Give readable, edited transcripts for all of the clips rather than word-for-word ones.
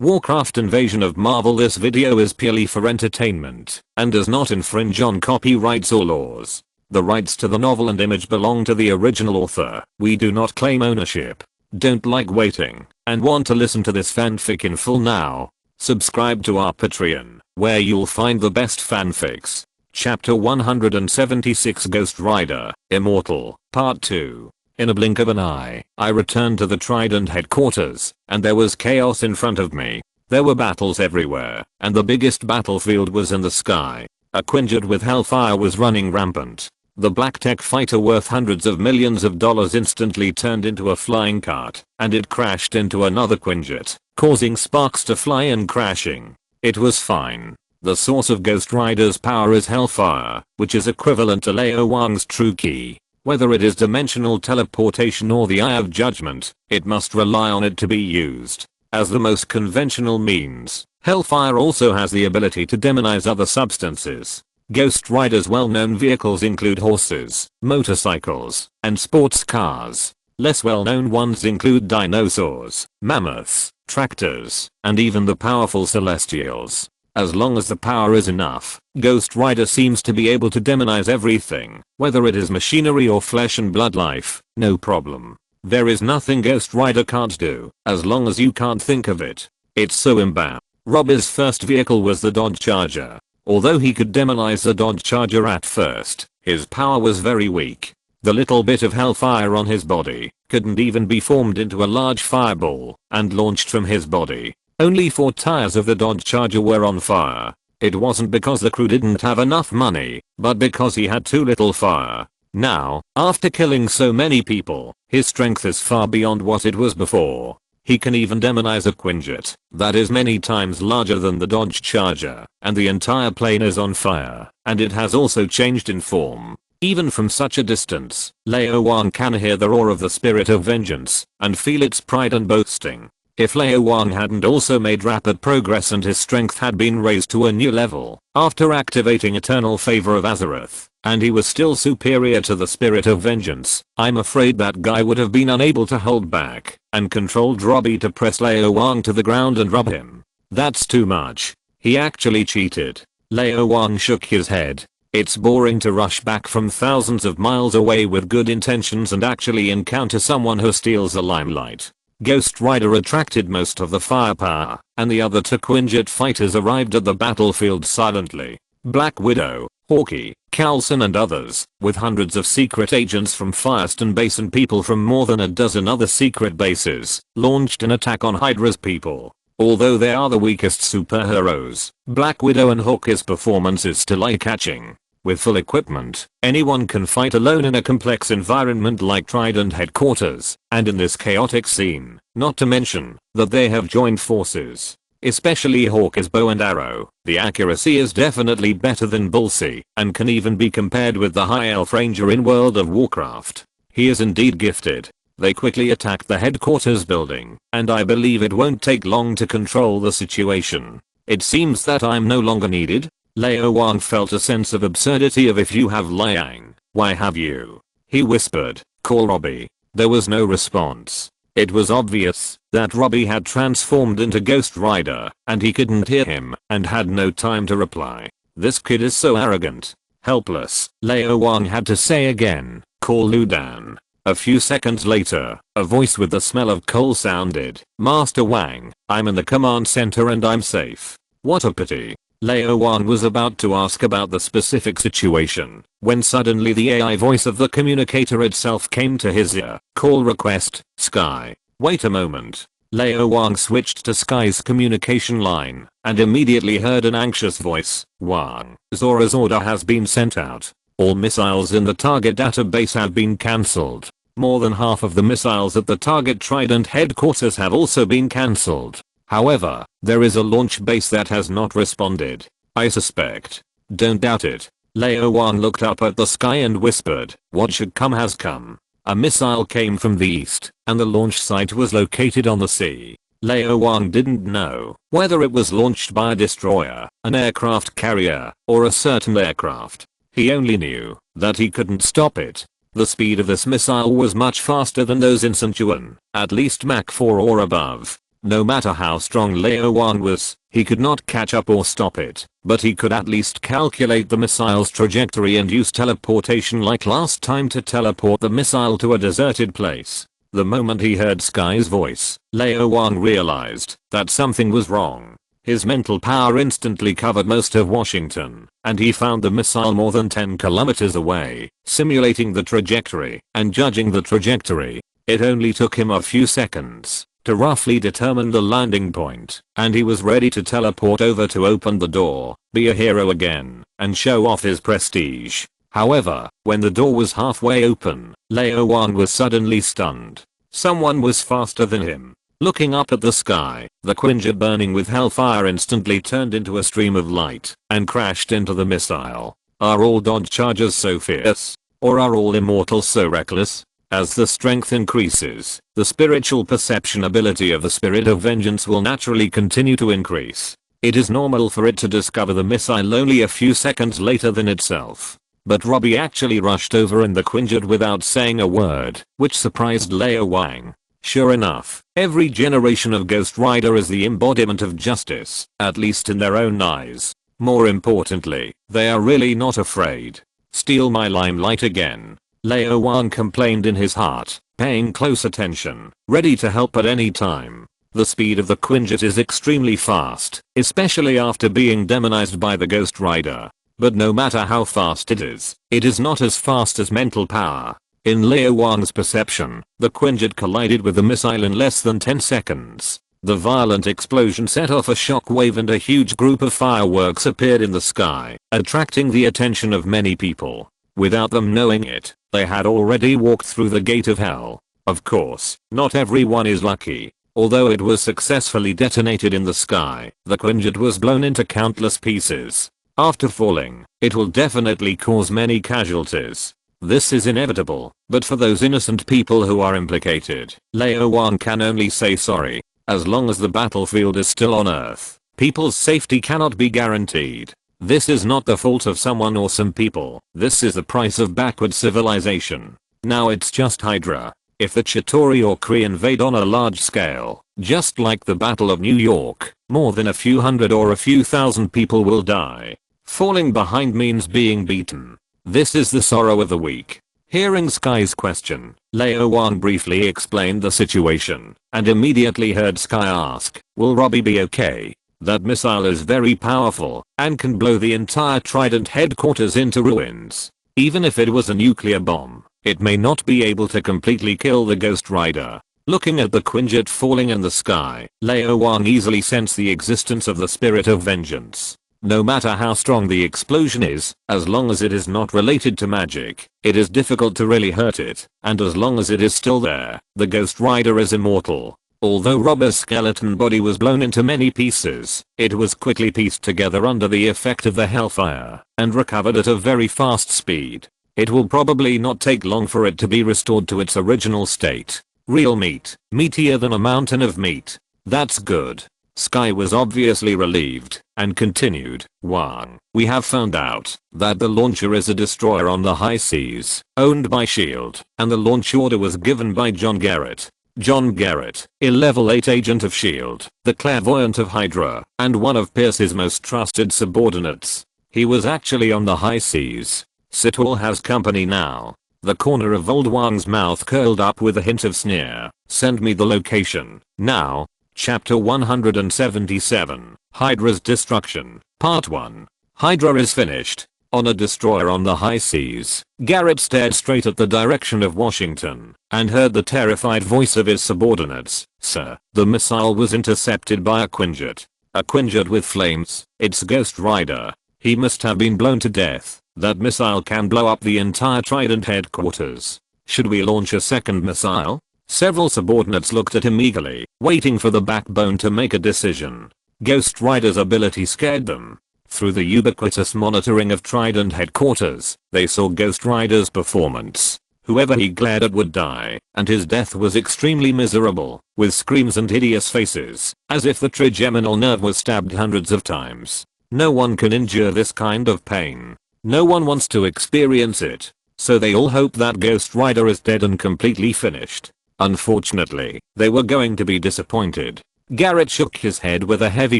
Warcraft Invasion of Marvel. This video is purely for entertainment and does not infringe on copyrights or laws. The rights to the novel and image belong to the original author. We do not claim ownership. Don't like waiting and want to listen to this fanfic in full now? Subscribe to our Patreon, where you'll find the best fanfics. Chapter 176, Ghost Rider, Immortal, Part 2. In a blink of an eye, I returned to the Trident headquarters, and there was chaos in front of me. There were battles everywhere, and the biggest battlefield was in the sky. A Quinjet with hellfire was running rampant. The black tech fighter worth hundreds of millions of dollars instantly turned into a flying cart, and it crashed into another Quinjet, causing sparks to fly and crashing. It was fine. The source of Ghost Rider's power is hellfire, which is equivalent to Lao Wang's true key. Whether it is dimensional teleportation or the Eye of Judgment, it must rely on it to be used. As the most conventional means, hellfire also has the ability to demonize other substances. Ghost Rider's well-known vehicles include horses, motorcycles, and sports cars. Less well-known ones include dinosaurs, mammoths, tractors, and even the powerful celestials. As long as the power is enough, Ghost Rider seems to be able to demonize everything, whether it is machinery or flesh and blood life, no problem. There is nothing Ghost Rider can't do, as long as you can't think of it. It's so embarrassing. Robbie's first vehicle was the Dodge Charger. Although he could demonize the Dodge Charger at first, his power was very weak. The little bit of hellfire on his body couldn't even be formed into a large fireball and launched from his body. Only 4 tires of the Dodge Charger were on fire. It wasn't because the crew didn't have enough money, but because he had too little fire. Now, after killing so many people, his strength is far beyond what it was before. He can even demonize a Quinjet that is many times larger than the Dodge Charger, and the entire plane is on fire, and it has also changed in form. Even from such a distance, Lao Wang can hear the roar of the spirit of vengeance and feel its pride and boasting. If Lao Wang hadn't also made rapid progress and his strength had been raised to a new level after activating Eternal Favor of Azeroth, and he was still superior to the Spirit of Vengeance, I'm afraid that guy would have been unable to hold back and controlled Robbie to press Lao Wang to the ground and rub him. That's too much. He actually cheated. Lao Wang shook his head. It's boring to rush back from thousands of miles away with good intentions and actually encounter someone who steals the limelight. Ghost Rider attracted most of the firepower, and the other 2 Quinjet fighters arrived at the battlefield silently. Black Widow, Hawkeye, Coulson and others, with hundreds of secret agents from Firestone Base and people from more than a dozen other secret bases, launched an attack on Hydra's people. Although they are the weakest superheroes, Black Widow and Hawkeye's performance is still eye-catching. With full equipment, anyone can fight alone in a complex environment like Trident headquarters, and in this chaotic scene, not to mention that they have joined forces. Especially Hawkeye's bow and arrow, the accuracy is definitely better than Bullseye, and can even be compared with the High Elf Ranger in World of Warcraft. He is indeed gifted. They quickly attacked the headquarters building, and I believe it won't take long to control the situation. It seems that I'm no longer needed. Lao Wang felt a sense of absurdity of if you have Liang, why have you? He whispered, call Robbie. There was no response. It was obvious that Robbie had transformed into Ghost Rider, and he couldn't hear him, and had no time to reply. This kid is so arrogant. Helpless, Lao Wang had to say again, call Ludan. A few seconds later, a voice with the smell of coal sounded, Master Wang, I'm in the command center and I'm safe. What a pity. Lao Wang was about to ask about the specific situation, when suddenly the AI voice of the communicator itself came to his ear. Call request, Sky. Wait a moment. Lao Wang switched to Sky's communication line, and immediately heard an anxious voice. Wang, Zora's order has been sent out. All missiles in the target database have been cancelled. More than half of the missiles at the target Trident headquarters have also been cancelled. However, there is a launch base that has not responded. I suspect. Don't doubt it. Lao Wang looked up at the sky and whispered, what should come has come. A missile came from the east, and the launch site was located on the sea. Lao Wang didn't know whether it was launched by a destroyer, an aircraft carrier, or a certain aircraft. He only knew that he couldn't stop it. The speed of this missile was much faster than those in St. Juan, at least Mach 4 or above. No matter how strong Lao Wang was, he could not catch up or stop it, but he could at least calculate the missile's trajectory and use teleportation like last time to teleport the missile to a deserted place. The moment he heard Sky's voice, Lao Wang realized that something was wrong. His mental power instantly covered most of Washington, and he found the missile more than 10 kilometers away, simulating the trajectory and judging the trajectory. It only took him a few seconds to roughly determine the landing point, and he was ready to teleport over to open the door, be a hero again, and show off his prestige. However, when the door was halfway open, Lao Wang was suddenly stunned. Someone was faster than him. Looking up at the sky, the Quinjet burning with hellfire instantly turned into a stream of light and crashed into the missile. Are all dodge charges so fierce? Or are all immortals so reckless? As the strength increases, the spiritual perception ability of the Spirit of Vengeance will naturally continue to increase. It is normal for it to discover the missile only a few seconds later than itself. But Robbie actually rushed over in the Quinjet without saying a word, which surprised Lao Wang. Sure enough, every generation of Ghost Rider is the embodiment of justice, at least in their own eyes. More importantly, they are really not afraid. Steal my limelight again. Lao Wang complained in his heart, paying close attention, ready to help at any time. The speed of the Quinjet is extremely fast, especially after being demonized by the Ghost Rider. But no matter how fast it is not as fast as mental power. In Lao Wang's perception, the Quinjet collided with the missile in less than 10 seconds. The violent explosion set off a shockwave and a huge group of fireworks appeared in the sky, attracting the attention of many people. Without them knowing it, they had already walked through the gate of hell. Of course, not everyone is lucky. Although it was successfully detonated in the sky, the Quinjet was blown into countless pieces. After falling, it will definitely cause many casualties. This is inevitable, but for those innocent people who are implicated, Lao Wang can only say sorry. As long as the battlefield is still on Earth, people's safety cannot be guaranteed. This is not the fault of someone or some people. This is the price of backward civilization. Now it's just Hydra. If the Chitauri or Kree invade on a large scale, just like the Battle of New York, more than a few hundred or a few thousand people will die. Falling behind means being beaten. This is the sorrow of the weak. Hearing Sky's question, Lao Wang briefly explained the situation, and immediately heard Sky ask, "Will Robbie be okay? That missile is very powerful, and can blow the entire Trident headquarters into ruins. Even if it was a nuclear bomb, it may not be able to completely kill the Ghost Rider." Looking at the Quinjet falling in the sky, Lao Wang easily sensed the existence of the Spirit of Vengeance. No matter how strong the explosion is, as long as it is not related to magic, it is difficult to really hurt it, and as long as it is still there, the Ghost Rider is immortal. Although Robbie's skeleton body was blown into many pieces, it was quickly pieced together under the effect of the hellfire, and recovered at a very fast speed. It will probably not take long for it to be restored to its original state. Real meat, meatier than a mountain of meat. That's good. Sky was obviously relieved, and continued, "Wang, we have found out that the launcher is a destroyer on the high seas, owned by S.H.I.E.L.D., and the launch order was given by John Garrett. John Garrett, a level 8 agent of S.H.I.E.L.D., the clairvoyant of Hydra, and one of Pierce's most trusted subordinates. He was actually on the high seas. Sitwell has company now." The corner of old Wang's mouth curled up with a hint of sneer. "Send me the location, now." Chapter 177, Hydra's Destruction, Part 1. Hydra is finished. On a destroyer on the high seas, Garrett stared straight at the direction of Washington, and heard the terrified voice of his subordinates. "Sir, the missile was intercepted by a Quinjet. A Quinjet with flames. It's Ghost Rider. He must have been blown to death. That missile can blow up the entire Trident headquarters. Should we launch a second missile?" Several subordinates looked at him eagerly, waiting for the backbone to make a decision. Ghost Rider's ability scared them. Through the ubiquitous monitoring of Trident headquarters, they saw Ghost Rider's performance. Whoever he glared at would die, and his death was extremely miserable, with screams and hideous faces, as if the trigeminal nerve was stabbed hundreds of times. No one can endure this kind of pain. No one wants to experience it. So they all hope that Ghost Rider is dead and completely finished. Unfortunately, they were going to be disappointed. Garrett shook his head with a heavy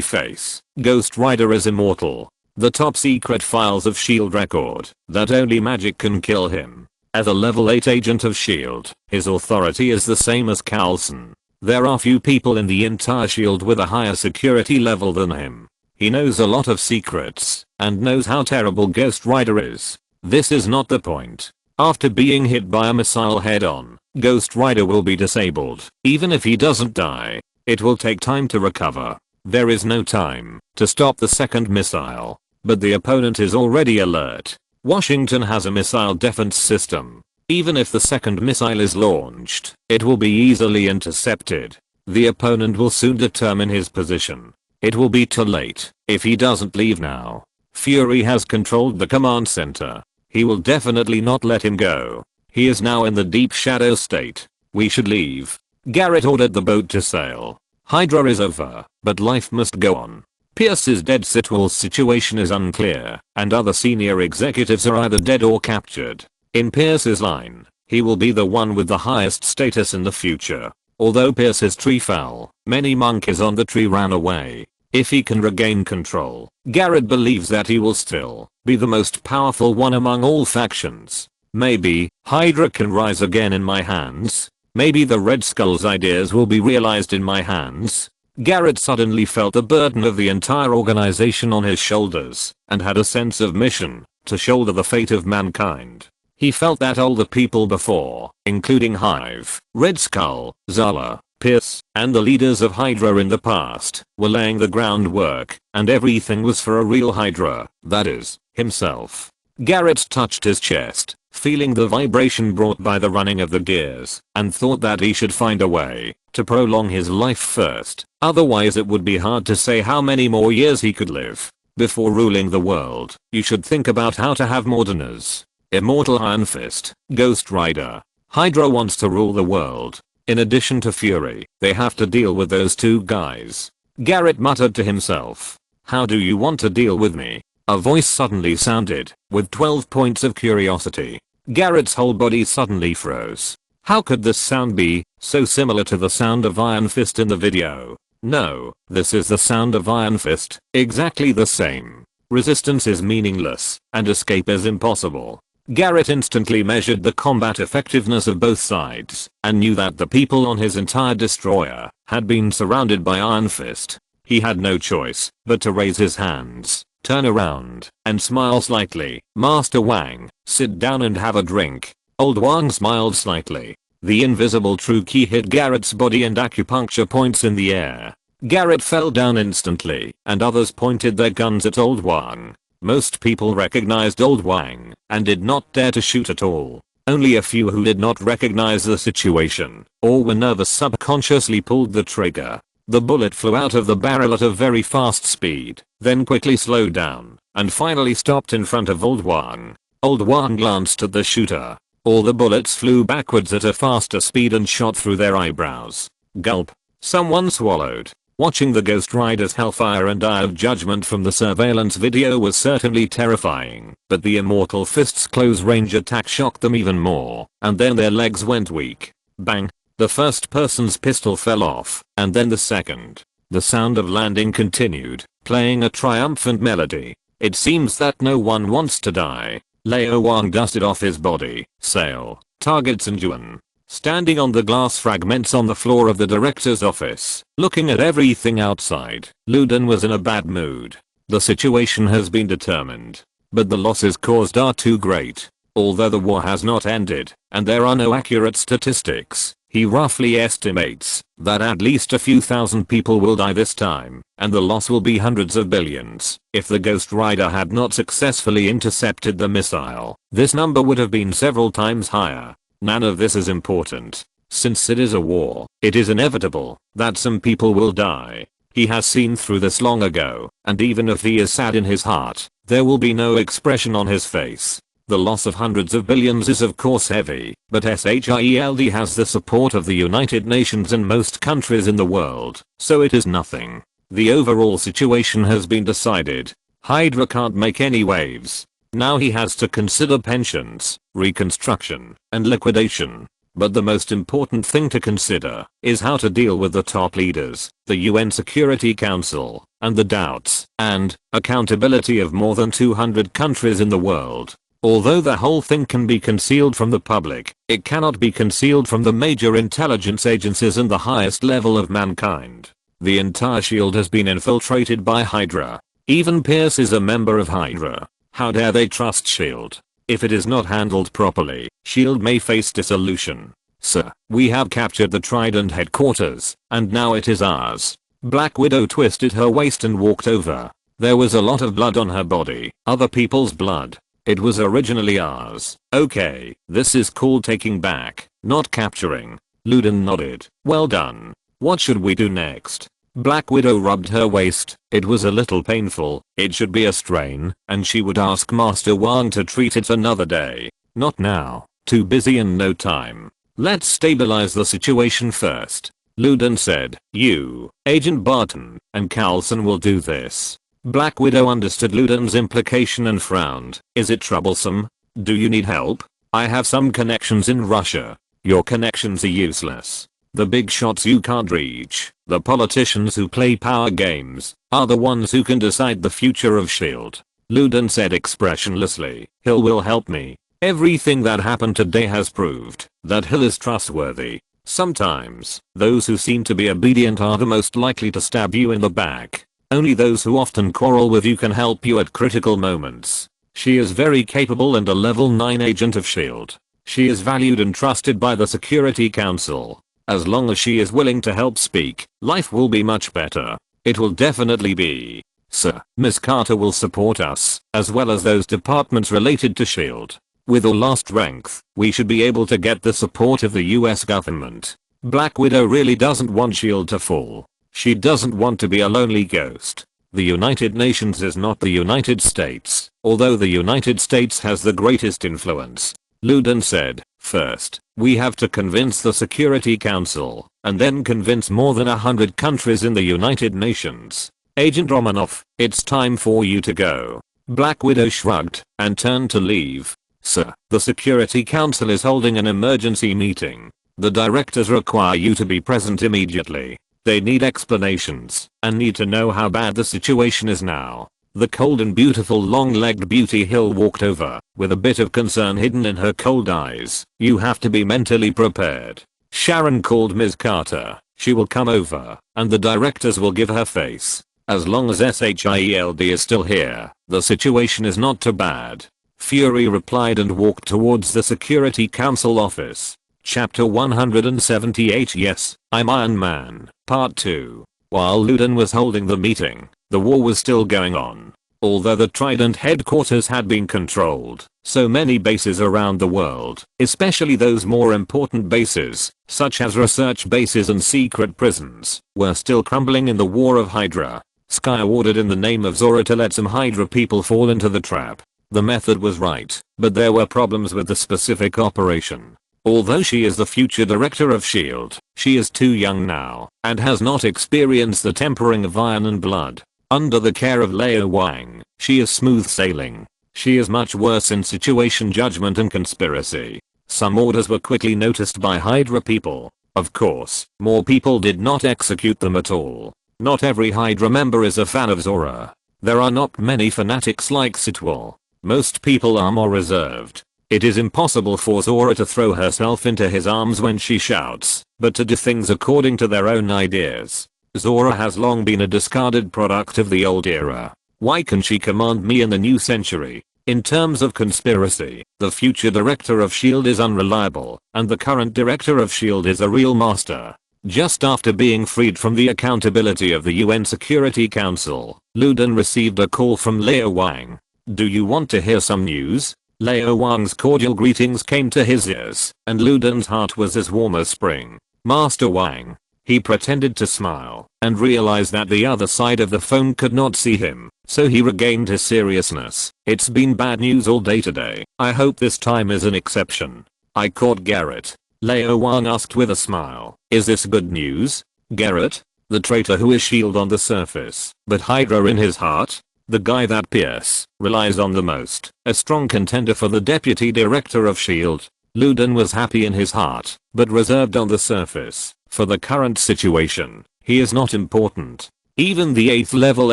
face. Ghost Rider is immortal. The top secret files of SHIELD record that only magic can kill him. As a level 8 agent of SHIELD, his authority is the same as Carlson. There are few people in the entire SHIELD with a higher security level than him. He knows a lot of secrets and knows how terrible Ghost Rider is. This is not the point. After being hit by a missile head on, Ghost Rider will be disabled. Even if he doesn't die, it will take time to recover. There is no time to stop the second missile, but the opponent is already alert. Washington has a missile defense system. Even if the second missile is launched, it will be easily intercepted. The opponent will soon determine his position. It will be too late if he doesn't leave now. Fury has controlled the command center. He will definitely not let him go. He is now in the deep shadow state. We should leave. Garrett ordered the boat to sail. Hydra is over, but life must go on. Pierce is dead. Sitwell's situation is unclear, and other senior executives are either dead or captured. In Pierce's line, he will be the one with the highest status in the future. Although Pierce's tree fell, many monkeys on the tree ran away. If he can regain control, Garrett believes that he will still be the most powerful one among all factions. Maybe Hydra can rise again in my hands. Maybe the Red Skull's ideas will be realized in my hands. Garrett suddenly felt the burden of the entire organization on his shoulders and had a sense of mission to shoulder the fate of mankind. He felt that all the people before, including Hive, Red Skull, Zala, Pierce, and the leaders of Hydra in the past, were laying the groundwork, and everything was for a real Hydra, that is, himself. Garrett touched his chest, feeling the vibration brought by the running of the gears, and thought that he should find a way to prolong his life first. Otherwise it would be hard to say how many more years he could live. Before ruling the world, you should think about how to have more dinners. Immortal Iron Fist, Ghost Rider. Hydra wants to rule the world. In addition to Fury, they have to deal with those two guys. Garrett muttered to himself. How do you want to deal with me? A voice suddenly sounded, with 12 points of curiosity. Garrett's whole body suddenly froze. How could this sound be so similar to the sound of Iron Fist in the video? No, this is the sound of Iron Fist, exactly the same. Resistance is meaningless, and escape is impossible. Garrett instantly measured the combat effectiveness of both sides, and knew that the people on his entire destroyer had been surrounded by Iron Fist. He had no choice but to raise his hands, turn around, and smile slightly. Master Wang, sit down and have a drink. Old Wang smiled slightly. The invisible true key hit Garrett's body and acupuncture points in the air. Garrett fell down instantly, and others pointed their guns at Old Wang. Most people recognized Old Wang and did not dare to shoot at all. Only a few who did not recognize the situation or were nervous subconsciously pulled the trigger. The bullet flew out of the barrel at a very fast speed, then quickly slowed down, and finally stopped in front of Old Wang. Old Wang glanced at the shooter. All the bullets flew backwards at a faster speed and shot through their eyebrows. Gulp. Someone swallowed. Watching the Ghost Rider's hellfire and eye of judgment from the surveillance video was certainly terrifying, but the Immortal Fist's close-range attack shocked them even more, and then their legs went weak. Bang! The first person's pistol fell off, and then the second. The sound of landing continued, playing a triumphant melody. It seems that no one wants to die. Lao Wang dusted off his body, sail, targets and Yuan. Standing on the glass fragments on the floor of the director's office, looking at everything outside, Luden was in a bad mood. The situation has been determined, but the losses caused are too great. Although the war has not ended, and there are no accurate statistics, he roughly estimates that at least a few thousand people will die this time, and the loss will be hundreds of billions. If the Ghost Rider had not successfully intercepted the missile, this number would have been several times higher. None of this is important. Since it is a war, it is inevitable that some people will die. He has seen through this long ago, and even if he is sad in his heart, there will be no expression on his face. The loss of hundreds of billions is of course heavy, but SHIELD has the support of the United Nations and most countries in the world, so it is nothing. The overall situation has been decided. Hydra can't make any waves. Now he has to consider pensions, reconstruction, and liquidation. But the most important thing to consider is how to deal with the top leaders, the UN Security Council, and the doubts and accountability of more than 200 countries in the world. Although the whole thing can be concealed from the public, it cannot be concealed from the major intelligence agencies and the highest level of mankind. The entire SHIELD has been infiltrated by Hydra. Even Pierce is a member of Hydra. How dare they trust SHIELD? If it is not handled properly, SHIELD may face dissolution. Sir, we have captured the Trident headquarters, and now it is ours. Black Widow twisted her waist and walked over. There was a lot of blood on her body, other people's blood. It was originally ours. Okay, this is called taking back, not capturing. Luden nodded. Well done. What should we do next? Black Widow rubbed her waist. It was a little painful. It should be a strain, and she would ask Master Wang to treat it another day. Not now. Too busy and no time. Let's stabilize the situation first. Luden said. You, Agent Barton, and Carlson will do this. Black Widow understood Luden's implication and frowned. Is it troublesome? Do you need help? I have some connections in Russia. Your connections are useless. The big shots you can't reach, the politicians who play power games, are the ones who can decide the future of SHIELD. Luden said expressionlessly. Hill will help me. Everything that happened today has proved that Hill is trustworthy. Sometimes, those who seem to be obedient are the most likely to stab you in the back. Only those who often quarrel with you can help you at critical moments. She is very capable and a level 9 agent of SHIELD. She is valued and trusted by the Security Council. As long as she is willing to help speak, life will be much better. It will definitely be. Sir, Miss Carter will support us, as well as those departments related to SHIELD. With our last strength, we should be able to get the support of the US government. Black Widow really doesn't want SHIELD to fall. She doesn't want to be a lonely ghost. The United Nations is not the United States, although the United States has the greatest influence. Luden said, first, we have to convince the Security Council, and then convince more than 100 countries in the United Nations. Agent Romanoff, it's time for you to go. Black Widow shrugged, and turned to leave. Sir, the Security Council is holding an emergency meeting. The directors require you to be present immediately. They need explanations, and need to know how bad the situation is now. The cold and beautiful long-legged beauty Hill walked over, with a bit of concern hidden in her cold eyes. You have to be mentally prepared. Sharon called Ms. Carter. She will come over, and the directors will give her face. As long as SHIELD is still here, the situation is not too bad. Fury replied and walked towards the Security Council office. Chapter 178 Yes, I'm Iron Man, Part 2. While Luden was holding the meeting, the war was still going on. Although the Trident headquarters had been controlled, so many bases around the world, especially those more important bases, such as research bases and secret prisons, were still crumbling in the war of Hydra. Sky ordered in the name of Zora to let some Hydra people fall into the trap. The method was right, but there were problems with the specific operation. Although she is the future director of SHIELD, she is too young now, and has not experienced the tempering of iron and blood. Under the care of Lao Wang, she is smooth sailing. She is much worse in situation judgment and conspiracy. Some orders were quickly noticed by Hydra people. Of course, more people did not execute them at all. Not every Hydra member is a fan of Zora. There are not many fanatics like Sitwell. Most people are more reserved. It is impossible for Zora to throw herself into his arms when she shouts, but to do things according to their own ideas. Zora has long been a discarded product of the old era. Why can she command me in the new century? In terms of conspiracy, the future director of SHIELD is unreliable, and the current director of SHIELD is a real master. Just after being freed from the accountability of the UN Security Council, Luden received a call from Lao Wang. Do you want to hear some news? Lao Wang's cordial greetings came to his ears, and Luden's heart was as warm as spring. Master Wang. He pretended to smile, and realized that the other side of the phone could not see him, so he regained his seriousness. It's been bad news all day today. I hope this time is an exception. I caught Garrett. Lao Wang asked with a smile. Is this good news? Garrett? The traitor who is SHIELD on the surface, but Hydra in his heart? The guy that Pierce relies on the most, a strong contender for the deputy director of SHIELD. Ludan was happy in his heart, but reserved on the surface. For the current situation, he is not important. Even the 8th level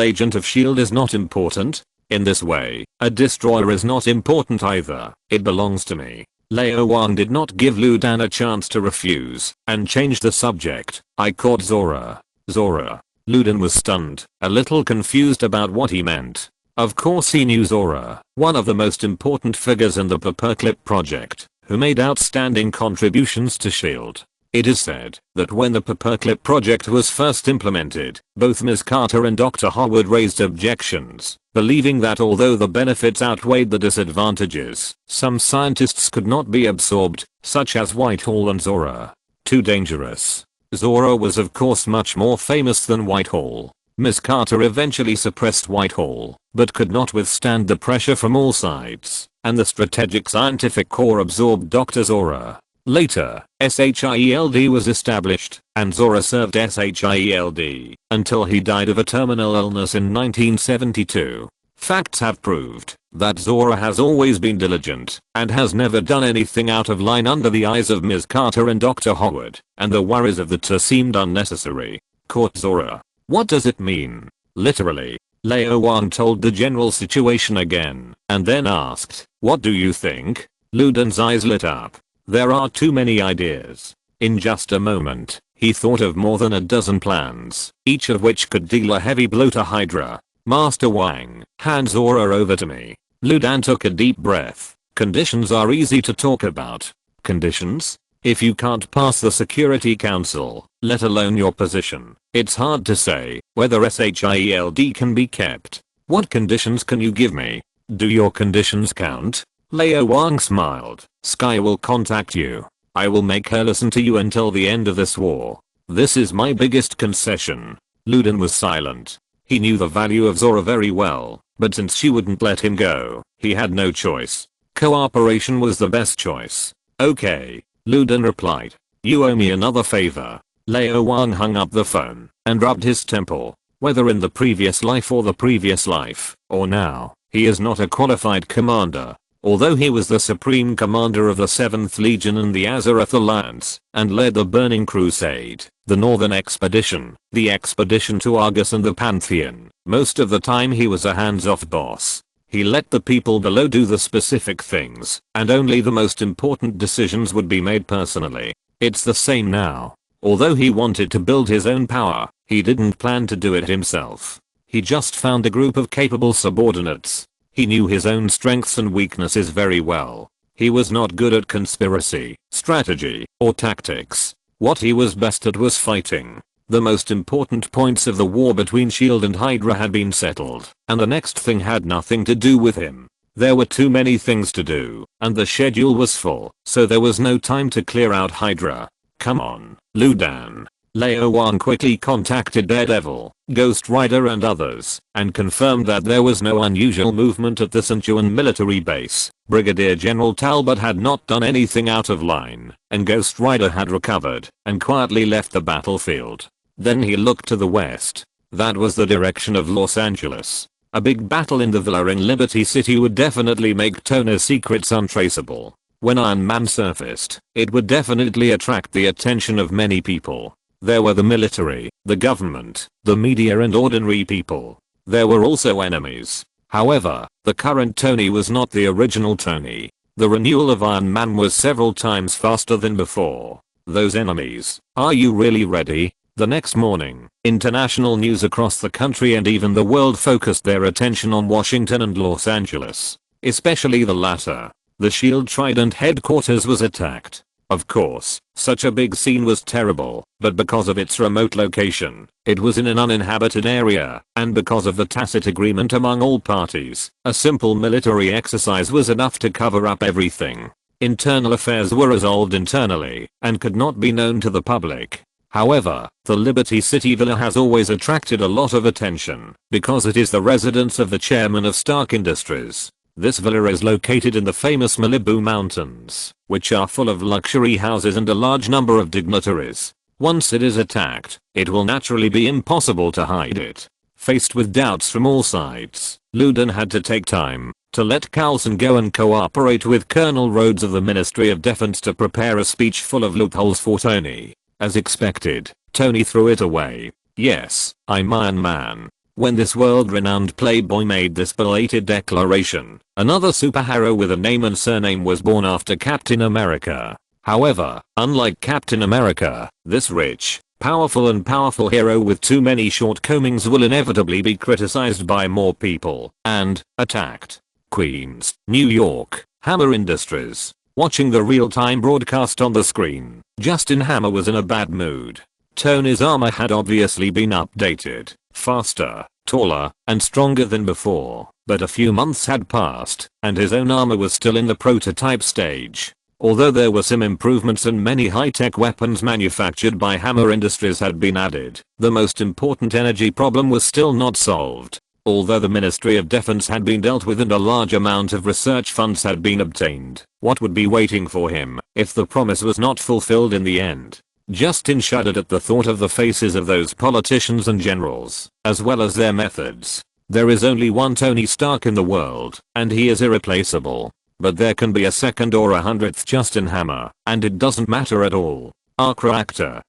agent of S.H.I.E.L.D. is not important. In this way, a destroyer is not important either. It belongs to me. Lao Wang did not give Ludan a chance to refuse, and changed the subject. I caught Zora. Zora. Ludan was stunned, a little confused about what he meant. Of course he knew Zora, one of the most important figures in the Paperclip project, who made outstanding contributions to S.H.I.E.L.D. It is said that when the Paperclip project was first implemented, both Ms. Carter and Dr. Howard raised objections, believing that although the benefits outweighed the disadvantages, some scientists could not be absorbed, such as Whitehall and Zora. Too dangerous. Zora was of course much more famous than Whitehall. Ms. Carter eventually suppressed Whitehall, but could not withstand the pressure from all sides, and the Strategic Scientific Corps absorbed Dr. Zora. Later, SHIELD was established, and Zora served SHIELD until he died of a terminal illness in 1972. Facts have proved that Zora has always been diligent and has never done anything out of line under the eyes of Ms. Carter and Dr. Howard, and the worries of the two seemed unnecessary. Caught Zora. What does it mean? Literally. Lao Wang told the general situation again, and then asked, what do you think? Ludan's eyes lit up. There are too many ideas. In just a moment, he thought of more than a dozen plans, each of which could deal a heavy blow to Hydra. Master Wang, hand Zora over to me. Ludan took a deep breath. Conditions are easy to talk about. Conditions? If you can't pass the Security Council, let alone your position, it's hard to say whether SHIELD can be kept. What conditions can you give me? Do your conditions count? Lao Wang smiled. Sky will contact you. I will make her listen to you until the end of this war. This is my biggest concession. Ludan was silent. He knew the value of Zora very well, but since she wouldn't let him go, he had no choice. Cooperation was the best choice. Okay, Ludan replied. You owe me another favor. Lao Wang hung up the phone and rubbed his temple. Whether in the previous life or the previous life, or now, he is not a qualified commander. Although he was the supreme commander of the 7th Legion and the Azeroth Alliance, and led the Burning Crusade, the Northern Expedition, the expedition to Argus and the Pantheon, most of the time he was a hands-off boss. He let the people below do the specific things, and only the most important decisions would be made personally. It's the same now. Although he wanted to build his own power, he didn't plan to do it himself. He just found a group of capable subordinates. He knew his own strengths and weaknesses very well. He was not good at conspiracy, strategy, or tactics. What he was best at was fighting. The most important points of the war between S.H.I.E.L.D. and Hydra had been settled, and the next thing had nothing to do with him. There were too many things to do, and the schedule was full, so there was no time to clear out Hydra. Come on, Ludan. Lao Wang quickly contacted Daredevil, Ghost Rider and others, and confirmed that there was no unusual movement at the St. Juan military base. Brigadier General Talbot had not done anything out of line, and Ghost Rider had recovered and quietly left the battlefield. Then he looked to the west. That was the direction of Los Angeles. A big battle in the villa in Liberty City would definitely make Tona's secrets untraceable. When Iron Man surfaced, it would definitely attract the attention of many people. There were the military, the government, the media and ordinary people. There were also enemies. However, the current Tony was not the original Tony. The renewal of Iron Man was several times faster than before. Those enemies. Are you really ready? The next morning, international news across the country and even the world focused their attention on Washington and Los Angeles. Especially the latter. The S.H.I.E.L.D. Trident headquarters was attacked. Of course, such a big scene was terrible, but because of its remote location, it was in an uninhabited area, and because of the tacit agreement among all parties, a simple military exercise was enough to cover up everything. Internal affairs were resolved internally, and could not be known to the public. However, the Liberty City Villa has always attracted a lot of attention, because it is the residence of the chairman of Stark Industries. This villa is located in the famous Malibu Mountains, which are full of luxury houses and a large number of dignitaries. Once it is attacked, it will naturally be impossible to hide it. Faced with doubts from all sides, Ludan had to take time to let Coulson go and cooperate with Colonel Rhodes of the Ministry of Defense to prepare a speech full of loopholes for Tony. As expected, Tony threw it away. Yes, I'm Iron Man. When this world-renowned playboy made this belated declaration, another superhero with a name and surname was born after Captain America. However, unlike Captain America, this rich, powerful hero with too many shortcomings will inevitably be criticized by more people and attacked. Queens, New York, Hammer Industries. Watching the real-time broadcast on the screen, Justin Hammer was in a bad mood. Tony's armor had obviously been updated, faster, taller, and stronger than before, but a few months had passed, and his own armor was still in the prototype stage. Although there were some improvements and many high-tech weapons manufactured by Hammer Industries had been added, the most important energy problem was still not solved. Although the Ministry of Defense had been dealt with and a large amount of research funds had been obtained, what would be waiting for him if the promise was not fulfilled in the end? Justin shuddered at the thought of the faces of those politicians and generals, as well as their methods. There is only one Tony Stark in the world, and he is irreplaceable. But there can be a second or 100th Justin Hammer, and it doesn't matter at all. Arc reactor.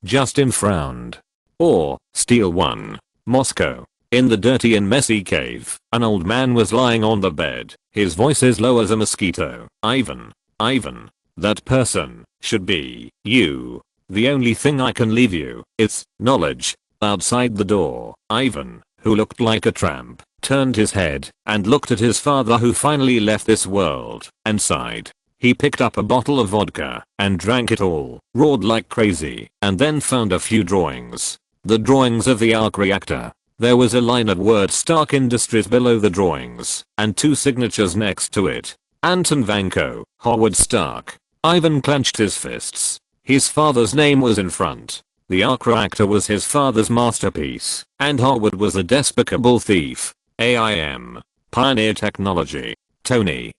Justin frowned. Or, Steel 1. Moscow. In the dirty and messy cave, an old man was lying on the bed, his voice as low as a mosquito. Ivan. That person should be you. The only thing I can leave you is knowledge. Outside the door, Ivan, who looked like a tramp, turned his head and looked at his father who finally left this world and sighed. He picked up a bottle of vodka and drank it all, roared like crazy, and then found a few drawings. The drawings of the arc reactor. There was a line of word Stark Industries below the drawings, and two signatures next to it. Anton Vanko, Howard Stark. Ivan clenched his fists. His father's name was in front. The arc reactor was his father's masterpiece, and Howard was a despicable thief. AIM. Pioneer technology. Tony,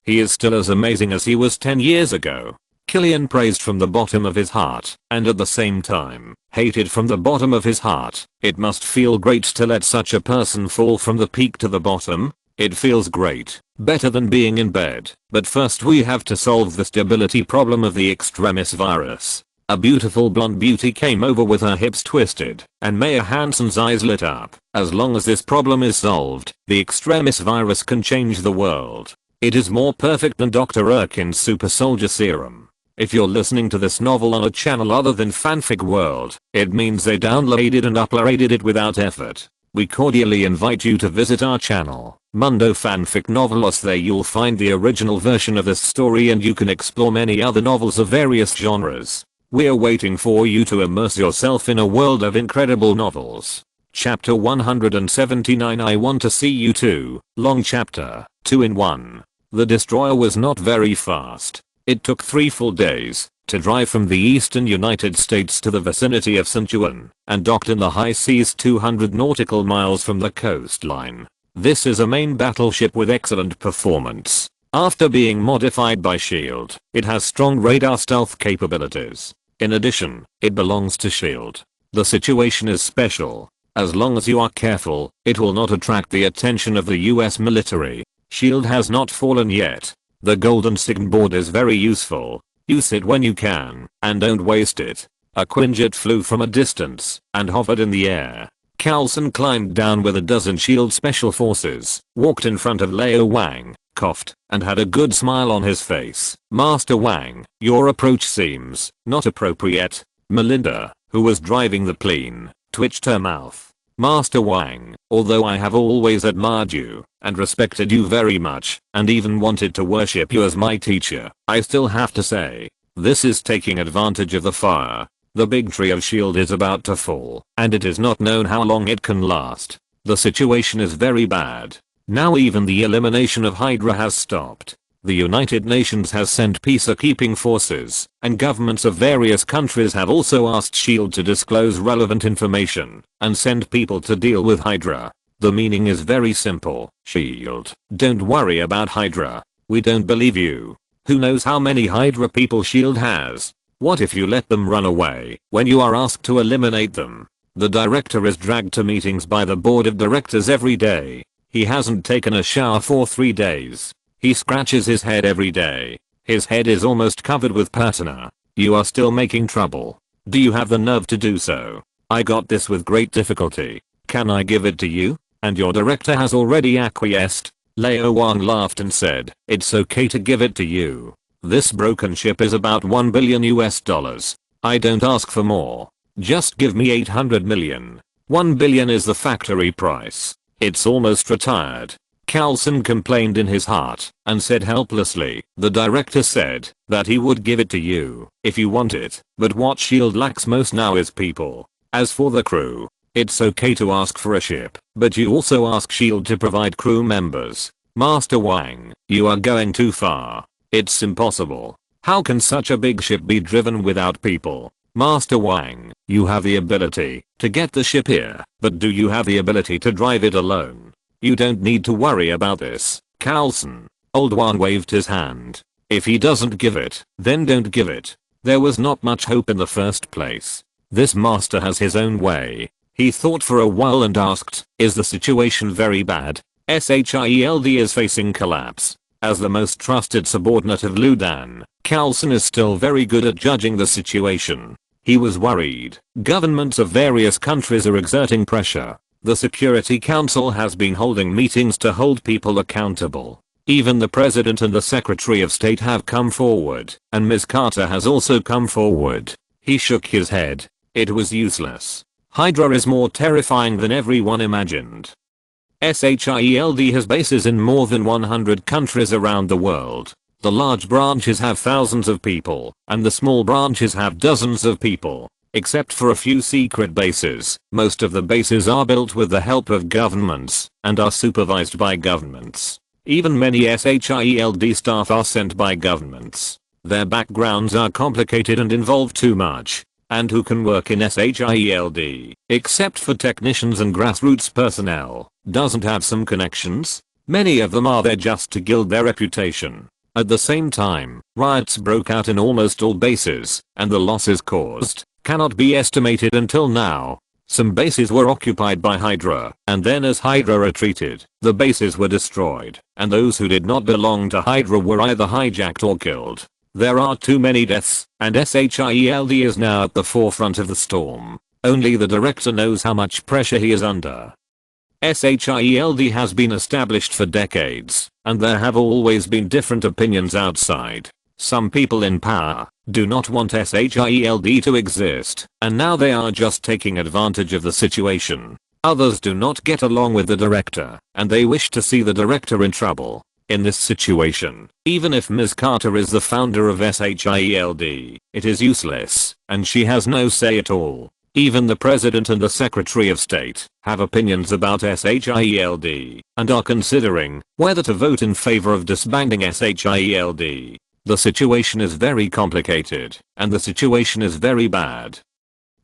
he is still as amazing as he was 10 years ago. Killian praised from the bottom of his heart, and at the same time, hated from the bottom of his heart. It must feel great to let such a person fall from the peak to the bottom. It feels great. Better than being in bed. But first we have to solve the stability problem of the extremis virus. A beautiful blonde beauty came over with her hips twisted, and Mayor Hansen's eyes lit up. As long as this problem is solved, the extremis virus can change the world. It is more perfect than Dr. Erkin's super soldier serum. If you're listening to this novel on a channel other than Fanfic World, it means they downloaded and uploaded it without effort. We cordially invite you to visit our channel, Mundo Fanfic Novelos. There you'll find the original version of this story and you can explore many other novels of various genres. We're waiting for you to immerse yourself in a world of incredible novels. Chapter 179. I Want to See You Too. Long chapter, 2 in 1. The destroyer was not very fast. It took 3 full days to drive from the eastern United States to the vicinity of St. Juan and docked in the high seas 200 nautical miles from the coastline. This is a main battleship with excellent performance. After being modified by S.H.I.E.L.D., it has strong radar stealth capabilities. In addition, it belongs to S.H.I.E.L.D. The situation is special. As long as you are careful, it will not attract the attention of the US military. S.H.I.E.L.D. has not fallen yet. The golden signboard is very useful. Use it when you can, and don't waste it. A Quinjet flew from a distance and hovered in the air. Coulson climbed down with a dozen S.H.I.E.L.D. special forces, walked in front of Lao Wang, coughed, and had a good smile on his face. Master Wang, your approach seems not appropriate. Melinda, who was driving the plane, twitched her mouth. Master Wang, although I have always admired you and respected you very much and even wanted to worship you as my teacher, I still have to say, this is taking advantage of the fire. The big tree of S.H.I.E.L.D. is about to fall, and it is not known how long it can last. The situation is very bad. Now even the elimination of Hydra has stopped. The United Nations has sent peacekeeping forces, and governments of various countries have also asked S.H.I.E.L.D. to disclose relevant information and send people to deal with Hydra. The meaning is very simple. S.H.I.E.L.D. Don't worry about Hydra. We don't believe you. Who knows how many Hydra people S.H.I.E.L.D. has? What if you let them run away when you are asked to eliminate them? The director is dragged to meetings by the board of directors every day. He hasn't taken a shower for 3 days. He scratches his head every day. His head is almost covered with patina. You are still making trouble. Do you have the nerve to do so? I got this with great difficulty. Can I give it to you? And your director has already acquiesced. Lao Wang laughed and said, it's okay to give it to you. This broken ship is about $1 billion US. I don't ask for more. Just give me 800 million. 1 billion is the factory price. It's almost retired. Carlson complained in his heart and said helplessly, the director said that he would give it to you if you want it, but what SHIELD lacks most now is people. As for the crew, it's okay to ask for a ship, but you also ask SHIELD to provide crew members. Master Wang, you are going too far. It's impossible. How can such a big ship be driven without people? Master Wang, you have the ability to get the ship here, but do you have the ability to drive it alone? You don't need to worry about this, Carlson. Old Wang waved his hand. If he doesn't give it, then don't give it. There was not much hope in the first place. This master has his own way. He thought for a while and asked, is the situation very bad? SHIELD is facing collapse. As the most trusted subordinate of Ludan, Carlson is still very good at judging the situation. He was worried. Governments of various countries are exerting pressure. The Security Council has been holding meetings to hold people accountable. Even the President and the Secretary of State have come forward, and Ms. Carter has also come forward. He shook his head. It was useless. Hydra is more terrifying than everyone imagined. SHIELD has bases in more than 100 countries around the world. The large branches have thousands of people, and the small branches have dozens of people. Except for a few secret bases, most of the bases are built with the help of governments, and are supervised by governments. Even many SHIELD staff are sent by governments. Their backgrounds are complicated and involve too much. And who can work in SHIELD, except for technicians and grassroots personnel, doesn't have some connections? Many of them are there just to gild their reputation. At the same time, riots broke out in almost all bases, and the losses caused cannot be estimated until now. Some bases were occupied by Hydra, and then as Hydra retreated, the bases were destroyed, and those who did not belong to Hydra were either hijacked or killed. There are too many deaths, and SHIELD is now at the forefront of the storm. Only the director knows how much pressure he is under. SHIELD has been established for decades, and there have always been different opinions outside. Some people in power do not want SHIELD to exist, and now they are just taking advantage of the situation. Others do not get along with the director, and they wish to see the director in trouble. In this situation, even if Ms. Carter is the founder of SHIELD, it is useless, and she has no say at all. Even the President and the Secretary of State have opinions about SHIELD, and are considering whether to vote in favor of disbanding SHIELD. The situation is very complicated, and the situation is very bad.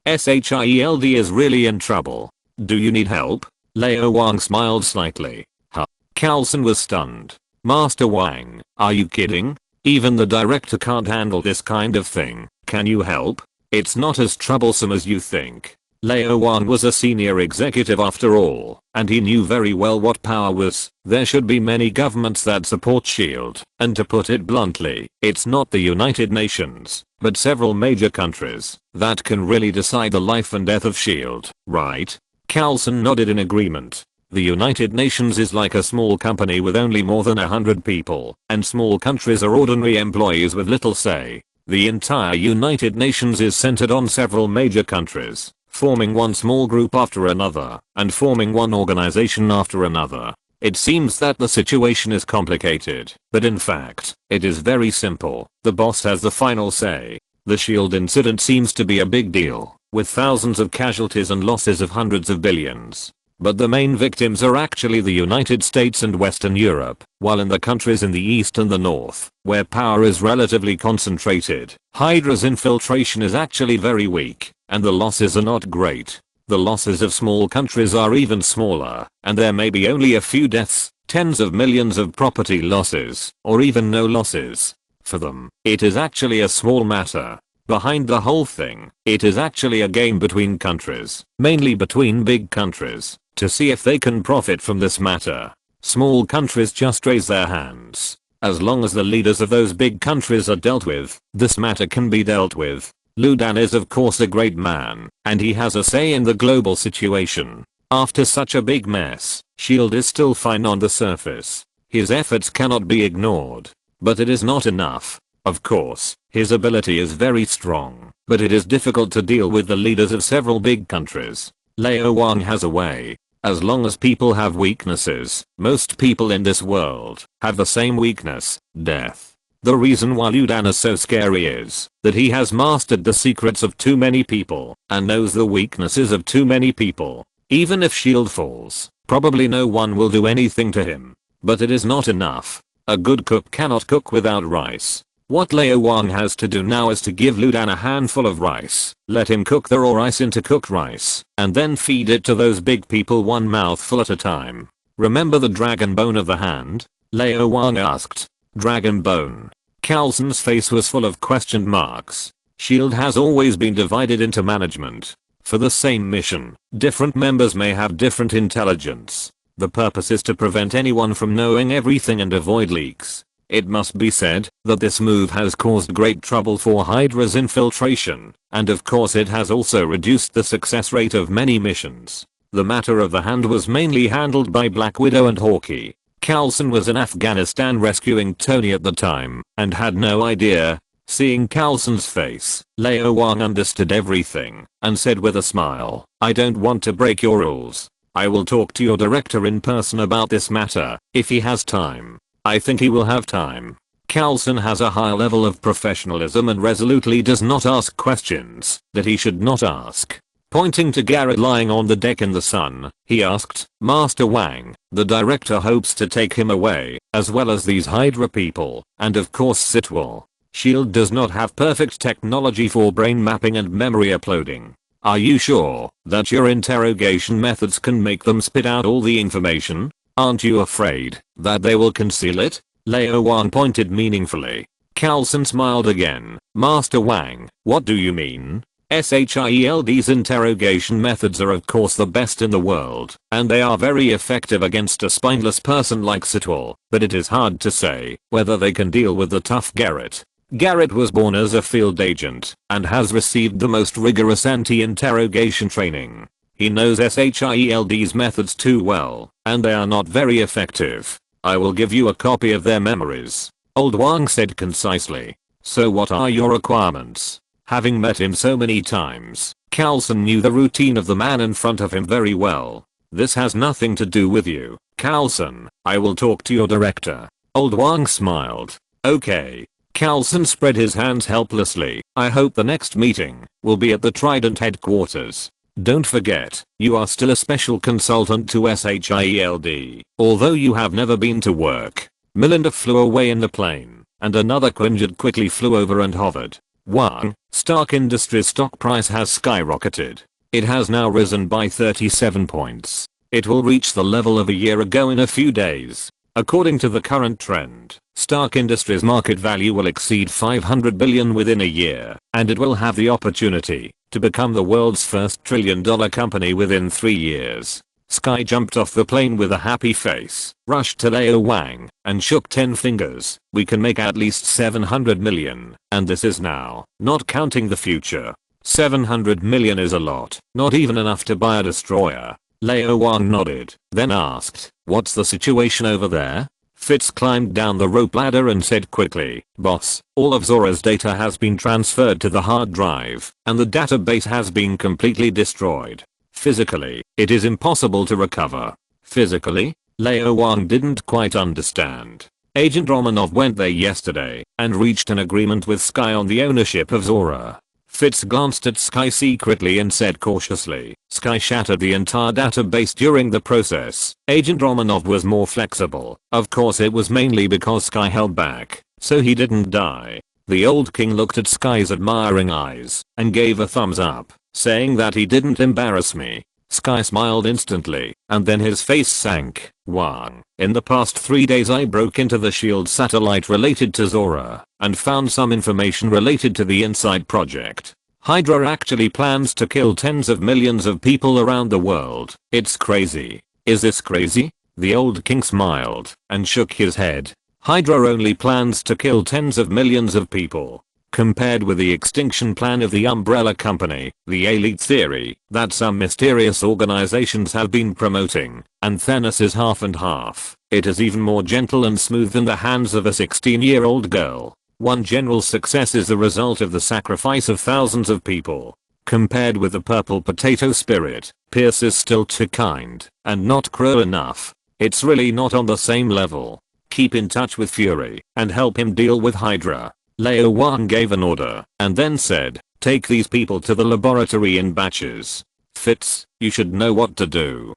SHIELD is really in trouble. Do you need help? Lao Wang smiled slightly. Huh. Carlson was stunned. Master Wang, are you kidding? Even the director can't handle this kind of thing. Can you help? It's not as troublesome as you think. Lao Wang was a senior executive after all, and he knew very well what power was. There should be many governments that support SHIELD, and to put it bluntly, it's not the United Nations, but several major countries that can really decide the life and death of SHIELD, right? Carlson nodded in agreement. The United Nations is like a small company with only more than 100 people, and small countries are ordinary employees with little say. The entire United Nations is centered on several major countries, forming one small group after another, and forming one organization after another. It seems that the situation is complicated, but in fact, it is very simple. The boss has the final say. The SHIELD incident seems to be a big deal, with thousands of casualties and losses of hundreds of billions. But the main victims are actually the United States and Western Europe, while in the countries in the East and the North, where power is relatively concentrated, Hydra's infiltration is actually very weak, and the losses are not great. The losses of small countries are even smaller, and there may be only a few deaths, tens of millions of property losses, or even no losses. For them, it is actually a small matter. Behind the whole thing, it is actually a game between countries, mainly between big countries, to see if they can profit from this matter. Small countries just raise their hands. As long as the leaders of those big countries are dealt with, this matter can be dealt with. Lu Dan is of course a great man, and he has a say in the global situation. After such a big mess, S.H.I.E.L.D. is still fine on the surface. His efforts cannot be ignored. But it is not enough. Of course, his ability is very strong, but it is difficult to deal with the leaders of several big countries. Lao Wang has a way. As long as people have weaknesses, most people in this world have the same weakness, death. The reason why Lu Dan is so scary is that he has mastered the secrets of too many people and knows the weaknesses of too many people. Even if S.H.I.E.L.D. falls, probably no one will do anything to him. But it is not enough. A good cook cannot cook without rice. What Lao Wang has to do now is to give Lu Dan a handful of rice, let him cook the raw rice into cooked rice, and then feed it to those big people one mouthful at a time. Remember the dragon bone of the hand? Lao Wang asked. Dragon bone. Carlson's face was full of question marks. S.H.I.E.L.D. has always been divided into management. For the same mission, different members may have different intelligence. The purpose is to prevent anyone from knowing everything and avoid leaks. It must be said that this move has caused great trouble for Hydra's infiltration, and of course it has also reduced the success rate of many missions. The matter of the hand was mainly handled by Black Widow and Hawkeye. Carlson was in Afghanistan rescuing Tony at the time, and had no idea. Seeing Carlson's face, Lao Wang understood everything, and said with a smile, "I don't want to break your rules. I will talk to your director in person about this matter, if he has time. I think he will have time." Carlson has a high level of professionalism and resolutely does not ask questions that he should not ask. Pointing to Garrett lying on the deck in the sun, he asked, "Master Wang, the director hopes to take him away, as well as these Hydra people, and of course Sitwell. S.H.I.E.L.D. does not have perfect technology for brain mapping and memory uploading. Are you sure that your interrogation methods can make them spit out all the information? Aren't you afraid that they will conceal it?" Lao Wang pointed meaningfully. Carlson smiled again. "Master Wang, what do you mean? SHIELD's interrogation methods are of course the best in the world, and they are very effective against a spineless person like Sitwell, but it is hard to say whether they can deal with the tough Garrett. Garrett was born as a field agent, and has received the most rigorous anti-interrogation training. He knows SHIELD's methods too well, and they are not very effective. I will give you a copy of their memories," Old Wang said concisely. "So what are your requirements?" Having met him so many times, Carlson knew the routine of the man in front of him very well. "This has nothing to do with you, Carlson. I will talk to your director." Old Wang smiled. "Okay." Carlson spread his hands helplessly. "I hope the next meeting will be at the Trident headquarters. Don't forget, you are still a special consultant to SHIELD, although you have never been to work." Melinda flew away in the plane, and another Quinjet quickly flew over and hovered. Wang, Stark Industries stock price has skyrocketed. It has now risen by 37 points. It will reach the level of a year ago in a few days. According to the current trend, Stark Industries market value will exceed 500 billion within a year, and it will have the opportunity to become the world's first trillion-dollar company within 3 years. Sky jumped off the plane with a happy face, rushed to Lao Wang, and shook 10 fingers. "We can make at least 700 million, and this is now, not counting the future. 700 million is a lot, not even enough to buy a destroyer." Lao Wang nodded, then asked, "What's the situation over there?" Fitz climbed down the rope ladder and said quickly, "Boss, all of Zora's data has been transferred to the hard drive, and the database has been completely destroyed. Physically, it is impossible to recover." "Physically?" Lao Wang didn't quite understand. Agent Romanov went there yesterday and reached an agreement with Sky on the ownership of Zora. Fitz glanced at Sky secretly and said cautiously, "Sky shattered the entire database during the process. Agent Romanov was more flexible. Of course it was mainly because Sky held back, so he didn't die." The old king looked at Sky's admiring eyes and gave a thumbs up, saying that he didn't embarrass me. Sky smiled instantly, and then his face sank. "Wang, in the past 3 days I broke into the S.H.I.E.L.D. satellite related to Zora, and found some information related to the Inside project. Hydra actually plans to kill tens of millions of people around the world. It's crazy." "Is this crazy?" The old king smiled and shook his head. Hydra only plans to kill tens of millions of people. Compared with the extinction plan of the Umbrella Company, the elite theory that some mysterious organizations have been promoting, and Thanos is half and half. It is even more gentle and smooth than the hands of a 16-year-old girl. One general success is the result of the sacrifice of thousands of people. Compared with the purple potato spirit, Pierce is still too kind and not cruel enough. It's really not on the same level. Keep in touch with Fury and help him deal with Hydra. Lao Wang gave an order and then said, take these people to the laboratory in batches. Fitz, you should know what to do.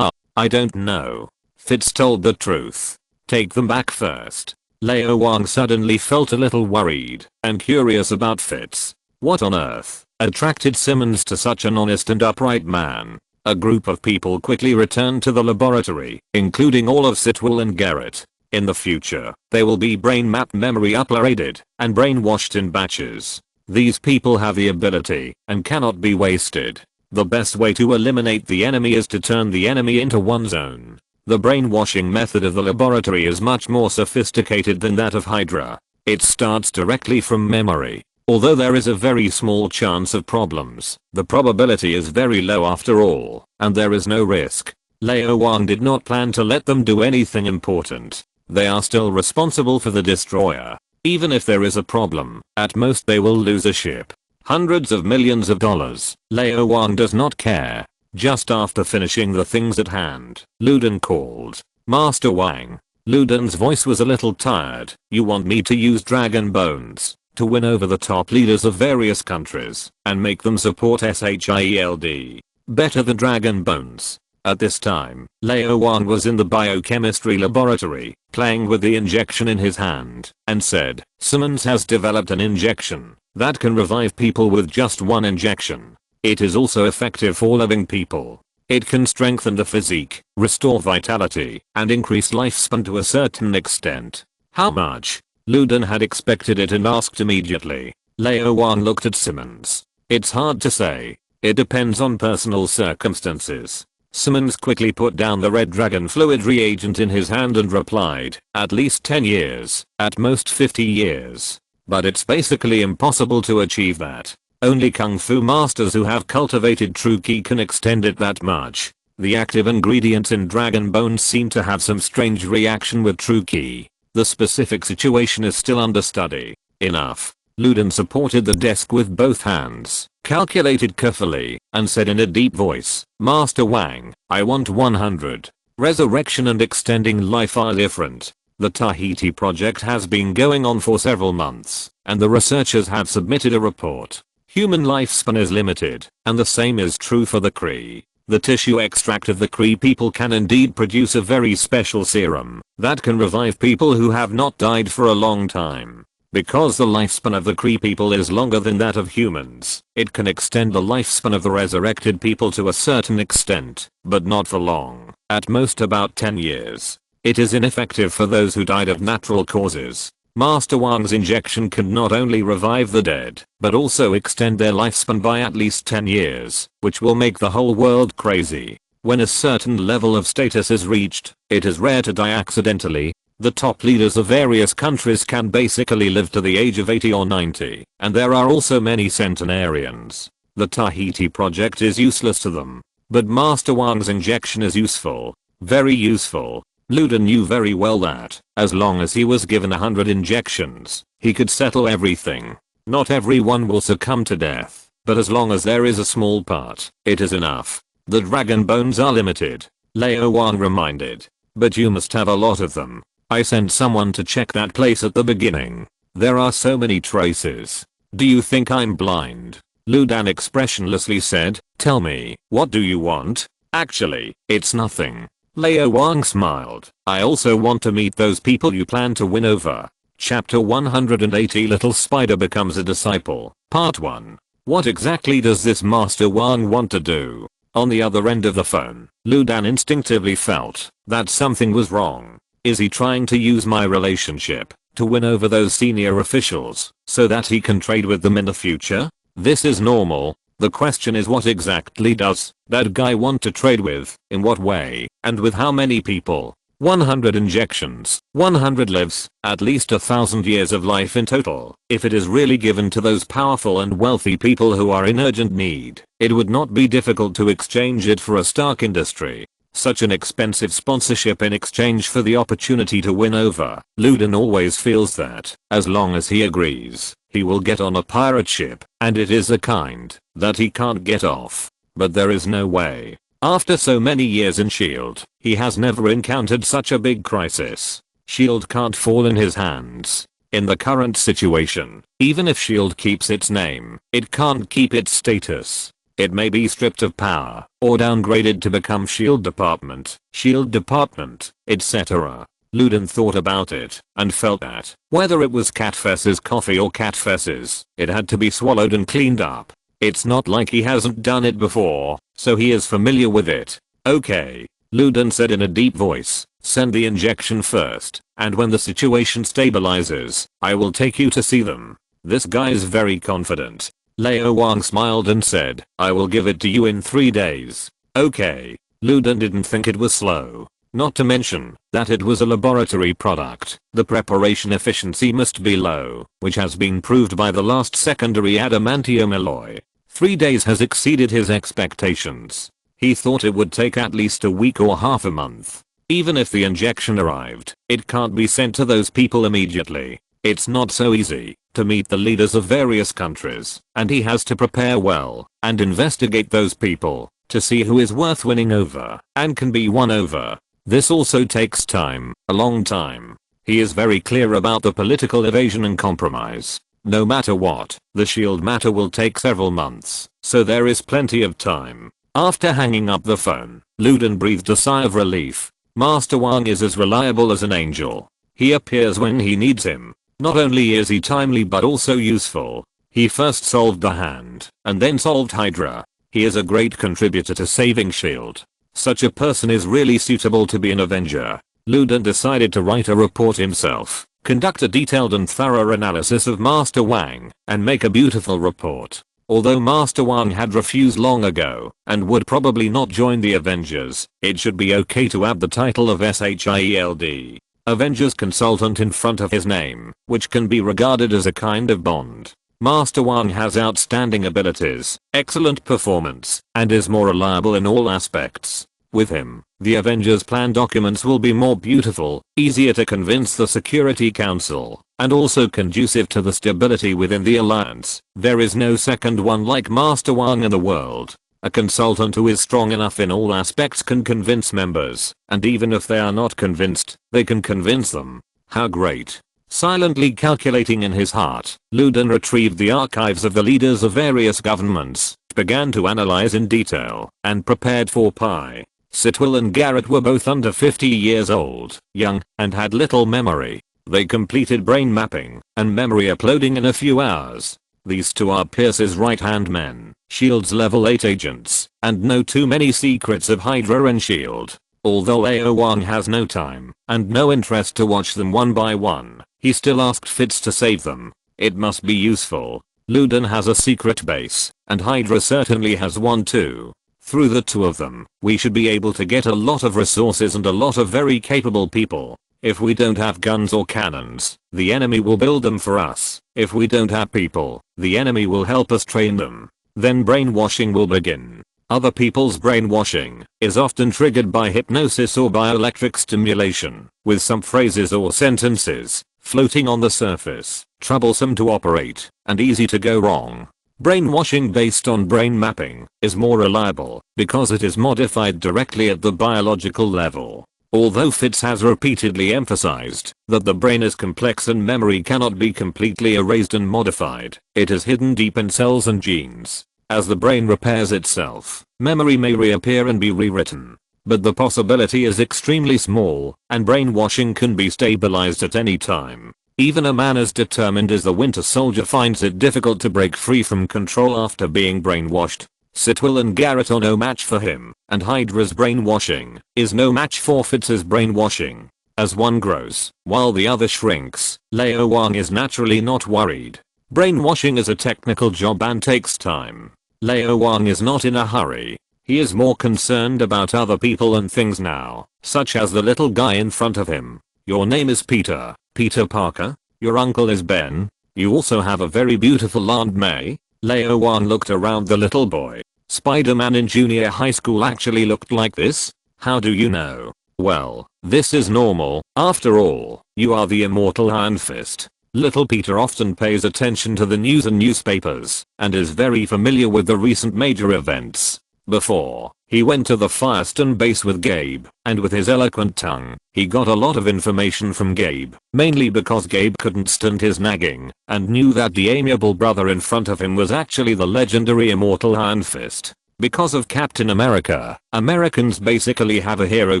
I don't know. Fitz told the truth. Take them back first. Lao Wang suddenly felt a little worried and curious about Fitz. What on earth attracted Simmons to such an honest and upright man? A group of people quickly returned to the laboratory, including all of Sitwell and Garrett. In the future, they will be brain map memory uploaded and brainwashed in batches. These people have the ability and cannot be wasted. The best way to eliminate the enemy is to turn the enemy into one's own. The brainwashing method of the laboratory is much more sophisticated than that of Hydra. It starts directly from memory. Although there is a very small chance of problems, the probability is very low after all, and there is no risk. Lao Wang did not plan to let them do anything important. They are still responsible for the destroyer. Even if there is a problem, at most they will lose a ship. Hundreds of millions of dollars. Lao Wang does not care. Just after finishing the things at hand, Luden called. Master Wang. Luden's voice was a little tired. You want me to use Dragon Bones to win over the top leaders of various countries and make them support SHIELD. Better than Dragon Bones. At this time, Lao Wang was in the biochemistry laboratory, playing with the injection in his hand, and said, Simmons has developed an injection that can revive people with just one injection. It is also effective for living people. It can strengthen the physique, restore vitality, and increase lifespan to a certain extent. How much? Luden had expected it and asked immediately. Lao Wang looked at Simmons. It's hard to say. It depends on personal circumstances. Simmons quickly put down the red dragon fluid reagent in his hand and replied, at least 10 years, at most 50 years. But it's basically impossible to achieve that. Only kung fu masters who have cultivated true ki can extend it that much. The active ingredients in Dragon Bones seem to have some strange reaction with true ki. The specific situation is still under study. Enough. Luden supported the desk with both hands, calculated carefully, and said in a deep voice, Master Wang, I want 100. Resurrection and extending life are different. The Tahiti project has been going on for several months, and the researchers have submitted a report. Human lifespan is limited, and the same is true for the Kree. The tissue extract of the Kree people can indeed produce a very special serum that can revive people who have not died for a long time. Because the lifespan of the Kree people is longer than that of humans, it can extend the lifespan of the resurrected people to a certain extent, but not for long, at most about 10 years. It is ineffective for those who died of natural causes. Master Wang's injection can not only revive the dead, but also extend their lifespan by at least 10 years, which will make the whole world crazy. When a certain level of status is reached, it is rare to die accidentally. The top leaders of various countries can basically live to the age of 80 or 90, and there are also many centenarians. The Tahiti project is useless to them. But Master Wang's injection is useful. Very useful. Luden knew very well that, as long as he was given 100 injections, he could settle everything. Not everyone will succumb to death, but as long as there is a small part, it is enough. The Dragon Bones are limited. Lao Wang reminded. But you must have a lot of them. I sent someone to check that place at the beginning. There are so many traces. Do you think I'm blind? Luden expressionlessly said, tell me, what do you want? Actually, it's nothing. Lao Wang smiled. I also want to meet those people you plan to win over. Chapter 180 Little Spider Becomes a Disciple. Part 1. What exactly does this Master Wang want to do? On the other end of the phone, Luden instinctively felt that something was wrong. Is he trying to use my relationship to win over those senior officials so that he can trade with them in the future? This is normal. The question is, what exactly does that guy want to trade with, in what way, and with how many people? 100 injections, 100 lives, at least 1,000 years of life in total. If it is really given to those powerful and wealthy people who are in urgent need, it would not be difficult to exchange it for a Stark industry. Such an expensive sponsorship in exchange for the opportunity to win over. Ludin always feels that, as long as he agrees, he will get on a pirate ship, and it is a kind that he can't get off. But there is no way. After so many years in S.H.I.E.L.D., he has never encountered such a big crisis. S.H.I.E.L.D. can't fall in his hands. In the current situation, even if S.H.I.E.L.D. keeps its name, it can't keep its status. It may be stripped of power, or downgraded to become S.H.I.E.L.D. Department, S.H.I.E.L.D. Department, etc. Ludin thought about it, and felt that, whether it was Catfess's coffee or Catfess's, it had to be swallowed and cleaned up. It's not like he hasn't done it before, so he is familiar with it. Okay, Ludin said in a deep voice, send the injection first, and when the situation stabilizes, I will take you to see them. This guy is very confident. Lao Wang smiled and said, I will give it to you in 3 days. Okay, Ludin didn't think it was slow. Not to mention that it was a laboratory product. The preparation efficiency must be low, which has been proved by the last secondary adamantium alloy. 3 days has exceeded his expectations. He thought it would take at least a week or half a month. Even if the injection arrived, it can't be sent to those people immediately. It's not so easy to meet the leaders of various countries, and he has to prepare well and investigate those people to see who is worth winning over and can be won over. This also takes time, a long time. He is very clear about the political evasion and compromise. No matter what, the S.H.I.E.L.D. matter will take several months, so there is plenty of time. After hanging up the phone, Ludin breathed a sigh of relief. Master Wang is as reliable as an angel. He appears when he needs him. Not only is he timely but also useful. He first solved the hand, and then solved Hydra. He is a great contributor to saving S.H.I.E.L.D. Such a person is really suitable to be an Avenger. Ludin decided to write a report himself, conduct a detailed and thorough analysis of Master Wang, and make a beautiful report. Although Master Wang had refused long ago, and would probably not join the Avengers, it should be okay to add the title of SHIELD, Avengers Consultant in front of his name, which can be regarded as a kind of bond. Master Wang has outstanding abilities, excellent performance, and is more reliable in all aspects. With him, the Avengers plan documents will be more beautiful, easier to convince the Security Council, and also conducive to the stability within the alliance. There is no second one like Master Wang in the world. A consultant who is strong enough in all aspects can convince members, and even if they are not convinced, they can convince them. How great. Silently calculating in his heart, Ludin retrieved the archives of the leaders of various governments, began to analyze in detail, and prepared for Pi. Sitwell and Garrett were both under 50 years old, young, and had little memory. They completed brain mapping and memory uploading in a few hours. These two are Pierce's right-hand men, S.H.I.E.L.D.'s level 8 agents, and know too many secrets of Hydra and S.H.I.E.L.D. Although Lao Wang has no time and no interest to watch them one by one, he still asked Fitz to save them. It must be useful. Ludin has a secret base, and Hydra certainly has one too. Through the two of them, we should be able to get a lot of resources and a lot of very capable people. If we don't have guns or cannons, the enemy will build them for us. If we don't have people, the enemy will help us train them. Then brainwashing will begin. Other people's brainwashing is often triggered by hypnosis or bioelectric stimulation, with some phrases or sentences floating on the surface, troublesome to operate, and easy to go wrong. Brainwashing based on brain mapping is more reliable because it is modified directly at the biological level. Although Fitz has repeatedly emphasized that the brain is complex and memory cannot be completely erased and modified, it is hidden deep in cells and genes. As the brain repairs itself, memory may reappear and be rewritten. But the possibility is extremely small, and brainwashing can be stabilized at any time. Even a man as determined as the Winter Soldier finds it difficult to break free from control after being brainwashed. Sitwell and Garrett are no match for him, and Hydra's brainwashing is no match for Fitz's brainwashing. As one grows, while the other shrinks, Lao Wang is naturally not worried. Brainwashing is a technical job and takes time. Lao Wang is not in a hurry. He is more concerned about other people and things now. such as the little guy in front of him. Your name is Peter, Peter Parker? Your uncle is Ben? You also have a very beautiful Aunt May? Lao Wang looked around the little boy. Spider-Man in junior high school actually looked like this? How do you know? Well, this is normal. After all, you are the immortal Iron Fist. Little Peter often pays attention to the news and newspapers, and is very familiar with the recent major events. Before, he went to the Firestone base with Gabe, and with his eloquent tongue, he got a lot of information from Gabe, mainly because Gabe couldn't stand his nagging, and knew that the amiable brother in front of him was actually the legendary immortal Iron Fist. Because of Captain America, Americans basically have a hero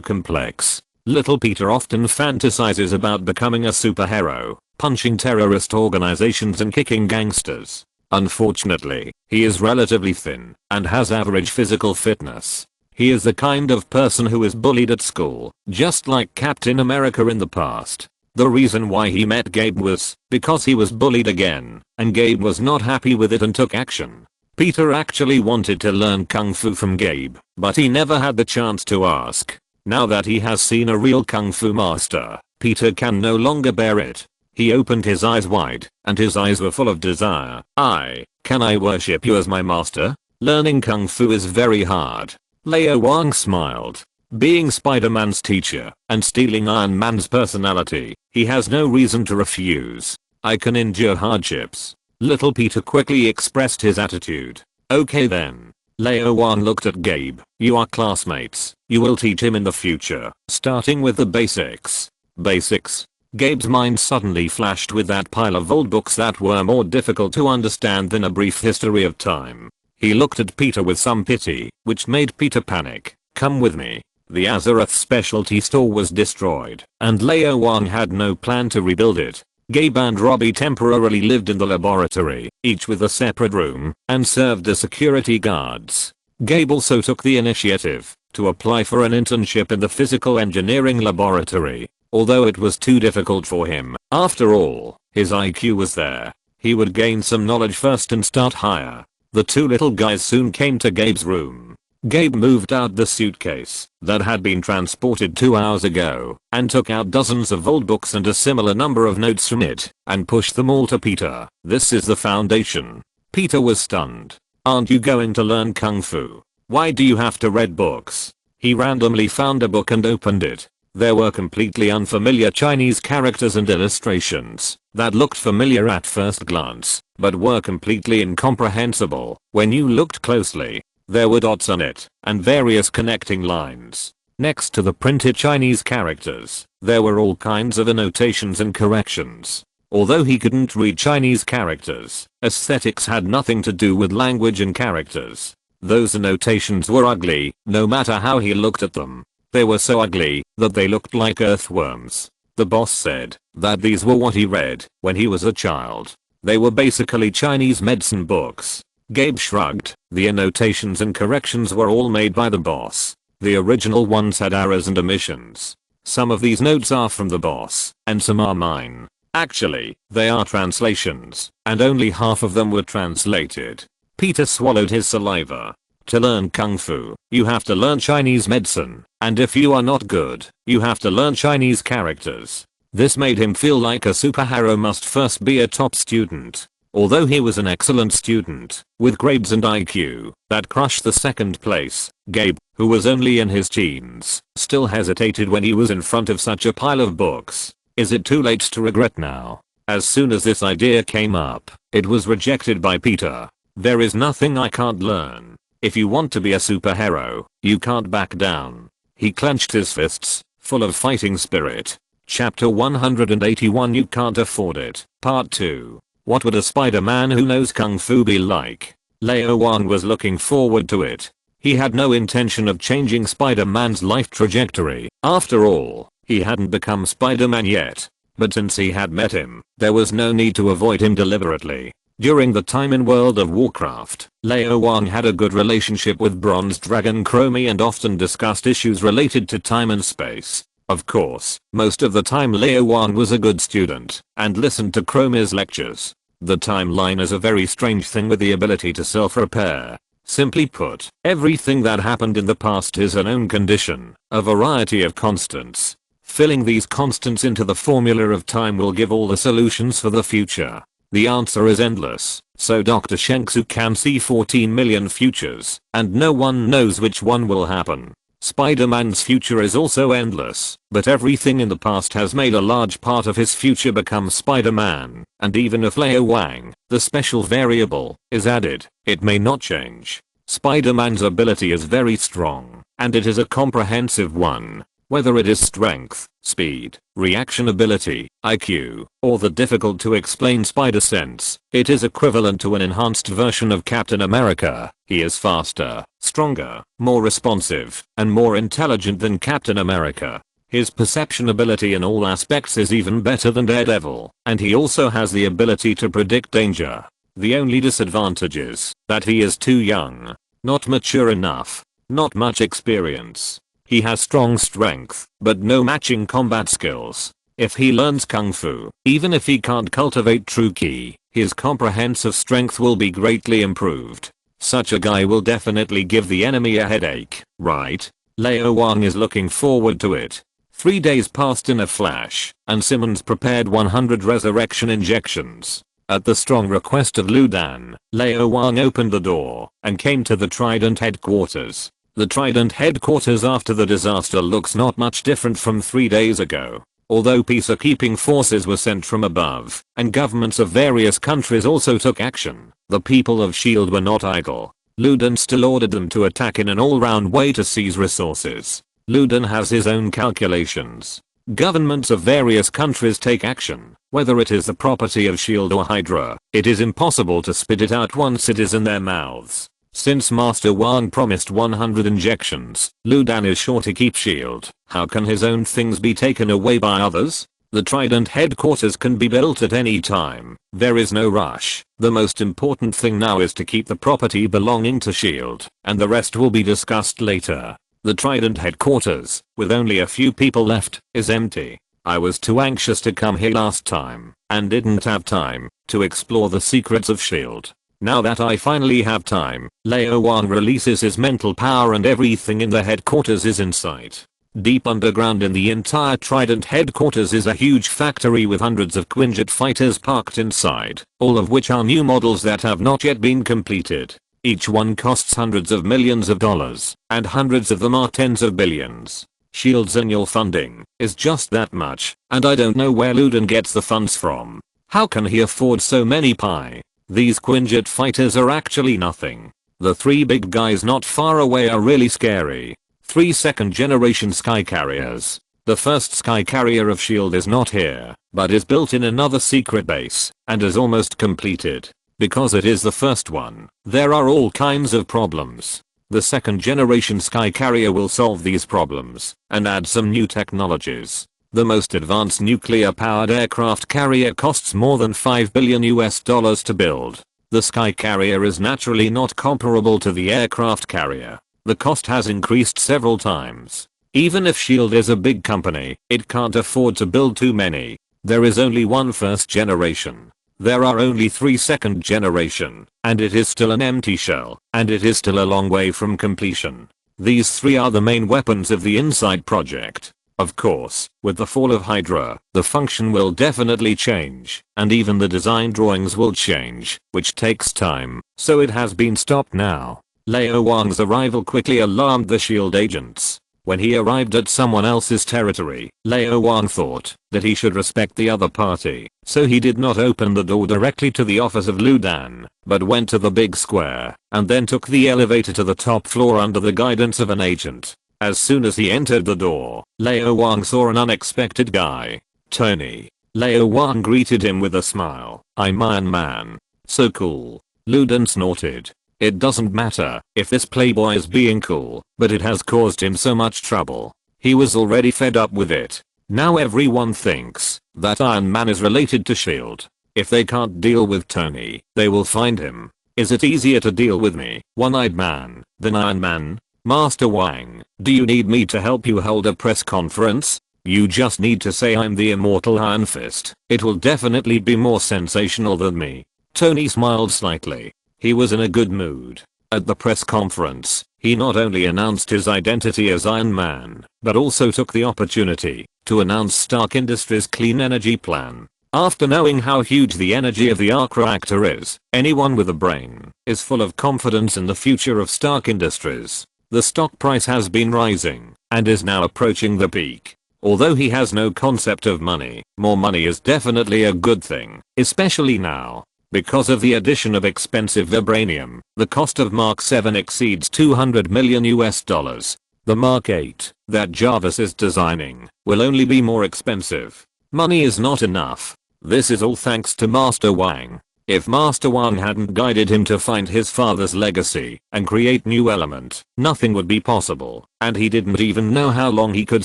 complex. Little Peter often fantasizes about becoming a superhero, punching terrorist organizations and kicking gangsters. Unfortunately, he is relatively thin and has average physical fitness. He is the kind of person who is bullied at school, just like Captain America in the past. The reason why he met Gabe was because he was bullied again, and Gabe was not happy with it and took action. Peter actually wanted to learn Kung Fu from Gabe, but he never had the chance to ask. Now that he has seen a real Kung Fu master, Peter can no longer bear it. He opened his eyes wide, and his eyes were full of desire. Can I worship you as my master? Learning Kung Fu is very hard. Lao Wang smiled. Being Spider-Man's teacher, and stealing Iron Man's personality, he has no reason to refuse. I can endure hardships. Little Peter quickly expressed his attitude. Okay then. Lao Wang looked at Gabe. You are classmates. You will teach him in the future, starting with the basics. Basics? Gabe's mind suddenly flashed with that pile of old books that were more difficult to understand than A Brief History of Time. He looked at Peter with some pity, which made Peter panic. Come with me. The Azeroth specialty store was destroyed, and Lao Wang had no plan to rebuild it. Gabe and Robbie temporarily lived in the laboratory, each with a separate room, and served as security guards. Gabe also took the initiative to apply for an internship in the physical engineering laboratory, although it was too difficult for him. After all, his IQ was there. He would gain some knowledge first and start higher. The two little guys soon came to Gabe's room. Gabe moved out the suitcase that had been transported 2 hours ago, and took out dozens of old books and a similar number of notes from it, and pushed them all to Peter. This is the foundation. Peter was stunned. Aren't you going to learn Kung Fu? Why do you have to read books? He randomly found a book and opened it. There were completely unfamiliar Chinese characters and illustrations that looked familiar at first glance, but were completely incomprehensible when you looked closely. There were dots on it, and various connecting lines. Next to the printed Chinese characters, there were all kinds of annotations and corrections. Although he couldn't read Chinese characters, aesthetics had nothing to do with language and characters. Those annotations were ugly, no matter how he looked at them. They were so ugly that they looked like earthworms. The boss said that these were what he read when he was a child. They were basically Chinese medicine books. Gabe shrugged. The annotations and corrections were all made by the boss. The original ones had errors and omissions. Some of these notes are from the boss, and some are mine. Actually, they are translations, and only half of them were translated. Peter swallowed his saliva. To learn Kung Fu, you have to learn Chinese medicine, and if you are not good, you have to learn Chinese characters. This made him feel like a superhero must first be a top student. Although he was an excellent student, with grades and IQ that crushed the second place, Gabe, who was only in his teens, still hesitated when he was in front of such a pile of books. Is it too late to regret now? As soon as this idea came up, it was rejected by Peter. There is nothing I can't learn. If you want to be a superhero, you can't back down. He clenched his fists, full of fighting spirit. Chapter 181 You Can't Afford It, Part 2. What would a Spider-Man who knows Kung Fu be like? Lao Wang was looking forward to it. He had no intention of changing Spider-Man's life trajectory. After all, he hadn't become Spider-Man yet. But since he had met him, there was no need to avoid him deliberately. During the time in World of Warcraft, Lao Wang had a good relationship with Bronze Dragon Chromie and often discussed issues related to time and space. Of course, most of the time Lao Wang was a good student and listened to Chromie's lectures. The timeline is a very strange thing with the ability to self-repair. Simply put, everything that happened in the past is a known condition, a variety of constants. Filling these constants into the formula of time will give all the solutions for the future. The answer is endless, so Dr. Shenksu can see 14 million futures, and no one knows which one will happen. Spider-Man's future is also endless, but everything in the past has made a large part of his future become Spider-Man, and even if Lao Wang, the special variable, is added, it may not change. Spider-Man's ability is very strong, and it is a comprehensive one. Whether it is strength, speed, reaction ability, IQ, or the difficult to explain spider sense, it is equivalent to an enhanced version of Captain America. He is faster, stronger, more responsive, and more intelligent than Captain America. His perception ability in all aspects is even better than Daredevil, and he also has the ability to predict danger. The only disadvantage is that he is too young, not mature enough, not much experience. He has strong strength, but no matching combat skills. If he learns Kung Fu, even if he can't cultivate true Ki, his comprehensive strength will be greatly improved. Such a guy will definitely give the enemy a headache, right? Lao Wang is looking forward to it. 3 days passed in a flash, and Simmons prepared 100 resurrection injections. At the strong request of Lu Dan, Lao Wang opened the door and came to the Trident headquarters. The Trident headquarters after the disaster looks not much different from 3 days ago. Although peacekeeping forces were sent from above, and governments of various countries also took action, the people of S.H.I.E.L.D. were not idle. Lu Dan still ordered them to attack in an all-round way to seize resources. Lu Dan has his own calculations. Governments of various countries take action, whether it is the property of S.H.I.E.L.D. or Hydra, it is impossible to spit it out once it is in their mouths. Since Master Wang promised 100 injections, Lu Dan is sure to keep S.H.I.E.L.D. How can his own things be taken away by others? The Trident headquarters can be built at any time. There is no rush. The most important thing now is to keep the property belonging to S.H.I.E.L.D., and the rest will be discussed later. The Trident headquarters, with only a few people left, is empty. I was too anxious to come here last time, and didn't have time to explore the secrets of S.H.I.E.L.D. Now that I finally have time, Lao Wang releases his mental power and everything in the headquarters is in sight. Deep underground in the entire Trident headquarters is a huge factory with hundreds of Quinjet fighters parked inside, all of which are new models that have not yet been completed. Each one costs hundreds of millions of dollars, and hundreds of them are tens of billions. S.H.I.E.L.D.'s annual funding is just that much, and I don't know where Lu Dan gets the funds from. How can he afford so many pie? These Quinjet fighters are actually nothing. The 3 big guys not far away are really scary. 3 second-generation sky carriers. The first sky carrier of S.H.I.E.L.D. is not here, but is built in another secret base, and is almost completed. Because it is the first one, there are all kinds of problems. The second-generation sky carrier will solve these problems, and add some new technologies. The most advanced nuclear-powered aircraft carrier costs more than $5 billion to build. The sky carrier is naturally not comparable to the aircraft carrier. The cost has increased several times. Even if S.H.I.E.L.D. is a big company, it can't afford to build too many. There is only one first generation. There are only 3 second generation, and it is still an empty shell, and it is still a long way from completion. These 3 are the main weapons of the Inside project. Of course, with the fall of Hydra, the function will definitely change, and even the design drawings will change, which takes time, so it has been stopped now. Lao Wang's arrival quickly alarmed the S.H.I.E.L.D. agents. When he arrived at someone else's territory, Lao Wang thought that he should respect the other party, so he did not open the door directly to the office of Lu Dan, but went to the big square, and then took the elevator to the top floor under the guidance of an agent. As soon as he entered the door, Lao Wang saw an unexpected guy. Tony. Lao Wang greeted him with a smile. I'm Iron Man. So cool. Lu Dan snorted. It doesn't matter if this playboy is being cool, but it has caused him so much trouble. He was already fed up with it. Now everyone thinks that Iron Man is related to S.H.I.E.L.D. If they can't deal with Tony, they will find him. Is it easier to deal with me, One-Eyed Man, than Iron Man? Master Wang, do you need me to help you hold a press conference? You just need to say I'm the immortal Iron Fist. It will definitely be more sensational than me. Tony smiled slightly. He was in a good mood. At the press conference, he not only announced his identity as Iron Man, but also took the opportunity to announce Stark Industries' clean energy plan. After knowing how huge the energy of the arc reactor is, anyone with a brain is full of confidence in the future of Stark Industries. The stock price has been rising and is now approaching the peak. Although he has no concept of money, more money is definitely a good thing, especially now. Because of the addition of expensive vibranium, the cost of Mark 7 exceeds $200 million. The Mark 8 that Jarvis is designing will only be more expensive. Money is not enough. This is all thanks to Master Wang. If Master Wang hadn't guided him to find his father's legacy and create new element, nothing would be possible, and he didn't even know how long he could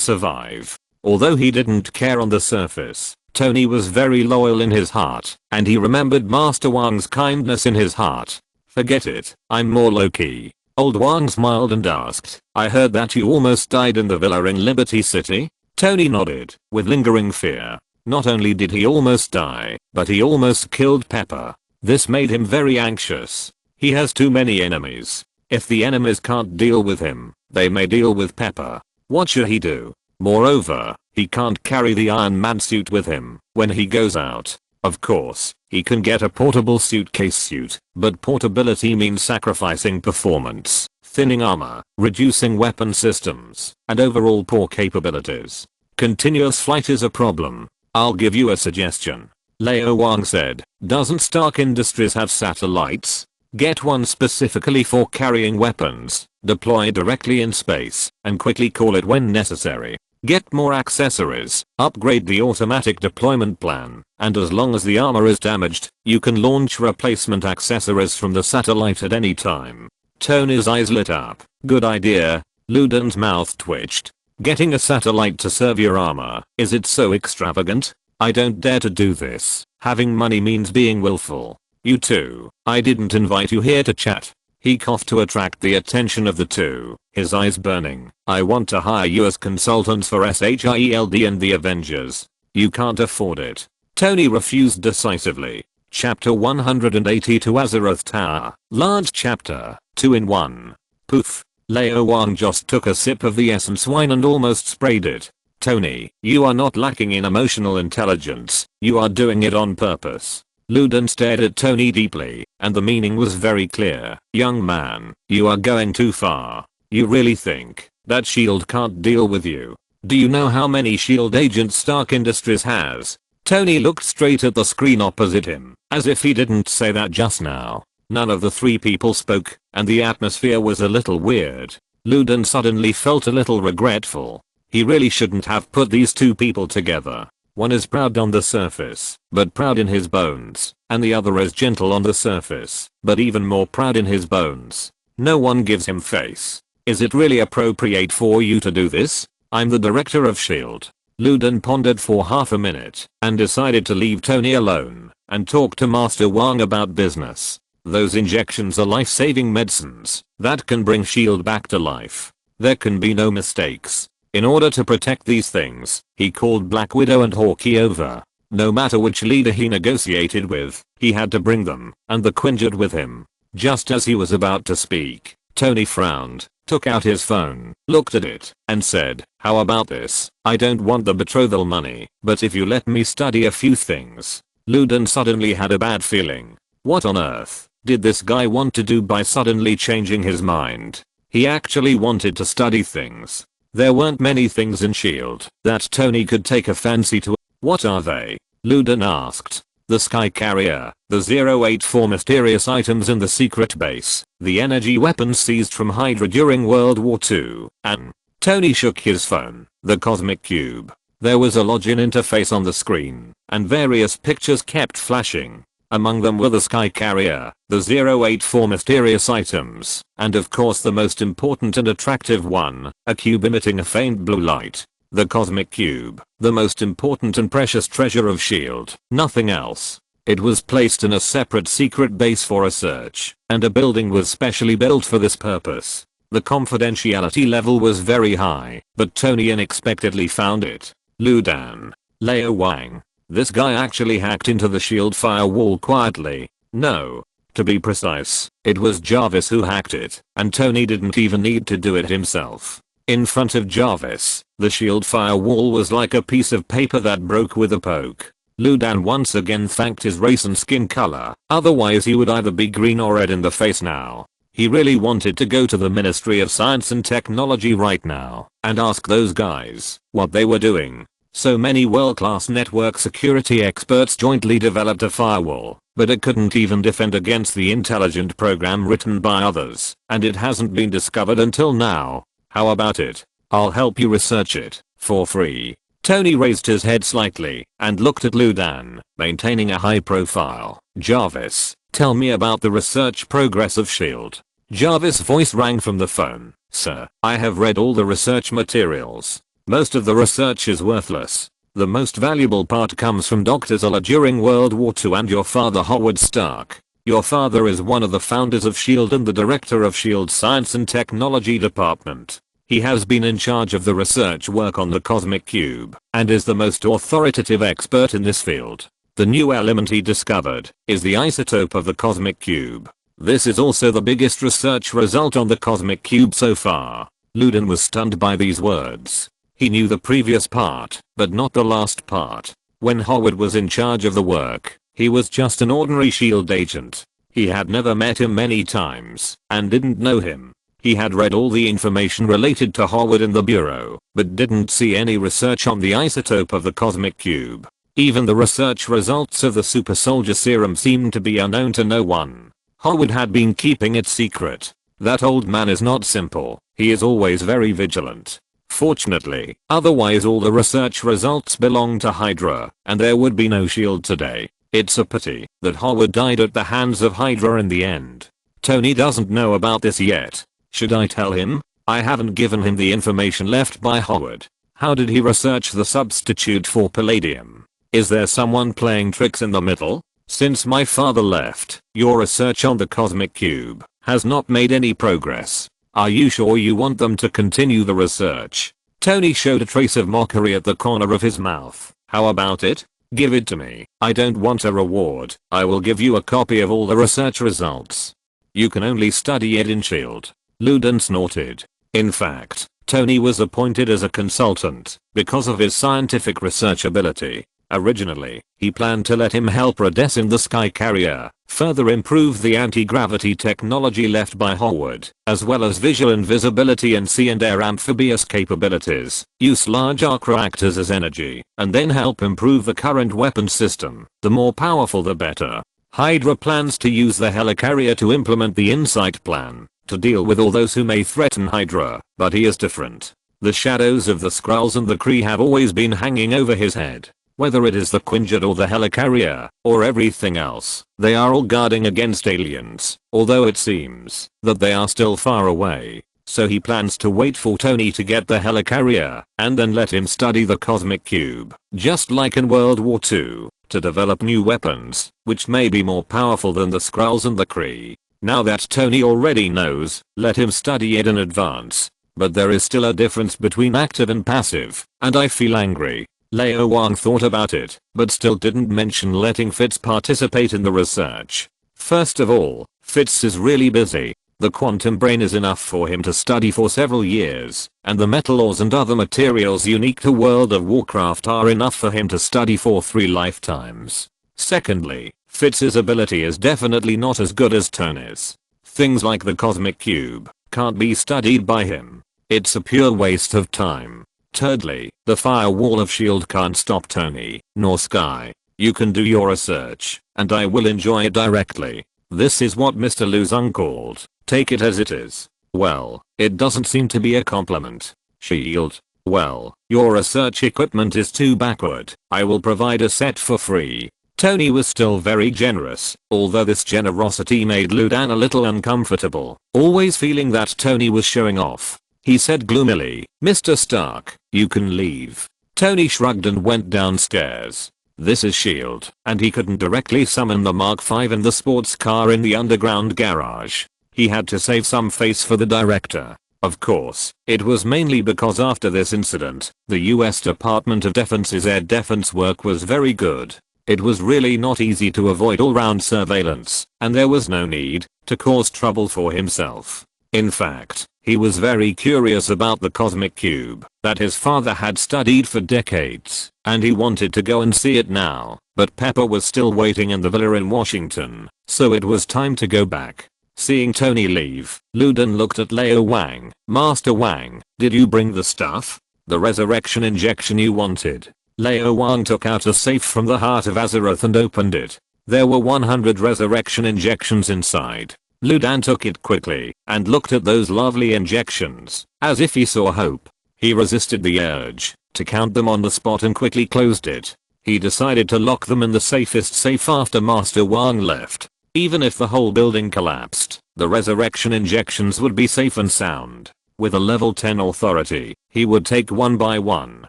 survive. Although he didn't care on the surface, Tony was very loyal in his heart, and he remembered Master Wang's kindness in his heart. Forget it, I'm more low-key. Old Wang smiled and asked, I heard that you almost died in the villa in Liberty City? Tony nodded, with lingering fear. Not only did he almost die, but he almost killed Pepper. This made him very anxious. He has too many enemies. If the enemies can't deal with him, they may deal with Pepper. What should he do? Moreover, he can't carry the Iron Man suit with him when he goes out. Of course, he can get a portable suitcase suit, but portability means sacrificing performance, thinning armor, reducing weapon systems, and overall poor capabilities. Continuous flight is a problem. I'll give you a suggestion. Lao Wang said, doesn't Stark Industries have satellites? Get one specifically for carrying weapons, deploy directly in space, and quickly call it when necessary. Get more accessories, upgrade the automatic deployment plan, and as long as the armor is damaged, you can launch replacement accessories from the satellite at any time. Tony's eyes lit up. Good idea. Luden's mouth twitched. Getting a satellite to serve your armor, is it so extravagant? I don't dare to do this. Having money means being willful. You two, I didn't invite you here to chat. He coughed to attract the attention of the two, his eyes burning. I want to hire you as consultants for SHIELD and the Avengers. You can't afford it. Tony refused decisively. Chapter 182 Azeroth Tower. Large chapter, 2 in 1. Poof. Lao Wang just took a sip of the essence wine and almost sprayed it. Tony, you are not lacking in emotional intelligence, you are doing it on purpose. Luden stared at Tony deeply, and the meaning was very clear. Young man, you are going too far. You really think that SHIELD can't deal with you? Do you know how many SHIELD agents Stark Industries has? Tony looked straight at the screen opposite him, as if he didn't say that just now. None of the three people spoke, and the atmosphere was a little weird. Luden suddenly felt a little regretful. He really shouldn't have put these two people together. One is proud on the surface, but proud in his bones, and the other is gentle on the surface, but even more proud in his bones. No one gives him face. Is it really appropriate for you to do this? I'm the director of SHIELD. Luden pondered for half a minute, and decided to leave Tony alone, and talk to Master Wang about business. Those injections are life-saving medicines, that can bring SHIELD back to life. There can be no mistakes. In order to protect these things, he called Black Widow and Hawkeye over. No matter which leader he negotiated with, he had to bring them, and the Quinjet with him. Just as he was about to speak, Tony frowned, took out his phone, looked at it, and said, how about this? I don't want the betrothal money, but if you let me study a few things. Luden suddenly had a bad feeling. What on earth did this guy want to do by suddenly changing his mind? He actually wanted to study things. There weren't many things in SHIELD that Tony could take a fancy to. What are they? Luden asked. The Sky Carrier, the 084 mysterious items in the secret base, the energy weapons seized from Hydra during World War II, and Tony shook his phone, the Cosmic Cube. There was a login interface on the screen, and various pictures kept flashing. Among them were the Sky Carrier, the 084 mysterious items, and of course the most important and attractive one, a cube emitting a faint blue light. The Cosmic Cube, the most important and precious treasure of SHIELD, nothing else. It was placed in a separate secret base for a search, and a building was specially built for this purpose. The confidentiality level was very high, but Tony unexpectedly found it. Ludan. Lao Wang. This guy actually hacked into the SHIELD firewall quietly. No. To be precise, it was Jarvis who hacked it, and Tony didn't even need to do it himself. In front of Jarvis, the shield firewall was like a piece of paper that broke with a poke. Ludan once again thanked his race and skin color, otherwise he would either be green or red in the face now. He really wanted to go to the Ministry of Science and Technology right now and ask those guys what they were doing. So many world-class network security experts jointly developed a firewall, but it couldn't even defend against the intelligent program written by others, and it hasn't been discovered until now. How about it? I'll help you research it, for free. Tony raised his head slightly and looked at Ludan, maintaining a high profile. Jarvis, tell me about the research progress of S.H.I.E.L.D. Jarvis' voice rang from the phone. Sir, I have read all the research materials. Most of the research is worthless. The most valuable part comes from Dr. Zola during World War II and your father Howard Stark. Your father is one of the founders of S.H.I.E.L.D. and the director of S.H.I.E.L.D.'s Science and Technology Department. He has been in charge of the research work on the Cosmic Cube and is the most authoritative expert in this field. The new element he discovered is the isotope of the Cosmic Cube. This is also the biggest research result on the Cosmic Cube so far. Ludan was stunned by these words. He knew the previous part, but not the last part. When Howard was in charge of the work, he was just an ordinary S.H.I.E.L.D. agent. He had never met him many times and didn't know him. He had read all the information related to Howard in the bureau, but didn't see any research on the isotope of the Cosmic Cube. Even the research results of the super soldier serum seemed to be unknown to no one. Howard had been keeping it secret. That old man is not simple. He is always very vigilant. Fortunately, otherwise all the research results belong to Hydra, and there would be no S.H.I.E.L.D. today. It's a pity that Howard died at the hands of Hydra in the end. Tony doesn't know about this yet. Should I tell him? I haven't given him the information left by Howard. How did he research the substitute for palladium? Is there someone playing tricks in the middle? Since my father left, your research on the Cosmic Cube has not made any progress. Are you sure you want them to continue the research? Tony showed a trace of mockery at the corner of his mouth. How about it? Give it to me. I don't want a reward. I will give you a copy of all the research results. You can only study it in S.H.I.E.L.D. Ludan snorted. In fact, Tony was appointed as a consultant because of his scientific research ability. Originally, he planned to let him help redesign the Sky Carrier, further improve the anti-gravity technology left by Howard, as well as visual invisibility and sea and air amphibious capabilities, use large arc reactors as energy, and then help improve the current weapon system. The more powerful the better. Hydra plans to use the helicarrier to implement the Insight plan, to deal with all those who may threaten Hydra, but he is different. The shadows of the Skrulls and the Kree have always been hanging over his head. Whether it is the Quinjet or the helicarrier, or everything else, they are all guarding against aliens, although it seems that they are still far away. So he plans to wait for Tony to get the helicarrier, and then let him study the Cosmic Cube, just like in World War II, to develop new weapons, which may be more powerful than the Skrulls and the Kree. Now that Tony already knows, let him study it in advance. But there is still a difference between active and passive, and I feel angry. Lao Wang thought about it, but still didn't mention letting Fitz participate in the research. First of all, Fitz is really busy. The quantum brain is enough for him to study for several years, and the metal ores and other materials unique to World of Warcraft are enough for him to study for 3 lifetimes. Secondly, Fitz's ability is definitely not as good as Tony's. Things like the Cosmic Cube can't be studied by him. It's a pure waste of time. Thirdly, the firewall of S.H.I.E.L.D. can't stop Tony, nor Sky. You can do your research, and I will enjoy it directly. This is what Mr. Lu Zung called. Take it as it is. Well, it doesn't seem to be a compliment. S.H.I.E.L.D. Well, your research equipment is too backward. I will provide a set for free. Tony was still very generous, although this generosity made Ludan a little uncomfortable, always feeling that Tony was showing off. He said gloomily, Mr. Stark, you can leave. Tony shrugged and went downstairs. This is S.H.I.E.L.D., and he couldn't directly summon the Mark V in the sports car in the underground garage. He had to save some face for the director. Of course, it was mainly because after this incident, the US Department of Defense's air defense work was very good. It was really not easy to avoid all-round surveillance, and there was no need to cause trouble for himself. In fact, he was very curious about the cosmic cube that his father had studied for decades, and he wanted to go and see it now, but Pepper was still waiting in the villa in Washington, so it was time to go back. Seeing Tony leave, Luden looked at Lao Wang. Master Wang, did you bring the stuff? The resurrection injection you wanted? Lao Wang took out a safe from the Heart of Azeroth and opened it. There were 100 resurrection injections inside. Luden took it quickly and looked at those lovely injections, as if he saw hope. He resisted the urge to count them on the spot and quickly closed it. He decided to lock them in the safest safe after Master Wang left. Even if the whole building collapsed, the resurrection injections would be safe and sound. With a level 10 authority, he would take one by one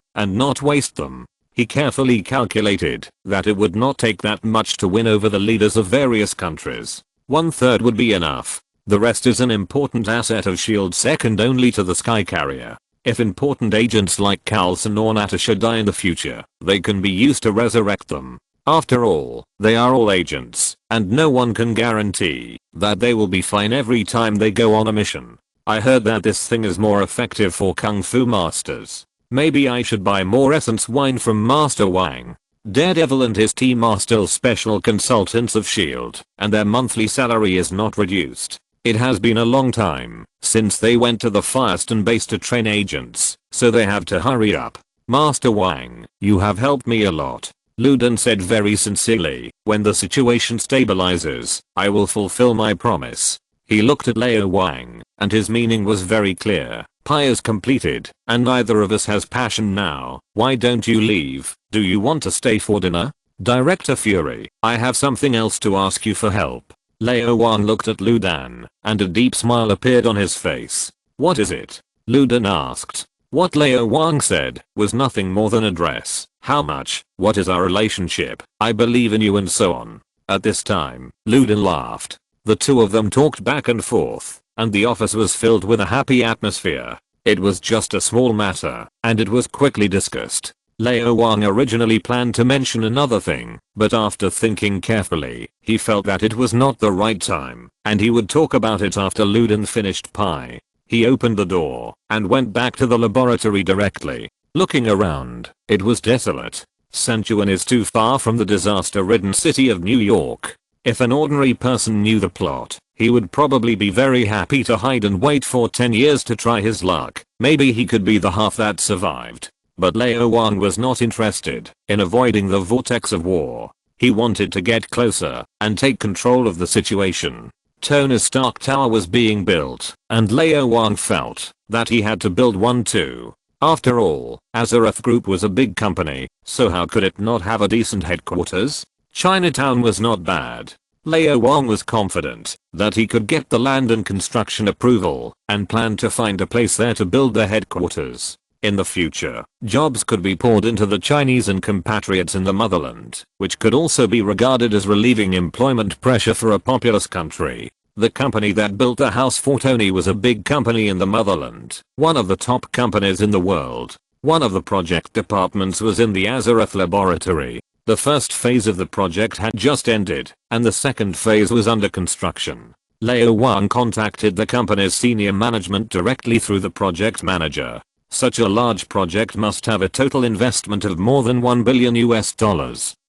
and not waste them. He carefully calculated that it would not take that much to win over the leaders of various countries. 1/3 would be enough. The rest is an important asset of S.H.I.E.L.D. second only to the Sky Carrier. If important agents like Carlson or Natasha die in the future, they can be used to resurrect them. After all, they are all agents, and no one can guarantee that they will be fine every time they go on a mission. I heard that this thing is more effective for Kung Fu masters. Maybe I should buy more essence wine from Master Wang. Daredevil and his team are still special consultants of S.H.I.E.L.D., and their monthly salary is not reduced. It has been a long time since they went to the Firestone base to train agents, so they have to hurry up. Master Wang, you have helped me a lot. Luden said very sincerely. When the situation stabilizes, I will fulfill my promise. He looked at Lao Wang, and his meaning was very clear. Pie is completed, and neither of us has passion now. Why don't you leave? Do you want to stay for dinner? Director Fury, I have something else to ask you for help. Lao Wang looked at Luden, and a deep smile appeared on his face. What is it? Luden asked. What Lao Wang said was nothing more than a dress. How much? What is our relationship? I believe in you and so on. At this time, Luden laughed. The two of them talked back and forth, and the office was filled with a happy atmosphere. It was just a small matter, and it was quickly discussed. Lao Wang originally planned to mention another thing, but after thinking carefully, he felt that it was not the right time, and he would talk about it after Luden finished pie. He opened the door and went back to the laboratory directly. Looking around, it was desolate. Sanchuan is too far from the disaster-ridden city of New York. If an ordinary person knew the plot, he would probably be very happy to hide and wait for 10 years to try his luck. Maybe he could be the half that survived. But Lao Wang was not interested in avoiding the vortex of war. He wanted to get closer and take control of the situation. Tony Stark Tower was being built, and Lao Wang felt that he had to build one too. After all, Azeroth Group was a big company, so how could it not have a decent headquarters? Chinatown was not bad. Lao Wang was confident that he could get the land and construction approval and planned to find a place there to build their headquarters. In the future, jobs could be poured into the Chinese and compatriots in the motherland, which could also be regarded as relieving employment pressure for a populous country. The company that built the house for Tony was a big company in the motherland, one of the top companies in the world. One of the project departments was in the Azeroth laboratory. The first phase of the project had just ended, and the second phase was under construction. Lao Wang contacted the company's senior management directly through the project manager. Such a large project must have a total investment of more than $1 billion,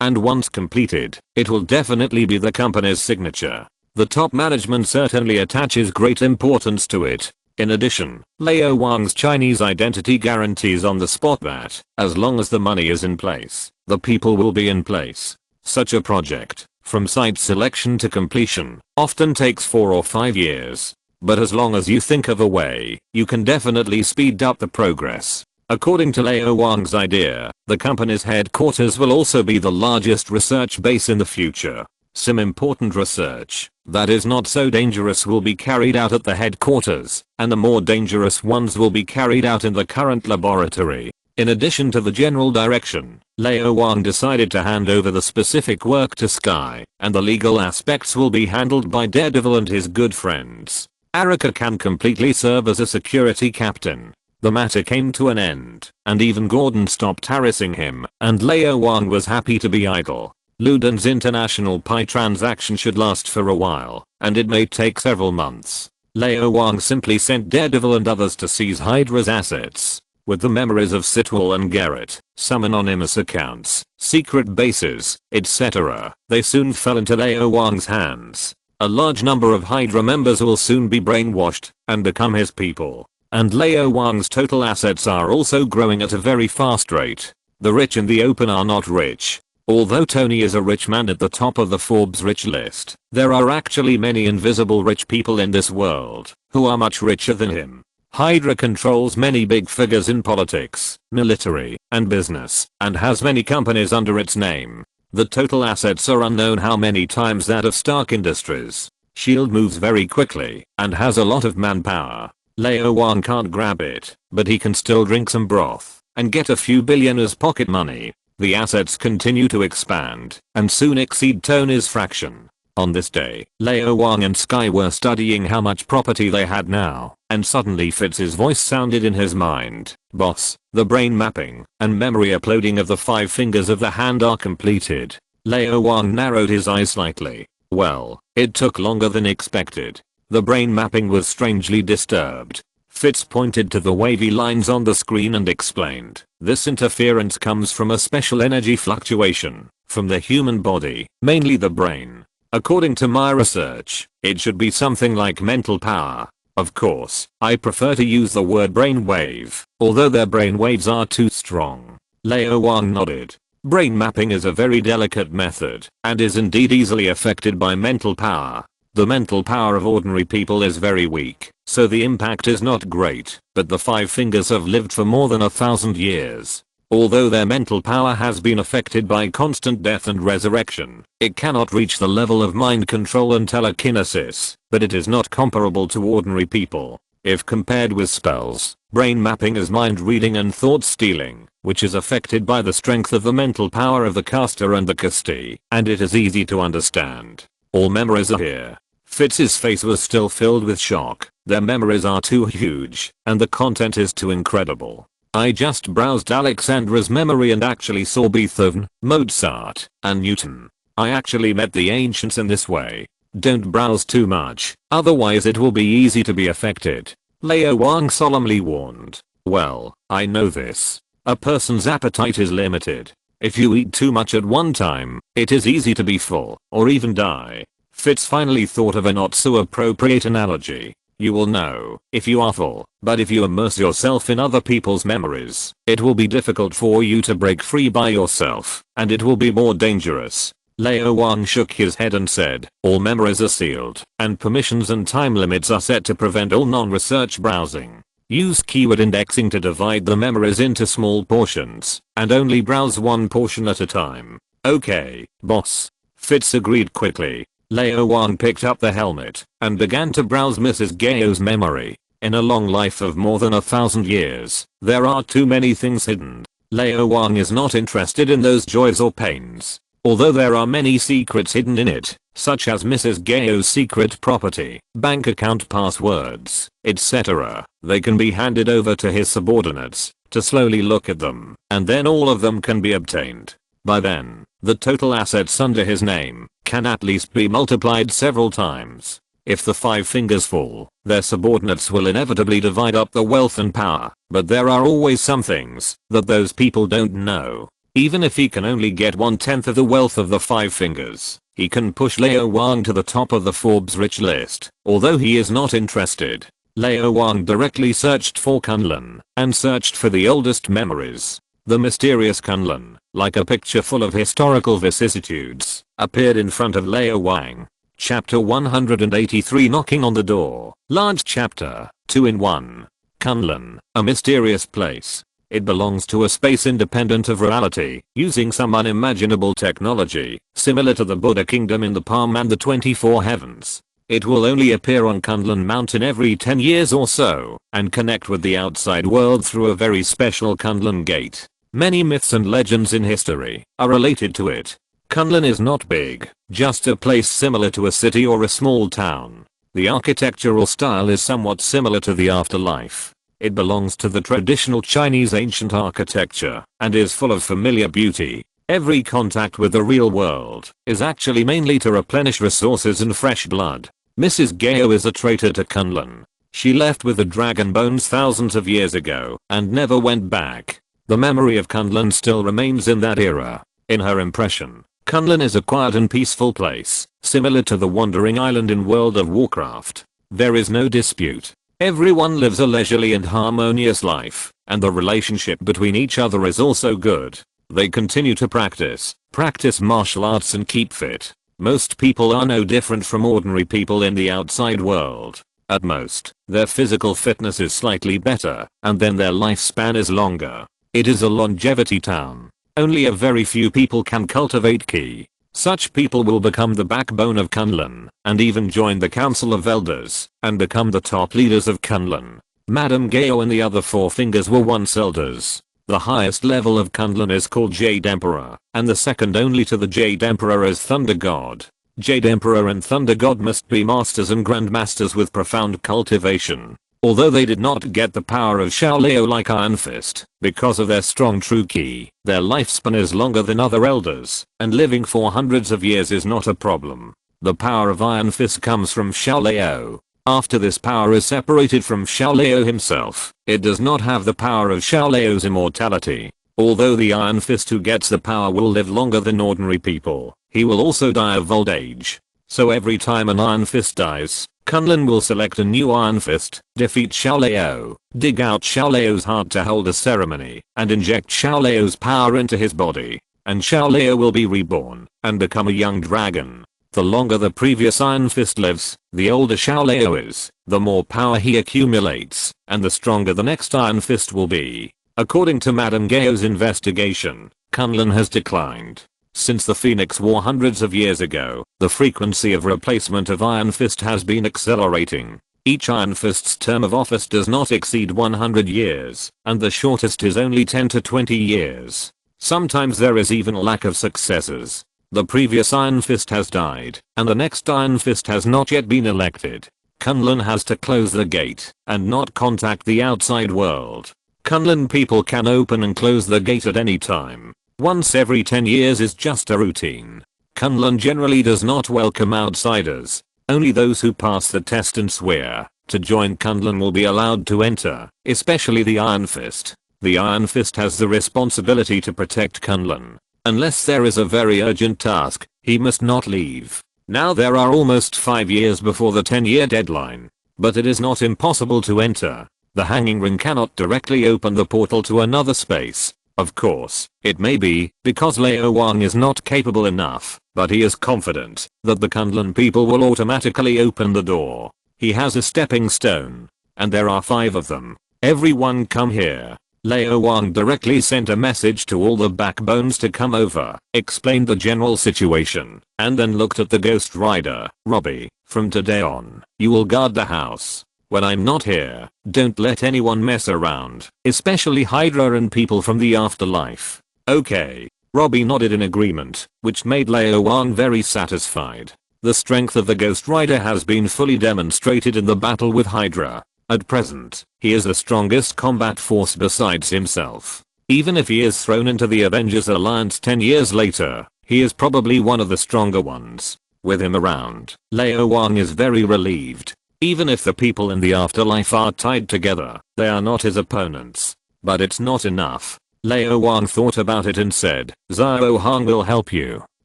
and once completed, it will definitely be the company's signature. The top management certainly attaches great importance to it. In addition, Lao Wang's Chinese identity guarantees on the spot that, as long as the money is in place, the people will be in place. Such a project, from site selection to completion, often takes 4 or 5 years. But as long as you think of a way, you can definitely speed up the progress. According to Lao Wang's idea, the company's headquarters will also be the largest research base in the future. Some important research that is not so dangerous will be carried out at the headquarters, and the more dangerous ones will be carried out in the current laboratory. In addition to the general direction, Lao Wang decided to hand over the specific work to Sky, and the legal aspects will be handled by Daredevil and his good friends. Arika can completely serve as a security captain. The matter came to an end, and even Gordon stopped harassing him, and Lao Wang was happy to be idle. Luden's international Pi transaction should last for a while, and it may take several months. Lao Wang simply sent Daredevil and others to seize Hydra's assets. With the memories of Sitwell and Garrett, some anonymous accounts, secret bases, etc., they soon fell into Lao Wang's hands. A large number of Hydra members will soon be brainwashed and become his people. And Lao Wang's total assets are also growing at a very fast rate. The rich in the open are not rich. Although Tony is a rich man at the top of the Forbes rich list, there are actually many invisible rich people in this world who are much richer than him. Hydra controls many big figures in politics, military, and business, and has many companies under its name. The total assets are unknown how many times that of Stark Industries. SHIELD moves very quickly and has a lot of manpower. Lao Wang can't grab it, but he can still drink some broth and get a few billion as pocket money. The assets continue to expand and soon exceed Tony's fraction. On this day, Lao Wang and Sky were studying how much property they had now, and suddenly Fitz's voice sounded in his mind. Boss, the brain mapping and memory uploading of the 5 fingers of the hand are completed. Lao Wang narrowed his eyes slightly. Well, it took longer than expected. The brain mapping was strangely disturbed. Fitz pointed to the wavy lines on the screen and explained, this interference comes from a special energy fluctuation from the human body, mainly the brain. According to my research, it should be something like mental power. Of course, I prefer to use the word brainwave, although their brainwaves are too strong. Lao Wang nodded. Brain mapping is a very delicate method, and is indeed easily affected by mental power. The mental power of ordinary people is very weak, so the impact is not great, but the 5 fingers have lived for more than 1,000 years. Although their mental power has been affected by constant death and resurrection, it cannot reach the level of mind control and telekinesis, but it is not comparable to ordinary people. If compared with spells, brain mapping is mind reading and thought stealing, which is affected by the strength of the mental power of the caster and the castee, and it is easy to understand. All memories are here. Fitz's face was still filled with shock. Their memories are too huge, and the content is too incredible. I just browsed Alexandra's memory and actually saw Beethoven, Mozart, and Newton. I actually met the ancients in this way. Don't browse too much, otherwise it will be easy to be affected. Lao Wang solemnly warned. Well, I know this. A person's appetite is limited. If you eat too much at one time, it is easy to be full, or even die. Fitz finally thought of a not so appropriate analogy. You will know if you are full, but if you immerse yourself in other people's memories, it will be difficult for you to break free by yourself, and it will be more dangerous. Lao Wang shook his head and said, all memories are sealed, and permissions and time limits are set to prevent all non-research browsing. Use keyword indexing to divide the memories into small portions, and only browse one portion at a time. Okay, boss. Fitz agreed quickly. Lao Wang picked up the helmet and began to browse Mrs. Gao's memory. In a long life of more than 1,000 years, there are too many things hidden. Lao Wang is not interested in those joys or pains. Although there are many secrets hidden in it, such as Mrs. Gao's secret property, bank account passwords, etc., they can be handed over to his subordinates to slowly look at them, and then all of them can be obtained. By then, the total assets under his name can at least be multiplied several times. If the 5 fingers fall, their subordinates will inevitably divide up the wealth and power, but there are always some things that those people don't know. Even if he can only get 1/10 of the wealth of the 5 fingers, he can push Lao Wang to the top of the Forbes rich list, although he is not interested. Lao Wang directly searched for Kunlun and searched for the oldest memories. The mysterious Kunlun, like a picture full of historical vicissitudes, appeared in front of Lao Wang. Chapter 183 Knocking on the Door. Large chapter, 2 in 1. Kunlun, a mysterious place. It belongs to a space independent of reality, using some unimaginable technology, similar to the Buddha kingdom in the Palm and the 24 heavens. It will only appear on Kunlun Mountain every 10 years or so, and connect with the outside world through a very special Kunlun gate. Many myths and legends in history are related to it. Kunlun is not big, just a place similar to a city or a small town. The architectural style is somewhat similar to the afterlife. It belongs to the traditional Chinese ancient architecture and is full of familiar beauty. Every contact with the real world is actually mainly to replenish resources and fresh blood. Mrs. Gao is a traitor to Kunlun. She left with the dragon bones thousands of years ago and never went back. The memory of Kunlun still remains in that era. In her impression, Kunlun is a quiet and peaceful place, similar to the Wandering Island in World of Warcraft. There is no dispute. Everyone lives a leisurely and harmonious life, and the relationship between each other is also good. They continue to practice martial arts and keep fit. Most people are no different from ordinary people in the outside world. At most, their physical fitness is slightly better, and then their lifespan is longer. It is a longevity town. Only a very few people can cultivate ki. Such people will become the backbone of Kunlun, and even join the Council of Elders, and become the top leaders of Kunlun. Madame Gao and the other Four Fingers were once elders. The highest level of Kunlun is called Jade Emperor, and the second only to the Jade Emperor is Thunder God. Jade Emperor and Thunder God must be masters and grandmasters with profound cultivation. Although they did not get the power of Shaolao like Iron Fist, because of their strong true ki, their lifespan is longer than other elders, and living for hundreds of years is not a problem. The power of Iron Fist comes from Shaolao. After this power is separated from Shaolao himself, it does not have the power of Shaolao's immortality. Although the Iron Fist who gets the power will live longer than ordinary people, he will also die of old age. So every time an Iron Fist dies, Kunlun will select a new Iron Fist, defeat Shaolao, dig out Shaolao's heart to hold a ceremony, and inject Shaolao's power into his body. And Shaolao will be reborn, and become a young dragon. The longer the previous Iron Fist lives, the older Shaolao is, the more power he accumulates, and the stronger the next Iron Fist will be. According to Madame Gao's investigation, Kunlun has declined. Since the Phoenix War hundreds of years ago, the frequency of replacement of Iron Fist has been accelerating. Each Iron Fist's term of office does not exceed 100 years, and the shortest is only 10 to 20 years. Sometimes there is even a lack of successors. The previous Iron Fist has died, and the next Iron Fist has not yet been elected. Kunlun has to close the gate, and not contact the outside world. Kunlun people can open and close the gate at any time. Once every 10 years is just a routine. Kunlun generally does not welcome outsiders. Only those who pass the test and swear to join Kunlun will be allowed to enter, especially the Iron Fist. The Iron Fist has the responsibility to protect Kunlun. Unless there is a very urgent task, he must not leave. Now there are almost 5 years before the 10-year deadline. But it is not impossible to enter. The hanging ring cannot directly open the portal to another space. Of course, it may be because Lao Wang is not capable enough, but he is confident that the Kunlun people will automatically open the door. He has a stepping stone, and there are 5 of them. Everyone come here. Lao Wang directly sent a message to all the backbones to come over, explained the general situation, and then looked at the Ghost Rider. Robbie, from today on, you will guard the house. When I'm not here, don't let anyone mess around, especially Hydra and people from the afterlife. Okay. Robbie nodded in agreement, which made Lao Wang very satisfied. The strength of the Ghost Rider has been fully demonstrated in the battle with Hydra. At present, he is the strongest combat force besides himself. Even if he is thrown into the Avengers Alliance 10 years later, he is probably one of the stronger ones. With him around, Lao Wang is very relieved. Even if the people in the afterlife are tied together, they are not his opponents. But it's not enough. Lao Wang thought about it and said, Zhao Hong will help you.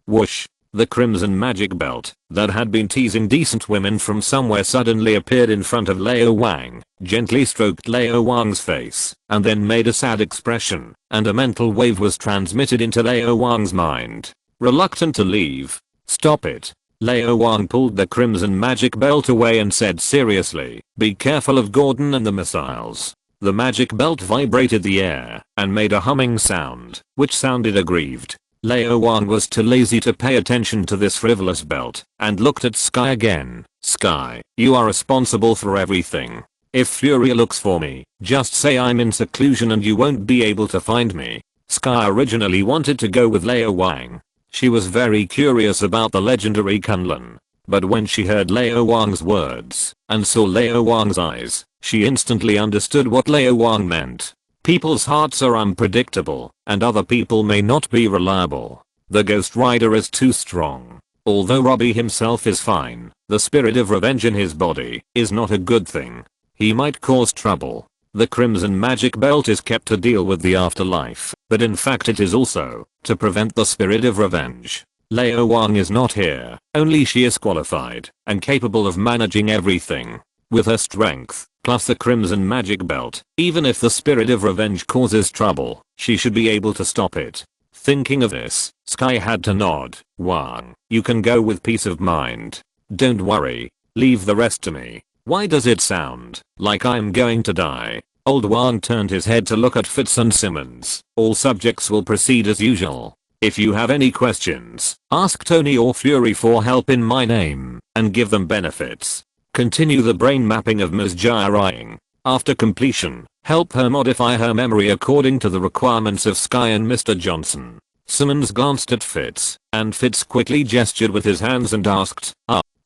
Whoosh. The crimson magic belt that had been teasing decent women from somewhere suddenly appeared in front of Lao Wang, gently stroked Lao Wang's face, and then made a sad expression, and a mental wave was transmitted into Lao Wang's mind. Reluctant to leave. Stop it. Lao Wang pulled the crimson magic belt away and said seriously, be careful of Gordon and the missiles. The magic belt vibrated the air and made a humming sound, which sounded aggrieved. Lao Wang was too lazy to pay attention to this frivolous belt and looked at Sky again. Sky, you are responsible for everything. If Furia looks for me, just say I'm in seclusion and you won't be able to find me. Sky originally wanted to go with Lao Wang. She was very curious about the legendary Kunlun. But when she heard Lao Wang's words and saw Lao Wang's eyes, she instantly understood what Lao Wang meant. People's hearts are unpredictable, and other people may not be reliable. The Ghost Rider is too strong. Although Robbie himself is fine, the spirit of revenge in his body is not a good thing. He might cause trouble. The Crimson Magic Belt is kept to deal with the afterlife, but in fact it is also to prevent the spirit of revenge. Lao Wang is not here, only she is qualified and capable of managing everything. With her strength, plus the Crimson Magic Belt, even if the spirit of revenge causes trouble, she should be able to stop it. Thinking of this, Sky had to nod. Wang, you can go with peace of mind. Don't worry. Leave the rest to me. Why does it sound like I'm going to die? Old Wang turned his head to look at Fitz and Simmons. All subjects will proceed as usual. If you have any questions, ask Tony or Fury for help in my name, and give them benefits. Continue the brain mapping of Ms. Jiaring. After completion, help her modify her memory according to the requirements of Sky and Mr. Johnson. Simmons glanced at Fitz, and Fitz quickly gestured with his hands and asked,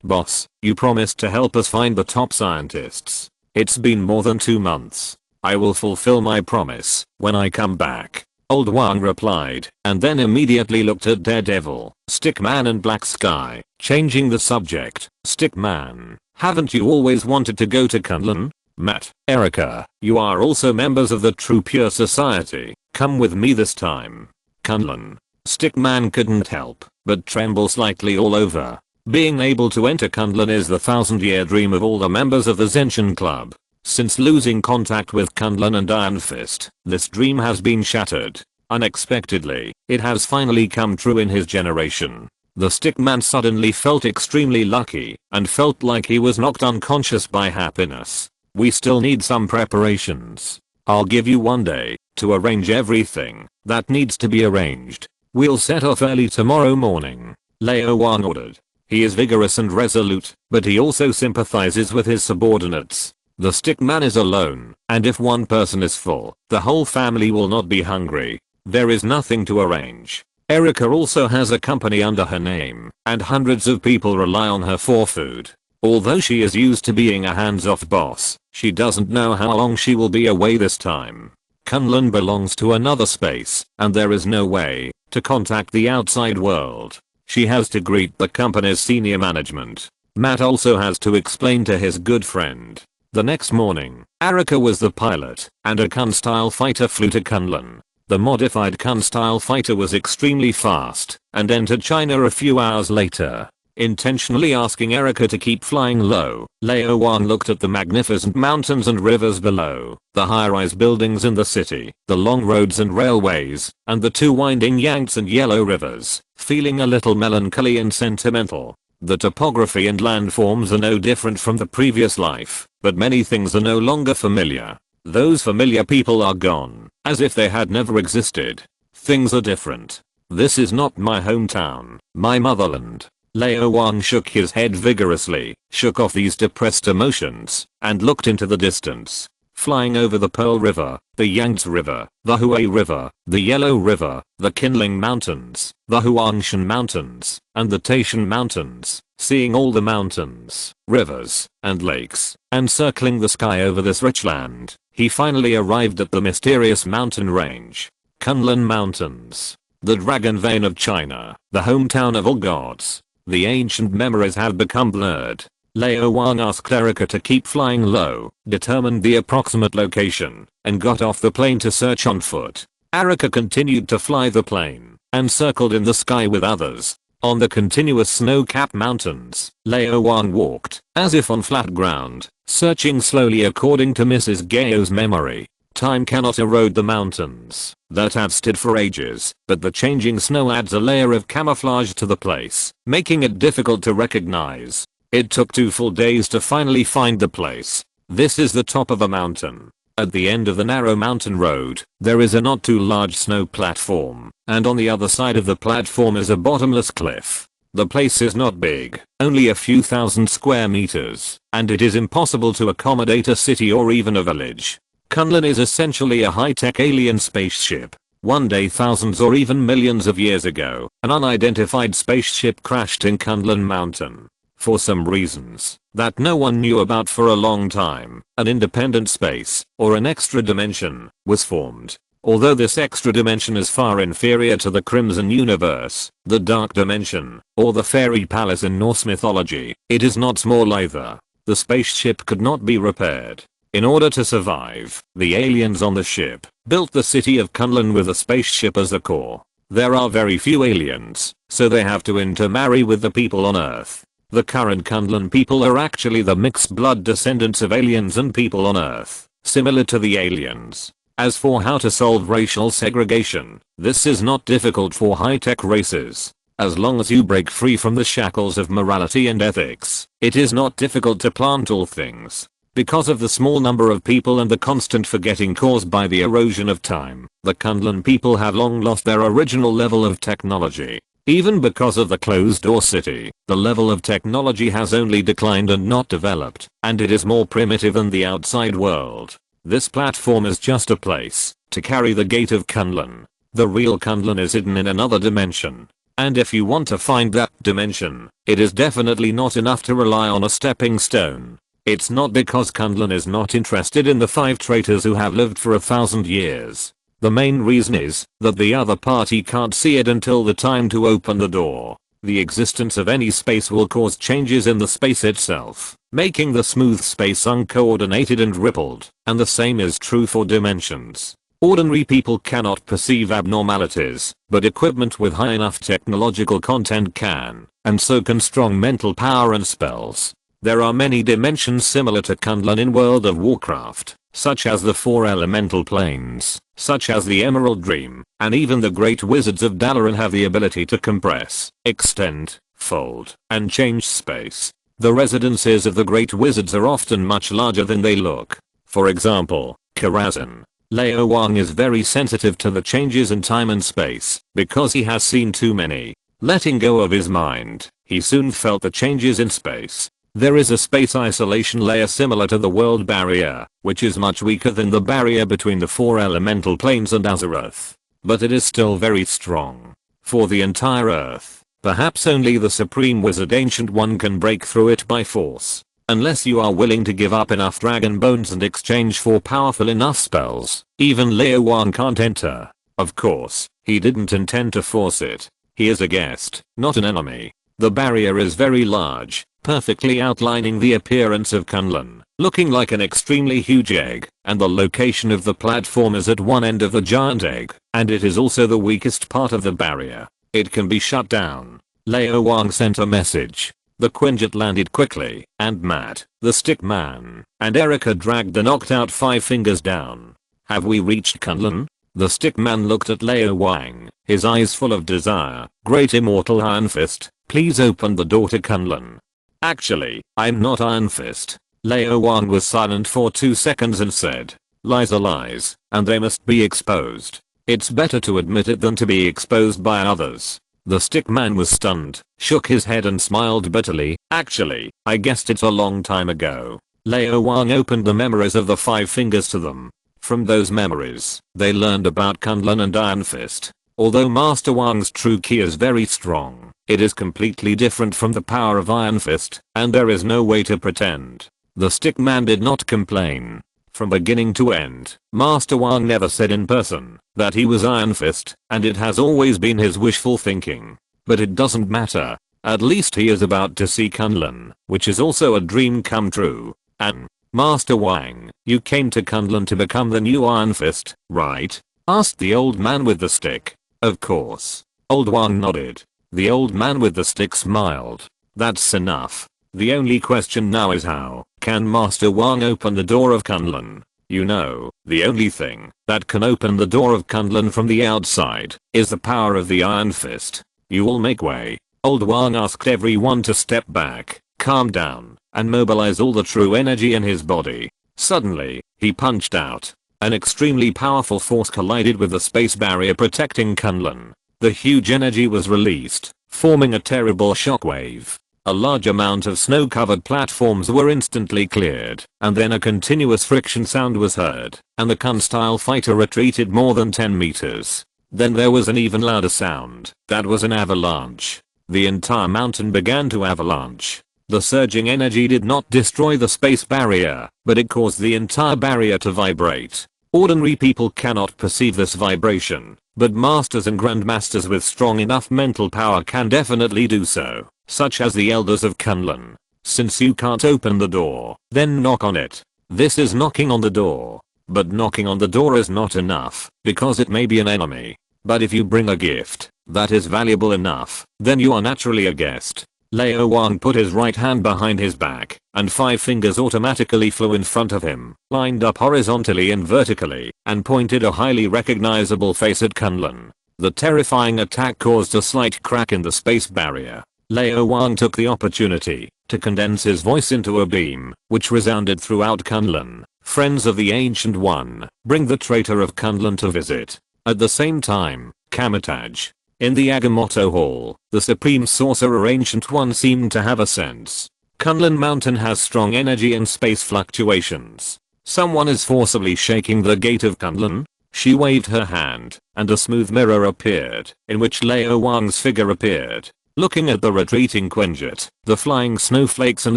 boss, you promised to help us find the top scientists. It's been more than 2 months. I will fulfill my promise when I come back. Old Wang replied, and then immediately looked at Daredevil, Stickman and Black Sky, changing the subject. Stickman, haven't you always wanted to go to Kunlun? Matt, Erica, you are also members of the True Pure Society. Come with me this time. Kunlun. Stickman couldn't help but tremble slightly all over. Being able to enter Kunlun is the 1,000-year dream of all the members of the Zenshin Club. Since losing contact with Kunlun and Iron Fist, this dream has been shattered. Unexpectedly, it has finally come true in his generation. The Stickman suddenly felt extremely lucky and felt like he was knocked unconscious by happiness. We still need some preparations. I'll give you 1 day to arrange everything that needs to be arranged. We'll set off early tomorrow morning. Lao Wang ordered. He is vigorous and resolute, but he also sympathizes with his subordinates. The Stickman is alone, and if one person is full, the whole family will not be hungry. There is nothing to arrange. Erica also has a company under her name, and hundreds of people rely on her for food. Although she is used to being a hands-off boss, she doesn't know how long she will be away this time. Kunlun belongs to another space, and there is no way to contact the outside world. She has to greet the company's senior management. Matt also has to explain to his good friend. The next morning, Erica was the pilot, and a Kun-style fighter flew to Kunlun. The modified Kun-style fighter was extremely fast, and entered China a few hours later. Intentionally asking Erica to keep flying low, Lao Wang looked at the magnificent mountains and rivers below, the high-rise buildings in the city, the long roads and railways, and the 2 winding Yangtze and Yellow rivers, feeling a little melancholy and sentimental. The topography and landforms are no different from the previous life, but many things are no longer familiar. Those familiar people are gone, as if they had never existed. Things are different. This is not my hometown, my motherland. Lao Wang shook his head vigorously, shook off these depressed emotions, and looked into the distance. Flying over the Pearl River, the Yangtze River, the Hui River, the Yellow River, the Qinling Mountains, the Huangshan Mountains, and the Taishan Mountains, seeing all the mountains, rivers, and lakes, and circling the sky over this rich land, he finally arrived at the mysterious mountain range. Kunlun Mountains. The Dragon Vein of China, the hometown of all gods. The ancient memories had become blurred. Lao Wang asked Erica to keep flying low, determined the approximate location, and got off the plane to search on foot. Erica continued to fly the plane, and circled in the sky with others. On the continuous snow-capped mountains, Lao Wang walked, as if on flat ground, searching slowly according to Mrs. Gao's memory. Time cannot erode the mountains that have stood for ages, but the changing snow adds a layer of camouflage to the place, making it difficult to recognize. It took 2 full days to finally find the place. This is the top of a mountain. At the end of the narrow mountain road, there is a not too large snow platform, and on the other side of the platform is a bottomless cliff. The place is not big, only a few thousand square meters, and it is impossible to accommodate a city or even a village. Kunlun is essentially a high-tech alien spaceship. One day thousands or even millions of years ago, an unidentified spaceship crashed in Kunlun Mountain. For some reasons that no one knew about for a long time, an independent space, or an extra dimension, was formed. Although this extra dimension is far inferior to the Crimson Universe, the Dark Dimension, or the Fairy Palace in Norse mythology, it is not small either. The spaceship could not be repaired. In order to survive, the aliens on the ship built the city of Kunlun with a spaceship as a core. There are very few aliens, so they have to intermarry with the people on Earth. The current Kunlun people are actually the mixed blood descendants of aliens and people on Earth, similar to the aliens. As for how to solve racial segregation, this is not difficult for high-tech races. As long as you break free from the shackles of morality and ethics, it is not difficult to plant all things. Because of the small number of people and the constant forgetting caused by the erosion of time, the Kunlun people have long lost their original level of technology. Even because of the closed-door city, the level of technology has only declined and not developed, and it is more primitive than the outside world. This platform is just a place to carry the gate of Kunlun. The real Kunlun is hidden in another dimension. And if you want to find that dimension, it is definitely not enough to rely on a stepping stone. It's not because Kunlun is not interested in the 5 traitors who have lived for 1,000 years. The main reason is that the other party can't see it until the time to open the door. The existence of any space will cause changes in the space itself, making the smooth space uncoordinated and rippled, and the same is true for dimensions. Ordinary people cannot perceive abnormalities, but equipment with high enough technological content can, and so can strong mental power and spells. There are many dimensions similar to Kunlun in World of Warcraft, such as the 4 elemental planes, such as the Emerald Dream, and even the great wizards of Dalaran have the ability to compress, extend, fold, and change space. The residences of the great wizards are often much larger than they look. For example, Karazhan. Lao Wang is very sensitive to the changes in time and space, because he has seen too many. Letting go of his mind, he soon felt the changes in space. There is a space isolation layer similar to the world barrier, which is much weaker than the barrier between the 4 elemental planes and Azeroth. But it is still very strong. For the entire Earth, perhaps only the Supreme Wizard Ancient One can break through it by force. Unless you are willing to give up enough dragon bones in exchange for powerful enough spells, even Lao Wang can't enter. Of course, he didn't intend to force it. He is a guest, not an enemy. The barrier is very large, perfectly outlining the appearance of Kunlun, looking like an extremely huge egg, and the location of the platform is at one end of the giant egg, and it is also the weakest part of the barrier. It can be shut down. Lao Wang sent a message. The Quinjet landed quickly, and Matt, the stick man, and Erica dragged the knocked out 5 fingers down. Have we reached Kunlun? The stick man looked at Lao Wang, his eyes full of desire. Great immortal Iron Fist, please open the door to Kunlun. Actually, I'm not Iron Fist. Lao Wang was silent for 2 seconds and said, lies are lies, and they must be exposed. It's better to admit it than to be exposed by others. The stick man was stunned, shook his head and smiled bitterly. Actually, I guessed it a long time ago. Lao Wang opened the memories of the 5 fingers to them. From those memories, they learned about Kunlun and Iron Fist. Although Master Wang's true key is very strong, it is completely different from the power of Iron Fist, and there is no way to pretend. The stick man did not complain. From beginning to end, Master Wang never said in person that he was Iron Fist, and it has always been his wishful thinking. But it doesn't matter. At least he is about to see Kunlun, which is also a dream come true. And, Master Wang, you came to Kunlun to become the new Iron Fist, right? Asked the old man with the stick. Of course. Old Wang nodded. The old man with the stick smiled. That's enough. The only question now is how can Master Wang open the door of Kunlun? You know, the only thing that can open the door of Kunlun from the outside is the power of the Iron Fist. You all make way. Old Wang asked everyone to step back, calm down, and mobilize all the true energy in his body. Suddenly, he punched out. An extremely powerful force collided with the space barrier protecting Kunlun. The huge energy was released, forming a terrible shockwave. A large amount of snow-covered platforms were instantly cleared, and then a continuous friction sound was heard, and the Kun-style fighter retreated more than 10 meters. Then there was an even louder sound. That was an avalanche. The entire mountain began to avalanche. The surging energy did not destroy the space barrier, but it caused the entire barrier to vibrate. Ordinary people cannot perceive this vibration, but masters and grandmasters with strong enough mental power can definitely do so, such as the elders of Kunlun. Since you can't open the door, then knock on it. This is knocking on the door. But knocking on the door is not enough, because it may be an enemy. But if you bring a gift that is valuable enough, then you are naturally a guest. Lao Wang put his right hand behind his back, and 5 fingers automatically flew in front of him, lined up horizontally and vertically, and pointed a highly recognizable face at Kunlun. The terrifying attack caused a slight crack in the space barrier. Lao Wang took the opportunity to condense his voice into a beam, which resounded throughout Kunlun. Friends of the Ancient One, bring the traitor of Kunlun to visit. At the same time, Kamataj. In the Agamotto Hall, the Supreme Sorcerer Ancient One seemed to have a sense. Kunlun Mountain has strong energy and space fluctuations. Someone is forcibly shaking the gate of Kunlun. She waved her hand, and a smooth mirror appeared, in which Lao Wang's figure appeared. Looking at the retreating Quinjet, the flying snowflakes and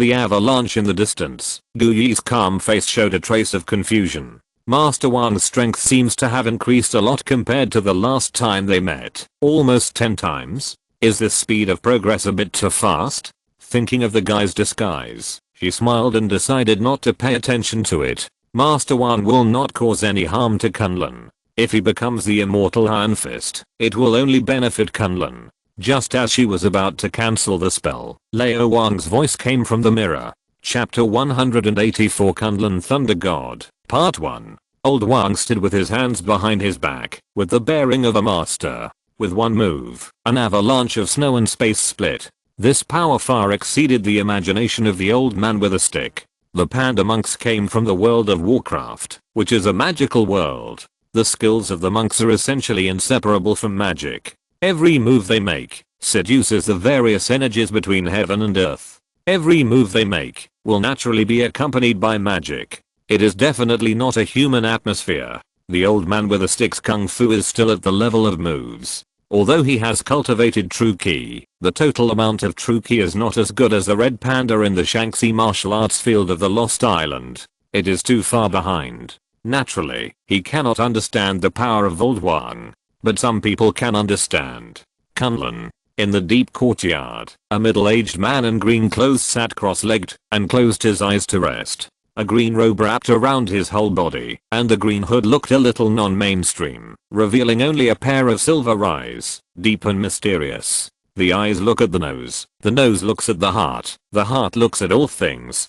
the avalanche in the distance, Gu Yi's calm face showed a trace of confusion. Master Wang's strength seems to have increased a lot compared to the last time they met, almost 10 times. Is this speed of progress a bit too fast? Thinking of the guy's disguise, she smiled and decided not to pay attention to it. Master Wang will not cause any harm to Kunlun. If he becomes the immortal Iron Fist, it will only benefit Kunlun. Just as she was about to cancel the spell, Lao Wang's voice came from the mirror. Chapter 184 Kunlun Thunder God, Part 1. Old Wang stood with his hands behind his back, with the bearing of a master. With one move, an avalanche of snow and space split. This power far exceeded the imagination of the old man with a stick. The panda monks came from the world of Warcraft, which is a magical world. The skills of the monks are essentially inseparable from magic. Every move they make seduces the various energies between heaven and earth. Every move they make will naturally be accompanied by magic. It is definitely not a human atmosphere. The old man with a stick's kung fu is still at the level of moves. Although he has cultivated true ki, the total amount of true ki is not as good as the red panda in the Shanxi martial arts field of the Lost Island. It is too far behind. Naturally, he cannot understand the power of Old Wang. But some people can understand. Kunlun. In the deep courtyard, a middle-aged man in green clothes sat cross-legged and closed his eyes to rest. A green robe wrapped around his whole body, and the green hood looked a little non-mainstream, revealing only a pair of silver eyes, deep and mysterious. The eyes look at the nose looks at the heart looks at all things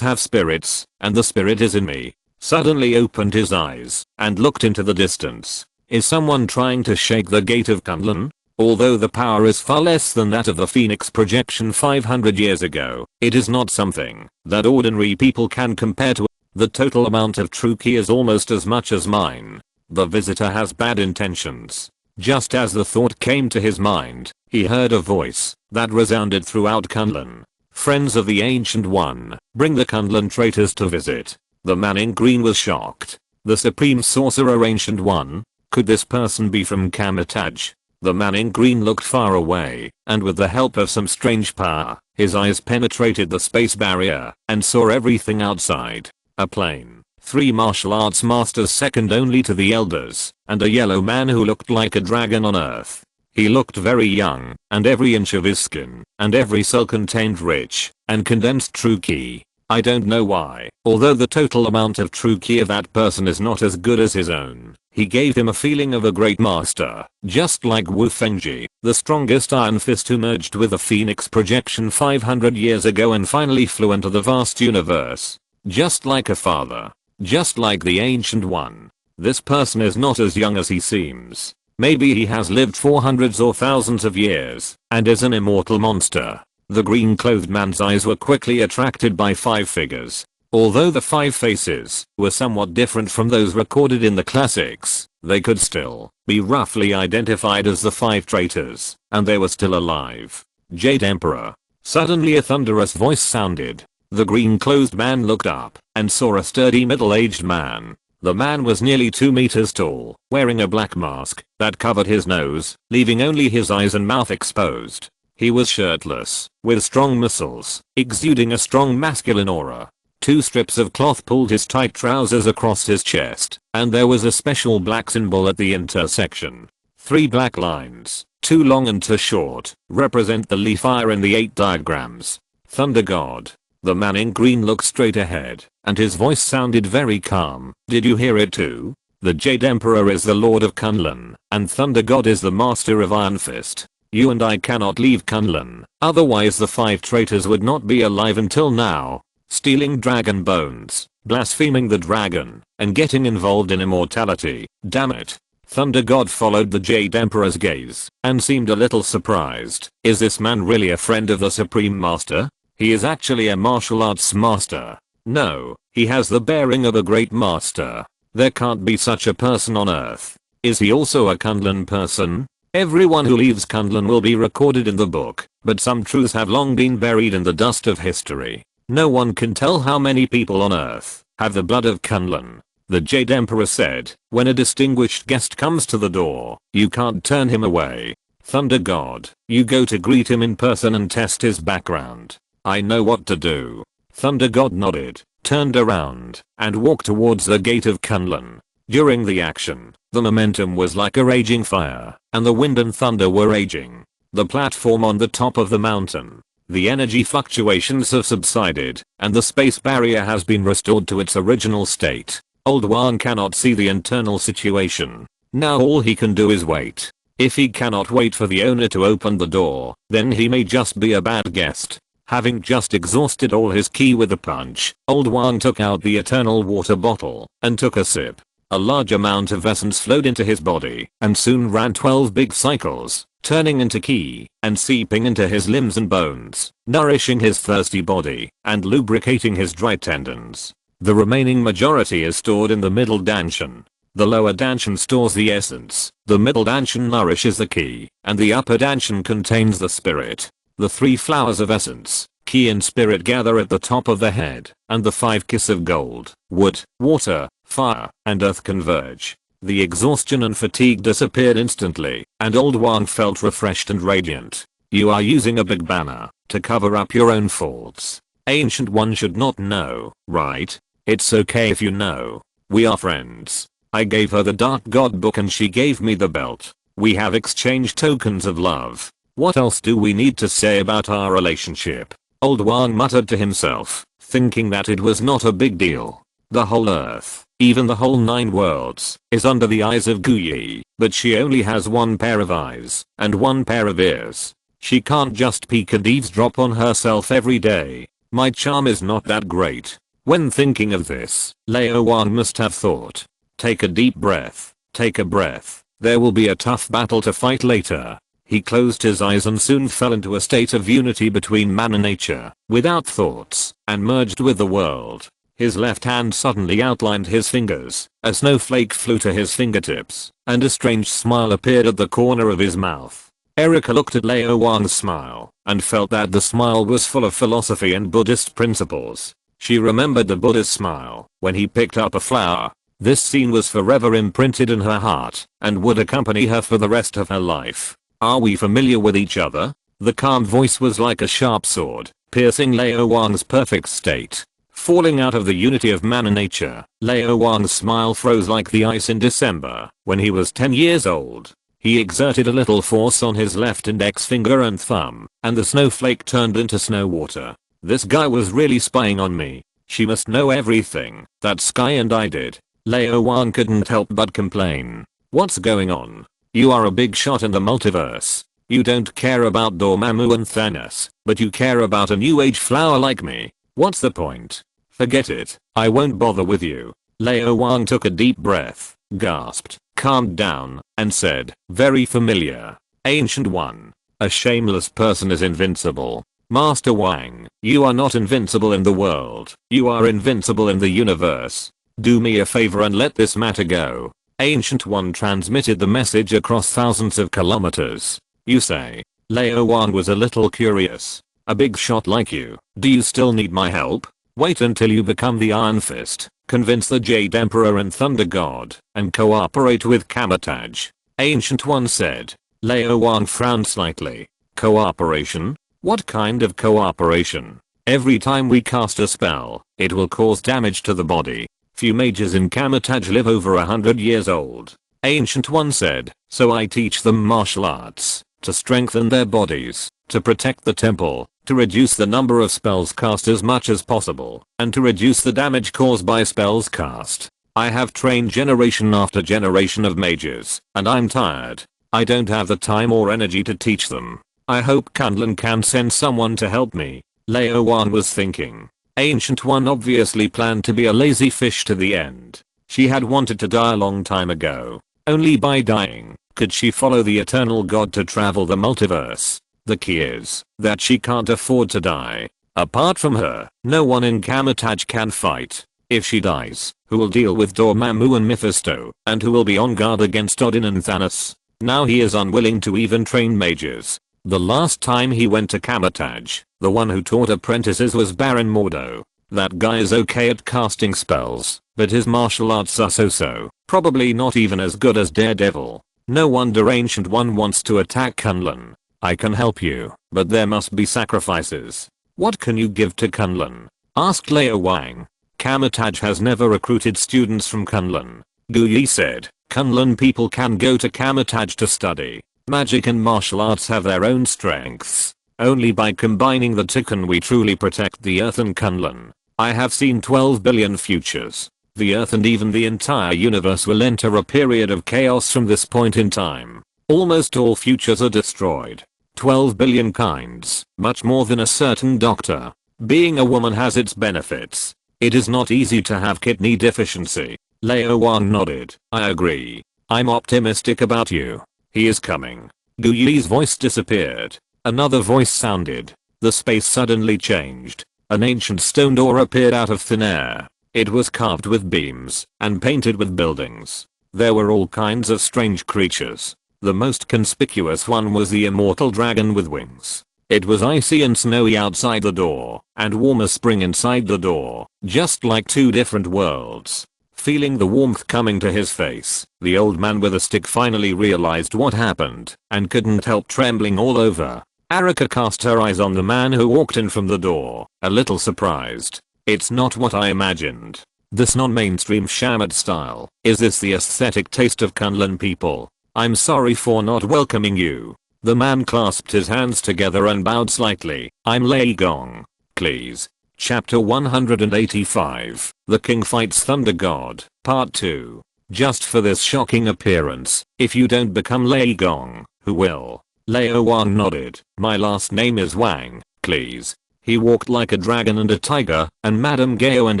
have spirits, and the spirit is in me. Suddenly opened his eyes, and looked into the distance. Is someone trying to shake the gate of Kunlun? Although the power is far less than that of the Phoenix projection 500 years ago, it is not something that ordinary people can compare to. The total amount of true ki is almost as much as mine. The visitor has bad intentions. Just as the thought came to his mind, he heard a voice that resounded throughout Kunlun. Friends of the Ancient One, bring the Kunlun traitors to visit. The man in green was shocked. The Supreme Sorcerer Ancient One? Could this person be from Kamataj? The man in green looked far away, and with the help of some strange power, his eyes penetrated the space barrier, and saw everything outside. A plane, 3 martial arts masters second only to the elders, and a yellow man who looked like a dragon on earth. He looked very young, and every inch of his skin, and every cell contained rich, and condensed true ki. I don't know why, although the total amount of true ki of that person is not as good as his own. He gave him a feeling of a great master, just like Wu Fengji, the strongest Iron Fist who merged with the Phoenix projection 500 years ago and finally flew into the vast universe. Just like a father. Just like the Ancient One. This person is not as young as he seems. Maybe he has lived for hundreds or thousands of years, and is an immortal monster. The green-clothed man's eyes were quickly attracted by 5 figures. Although the 5 faces were somewhat different from those recorded in the classics, they could still be roughly identified as the 5 traitors, and they were still alive. Jade Emperor. Suddenly a thunderous voice sounded. The green-clothed man looked up and saw a sturdy middle-aged man. The man was nearly 2 meters tall, wearing a black mask that covered his nose, leaving only his eyes and mouth exposed. He was shirtless, with strong muscles, exuding a strong masculine aura. 2 strips of cloth pulled his tight trousers across his chest, and there was a special black symbol at the intersection. 3 black lines, 2 long and 2 short, represent the leaf fire in the 8 diagrams. Thunder God. The man in green looked straight ahead, and his voice sounded very calm. Did you hear it too? The Jade Emperor is the Lord of Kunlun, and Thunder God is the Master of Iron Fist. You and I cannot leave Kunlun, otherwise the 5 traitors would not be alive until now. Stealing dragon bones, blaspheming the dragon, and getting involved in immortality. Damn it. Thunder God followed the Jade Emperor's gaze, and seemed a little surprised. Is this man really a friend of the Supreme Master? He is actually a martial arts master. No, he has the bearing of a great master. There can't be such a person on Earth. Is he also a Kunlun person? Everyone who leaves Kunlun will be recorded in the book, but some truths have long been buried in the dust of history. No one can tell how many people on Earth have the blood of Kunlun. The Jade Emperor said, when a distinguished guest comes to the door, you can't turn him away. Thunder God, you go to greet him in person and test his background. I know what to do. Thunder God nodded, turned around, and walked towards the gate of Kunlun. During the action, the momentum was like a raging fire, and the wind and thunder were raging. The platform on the top of the mountain. The energy fluctuations have subsided, and the space barrier has been restored to its original state. Old Wang cannot see the internal situation. Now all he can do is wait. If he cannot wait for the owner to open the door, then he may just be a bad guest. Having just exhausted all his ki with a punch, Old Wang took out the eternal water bottle, and took a sip. A large amount of essence flowed into his body, and soon ran 12 big cycles, turning into ki, and seeping into his limbs and bones, nourishing his thirsty body, and lubricating his dry tendons. The remaining majority is stored in the middle danshan. The lower danshan stores the essence, the middle danshan nourishes the ki, and the upper danshan contains the spirit. The 3 flowers of essence, ki and spirit gather at the top of the head, and the 5 kiss of gold, wood, water, fire, and earth converge. The exhaustion and fatigue disappeared instantly, and Old Wang felt refreshed and radiant. You are using a big banner to cover up your own faults. Ancient One should not know, right? It's okay if you know. We are friends. I gave her the Dark God book and she gave me the belt. We have exchanged tokens of love. What else do we need to say about our relationship? Old Wang muttered to himself, thinking that it was not a big deal. The whole earth, even the whole 9 worlds, is under the eyes of Guyi, but she only has 1 pair of eyes, and 1 pair of ears. She can't just peek and eavesdrop on herself every day. My charm is not that great. When thinking of this, Lao Wang must have thought. Take a deep breath, take a breath, there will be a tough battle to fight later. He closed his eyes and soon fell into a state of unity between man and nature, without thoughts, and merged with the world. His left hand suddenly outlined his fingers, a snowflake flew to his fingertips, and a strange smile appeared at the corner of his mouth. Erika looked at Lao Wang's smile, and felt that the smile was full of philosophy and Buddhist principles. She remembered the Buddha's smile, when he picked up a flower. This scene was forever imprinted in her heart, and would accompany her for the rest of her life. Are we familiar with each other? The calm voice was like a sharp sword, piercing Lao Wang's perfect state. Falling out of the unity of man and nature, Lao Wang's smile froze like the ice in December, when he was 10 years old. He exerted a little force on his left index finger and thumb, and the snowflake turned into snow water. This guy was really spying on me. She must know everything that Sky and I did. Lao Wang couldn't help but complain. What's going on? You are a big shot in the multiverse. You don't care about Dormammu and Thanos, but you care about a new age flower like me. What's the point? Forget it. I won't bother with you. Lao Wang took a deep breath, gasped, calmed down, and said, very familiar. Ancient One. A shameless person is invincible. Master Wang, you are not invincible in the world. You are invincible in the universe. Do me a favor and let this matter go. Ancient One transmitted the message across thousands of kilometers. You say. Lao Wang was a little curious. A big shot like you, do you still need my help? Wait until you become the Iron Fist, convince the Jade Emperor and Thunder God, and cooperate with Kamataj. Ancient One said. Lao Wang frowned slightly. cooperation? What kind of cooperation? Every time we cast a spell, it will cause damage to the body. Few mages in Kamataj live over 100 years old. Ancient One said, so I teach them martial arts, to strengthen their bodies, to protect the temple, to reduce the number of spells cast as much as possible, and to reduce the damage caused by spells cast. I have trained generation after generation of mages, and I'm tired. I don't have the time or energy to teach them. I hope Kunlun can send someone to help me. Lao Wang was thinking. Ancient One obviously planned to be a lazy fish to the end. She had wanted to die a long time ago. Only by dying could she follow the eternal god to travel the multiverse. The key is that she can't afford to die. Apart from her, no one in Kamataj can fight. If she dies, who will deal with Dormammu and Mephisto, and who will be on guard against Odin and Thanos? Now he is unwilling to even train mages. The last time he went to Kamataj, the one who taught apprentices was Baron Mordo. That guy is okay at casting spells, but his martial arts are so-so, probably not even as good as Daredevil. No wonder Ancient One wants to attack Kunlun. I can help you, but there must be sacrifices. What can you give to Kunlun? Asked Lao Wang. Kamataj has never recruited students from Kunlun. Gu Yi said, Kunlun people can go to Kamataj to study. Magic and martial arts have their own strengths. Only by combining the two can we truly protect the earth and Kunlun. I have seen 12 billion futures. The earth and even the entire universe will enter a period of chaos from this point in time. Almost all futures are destroyed. 12 billion kinds, much more than a certain doctor. Being a woman has its benefits. It is not easy to have kidney deficiency. Lao Wang nodded. I agree. I'm optimistic about you. He is coming. Gu Yi's voice disappeared. Another voice sounded. The space suddenly changed. An ancient stone door appeared out of thin air. It was carved with beams and painted with buildings. There were all kinds of strange creatures. The most conspicuous one was the immortal dragon with wings. It was icy and snowy outside the door, and warm as spring inside the door, just like two different worlds. Feeling the warmth coming to his face, the old man with a stick finally realized what happened, and couldn't help trembling all over. Arika cast her eyes on the man who walked in from the door, a little surprised. It's not what I imagined. This non-mainstream Shamat style. Is this the aesthetic taste of Kunlun people? I'm sorry for not welcoming you. The man clasped his hands together and bowed slightly. I'm Lei Gong. Please. Chapter 185. The King Fights Thunder God, Part 2. Just for this shocking appearance, if you don't become Lei Gong, who will? Lao Wang nodded. My last name is Wang, please. He walked like a dragon and a tiger, and Madame Gao and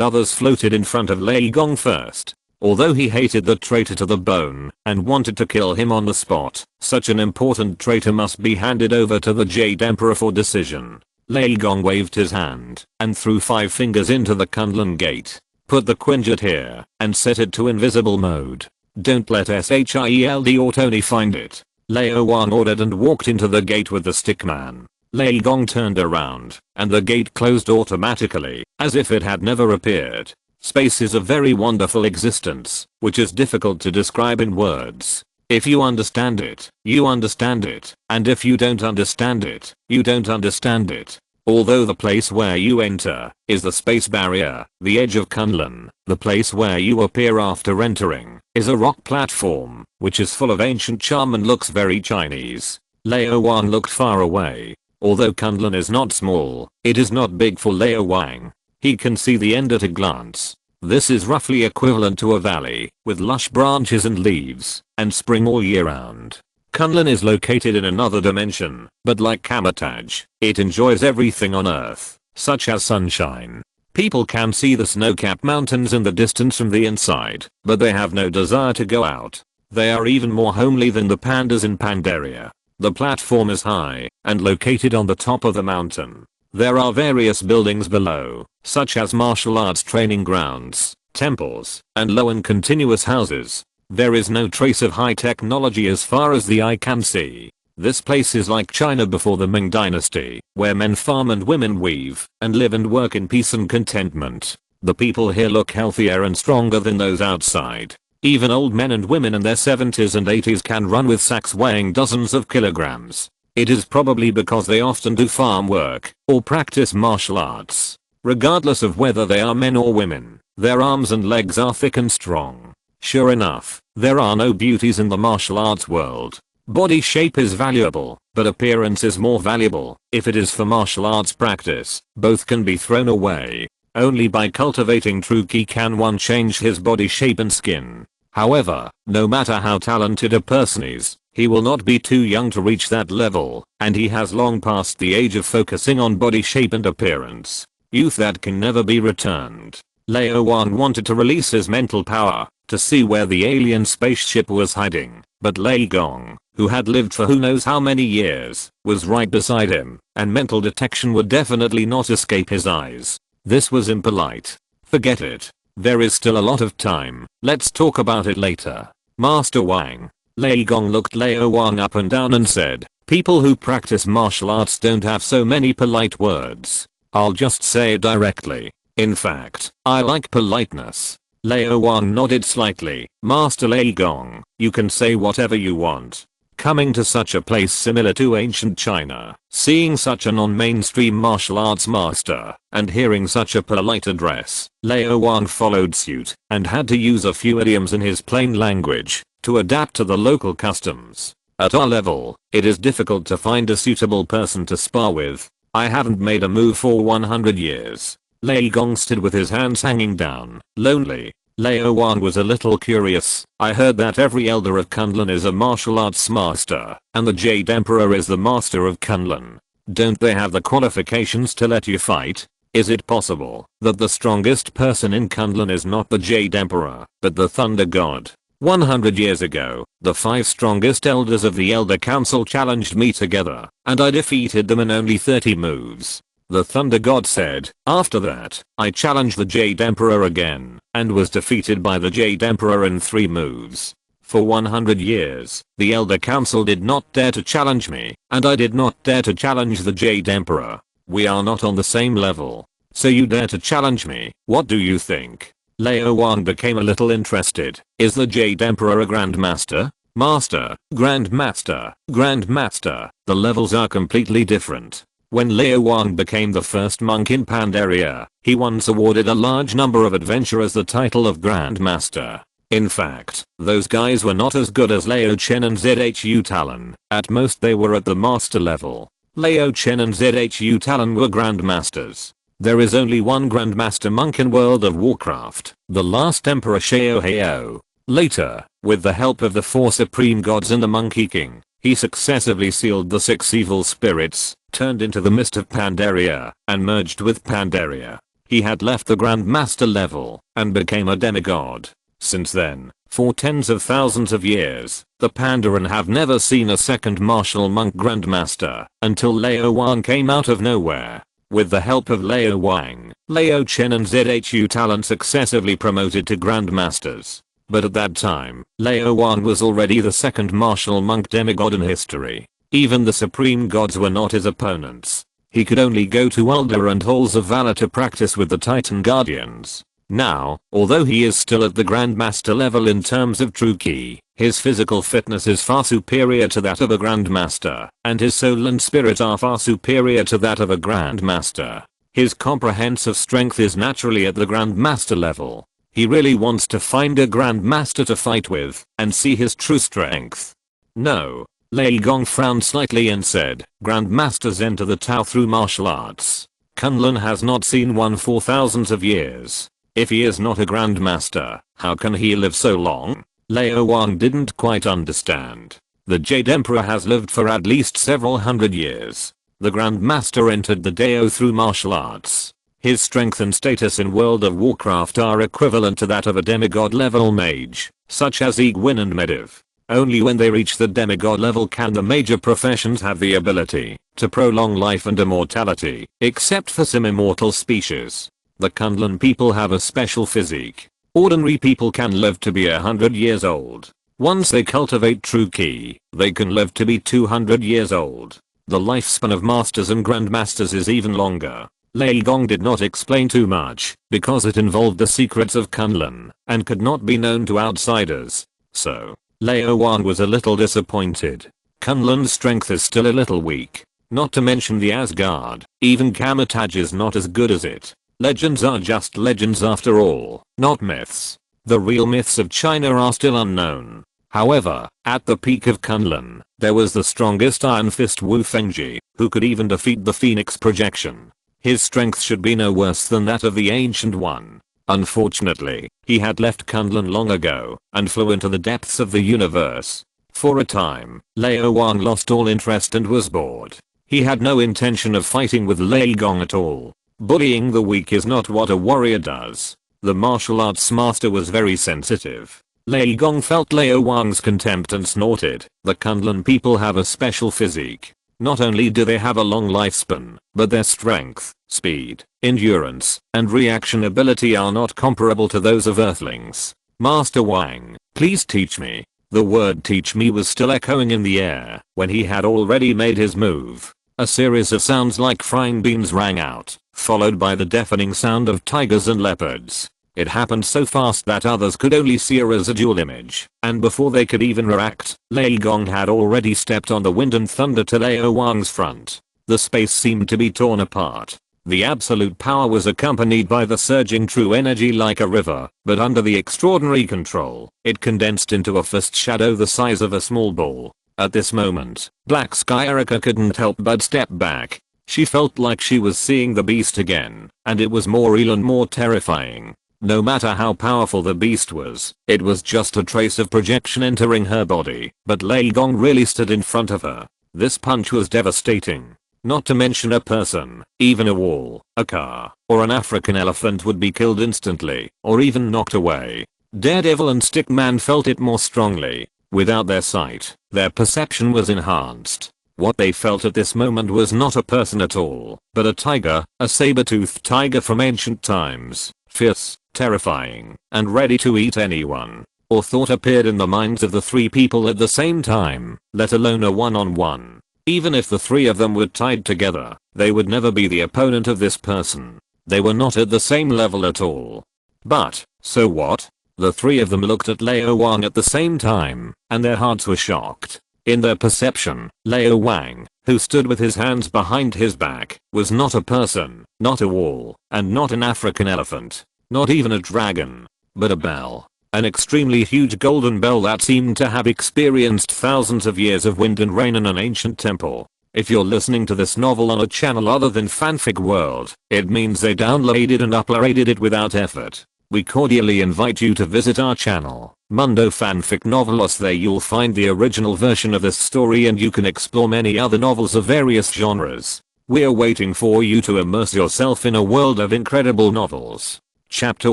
others floated in front of Lei Gong first. Although he hated the traitor to the bone, and wanted to kill him on the spot, such an important traitor must be handed over to the Jade Emperor for decision. Lei Gong waved his hand, and threw 5 fingers into the Kunlun gate. Put the Quinjet here, and set it to invisible mode. Don't let SHIELD or Tony find it. Lao Wang ordered and walked into the gate with the stickman. Lei Gong turned around, and the gate closed automatically, as if it had never appeared. Space is a very wonderful existence, which is difficult to describe in words. If you understand it, you understand it, and if you don't understand it, you don't understand it. Although the place where you enter is the space barrier, the edge of Kunlun, the place where you appear after entering is a rock platform, which is full of ancient charm and looks very Chinese. Lao Wang looked far away. Although Kunlun is not small, it is not big for Lao Wang. He can see the end at a glance. This is roughly equivalent to a valley, with lush branches and leaves, and spring all year round. Kunlun is located in another dimension, but like Kamataj, it enjoys everything on Earth, such as sunshine. People can see the snow-capped mountains in the distance from the inside, but they have no desire to go out. They are even more homely than the pandas in Pandaria. The platform is high, and located on the top of the mountain. There are various buildings below, such as martial arts training grounds, temples, and low and continuous houses. There is no trace of high technology as far as the eye can see. This place is like China before the Ming Dynasty, where men farm and women weave, and live and work in peace and contentment. The people here look healthier and stronger than those outside. Even old men and women in their 70s and 80s can run with sacks weighing dozens of kilograms. It is probably because they often do farm work or practice martial arts. Regardless of whether they are men or women, their arms and legs are thick and strong. Sure enough, there are no beauties in the martial arts world. Body shape is valuable, but appearance is more valuable. If it is for martial arts practice, both can be thrown away. Only by cultivating true ki can one change his body shape and skin. However, no matter how talented a person is, he will not be too young to reach that level, and he has long passed the age of focusing on body shape and appearance. Youth that can never be returned. Lao Wang wanted to release his mental power to see where the alien spaceship was hiding, but Lei Gong, who had lived for who knows how many years, was right beside him, and mental detection would definitely not escape his eyes. This was impolite. Forget it. There is still a lot of time. Let's talk about it later. Master Wang. Lei Gong looked Lao Wang up and down and said, people who practice martial arts don't have so many polite words. I'll just say it directly. In fact, I like politeness. Lao Wang nodded slightly. Master Lei Gong, you can say whatever you want. Coming to such a place similar to ancient China, seeing such a non-mainstream martial arts master, and hearing such a polite address, Lao Wang followed suit, and had to use a few idioms in his plain language to adapt to the local customs. At our level, it is difficult to find a suitable person to spar with. I haven't made a move for 100 years. Lei Gong stood with his hands hanging down, lonely. Lao Wang was a little curious. I heard that every elder of Kunlun is a martial arts master, and the Jade Emperor is the master of Kunlun. Don't they have the qualifications to let you fight? Is it possible that the strongest person in Kunlun is not the Jade Emperor, but the Thunder God? 100 years ago, the 5 strongest elders of the Elder Council challenged me together, and I defeated them in only 30 moves. The Thunder God said. After that, I challenged the Jade Emperor again, and was defeated by the Jade Emperor in 3 moves. For 100 years, the Elder Council did not dare to challenge me, and I did not dare to challenge the Jade Emperor. We are not on the same level. So you dare to challenge me? What do you think? Lao Wang became a little interested. Is the Jade Emperor a Grandmaster? Master, Grandmaster, Grandmaster. The levels are completely different. When Lao Wang became the first monk in Pandaria, he once awarded a large number of adventurers the title of Grandmaster. In fact, those guys were not as good as Lao Chen and Zhu Talon. At most they were at the master level. Lao Chen and Zhu Talon were Grandmasters. There is only one Grandmaster monk in World of Warcraft, the last Emperor Xiao Hao. Later, with the help of the 4 supreme gods and the Monkey King, he successively sealed the 6 evil spirits, turned into the mist of Pandaria, and merged with Pandaria. He had left the Grandmaster level, and became a demigod. Since then, for tens of thousands of years, the Pandaren have never seen a second martial monk Grandmaster, until Lao Wang came out of nowhere. With the help of Lao Wang, Lao Chen and Zhu Talon successively promoted to Grandmasters. But at that time, Lao Wang was already the second martial monk demigod in history. Even the supreme gods were not his opponents. He could only go to Ulder and Halls of Valor to practice with the Titan Guardians. Now, although he is still at the Grandmaster level in terms of true ki, his physical fitness is far superior to that of a Grandmaster, and his soul and spirit are far superior to that of a Grandmaster. His comprehensive strength is naturally at the Grandmaster level. He really wants to find a Grandmaster to fight with, and see his true strength. No. Lei Gong frowned slightly and said, Grandmasters enter the Tao through martial arts. Kunlun has not seen one for thousands of years. If he is not a Grandmaster, how can he live so long? Lao Wang didn't quite understand. The Jade Emperor has lived for at least several hundred years. The Grandmaster entered the Dao through martial arts. His strength and status in World of Warcraft are equivalent to that of a demigod level mage, such as Egwin and Medivh. Only when they reach the demigod level can the major professions have the ability to prolong life and immortality, except for some immortal species. The Kunlun people have a special physique. Ordinary people can live to be 100 years old. Once they cultivate true ki, they can live to be 200 years old. The lifespan of masters and grandmasters is even longer. Lei Gong did not explain too much, because it involved the secrets of Kunlun, and could not be known to outsiders. So, Lao Wang was a little disappointed. Kunlun's strength is still a little weak. Not to mention the Asgard, even Kamatage is not as good as it. Legends are just legends after all, not myths. The real myths of China are still unknown. However, at the peak of Kunlun, there was the strongest Iron Fist Wu Fengji, who could even defeat the Phoenix projection. His strength should be no worse than that of the Ancient One. Unfortunately, he had left Kunlun long ago and flew into the depths of the universe. For a time, Lao Wang lost all interest and was bored. He had no intention of fighting with Lei Gong at all. Bullying the weak is not what a warrior does. The martial arts master was very sensitive. Lei Gong felt Lao Wang's contempt and snorted, "The Kunlun people have a special physique. Not only do they have a long lifespan, but their strength, speed, endurance, and reaction ability are not comparable to those of Earthlings. Master Wang, please teach me." The word "teach me" was still echoing in the air when he had already made his move. A series of sounds like frying beans rang out, followed by the deafening sound of tigers and leopards. It happened so fast that others could only see a residual image, and before they could even react, Lei Gong had already stepped on the wind and thunder to Lao Wang's front. The space seemed to be torn apart. The absolute power was accompanied by the surging true energy like a river, but under the extraordinary control, it condensed into a fist shadow the size of a small ball. At this moment, Black Sky Erica couldn't help but step back. She felt like she was seeing the beast again, and it was more real and more terrifying. No matter how powerful the beast was, it was just a trace of projection entering her body, but Lei Gong really stood in front of her. This punch was devastating. Not to mention a person, even a wall, a car, or an African elephant would be killed instantly, or even knocked away. Daredevil and Stickman felt it more strongly. Without their sight, their perception was enhanced. What they felt at this moment was not a person at all, but a tiger, a saber-toothed tiger from ancient times, fierce, terrifying, and ready to eat anyone. Or thought appeared in the minds of the three people at the same time, let alone a one-on-one. Even if the three of them were tied together, they would never be the opponent of this person. They were not at the same level at all. But, so what? The three of them looked at Lao Wang at the same time, and their hearts were shocked. In their perception, Lao Wang, who stood with his hands behind his back, was not a person, not a wall, and not an African elephant, not even a dragon, but a bell. An extremely huge golden bell that seemed to have experienced thousands of years of wind and rain in an ancient temple. If you're listening to this novel on a channel other than Fanfic World, it means they downloaded and uploaded it without effort. We cordially invite you to visit our channel, Mundo Fanfic Novelos. There you'll find the original version of this story and you can explore many other novels of various genres. We're waiting for you to immerse yourself in a world of incredible novels. Chapter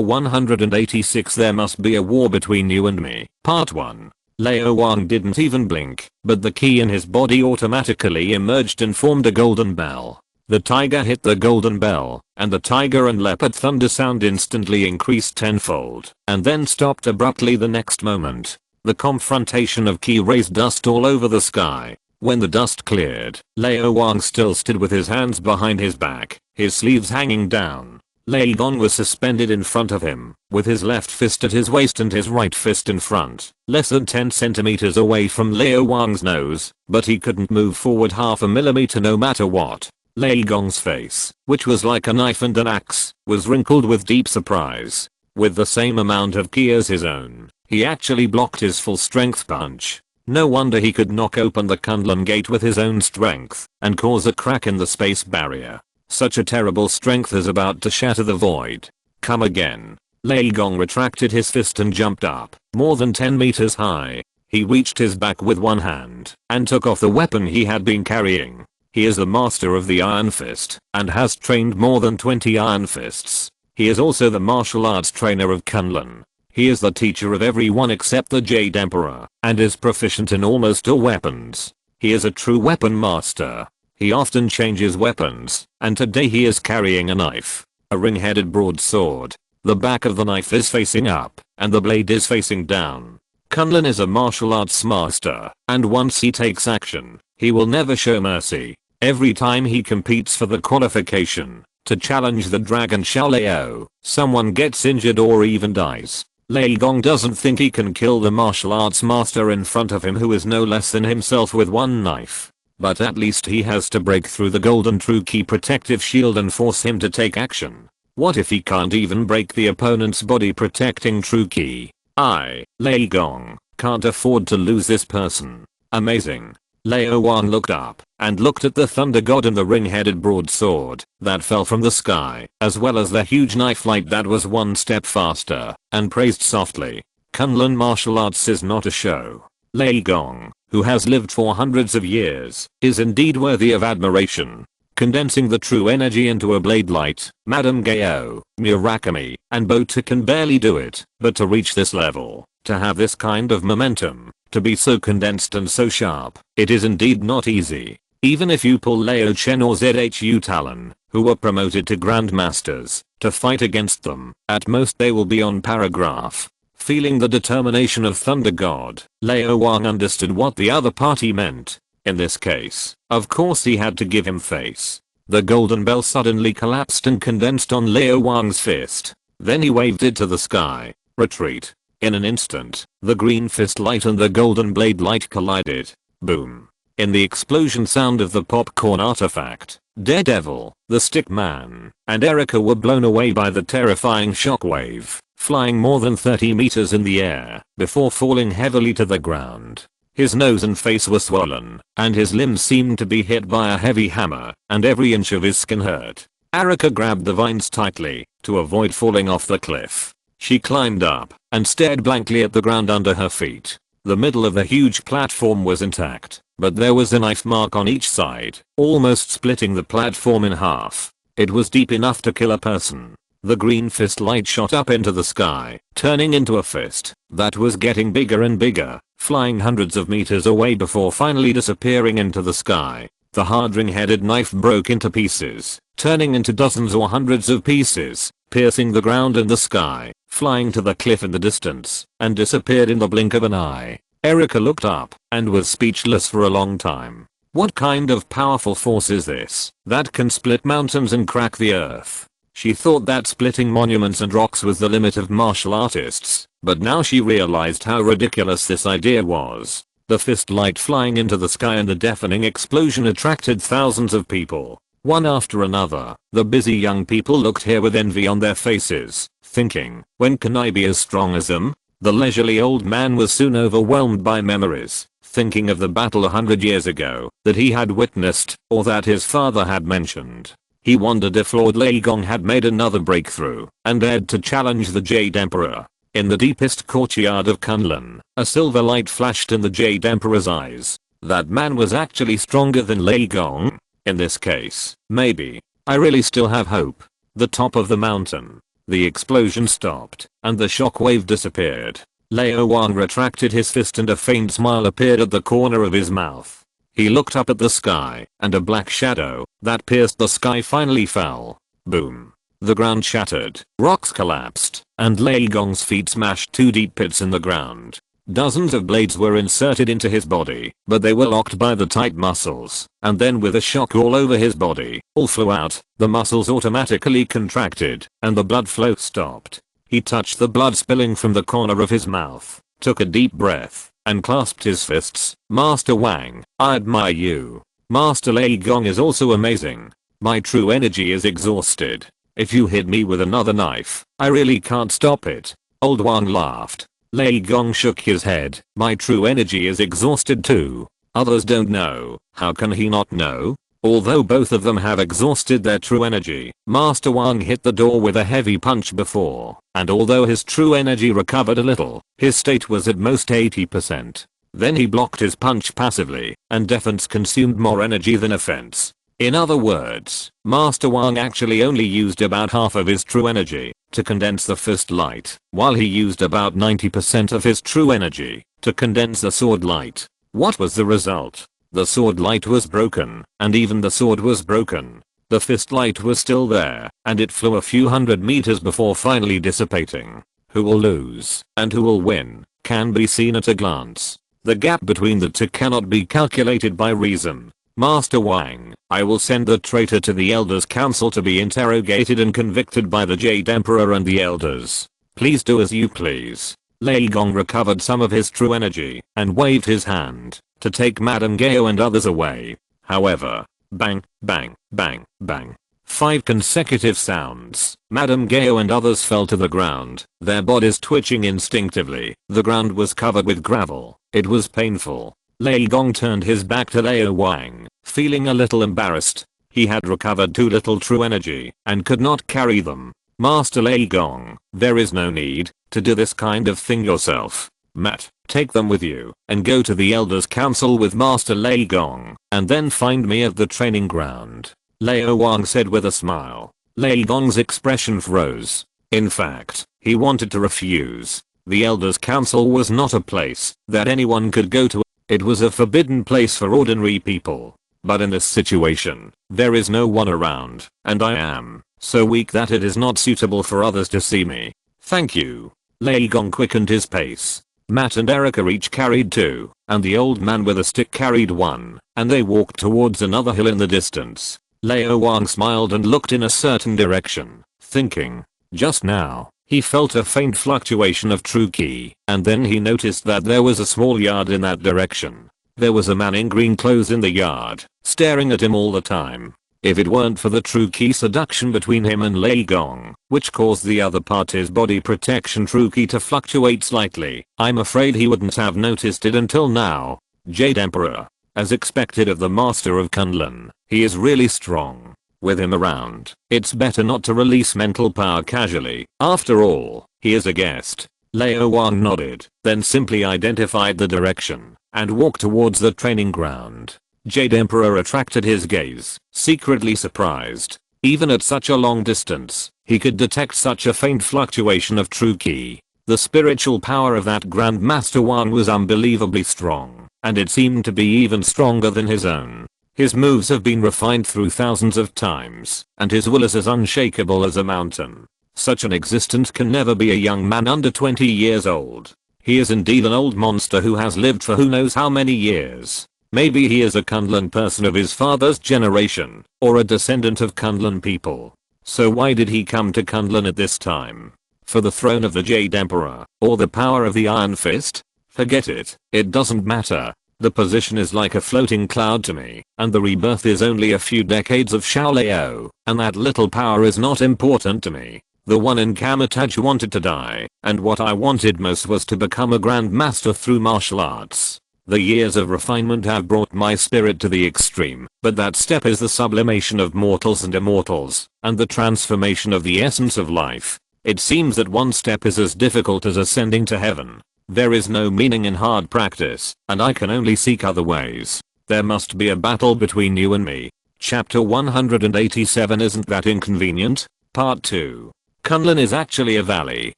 186 There Must Be a War Between You and Me. Part 1. Lao Wang didn't even blink, but the key in his body automatically emerged and formed a golden bell. The tiger hit the golden bell, and the tiger and leopard thunder sound instantly increased tenfold, and then stopped abruptly the next moment. The confrontation of ki raised dust all over the sky. When the dust cleared, Lao Wang still stood with his hands behind his back, his sleeves hanging down. Lei Gong was suspended in front of him, with his left fist at his waist and his right fist in front, less than 10 centimeters away from Lao Wang's nose, but he couldn't move forward half a millimeter no matter what. Lei Gong's face, which was like a knife and an axe, was wrinkled with deep surprise. With the same amount of ki as his own, he actually blocked his full strength punch. No wonder he could knock open the Kunlun gate with his own strength, and cause a crack in the space barrier. Such a terrible strength is about to shatter the void. Come again. Lei Gong retracted his fist and jumped up, more than 10 meters high. He reached his back with one hand, and took off the weapon he had been carrying. He is the master of the Iron Fist, and has trained more than 20 Iron Fists. He is also the martial arts trainer of Kunlun. He is the teacher of everyone except the Jade Emperor, and is proficient in almost all weapons. He is a true weapon master. He often changes weapons, and today he is carrying a knife, a ring-headed broadsword. The back of the knife is facing up, and the blade is facing down. Kunlun is a martial arts master, and once he takes action, he will never show mercy. Every time he competes for the qualification to challenge the dragon Xiaolao, someone gets injured or even dies. Lei Gong doesn't think he can kill the martial arts master in front of him who is no less than himself with one knife. But at least he has to break through the golden true key protective shield and force him to take action. What if he can't even break the opponent's body protecting true key? Lei Gong, can't afford to lose this person. Amazing. Lao Wang looked up and looked at the thunder god and the ring-headed broadsword that fell from the sky, as well as the huge knife light that was one step faster, and praised softly. Kunlun martial arts is not a show. Lei Gong, who has lived for hundreds of years, is indeed worthy of admiration. Condensing the true energy into a blade light, Madame Gao, Murakami, and Bota can barely do it, but to reach this level, to have this kind of momentum, to be so condensed and so sharp, it is indeed not easy. Even if you pull Lao Chen or Zhu Talon, who were promoted to Grandmasters, to fight against them, at most they will be on paragraph. Feeling the determination of Thunder God, Lao Wang understood what the other party meant. In this case, of course he had to give him face. The golden bell suddenly collapsed and condensed on Lao Wang's fist. Then he waved it to the sky. Retreat. In an instant, the green fist light and the golden blade light collided. Boom. In the explosion sound of the popcorn artifact, Daredevil, the stick man, and Erica were blown away by the terrifying shockwave, flying more than 30 meters in the air, before falling heavily to the ground. His nose and face were swollen, and his limbs seemed to be hit by a heavy hammer, and every inch of his skin hurt. Erica grabbed the vines tightly, to avoid falling off the cliff. She climbed up, and stared blankly at the ground under her feet. The middle of the huge platform was intact, but there was a knife mark on each side, almost splitting the platform in half. It was deep enough to kill a person. The green fist light shot up into the sky, turning into a fist that was getting bigger and bigger, flying hundreds of meters away before finally disappearing into the sky. The hard ring-headed knife broke into pieces, turning into dozens or hundreds of pieces, piercing the ground and the sky, flying to the cliff in the distance, and disappeared in the blink of an eye. Erica looked up and was speechless for a long time. What kind of powerful force is this that can split mountains and crack the earth? She thought that splitting monuments and rocks was the limit of martial artists, but now she realized how ridiculous this idea was. The fist light flying into the sky and the deafening explosion attracted thousands of people. One after another, the busy young people looked here with envy on their faces, thinking, when can I be as strong as them? The leisurely old man was soon overwhelmed by memories, thinking of the battle 100 years ago that he had witnessed, or that his father had mentioned. He wondered if Lord Lei Gong had made another breakthrough and dared to challenge the Jade Emperor. In the deepest courtyard of Kunlun, a silver light flashed in the Jade Emperor's eyes. That man was actually stronger than Lei Gong? In this case, maybe. I really still have hope. The top of the mountain. The explosion stopped, and the shockwave disappeared. Lao Wang retracted his fist and a faint smile appeared at the corner of his mouth. He looked up at the sky, and a black shadow that pierced the sky finally fell. Boom. The ground shattered, rocks collapsed, and Lei Gong's feet smashed 2 deep pits in the ground. Dozens of blades were inserted into his body, but they were locked by the tight muscles, and then with a shock all over his body, all flew out, the muscles automatically contracted, and the blood flow stopped. He touched the blood spilling from the corner of his mouth, took a deep breath, and clasped his fists. Master Wang, I admire you. Master Lei Gong is also amazing. My true energy is exhausted. If you hit me with another knife, I really can't stop it. Old Wang laughed. Lei Gong shook his head. My true energy is exhausted too. Others don't know. How can he not know? Although both of them have exhausted their true energy, Master Wang hit the door with a heavy punch before, and although his true energy recovered a little, his state was at most 80%. Then he blocked his punch passively, and defense consumed more energy than offense. In other words, Master Wang actually only used about half of his true energy to condense the fist light, while he used about 90% of his true energy to condense the sword light. What was the result? The sword light was broken, and even the sword was broken. The fist light was still there, and it flew a few hundred meters before finally dissipating. Who will lose, and who will win, can be seen at a glance. The gap between the two cannot be calculated by reason. Master Wang, I will send the traitor to the Elders Council to be interrogated and convicted by the Jade Emperor and the Elders. Please do as you please. Lao Wang recovered some of his true energy and waved his hand to take Madame Gao and others away. However, bang, bang, bang, bang. 5 consecutive sounds. Madame Gao and others fell to the ground, their bodies twitching instinctively. The ground was covered with gravel. It was painful. Lao Wang turned his back to Lao Wang, feeling a little embarrassed. He had recovered too little true energy and could not carry them. Master Lao Wang, there is no need to do this kind of thing yourself. Matt, take them with you and go to the Elders Council with Master Lao Wang and then find me at the training ground. Lao Wang said with a smile. Lao Wang's expression froze. In fact, he wanted to refuse. The Elders Council was not a place that anyone could go to. It was a forbidden place for ordinary people. But in this situation, there is no one around, and I am so weak that it is not suitable for others to see me. Thank you. Lao Wang quickened his pace. Matt and Erica each carried 2, and the old man with a stick carried 1, and they walked towards another hill in the distance. Lao Wang smiled and looked in a certain direction, thinking. Just now, he felt a faint fluctuation of true ki, and then he noticed that there was a small yard in that direction. There was a man in green clothes in the yard, staring at him all the time. If it weren't for the true ki seduction between him and Lao Wang, which caused the other party's body protection true ki to fluctuate slightly, I'm afraid he wouldn't have noticed it until now. Jade Emperor. As expected of the Master of Kunlun, he is really strong. With him around, it's better not to release mental power casually. After all, he is a guest. Lao Wang nodded, then simply identified the direction and walked towards the training ground. Jade Emperor attracted his gaze, secretly surprised. Even at such a long distance, he could detect such a faint fluctuation of true ki. The spiritual power of that Grand Master Wang was unbelievably strong, and it seemed to be even stronger than his own. His moves have been refined through thousands of times, and his will is as unshakable as a mountain. Such an existence can never be a young man under 20 years old. He is indeed an old monster who has lived for who knows how many years. Maybe he is a Kunlun person of his father's generation, or a descendant of Kunlun people. So why did he come to Kunlun at this time? For the throne of the Jade Emperor, or the power of the Iron Fist? Forget it, it doesn't matter. The position is like a floating cloud to me, and the rebirth is only a few decades of Shaolao, and that little power is not important to me. The one in Kamatage wanted to die, and what I wanted most was to become a Grand Master through martial arts. The years of refinement have brought my spirit to the extreme, but that step is the sublimation of mortals and immortals, and the transformation of the essence of life. It seems that one step is as difficult as ascending to heaven. There is no meaning in hard practice, and I can only seek other ways. There must be a battle between you and me. Chapter 187. Isn't that inconvenient? Part 2. Kunlun is actually a valley.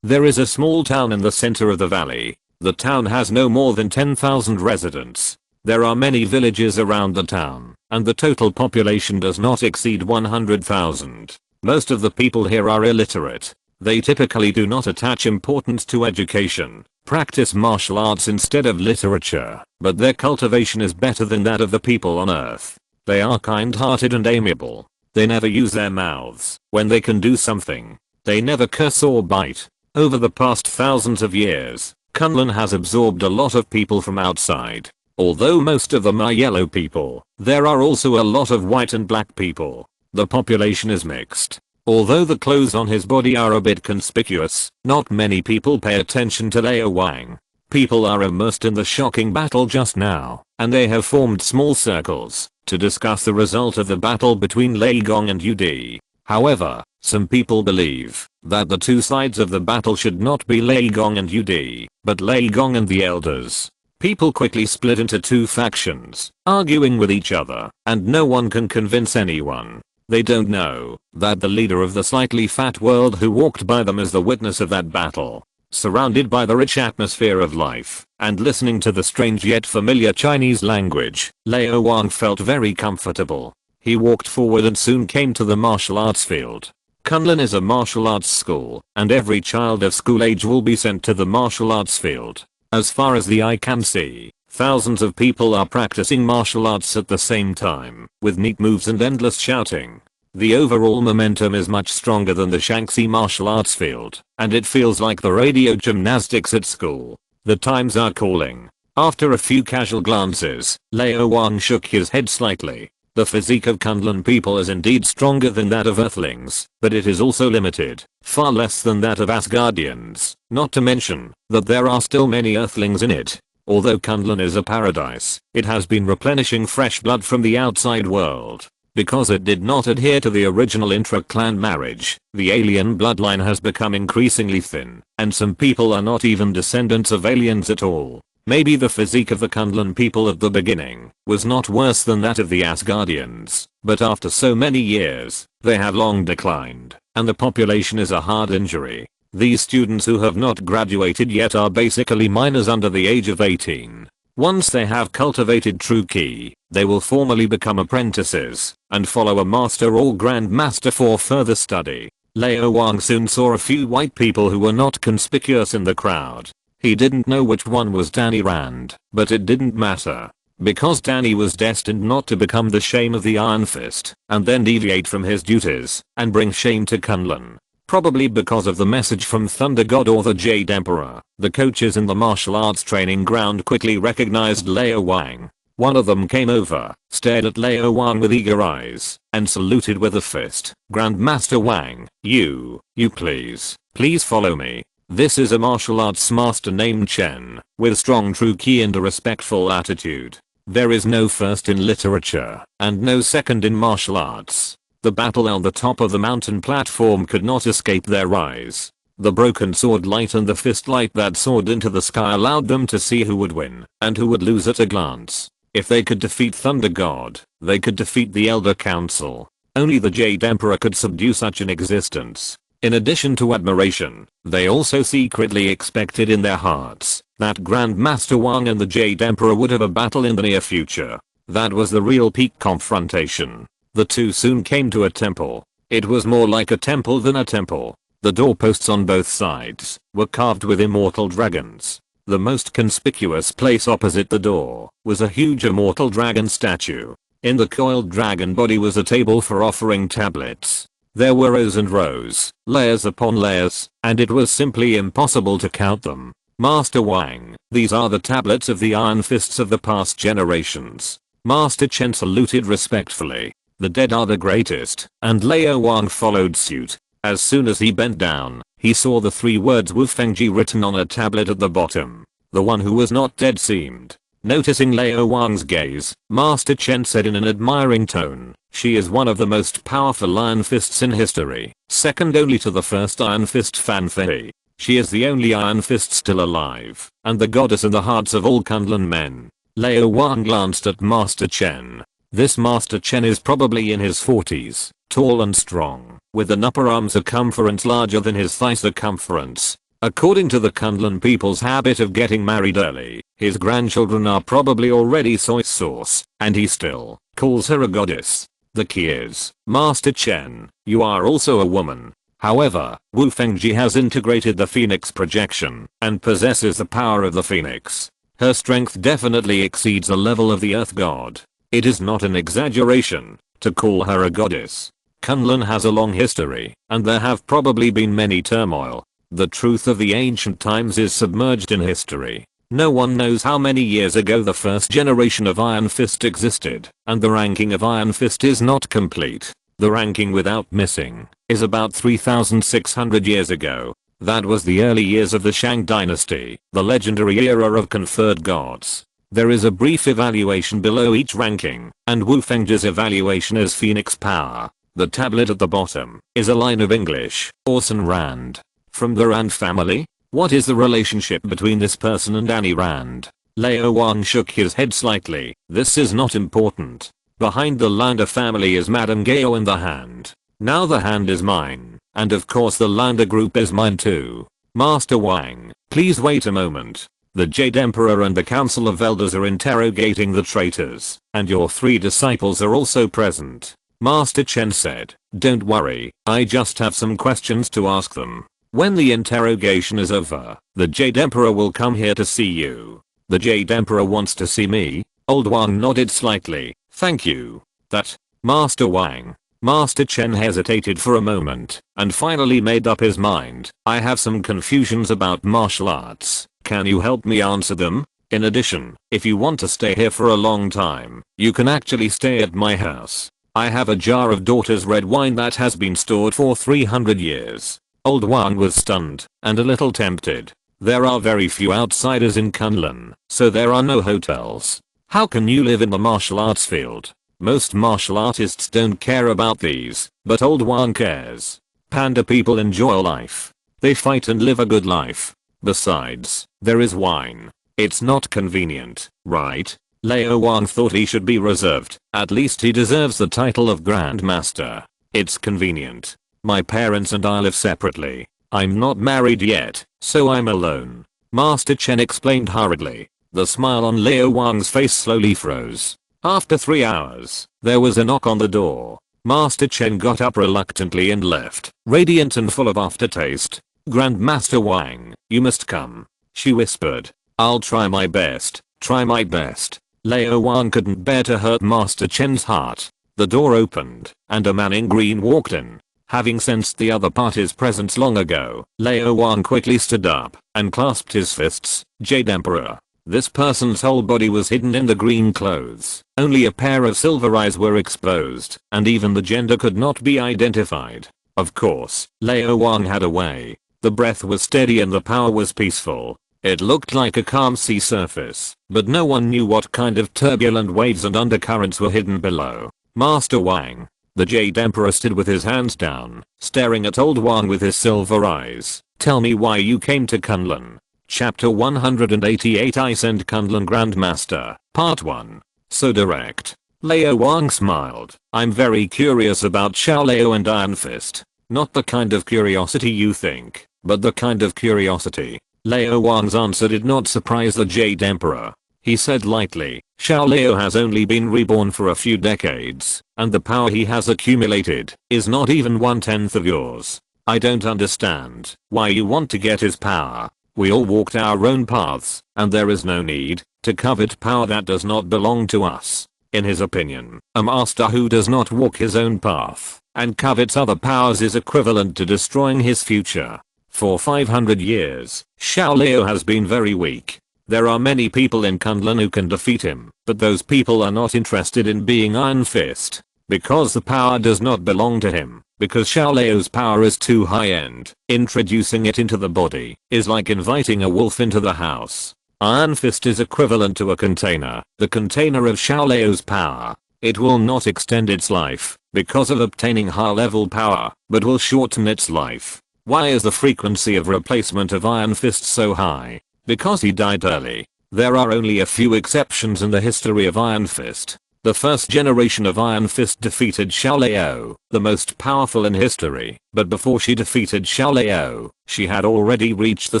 There is a small town in the center of the valley. The town has no more than 10,000 residents. There are many villages around the town, and the total population does not exceed 100,000. Most of the people here are illiterate. They typically do not attach importance to education, practice martial arts instead of literature, but their cultivation is better than that of the people on Earth. They are kind-hearted and amiable. They never use their mouths when they can do something. They never curse or bite. Over the past thousands of years, Kunlun has absorbed a lot of people from outside. Although most of them are yellow people, there are also a lot of white and black people. The population is mixed. Although the clothes on his body are a bit conspicuous, not many people pay attention to Lao Wang. People are immersed in the shocking battle just now, and they have formed small circles to discuss the result of the battle between Lao Wang and UD. However, some people believe that the two sides of the battle should not be Lao Wang and UD, but Lao Wang and the elders. People quickly split into two factions, arguing with each other, and no one can convince anyone. They don't know that the leader of the slightly fat world who walked by them is the witness of that battle. Surrounded by the rich atmosphere of life, and listening to the strange yet familiar Chinese language, Lao Wang felt very comfortable. He walked forward and soon came to the martial arts field. Kunlun is a martial arts school, and every child of school age will be sent to the martial arts field. As far as the eye can see, thousands of people are practicing martial arts at the same time, with neat moves and endless shouting. The overall momentum is much stronger than the Shanxi martial arts field, and it feels like the radio gymnastics at school. The times are calling. After a few casual glances, Lao Wang shook his head slightly. The physique of Kunlun people is indeed stronger than that of Earthlings, but it is also limited, far less than that of Asgardians, not to mention that there are still many Earthlings in it. Although Kunlun is a paradise, it has been replenishing fresh blood from the outside world. Because it did not adhere to the original intra-clan marriage, the alien bloodline has become increasingly thin, and some people are not even descendants of aliens at all. Maybe the physique of the Kunlun people at the beginning was not worse than that of the Asgardians, but after so many years, they have long declined, and the population is a hard injury. These students who have not graduated yet are basically minors under the age of 18. Once they have cultivated true ki, they will formally become apprentices and follow a master or grand master for further study. Lao Wang soon saw a few white people who were not conspicuous in the crowd. He didn't know which one was Danny Rand, but it didn't matter. Because Danny was destined not to become the shame of the Iron Fist, and then deviate from his duties, and bring shame to Kunlun. Probably because of the message from Thunder God or the Jade Emperor, the coaches in the martial arts training ground quickly recognized Lao Wang. One of them came over, stared at Lao Wang with eager eyes, and saluted with a fist. Grandmaster Wang, you please follow me. This is a martial arts master named Chen, with strong true ki and a respectful attitude. There is no first in literature, and no second in martial arts. The battle on the top of the mountain platform could not escape their eyes. The broken sword light and the fist light that soared into the sky allowed them to see who would win, and who would lose at a glance. If they could defeat Thunder God, they could defeat the Elder Council. Only the Jade Emperor could subdue such an existence. In addition to admiration, they also secretly expected in their hearts that Grandmaster Wang and the Jade Emperor would have a battle in the near future. That was the real peak confrontation. The two soon came to a temple. It was more like a temple than a temple. The doorposts on both sides were carved with immortal dragons. The most conspicuous place opposite the door was a huge immortal dragon statue. In the coiled dragon body was a table for offering tablets. There were rows and rows, layers upon layers, and it was simply impossible to count them. Master Wang, these are the tablets of the Iron Fists of the past generations. Master Chen saluted respectfully. The dead are the greatest, and Lao Wang followed suit. As soon as he bent down, he saw the three words Wu Fengji written on a tablet at the bottom. The one who was not dead seemed. Noticing Lao Wang's gaze, Master Chen said in an admiring tone, "She is one of the most powerful Iron Fists in history, second only to the first Iron Fist Fan Fei. She is the only Iron Fist still alive, and the goddess in the hearts of all Kunlun men." Lao Wang glanced at Master Chen. This Master Chen is probably in his 40s, tall and strong, with an upper arm circumference larger than his thigh circumference. According to the Kunlun people's habit of getting married early, his grandchildren are probably already soy sauce, and he still calls her a goddess. The key is, Master Chen, you are also a woman. However, Wu Fengji has integrated the Phoenix projection and possesses the power of the Phoenix. Her strength definitely exceeds the level of the Earth God. It is not an exaggeration to call her a goddess. Kunlun has a long history, and there have probably been many turmoil. The truth of the ancient times is submerged in history. No one knows how many years ago the first generation of Iron Fist existed, and the ranking of Iron Fist is not complete. The ranking without missing is about 3,600 years ago. That was the early years of the Shang dynasty, the legendary era of conferred gods. There is a brief evaluation below each ranking, and Wu Fengji's evaluation is Phoenix power. The tablet at the bottom is a line of English, Orson Rand. From the Rand family? What is the relationship between this person and Annie Rand? Lao Wang shook his head slightly. This is not important. Behind the Lander family is Madame Gao in the hand. Now the hand is mine, and of course the Lander group is mine too. Master Wang, please wait a moment. The Jade Emperor and the Council of Elders are interrogating the traitors, and your 3 disciples are also present. Master Chen said, "Don't worry, I just have some questions to ask them. When the interrogation is over, the Jade Emperor will come here to see you." "The Jade Emperor wants to see me?" Old Wang nodded slightly. "Thank you. That, Master Wang." Master Chen hesitated for a moment and finally made up his mind. I have some confusions about martial arts. Can you help me answer them? In addition, if you want to stay here for a long time, you can actually stay at my house. I have a jar of daughter's red wine that has been stored for 300 years. Old Wang was stunned and a little tempted. There are very few outsiders in Kunlun, so there are no hotels. How can you live in the martial arts field? Most martial artists don't care about these, but Old Wang cares. Panda people enjoy life. They fight and live a good life. Besides, there is wine. It's not convenient, right? Lao Wang thought he should be reserved. At least he deserves the title of Grand Master. It's convenient. My parents and I live separately. I'm not married yet, so I'm alone. Master Chen explained hurriedly. The smile on Lao Wang's face slowly froze. After 3 hours, there was a knock on the door. Master Chen got up reluctantly and left, radiant and full of aftertaste. Grandmaster Wang, you must come, she whispered. I'll try my best, try my best. Lao Wang couldn't bear to hurt Master Chen's heart. The door opened, and a man in green walked in. Having sensed the other party's presence long ago, Lao Wang quickly stood up and clasped his fists. Jade Emperor. This person's whole body was hidden in the green clothes. Only a pair of silver eyes were exposed, and even the gender could not be identified. Of course, Lao Wang had a way. The breath was steady and the power was peaceful. It looked like a calm sea surface, but no one knew what kind of turbulent waves and undercurrents were hidden below. Master Wang. The Jade Emperor stood with his hands down, staring at Old Wang with his silver eyes. Tell me why you came to Kunlun. Chapter 188 I Send Kunlun Grandmaster, Part 1. So direct. Lao Wang smiled. I'm very curious about Xiao Lao and Iron Fist. Not the kind of curiosity you think, but the kind of curiosity. Lao Wang's answer did not surprise the Jade Emperor. He said lightly, Xiao Lao has only been reborn for a few decades, and the power he has accumulated is not even 1/10 of yours. I don't understand why you want to get his power. We all walked our own paths, and there is no need to covet power that does not belong to us. In his opinion, a master who does not walk his own path and covets other powers is equivalent to destroying his future. For 500 years, Xiao Lao has been very weak. There are many people in Kunlun who can defeat him, but those people are not interested in being Iron Fist. Because the power does not belong to him. Because Xiao Lao's power is too high-end, introducing it into the body is like inviting a wolf into the house. Iron Fist is equivalent to a container, the container of Xiao Lao's power. It will not extend its life because of obtaining high-level power, but will shorten its life. Why is the frequency of replacement of Iron Fist so high? Because he died early. There are only a few exceptions in the history of Iron Fist. The first generation of Iron Fist defeated Xiao Lao, the most powerful in history, but before she defeated Xiao Lao, she had already reached the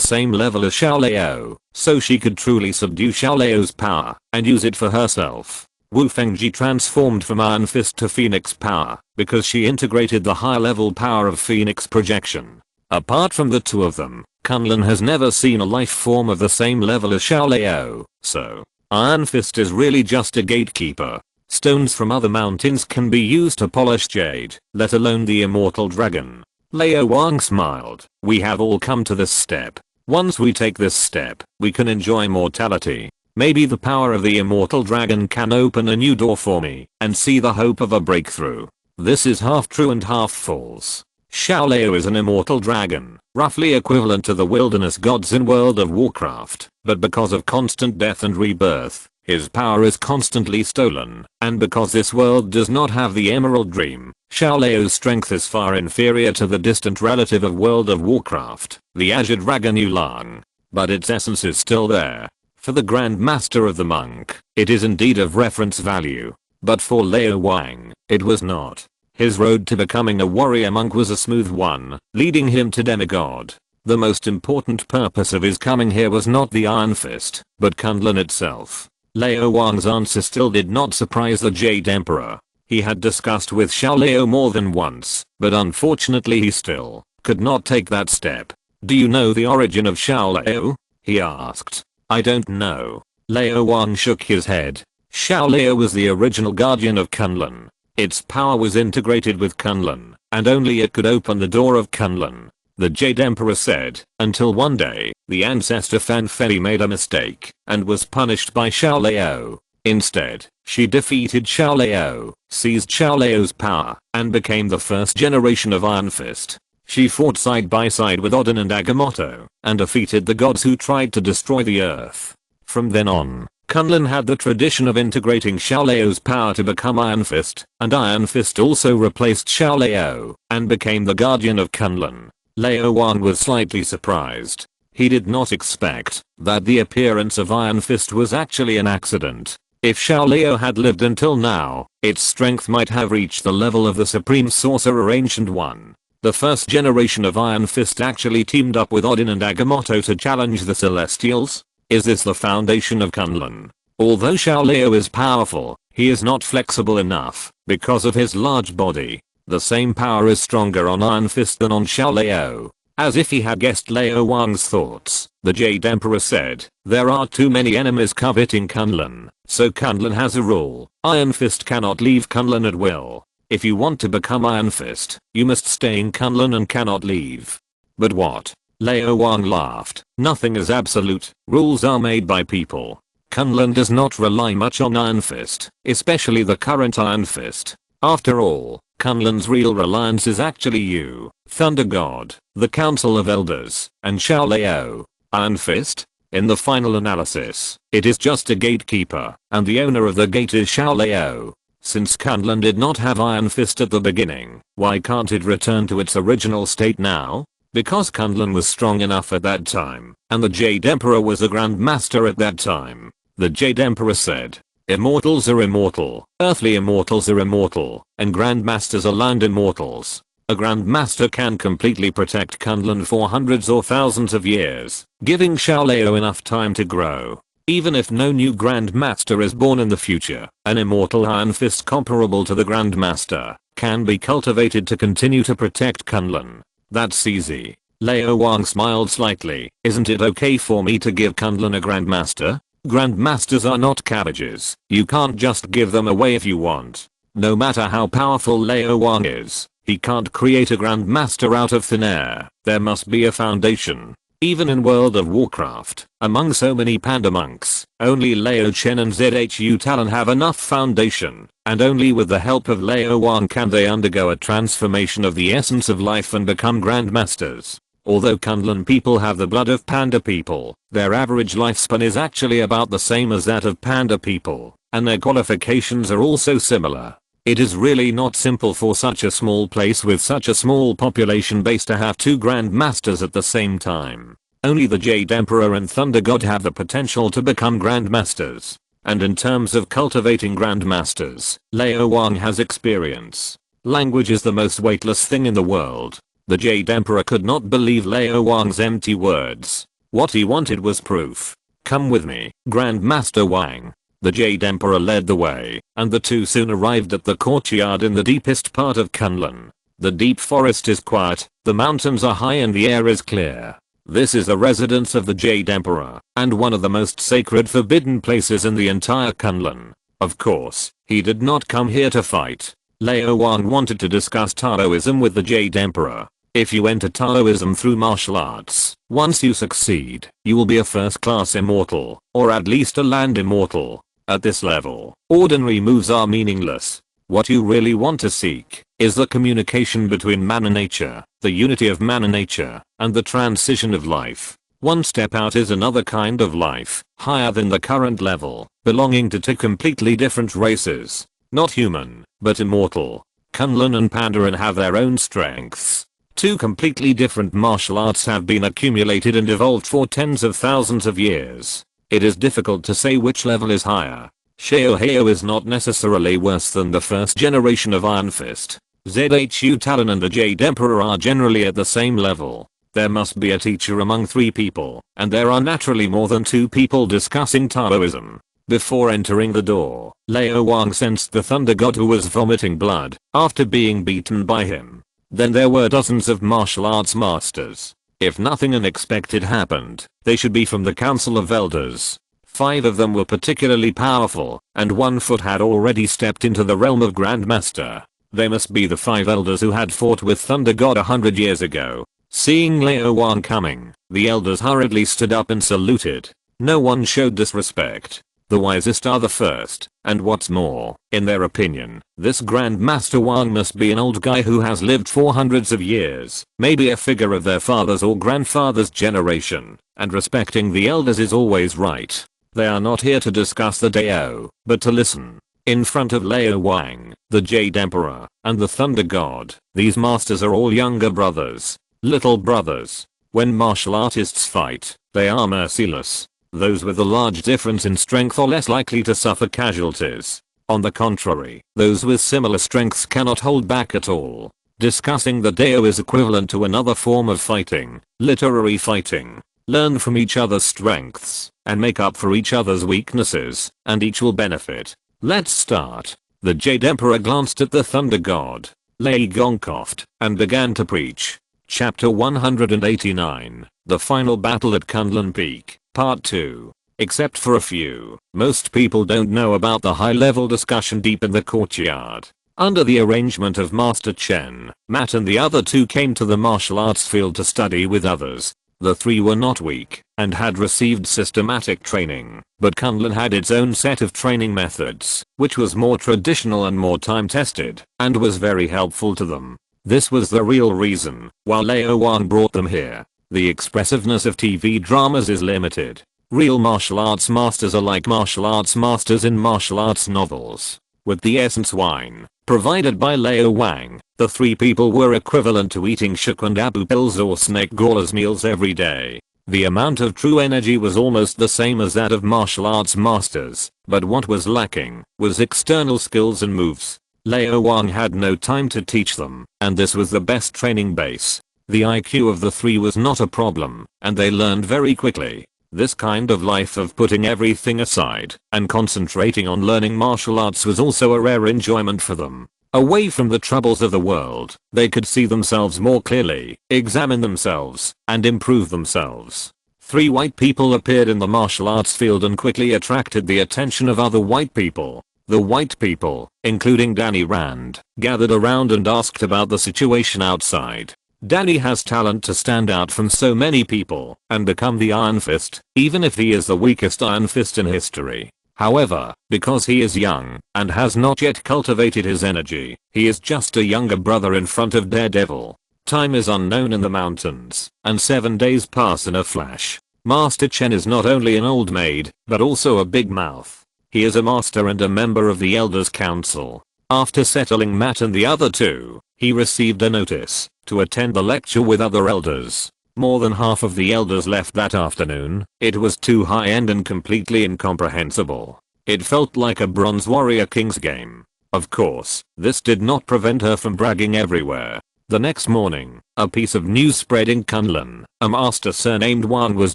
same level as Xiao Lao, so she could truly subdue Xiao Lao's power and use it for herself. Wu Fengji transformed from Iron Fist to Phoenix power because she integrated the high-level power of Phoenix projection. Apart from the two of them, Kunlun has never seen a life form of the same level as Xiao Lao, so Iron Fist is really just a gatekeeper. Stones from other mountains can be used to polish jade, let alone the immortal dragon. Lao Wang smiled. We have all come to this step. Once we take this step, we can enjoy mortality. Maybe the power of the immortal dragon can open a new door for me and see the hope of a breakthrough. This is half true and half false. Xiao Lao is an immortal dragon, roughly equivalent to the wilderness gods in World of Warcraft, but because of constant death and rebirth, his power is constantly stolen, and because this world does not have the Emerald Dream, Xiao Lao's strength is far inferior to the distant relative of World of Warcraft, the Azure Dragon Yulang. But its essence is still there. For the Grand Master of the Monk, it is indeed of reference value. But for Lao Wang, it was not. His road to becoming a warrior monk was a smooth one, leading him to demigod. The most important purpose of his coming here was not the Iron Fist, but Kunlun itself. Lao Wang's answer still did not surprise the Jade Emperor. He had discussed with Xiao Lao more than once, but unfortunately he still could not take that step. Do you know the origin of Xiao Lao? He asked. I don't know. Lao Wang shook his head. Xiao Lao was the original guardian of Kunlun. Its power was integrated with Kunlun, and only it could open the door of Kunlun. The Jade Emperor said, until one day, the ancestor Fan Fei made a mistake, and was punished by Xiao Lao. Instead, she defeated Xiao Lao, seized Xiao Lao's power, and became the first generation of Iron Fist. She fought side by side with Odin and Agamotto, and defeated the gods who tried to destroy the earth. From then on, Kunlun had the tradition of integrating Xiao Lao's power to become Iron Fist, and Iron Fist also replaced Xiao Lao, and became the guardian of Kunlun. Lao Wang was slightly surprised. He did not expect that the appearance of Iron Fist was actually an accident. If Xiao Lao had lived until now, its strength might have reached the level of the Supreme Sorcerer Ancient One. The first generation of Iron Fist actually teamed up with Odin and Agamotto to challenge the Celestials? Is this the foundation of Kunlun? Although Xiao Lao is powerful, he is not flexible enough because of his large body. The same power is stronger on Iron Fist than on Xiao Lao. As if he had guessed Lao Wang's thoughts, the Jade Emperor said, there are too many enemies coveting Kunlun, so Kunlun has a rule. Iron Fist cannot leave Kunlun at will. If you want to become Iron Fist, you must stay in Kunlun and cannot leave. But what? Lao Wang laughed. Nothing is absolute, rules are made by people. Kunlun does not rely much on Iron Fist, especially the current Iron Fist. After all, Kunlun's real reliance is actually you, Thunder God, the Council of Elders, and Xiao Lao. Iron Fist? In the final analysis, it is just a gatekeeper, and the owner of the gate is Xiao Lao. Since Kunlun did not have Iron Fist at the beginning, why can't it return to its original state now? Because Kunlun was strong enough at that time, and the Jade Emperor was a Grand Master at that time. The Jade Emperor said, immortals are immortal, earthly immortals are immortal, and Grandmasters are land immortals. A Grandmaster can completely protect Kunlun for hundreds or thousands of years, giving Xiao Lao enough time to grow. Even if no new Grandmaster is born in the future, an immortal Iron Fist comparable to the Grandmaster can be cultivated to continue to protect Kunlun. That's easy. Lao Wang smiled slightly. Isn't it okay for me to give Kunlun a Grandmaster? Grandmasters are not cabbages. You can't just give them away if you want. No matter how powerful Lao Wang is, he can't create a Grandmaster out of thin air. There must be a foundation. Even in World of Warcraft, among so many panda monks, only Lao Chen and Zhu Talon have enough foundation, and only with the help of Lao Wang can they undergo a transformation of the essence of life and become Grandmasters. Although Kunlun people have the blood of panda people, their average lifespan is actually about the same as that of panda people, and their qualifications are also similar. It is really not simple for such a small place with such a small population base to have two Grandmasters at the same time. Only the Jade Emperor and Thunder God have the potential to become Grandmasters. And in terms of cultivating Grandmasters, Lao Wang has experience. Language is the most weightless thing in the world. The Jade Emperor could not believe Lao Wang's empty words. What he wanted was proof. Come with me, Grandmaster Wang. The Jade Emperor led the way, and the two soon arrived at the courtyard in the deepest part of Kunlun. The deep forest is quiet, the mountains are high and the air is clear. This is the residence of the Jade Emperor, and one of the most sacred forbidden places in the entire Kunlun. Of course, he did not come here to fight. Lao Wang wanted to discuss Taoism with the Jade Emperor. If you enter Taoism through martial arts, once you succeed, you will be a first-class immortal, or at least a land immortal. At this level, ordinary moves are meaningless. What you really want to seek is the communication between man and nature, the unity of man and nature, and the transition of life. One step out is another kind of life, higher than the current level, belonging to two completely different races. Not human, but immortal. Kunlun and Pandarin have their own strengths. Two completely different martial arts have been accumulated and evolved for tens of thousands of years. It is difficult to say which level is higher. Xiao is not necessarily worse than the first generation of Iron Fist. Zhu Talon and the Jade Emperor are generally at the same level. There must be a teacher among three people, and there are naturally more than two people discussing Taoism. Before entering the door, Lao Wang sensed the Thunder God who was vomiting blood after being beaten by him. Then there were dozens of martial arts masters. If nothing unexpected happened, they should be from the Council of Elders. 5 of them were particularly powerful, and 1 foot had already stepped into the realm of Grandmaster. They must be the 5 elders who had fought with Thunder God 100 years ago. Seeing Lao Wang coming, the elders hurriedly stood up and saluted. No one showed disrespect. The wisest are the first, and what's more, in their opinion, this Grandmaster Wang must be an old guy who has lived for hundreds of years, maybe a figure of their father's or grandfather's generation, and respecting the elders is always right. They are not here to discuss the Dao, but to listen. In front of Lao Wang, the Jade Emperor, and the Thunder God, these masters are all younger brothers. Little brothers. When martial artists fight, they are merciless. Those with a large difference in strength are less likely to suffer casualties. On the contrary, those with similar strengths cannot hold back at all. Discussing the Dao is equivalent to another form of fighting, literary fighting. Learn from each other's strengths, and make up for each other's weaknesses, and each will benefit. Let's start. The Jade Emperor glanced at the Thunder God, Lao Wang coughed, and began to preach. Chapter 189, The Final Battle at Kunlun Peak, Part 2. Except for a few, most people don't know about the high-level discussion deep in the courtyard. Under the arrangement of Master Chen, Matt and the other 2 came to the martial arts field to study with others. The 3 were not weak, and had received systematic training, but Kunlun had its own set of training methods, which was more traditional and more time-tested, and was very helpful to them. This was the real reason why Lao Wang brought them here. The expressiveness of TV dramas is limited. Real martial arts masters are like martial arts masters in martial arts novels. With the essence wine, provided by Lao Wang, the 3 people were equivalent to eating Shakundabu pills or snake gawlers meals every day. The amount of true energy was almost the same as that of martial arts masters, but what was lacking was external skills and moves. Lao Wang had no time to teach them, and this was the best training base. The IQ of the 3 was not a problem, and they learned very quickly. This kind of life of putting everything aside and concentrating on learning martial arts was also a rare enjoyment for them. Away from the troubles of the world, they could see themselves more clearly, examine themselves, and improve themselves. 3 white people appeared in the martial arts field and quickly attracted the attention of other white people. The white people, including Danny Rand, gathered around and asked about the situation outside. Danny has talent to stand out from so many people and become the Iron Fist, even if he is the weakest Iron Fist in history. However, because he is young and has not yet cultivated his energy, he is just a younger brother in front of Daredevil. Time is unknown in the mountains, and 7 days pass in a flash. Master Chen is not only an old maid, but also a big mouth. He is a master and a member of the Elders Council. After settling Matt and the other 2, he received a notice to attend the lecture with other elders. More than half of the elders left that afternoon. It was too high-end and completely incomprehensible. It felt like a Bronze Warrior King's game. Of course, this did not prevent her from bragging everywhere. The next morning, a piece of news spread in Kunlun. A master surnamed Wang was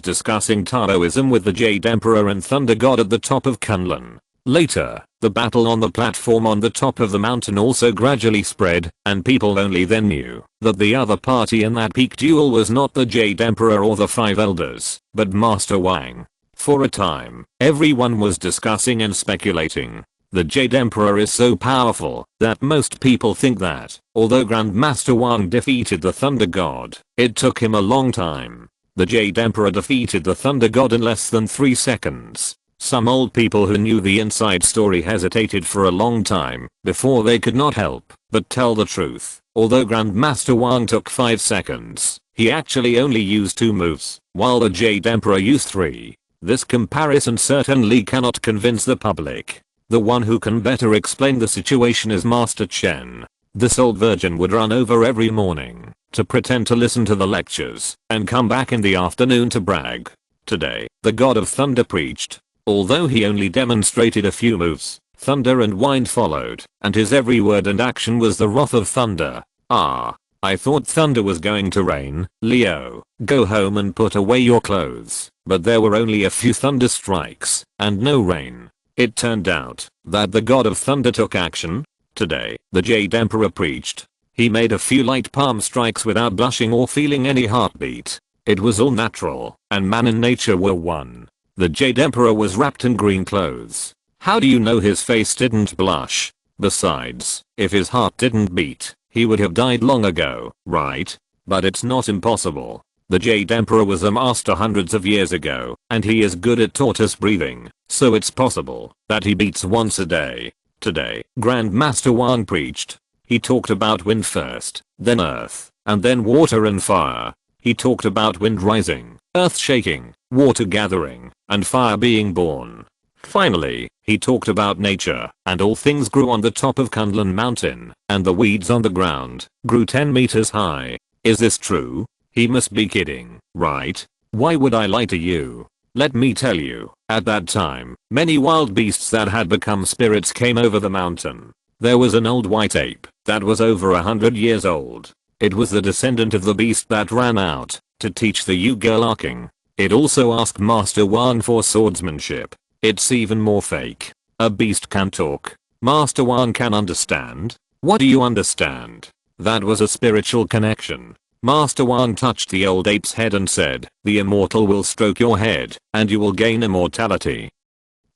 discussing Taoism with the Jade Emperor and Thunder God at the top of Kunlun. Later, the battle on the platform on the top of the mountain also gradually spread, and people only then knew that the other party in that peak duel was not the Jade Emperor or the 5 elders, but Master Wang. For a time, everyone was discussing and speculating. The Jade Emperor is so powerful that most people think that, although Grandmaster Wang defeated the Thunder God, it took him a long time. The Jade Emperor defeated the Thunder God in less than 3 seconds. Some old people who knew the inside story hesitated for a long time before they could not help but tell the truth. Although Grandmaster Wang took 5 seconds, he actually only used 2 moves, while the Jade Emperor used 3. This comparison certainly cannot convince the public. The one who can better explain the situation is Master Chen. This old virgin would run over every morning to pretend to listen to the lectures and come back in the afternoon to brag. Today, the God of Thunder preached. Although he only demonstrated a few moves, thunder and wind followed, and his every word and action was the wrath of thunder. Ah, I thought thunder was going to rain. Leo, go home and put away your clothes. But there were only a few thunder strikes, and no rain. It turned out that the God of Thunder took action. Today, the Jade Emperor preached. He made a few light palm strikes without blushing or feeling any heartbeat. It was all natural, and man and nature were one. The Jade Emperor was wrapped in green clothes. How do you know his face didn't blush? Besides, if his heart didn't beat, he would have died long ago, right? But it's not impossible. The Jade Emperor was a master hundreds of years ago, and he is good at tortoise breathing, so it's possible that he beats once a day. Today, Grandmaster Wang preached. He talked about wind first, then earth, and then water and fire. He talked about wind rising, earth shaking, water gathering, and fire being born. Finally, he talked about nature, and all things grew on the top of Kunlun Mountain, and the weeds on the ground grew 10 meters high. Is this true? He must be kidding, right? Why would I lie to you? Let me tell you, at that time, many wild beasts that had become spirits came over the mountain. There was an old white ape that was over 100 years old. It was the descendant of the beast that ran out to teach the Yugerlarking. It also asked Master Wang for swordsmanship. It's even more fake. A beast can talk. Master Wang can understand. What do you understand? That was a spiritual connection. Master Wang touched the old ape's head and said, "The immortal will stroke your head, and you will gain immortality."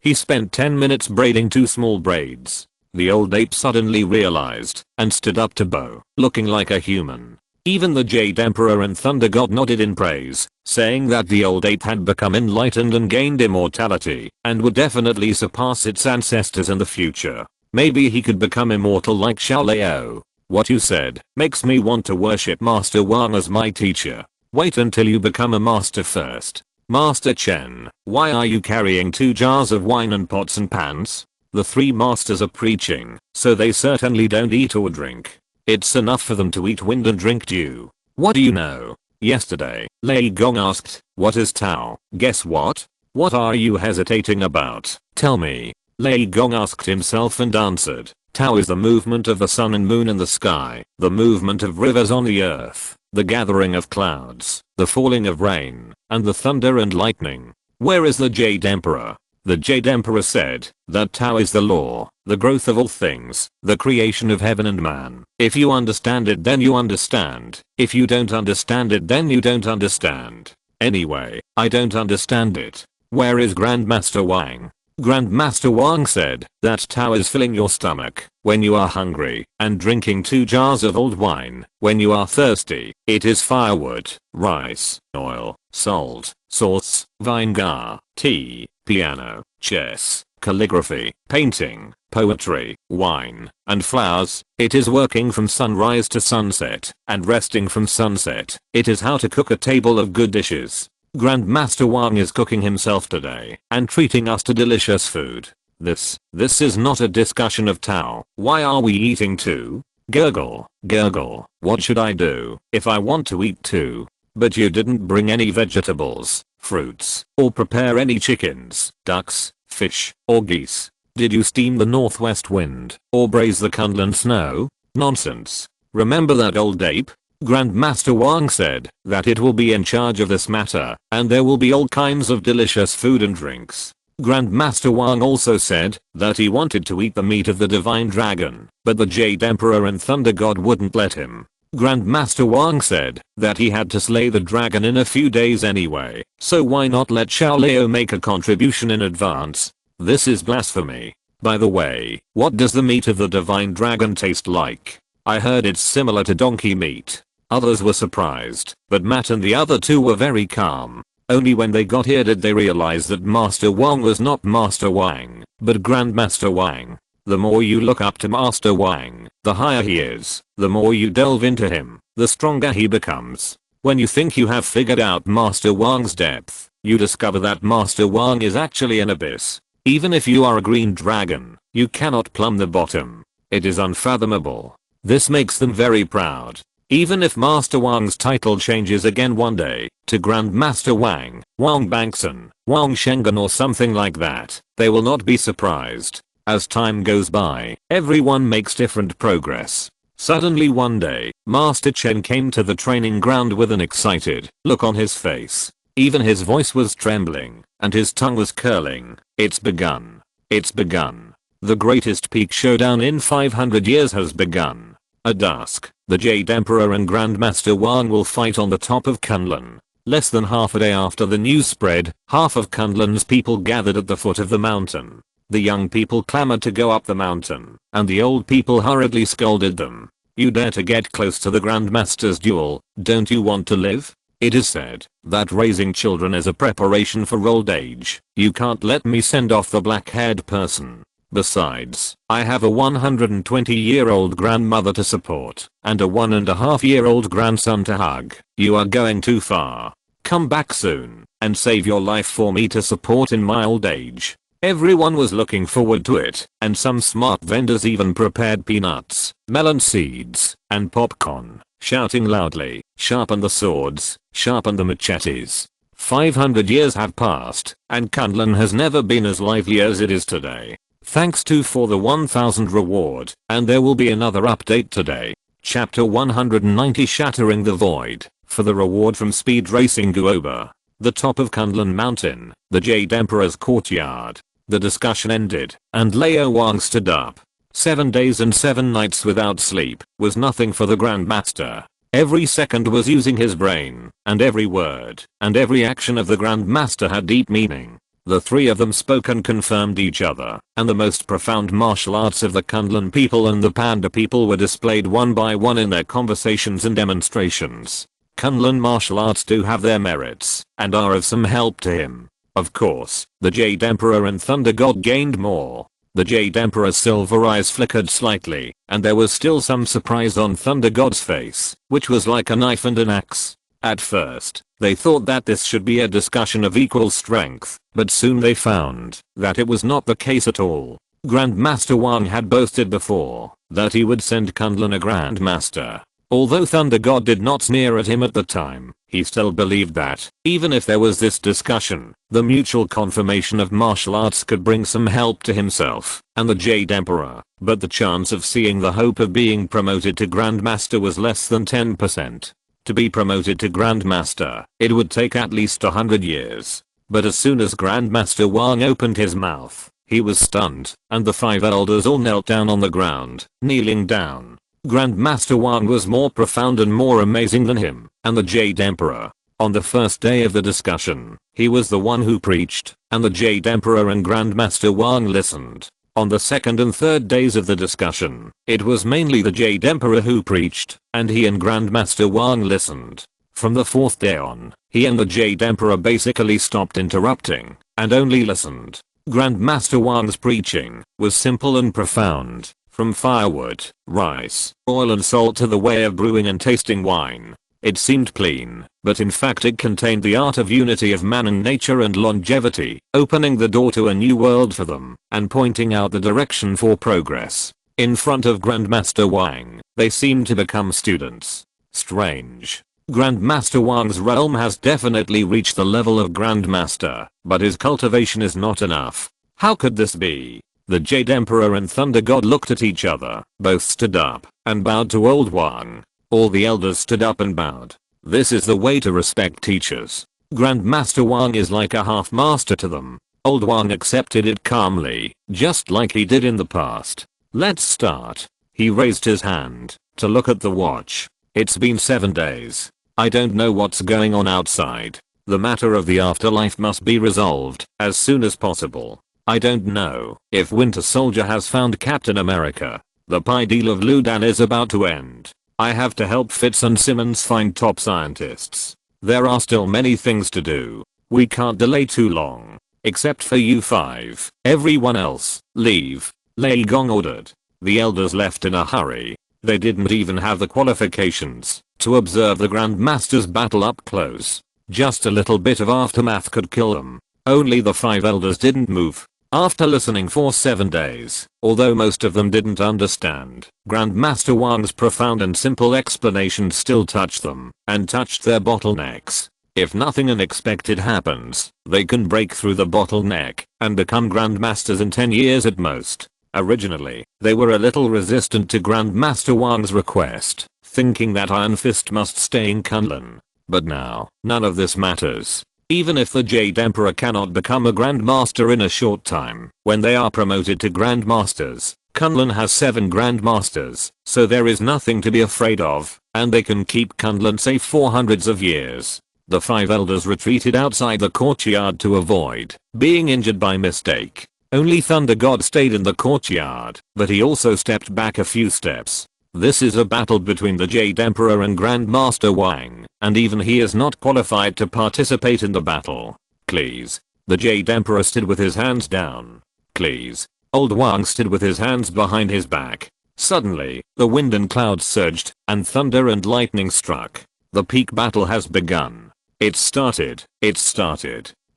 He spent 10 minutes braiding 2 small braids. The old ape suddenly realized, and stood up to bow, looking like a human. Even the Jade Emperor and Thunder God nodded in praise, saying that the old ape had become enlightened and gained immortality, and would definitely surpass its ancestors in the future. Maybe he could become immortal like Xiao Lao. What you said makes me want to worship Master Wang as my teacher. Wait until you become a master first. Master Chen, why are you carrying 2 jars of wine and pots and pans? The 3 masters are preaching, so they certainly don't eat or drink. It's enough for them to eat wind and drink dew. What do you know? Yesterday, Lei Gong asked, "What is Tao?" Guess what? What are you hesitating about? Tell me. Lei Gong asked himself and answered, "Tao is the movement of the sun and moon in the sky, the movement of rivers on the earth, the gathering of clouds, the falling of rain, and the thunder and lightning." Where is the Jade Emperor? The Jade Emperor said that Tao is the law, the growth of all things, the creation of heaven and man. If you understand it, then you understand. If you don't understand it, then you don't understand. Anyway, I don't understand it. Where is Grandmaster Wang? Grandmaster Wang said that Tao is filling your stomach when you are hungry, and drinking 2 jars of old wine when you are thirsty. It is firewood, rice, oil, salt, sauce, vinegar, tea, piano, chess, calligraphy, painting, poetry, wine, and flowers. It is working from sunrise to sunset, and resting from sunset. It is how to cook a table of good dishes. Grandmaster Wang is cooking himself today, and treating us to delicious food. This is not a discussion of Tao. Why are we eating too? Gurgle, gurgle. What should I do if I want to eat too? But you didn't bring any vegetables, fruits, or prepare any chickens, ducks, fish, or geese. Did you steam the northwest wind, or braise the Kunlun snow? Nonsense. Remember that old ape? Grandmaster Wang said that it will be in charge of this matter, and there will be all kinds of delicious food and drinks. Grandmaster Wang also said that he wanted to eat the meat of the divine dragon, but the Jade Emperor and Thunder God wouldn't let him. Grandmaster Wang said that he had to slay the dragon in a few days anyway, so why not let Xiao Lao make a contribution in advance? This is blasphemy. By the way, what does the meat of the divine dragon taste like? I heard it's similar to donkey meat. Others were surprised, but Matt and the other 2 were very calm. Only when they got here did they realize that Master Wang was not Master Wang, but Grandmaster Wang. The more you look up to Master Wang, the higher he is. The more you delve into him, the stronger he becomes. When you think you have figured out Master Wang's depth, you discover that Master Wang is actually an abyss. Even if you are a green dragon, you cannot plumb the bottom. It is unfathomable. This makes them very proud. Even if Master Wang's title changes again one day to Grandmaster Wang, Wang Bangsun, Wang Shengen or something like that, they will not be surprised. As time goes by, everyone makes different progress. Suddenly one day, Master Chen came to the training ground with an excited look on his face. Even his voice was trembling, and his tongue was curling. It's begun. It's begun. The greatest peak showdown in 500 years has begun. At dusk, the Jade Emperor and Grandmaster Wang will fight on the top of Kunlun. Less than half a day after the news spread, half of Kunlun's people gathered at the foot of the mountain. The young people clamored to go up the mountain, and the old people hurriedly scolded them. You dare to get close to the Grandmaster's duel, don't you want to live? It is said that raising children is a preparation for old age. You can't let me send off the black-haired person. Besides, I have a 120-year-old grandmother to support, and a 1.5-year-old grandson to hug. You are going too far. Come back soon, and save your life for me to support in my old age. Everyone was looking forward to it, and some smart vendors even prepared peanuts, melon seeds, and popcorn, shouting loudly, "Sharpen the swords, sharpen the machetes." 500 years have passed, and Kunlun has never been as lively as it is today. Thanks to for the 1000 reward, and there will be another update today. Chapter 190 Shattering the Void, for the reward from Speed Racing Guoba. The top of Kunlun Mountain, the Jade Emperor's courtyard. The discussion ended, and Lao Wang stood up. 7 days and 7 nights without sleep was nothing for the Grandmaster. Every second was using his brain, and every word, and every action of the Grandmaster had deep meaning. The three of them spoke and confirmed each other, and the most profound martial arts of the Kunlun people and the Panda people were displayed one by one in their conversations and demonstrations. Kunlun martial arts do have their merits, and are of some help to him. Of course, the Jade Emperor and Thunder God gained more. The Jade Emperor's silver eyes flickered slightly, and there was still some surprise on Thunder God's face, which was like a knife and an axe. At first, they thought that this should be a discussion of equal strength, but soon they found that it was not the case at all. Grandmaster Wang had boasted before that he would send Kunlun a Grandmaster. Although Thunder God did not sneer at him at the time, he still believed that, even if there was this discussion, the mutual confirmation of martial arts could bring some help to himself and the Jade Emperor, but the chance of seeing the hope of being promoted to Grandmaster was less than 10%. To be promoted to Grandmaster, it would take at least 100 years. But as soon as Grandmaster Wang opened his mouth, he was stunned, and the 5 elders all knelt down on the ground, kneeling down. Grandmaster Wang was more profound and more amazing than him, and the Jade Emperor. On the first day of the discussion, he was the one who preached, and the Jade Emperor and Grandmaster Wang listened. On the second and third days of the discussion, it was mainly the Jade Emperor who preached, and he and Grandmaster Wang listened. From the fourth day on, he and the Jade Emperor basically stopped interrupting, and only listened. Grandmaster Wang's preaching was simple and profound, from firewood, rice, oil and salt to the way of brewing and tasting wine. It seemed clean, but in fact it contained the art of unity of man and nature and longevity, opening the door to a new world for them, and pointing out the direction for progress. In front of Grandmaster Wang, they seemed to become students. Strange. Grandmaster Wang's realm has definitely reached the level of Grandmaster, but his cultivation is not enough. How could this be? The Jade Emperor and Thunder God looked at each other, both stood up, and bowed to old Wang. All the elders stood up and bowed. This is the way to respect teachers. Grandmaster Wang is like a half-master to them. Old Wang accepted it calmly, just like he did in the past. Let's start. He raised his hand to look at the watch. It's been 7 days. I don't know what's going on outside. The matter of the afterlife must be resolved as soon as possible. I don't know if Winter Soldier has found Captain America. The pie deal of Ludan is about to end. I have to help Fitz and Simmons find top scientists. There are still many things to do. We can't delay too long. Except for you 5. Everyone else, leave. Lei Gong ordered. The elders left in a hurry. They didn't even have the qualifications to observe the Grandmaster's battle up close. Just a little bit of aftermath could kill them. Only the 5 elders didn't move. After listening for 7 days, although most of them didn't understand, Grandmaster Wang's profound and simple explanation still touched them, and touched their bottlenecks. If nothing unexpected happens, they can break through the bottleneck, and become Grandmasters in 10 years at most. Originally, they were a little resistant to Grandmaster Wang's request, thinking that Iron Fist must stay in Kunlun. But now, none of this matters. Even if the Jade Emperor cannot become a Grandmaster in a short time, when they are promoted to Grandmasters, Kunlun has 7 Grandmasters, so there is nothing to be afraid of, and they can keep Kunlun safe for hundreds of years. The 5 elders retreated outside the courtyard to avoid being injured by mistake. Only Thunder God stayed in the courtyard, but he also stepped back a few steps. This is a battle between the Jade Emperor and Grandmaster Wang, and even he is not qualified to participate in the battle. Please. The Jade Emperor stood with his hands down. Please. Old Wang stood with his hands behind his back. Suddenly, the wind and clouds surged, and thunder and lightning struck. The peak battle has begun. It started.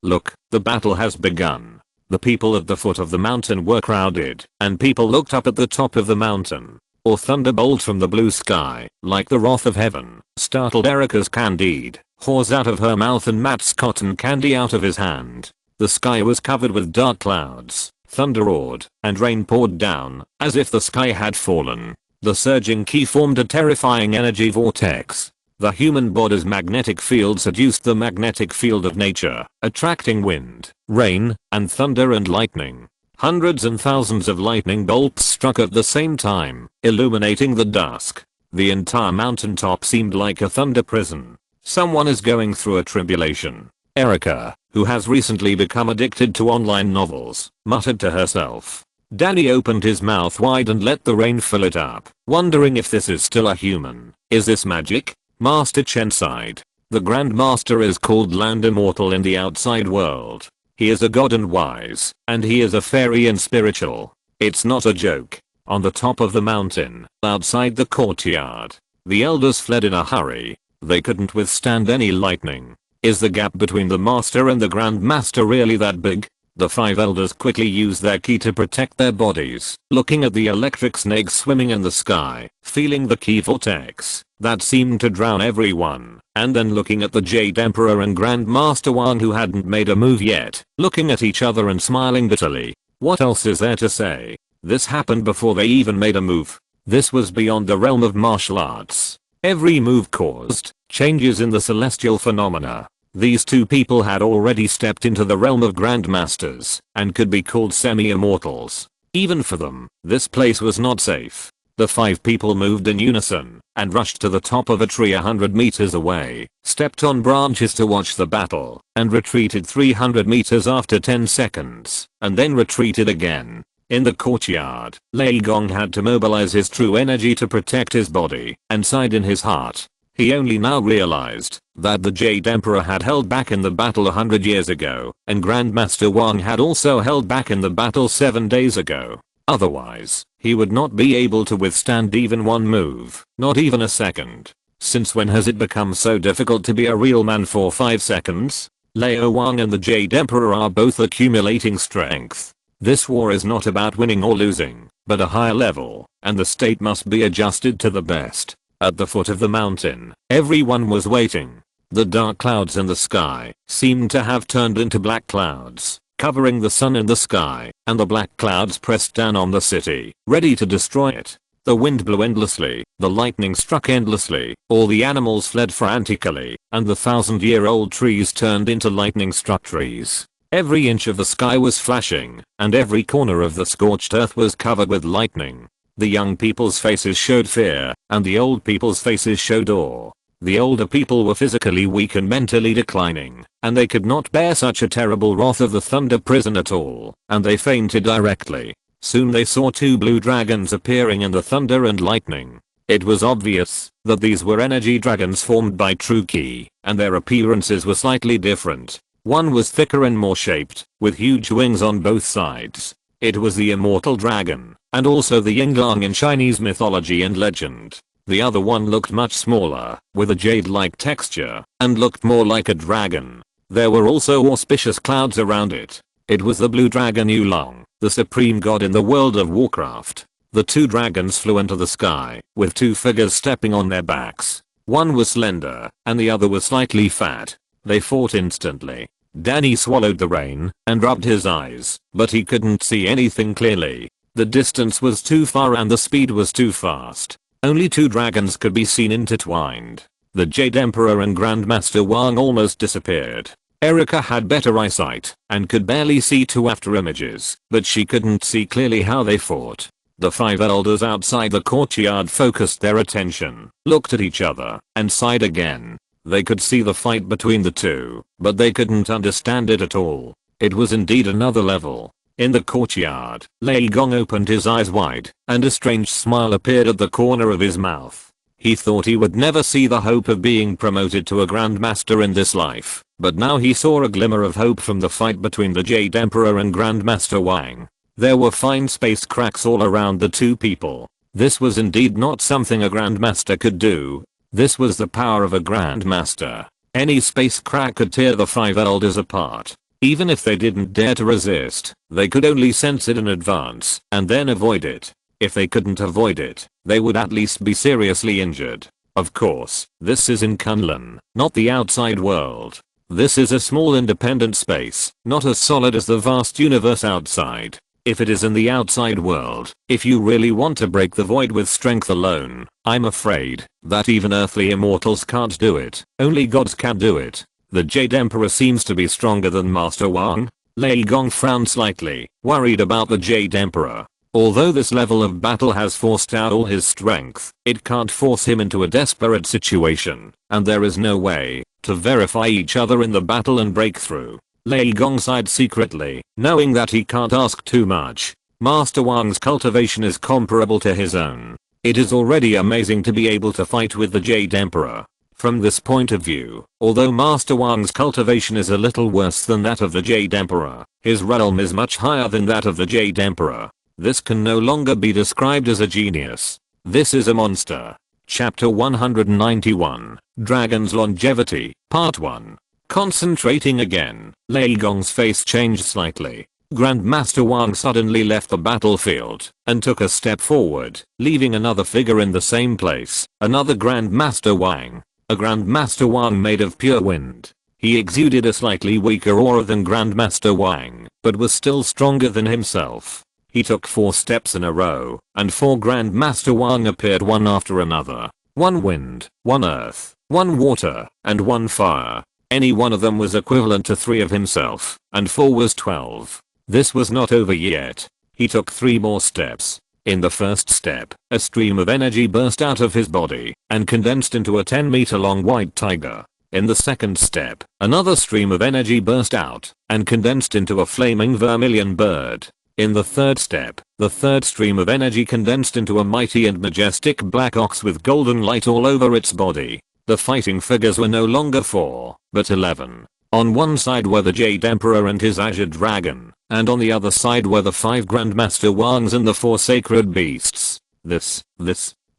Look, the battle has begun. The people at the foot of the mountain were crowded, and people looked up at the top of the mountain. A thunderbolt from the blue sky, like the wrath of heaven, startled Erica's Candide horse out of her mouth and Matt's cotton candy out of his hand. The sky was covered with dark clouds, thunder roared, and rain poured down, as if the sky had fallen. The surging ki formed a terrifying energy vortex. The human body's magnetic field seduced the magnetic field of nature, attracting wind, rain, and thunder and lightning. Hundreds and thousands of lightning bolts struck at the same time, illuminating the dusk. The entire mountaintop seemed like a thunder prison. Someone is going through a tribulation. Erica, who has recently become addicted to online novels, muttered to herself. Danny opened his mouth wide and let the rain fill it up, wondering if this is still a human. Is this magic? Master Chen sighed. The Grandmaster is called Land Immortal in the outside world. He is a god and wise, and he is a fairy and spiritual. It's not a joke. On the top of the mountain, outside the courtyard, the elders fled in a hurry. They couldn't withstand any lightning. Is the gap between the master and the Grandmaster really that big? The 5 elders quickly used their ki to protect their bodies, looking at the electric snakes swimming in the sky, feeling the ki vortex that seemed to drown everyone, and then looking at the Jade Emperor and Grandmaster Wang who hadn't made a move yet, looking at each other and smiling bitterly. What else is there to say? This happened before they even made a move. This was beyond the realm of martial arts. Every move caused changes in the celestial phenomena. These 2 people had already stepped into the realm of Grandmasters, and could be called semi-immortals. Even for them, this place was not safe. The 5 people moved in unison, and rushed to the top of a tree 100 meters away, stepped on branches to watch the battle, and retreated 300 meters after 10 seconds, and then retreated again. In the courtyard, Lei Gong had to mobilize his true energy to protect his body, and sighed in his heart. He only now realized that the Jade Emperor had held back in the battle 100 years ago, and Grandmaster Wang had also held back in the battle 7 days ago. Otherwise, he would not be able to withstand even one move, not even a second. Since when has it become so difficult to be a real man for 5 seconds? Lao Wang and the Jade Emperor are both accumulating strength. This war is not about winning or losing, but a higher level, and the state must be adjusted to the best. At the foot of the mountain, everyone was waiting. The dark clouds in the sky seemed to have turned into black clouds, covering the sun in the sky, and the black clouds pressed down on the city, ready to destroy it. The wind blew endlessly, the lightning struck endlessly, all the animals fled frantically, and the 1,000-year-old trees turned into lightning-struck trees. Every inch of the sky was flashing, and every corner of the scorched earth was covered with lightning. The young people's faces showed fear, and the old people's faces showed awe. The older people were physically weak and mentally declining, and they could not bear such a terrible wrath of the thunder prison at all, and they fainted directly. Soon they saw 2 blue dragons appearing in the thunder and lightning. It was obvious that these were energy dragons formed by true ki, and their appearances were slightly different. One was thicker and more shaped, with huge wings on both sides. It was the immortal dragon, and also the Yinglang in Chinese mythology and legend. The other one looked much smaller, with a jade-like texture, and looked more like a dragon. There were also auspicious clouds around it. It was the blue dragon Yulong, the supreme god in the world of Warcraft. The 2 dragons flew into the sky, with 2 figures stepping on their backs. One was slender, and the other was slightly fat. They fought instantly. Danny swallowed the rain, and rubbed his eyes, but he couldn't see anything clearly. The distance was too far and the speed was too fast. Only 2 dragons could be seen intertwined. The Jade Emperor and Grandmaster Wang almost disappeared. Erica had better eyesight, and could barely see 2 after images, but she couldn't see clearly how they fought. The 5 elders outside the courtyard focused their attention, looked at each other, and sighed again. They could see the fight between the two, but they couldn't understand it at all. It was indeed another level. In the courtyard, Lao Wang opened his eyes wide, and a strange smile appeared at the corner of his mouth. He thought he would never see the hope of being promoted to a Grandmaster in this life, but now he saw a glimmer of hope from the fight between the Jade Emperor and Grandmaster Wang. There were fine space cracks all around the two people. This was indeed not something a Grandmaster could do. This was the power of a Grandmaster. Any space crack could tear the 5 elders apart. Even if they didn't dare to resist, they could only sense it in advance and then avoid it. If they couldn't avoid it, they would at least be seriously injured. Of course, this is in Kunlun, not the outside world. This is a small independent space, not as solid as the vast universe outside. If it is in the outside world, if you really want to break the void with strength alone, I'm afraid that even earthly immortals can't do it. Only gods can do it. The Jade Emperor seems to be stronger than Master Wang. Lao Wang frowned slightly, worried about the Jade Emperor. Although this level of battle has forced out all his strength, it can't force him into a desperate situation, and there is no way to verify each other in the battle and break through. Lao Wang sighed secretly, knowing that he can't ask too much. Master Wang's cultivation is comparable to his own. It is already amazing to be able to fight with the Jade Emperor. From this point of view, although Master Wang's cultivation is a little worse than that of the Jade Emperor, his realm is much higher than that of the Jade Emperor. This can no longer be described as a genius. This is a monster. Chapter 191, Dragon's Longevity, Part 1. Concentrating again, Lao Wang's face changed slightly. Grandmaster Wang suddenly left the battlefield and took a step forward, leaving another figure in the same place, another Grandmaster Wang. A Grandmaster Wang made of pure wind. He exuded a slightly weaker aura than Grandmaster Wang, but was still stronger than himself. He took 4 steps in a row, and 4 Grandmaster Wang appeared one after another. 1 wind, 1 earth, 1 water, and 1 fire. Any one of them was equivalent to 3 of himself, and 4 was 12. This was not over yet. He took 3 more steps. In the first step, a stream of energy burst out of his body and condensed into a 10-meter long white tiger. In the second step, another stream of energy burst out and condensed into a flaming vermilion bird. In the third step, the third stream of energy condensed into a mighty and majestic black ox with golden light all over its body. The fighting figures were no longer 4, but 11. On one side were the Jade Emperor and his Azure Dragon, and on the other side were the 5 Grandmaster Wangs and the 4 sacred beasts. This.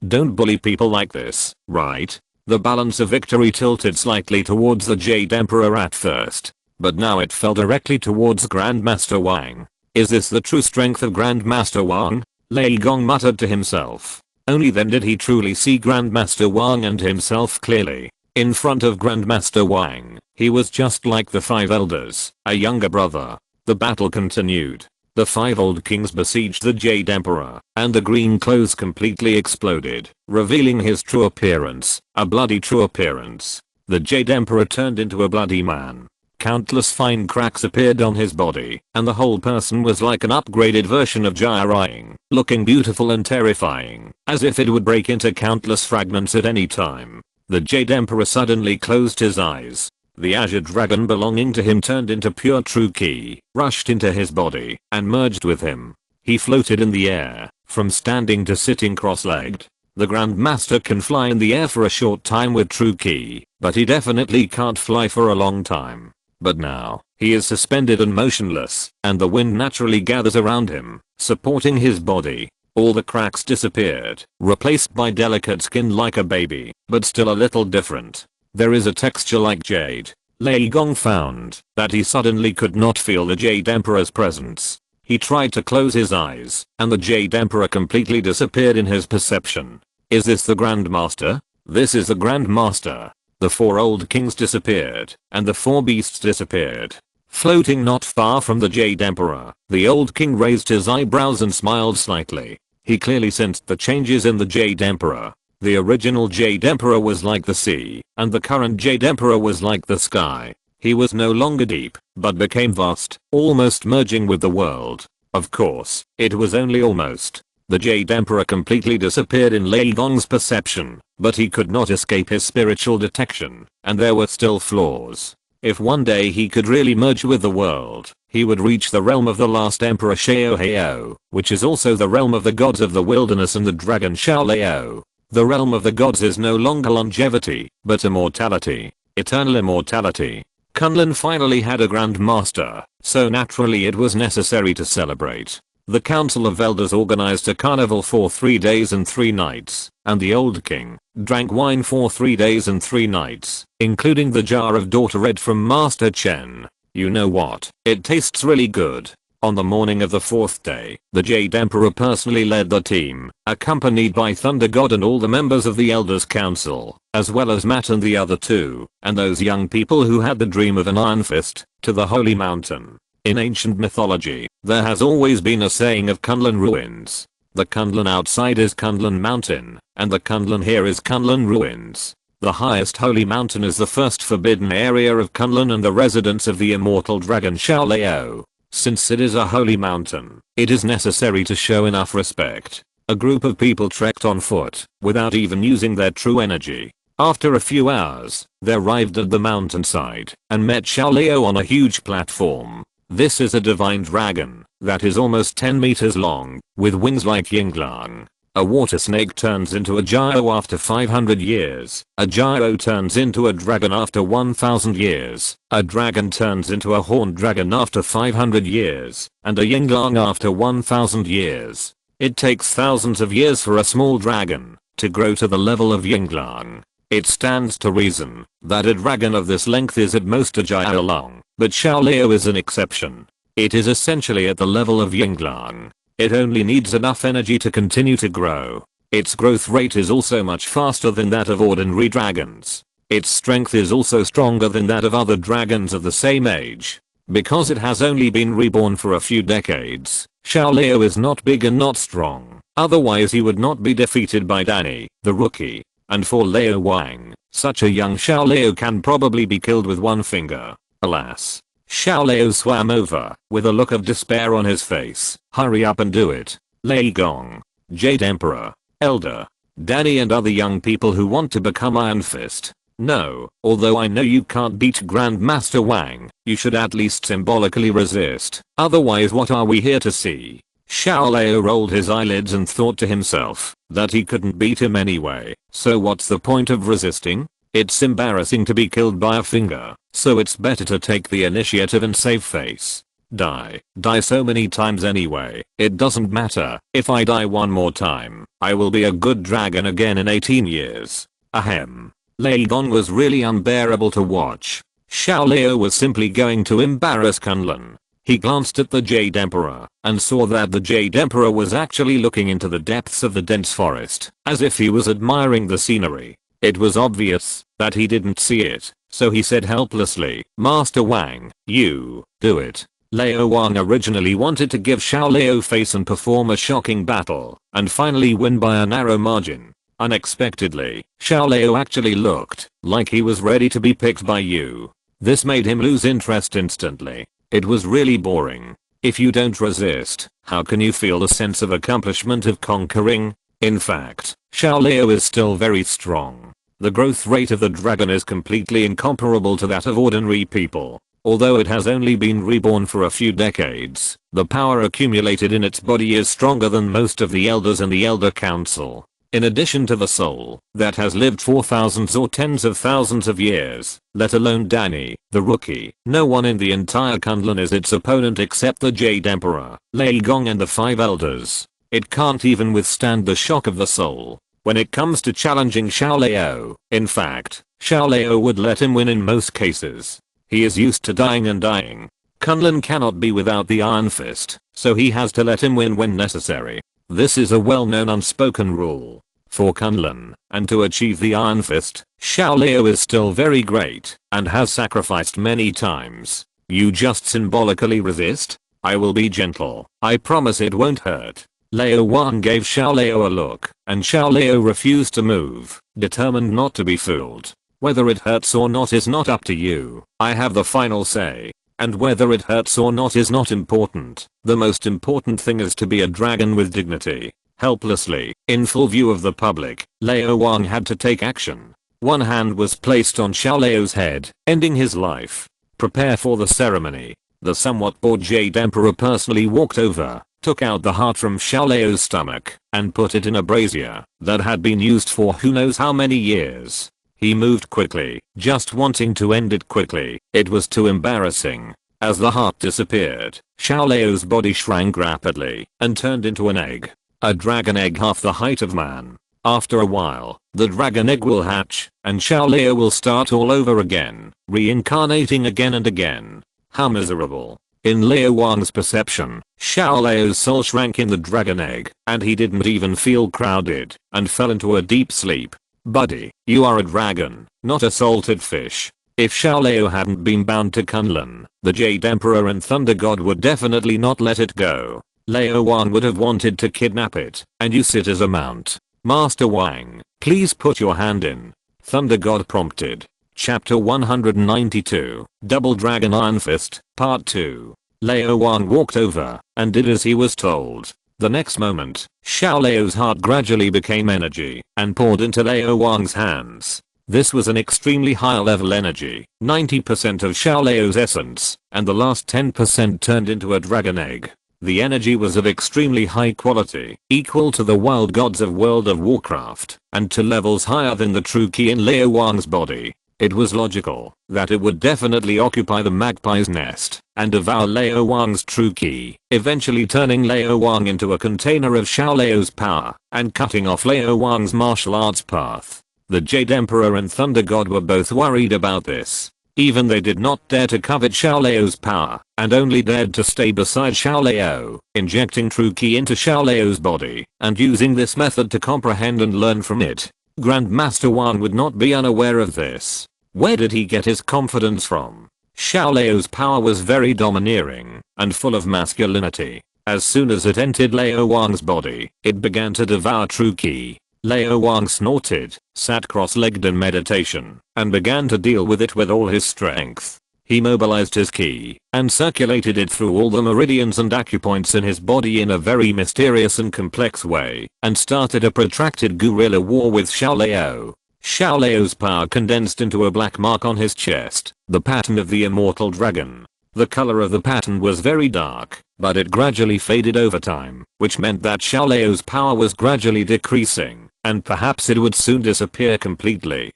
Don't bully people like this, right? The balance of victory tilted slightly towards the Jade Emperor at first, but now it fell directly towards Grandmaster Wang. Is this the true strength of Grandmaster Wang? Lao Wang muttered to himself. Only then did he truly see Grandmaster Wang and himself clearly. In front of Grandmaster Wang, he was just like the 5 elders, a younger brother. The battle continued. The 5 old kings besieged the Jade Emperor, and the green clothes completely exploded, revealing his true appearance, a bloody true appearance. The Jade Emperor turned into a bloody man. Countless fine cracks appeared on his body, and the whole person was like an upgraded version of Jiraiya, looking beautiful and terrifying, as if it would break into countless fragments at any time. The Jade Emperor suddenly closed his eyes. The Azure Dragon belonging to him turned into pure true ki, rushed into his body, and merged with him. He floated in the air, from standing to sitting cross-legged. The Grandmaster can fly in the air for a short time with true ki, but he definitely can't fly for a long time. But now, he is suspended and motionless, and the wind naturally gathers around him, supporting his body. All the cracks disappeared, replaced by delicate skin like a baby, but still a little different. There is a texture like jade. Lao Wang found that he suddenly could not feel the Jade Emperor's presence. He tried to close his eyes, and the Jade Emperor completely disappeared in his perception. Is this the Grandmaster? This is the Grandmaster. The 4 old kings disappeared, and the 4 beasts disappeared. Floating not far from the Jade Emperor, the old king raised his eyebrows and smiled slightly. He clearly sensed the changes in the Jade Emperor. The original Jade Emperor was like the sea, and the current Jade Emperor was like the sky. He was no longer deep, but became vast, almost merging with the world. Of course, it was only almost. The Jade Emperor completely disappeared in Lao Wang's perception, but he could not escape his spiritual detection, and there were still flaws. If one day he could really merge with the world, he would reach the realm of the last Emperor Xiao Hao, which is also the realm of the gods of the wilderness and the dragon Xiao Lao. The realm of the gods is no longer longevity, but immortality, eternal immortality. Kunlun finally had a Grand Master, so naturally it was necessary to celebrate. The Council of Elders organized a carnival for 3 days and 3 nights, and the old king drank wine for 3 days and 3 nights, including the jar of daughter red from Master Chen. You know what? It tastes really good. On the morning of the 4th day, the Jade Emperor personally led the team, accompanied by Thunder God and all the members of the Elders Council, as well as Matt and the other 2, and those young people who had the dream of an Iron Fist, to the Holy Mountain. In ancient mythology, there has always been a saying of Kunlun ruins. The Kunlun outside is Kunlun Mountain, and the Kunlun here is Kunlun ruins. The highest holy mountain is the first forbidden area of Kunlun and the residence of the immortal dragon Xiao Lao. Since it is a holy mountain, it is necessary to show enough respect. A group of people trekked on foot, without even using their true energy. After a few hours, they arrived at the mountainside, and met Xiao Lao on a huge platform. This is a divine dragon, that is almost 10 meters long, with wings like Yinglang. A water snake turns into a gyro after 500 years, a gyro turns into a dragon after 1000 years, a dragon turns into a horned dragon after 500 years, and a Yinglang after 1000 years. It takes thousands of years for a small dragon to grow to the level of Yinglang. It stands to reason that a dragon of this length is at most a gyro long, but Xiao Lao is an exception. It is essentially at the level of Yinglang. It only needs enough energy to continue to grow. Its growth rate is also much faster than that of ordinary dragons. Its strength is also stronger than that of other dragons of the same age. Because it has only been reborn for a few decades, Xiao Lao is not big and not strong. Otherwise he would not be defeated by Danny, the rookie. And for Lao Wang, such a young Xiao Lao can probably be killed with one finger. Alas. Xiao Lao swam over, with a look of despair on his face. Hurry up and do it. Lei Gong, Jade Emperor, Elder, Danny and other young people who want to become Iron Fist. No, although I know you can't beat Grandmaster Wang, you should at least symbolically resist. Otherwise what are we here to see? Xiao Lao rolled his eyelids and thought to himself that he couldn't beat him anyway, so what's the point of resisting? It's embarrassing to be killed by a finger, so it's better to take the initiative and save face. Die so many times anyway, it doesn't matter. If I die one more time, I will be a good dragon again in 18 years. Ahem. Lei Gong was really unbearable to watch. Xiao Lao was simply going to embarrass Kunlun. He glanced at the Jade Emperor and saw that the Jade Emperor was actually looking into the depths of the dense forest, as if he was admiring the scenery. It was obvious that he didn't see it, so he said helplessly, Master Wang, you do it. Lao Wang originally wanted to give Xiao Lao face and perform a shocking battle, and finally win by a narrow margin. Unexpectedly, Xiao Lao actually looked like he was ready to be picked by you. This made him lose interest instantly. It was really boring. If you don't resist, how can you feel the sense of accomplishment of conquering? In fact, Xiao Lao is still very strong. The growth rate of the dragon is completely incomparable to that of ordinary people. Although it has only been reborn for a few decades, the power accumulated in its body is stronger than most of the elders in the Elder Council. In addition to the soul that has lived for thousands or tens of thousands of years, let alone Danny, the rookie, no one in the entire Kunlun is its opponent except the Jade Emperor, Lei Gong and the 5 elders. It can't even withstand the shock of the soul. When it comes to challenging Xiao Lao, in fact, Xiao Lao would let him win in most cases. He is used to dying and dying. Kunlun cannot be without the Iron Fist, so he has to let him win when necessary. This is a well-known unspoken rule for Kunlun, and to achieve the Iron Fist, Xiao Lao is still very great and has sacrificed many times. You just symbolically resist? I will be gentle. I promise it won't hurt. Lao Wang gave Xiao Lao a look, and Xiao Lao refused to move, determined not to be fooled. Whether it hurts or not is not up to you. I have the final say. And whether it hurts or not is not important. The most important thing is to be a dragon with dignity. Helplessly, in full view of the public, Lao Wang had to take action. One hand was placed on Xiao Lao's head, ending his life. Prepare for the ceremony. The somewhat bored Jade Emperor personally walked over, took out the heart from Xiao Lao's stomach, and put it in a brazier that had been used for who knows how many years. He moved quickly, just wanting to end it quickly. It was too embarrassing. As the heart disappeared, Xiao Lao's body shrank rapidly and turned into an egg. A dragon egg half the height of man. After a while, the dragon egg will hatch, and Xiao Lao will start all over again, reincarnating again and again. How miserable. In Lao Wang's perception, Xiao Lao's soul shrank in the dragon egg, and he didn't even feel crowded, and fell into a deep sleep. Buddy, you are a dragon, not a salted fish. If Xiao Lao hadn't been bound to Kunlun, the Jade Emperor and Thunder God would definitely not let it go. Lao Wang would have wanted to kidnap it and use it as a mount. Master Wang, please put your hand in. Thunder God prompted. Chapter 192, Double Dragon Iron Fist, Part 2. Lao Wang walked over and did as he was told. The next moment, Xiao Lao's heart gradually became energy and poured into Lao Wang's hands. This was an extremely high level energy, 90% of Xiao Lao's essence, and the last 10% turned into a dragon egg. The energy was of extremely high quality, equal to the wild gods of World of Warcraft, and to levels higher than the true ki in Lao Wang's body. It was logical that it would definitely occupy the magpie's nest and devour Lao Wang's true ki, eventually turning Lao Wang into a container of Xiao Lao's power and cutting off Lao Wang's martial arts path. The Jade Emperor and Thunder God were both worried about this. Even they did not dare to covet Xiao Lao's power, and only dared to stay beside Xiao Lao, injecting true ki into Xiao Lao's body, and using this method to comprehend and learn from it. Grandmaster Wang would not be unaware of this. Where did he get his confidence from? Xiao Lao's power was very domineering, and full of masculinity. As soon as it entered Lao Wang's body, it began to devour true ki. Lao Wang snorted, sat cross-legged in meditation, and began to deal with it with all his strength. He mobilized his ki, and circulated it through all the meridians and acupoints in his body in a very mysterious and complex way, and started a protracted guerrilla war with Xiao Lao. Xiao Lao's power condensed into a black mark on his chest, the pattern of the immortal dragon. The color of the pattern was very dark, but it gradually faded over time, which meant that Xiao Lao's power was gradually decreasing, and perhaps it would soon disappear completely.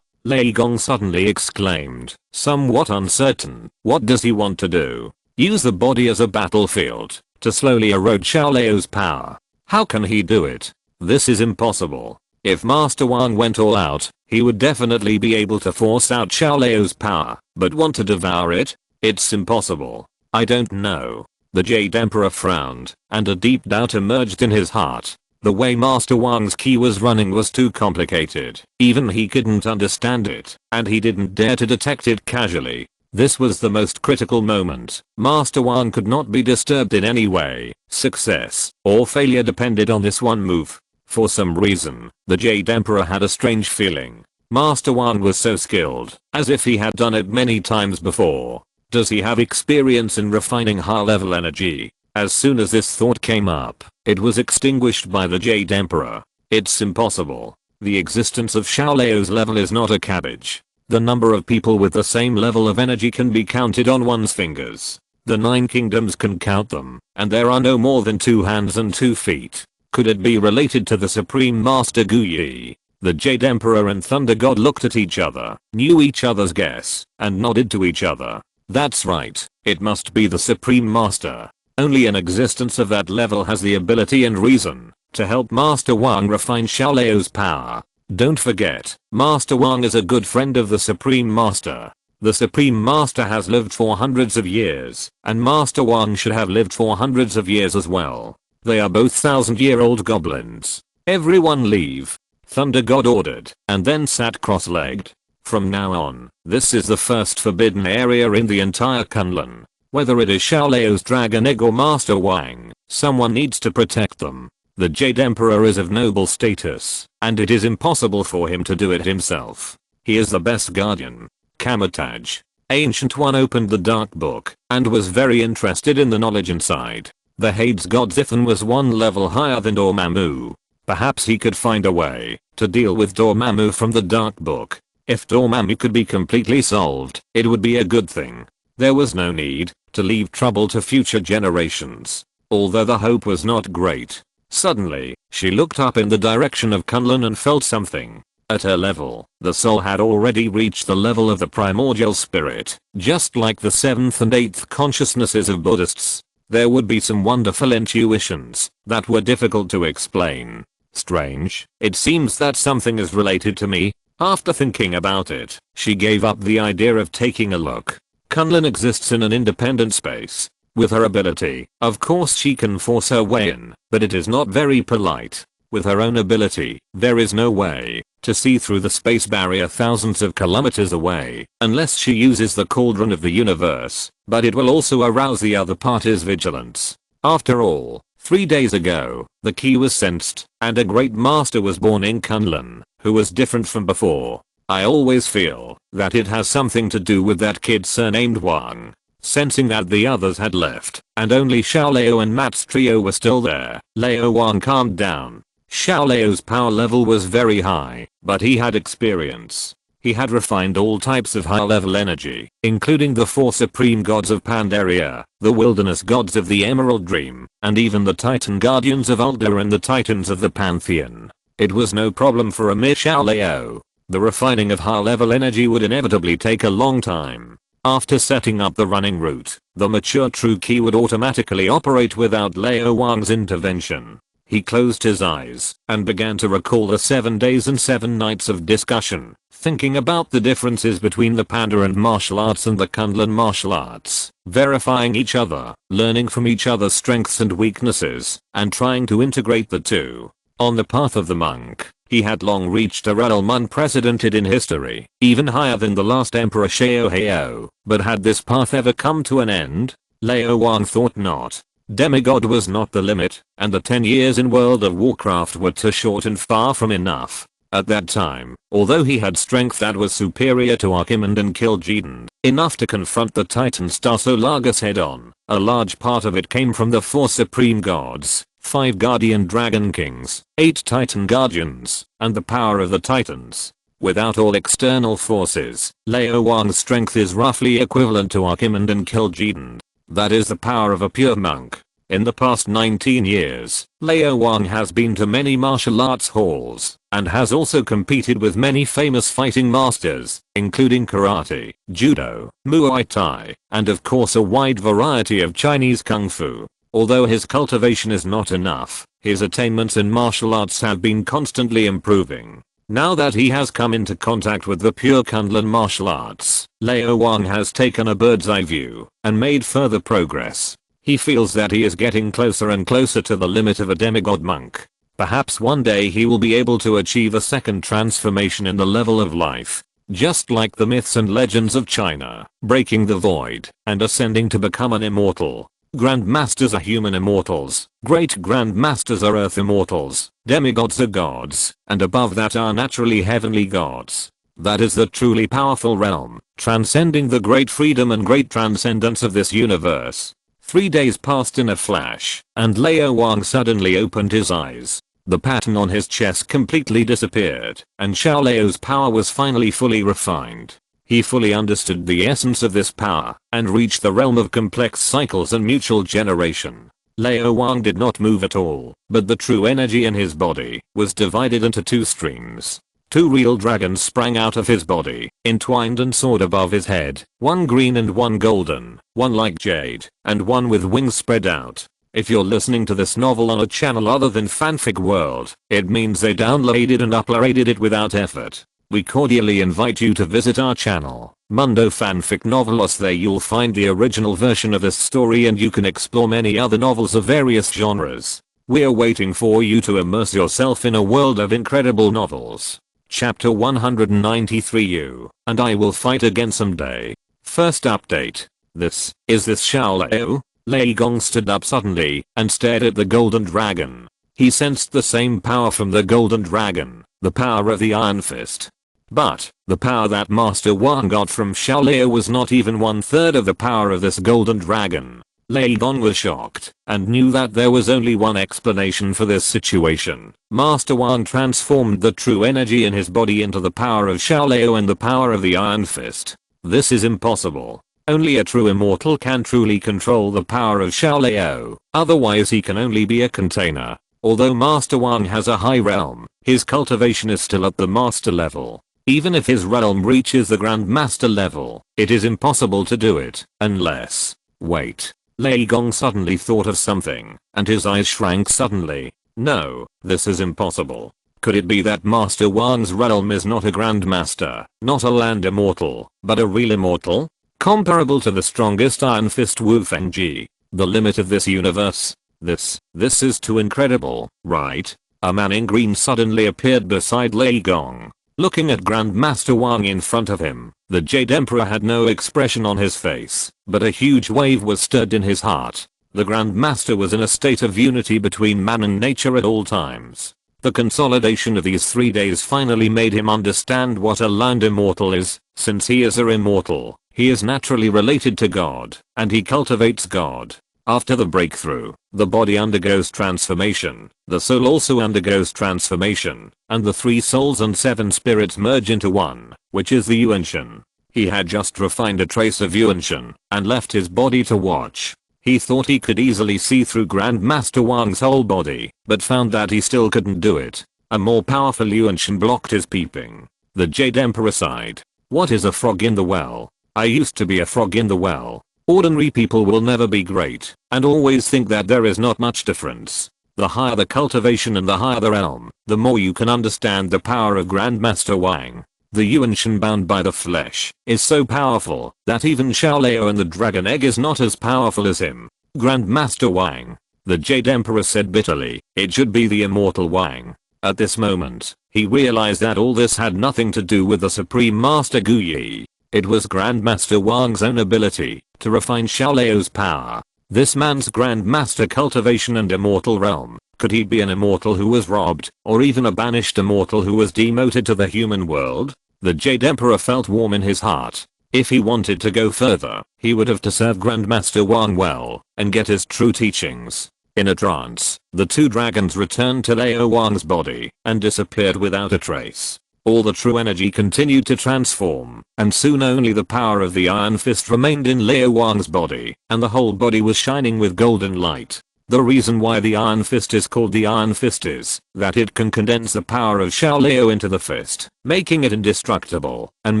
Lei Gong suddenly exclaimed, somewhat uncertain. What does he want to do? Use the body as a battlefield to slowly erode Xiao Lao's power. How can he do it? This is impossible. If Master Wang went all out, he would definitely be able to force out Xiao Lao's power, but want to devour it? It's impossible. I don't know. The Jade Emperor frowned, and a deep doubt emerged in his heart. The way Master Wang's ki was running was too complicated. Even he couldn't understand it, and he didn't dare to detect it casually. This was the most critical moment. Master Wang could not be disturbed in any way. Success or failure depended on this one move. For some reason, the Jade Emperor had a strange feeling. Master Wang was so skilled, as if he had done it many times before. Does he have experience in refining high-level energy? As soon as this thought came up, it was extinguished by the Jade Emperor. It's impossible. The existence of Xiao Lao's level is not a cabbage. The number of people with the same level of energy can be counted on one's fingers. The 9 kingdoms can count them, and there are no more than 2 hands and 2 feet. Could it be related to the Supreme Master Gu Yi? The Jade Emperor and Thunder God looked at each other, knew each other's guess, and nodded to each other. That's right, it must be the Supreme Master. Only an existence of that level has the ability and reason to help Master Wang refine Xiao Lao's power. Don't forget, Master Wang is a good friend of the Supreme Master. The Supreme Master has lived for hundreds of years, and Master Wang should have lived for hundreds of years as well. They are both 1,000-year-old goblins. Everyone leave. Thunder God ordered, and then sat cross-legged. From now on, this is the first forbidden area in the entire Kunlun. Whether it is Xiao Lao's dragon egg or Master Wang, someone needs to protect them. The Jade Emperor is of noble status, and it is impossible for him to do it himself. He is the best guardian. Kamataj, Ancient One, opened the dark book and was very interested in the knowledge inside. The Hades god Zithan was one level higher than Dormammu. Perhaps he could find a way to deal with Dormammu from the Dark Book. If Dormammu could be completely solved, it would be a good thing. There was no need to leave trouble to future generations. Although the hope was not great. Suddenly, she looked up in the direction of Kunlun and felt something. At her level, the soul had already reached the level of the primordial spirit. Just like the 7th and 8th consciousnesses of Buddhists, there would be some wonderful intuitions that were difficult to explain. Strange, it seems that something is related to me. After thinking about it, she gave up the idea of taking a look. Kunlun exists in an independent space. With her ability, of course she can force her way in, but it is not very polite. With her own ability, there is no way to see through the space barrier thousands of kilometers away, unless she uses the cauldron of the universe, but it will also arouse the other party's vigilance. After all, 3 days ago, the key was sensed, and a great master was born in Kunlun, who was different from before. I always feel that it has something to do with that kid surnamed Wang. Sensing that the others had left, and only Xiaolao and Matt's trio were still there, Lao Wang calmed down. Xiaolao's power level was very high, but he had experience. He had refined all types of high-level energy, including the 4 supreme gods of Pandaria, the wilderness gods of the Emerald Dream, and even the Titan guardians of Ulda and the Titans of the Pantheon. It was no problem for a mere Xiaolao. The refining of high-level energy would inevitably take a long time. After setting up the running route, the mature true key would automatically operate without Lao Wang's intervention. He closed his eyes and began to recall the 7 days and 7 nights of discussion, thinking about the differences between the Pandaren martial arts and the Kunlun martial arts, verifying each other, learning from each other's strengths and weaknesses, and trying to integrate the two. On the path of the monk, he had long reached a realm unprecedented in history, even higher than the last Emperor Xiao Hao. But had this path ever come to an end? Lao Wang thought not. Demigod was not the limit, and the 10 years in World of Warcraft were too short and far from enough. At that time, although he had strength that was superior to Archimonde and Kil'jaeden, enough to confront the Titan Star-Solagus head-on, a large part of it came from the 4 supreme gods, 5 guardian dragon kings, 8 titan guardians, and the power of the titans. Without all external forces, Lao Wang's strength is roughly equivalent to Archimonde and Kil'jaeden. That is the power of a pure monk. In the past 19 years, Lao Wang has been to many martial arts halls, and has also competed with many famous fighting masters, including karate, judo, muay thai, and of course a wide variety of Chinese kung fu. Although his cultivation is not enough, his attainments in martial arts have been constantly improving. Now that he has come into contact with the pure Kunlun martial arts, Lao Wang has taken a bird's eye view and made further progress. He feels that he is getting closer and closer to the limit of a demigod monk. Perhaps one day he will be able to achieve a second transformation in the level of life. Just like the myths and legends of China, breaking the void and ascending to become an immortal. Grandmasters are human immortals, great grandmasters are earth immortals, demigods are gods, and above that are naturally heavenly gods. That is the truly powerful realm, transcending the great freedom and great transcendence of this universe. 3 days passed in a flash, and Lao Wang suddenly opened his eyes. The pattern on his chest completely disappeared, and Xiaolao's power was finally fully refined. He fully understood the essence of this power, and reached the realm of complex cycles and mutual generation. Lao Wang did not move at all, but the true energy in his body was divided into 2 streams. 2 real dragons sprang out of his body, entwined and soared above his head, one green and one golden, one like jade, and one with wings spread out. If you're listening to this novel on a channel other than Fanfic World, it means they downloaded and uploaded it without effort. We cordially invite you to visit our channel, Mundo Fanfic Novelos. There you'll find the original version of this story and you can explore many other novels of various genres. We're waiting for you to immerse yourself in a world of incredible novels. Chapter 193 You and I will fight again someday. First update. This Xiaolao? Lei Gong stood up suddenly and stared at the golden dragon. He sensed the same power from the golden dragon, the power of the Iron Fist. But, the power that Master Wang got from Xiaolao was not even 1/3 of the power of this golden dragon. Lao Wang was shocked and knew that there was only one explanation for this situation. Master Wang transformed the true energy in his body into the power of Xiaolao and the power of the Iron Fist. This is impossible. Only a true immortal can truly control the power of Xiaolao, otherwise he can only be a container. Although Master Wang has a high realm, his cultivation is still at the master level. Even if his realm reaches the Grandmaster level, it is impossible to do it, unless... Wait. Lao Wang suddenly thought of something, and his eyes shrank suddenly. No, this is impossible. Could it be that Master Wang's realm is not a Grandmaster, not a land immortal, but a real immortal? Comparable to the strongest Iron Fist Wu Fengji, the limit of this universe? This is too incredible, right? A man in green suddenly appeared beside Lao Wang. Looking at Grandmaster Wang in front of him, the Jade Emperor had no expression on his face, but a huge wave was stirred in his heart. The Grandmaster was in a state of unity between man and nature at all times. The consolidation of these 3 days finally made him understand what a land immortal is. Since he is a immortal, he is naturally related to God, and he cultivates God. After the breakthrough, the body undergoes transformation, the soul also undergoes transformation, and the 3 souls and 7 spirits merge into one, which is the Yuanshan. He had just refined a trace of Yuanshan, and left his body to watch. He thought he could easily see through Grandmaster Wang's whole body, but found that he still couldn't do it. A more powerful Yuanshan blocked his peeping. The Jade Emperor sighed. What is a frog in the well? I used to be a frog in the well. Ordinary people will never be great, and always think that there is not much difference. The higher the cultivation and the higher the realm, the more you can understand the power of Grandmaster Wang. The Yuanshan bound by the flesh is so powerful that even Xiaolao and the dragon egg is not as powerful as him. Grandmaster Wang. The Jade Emperor said bitterly, it should be the immortal Wang. At this moment, he realized that all this had nothing to do with the Supreme Master Gu Yi. It was Grandmaster Wang's own ability to refine Xiaolao's power. This man's Grandmaster cultivation and immortal realm. Could he be an immortal who was robbed, or even a banished immortal who was demoted to the human world? The Jade Emperor felt warm in his heart. If he wanted to go further, he would have to serve Grandmaster Wang well, and get his true teachings. In a trance, the 2 dragons returned to Lao Wang's body, and disappeared without a trace. All the true energy continued to transform, and soon only the power of the Iron Fist remained in Lao Wang's body, and the whole body was shining with golden light. The reason why the Iron Fist is called the Iron Fist is that it can condense the power of Xiaolao into the fist, making it indestructible, and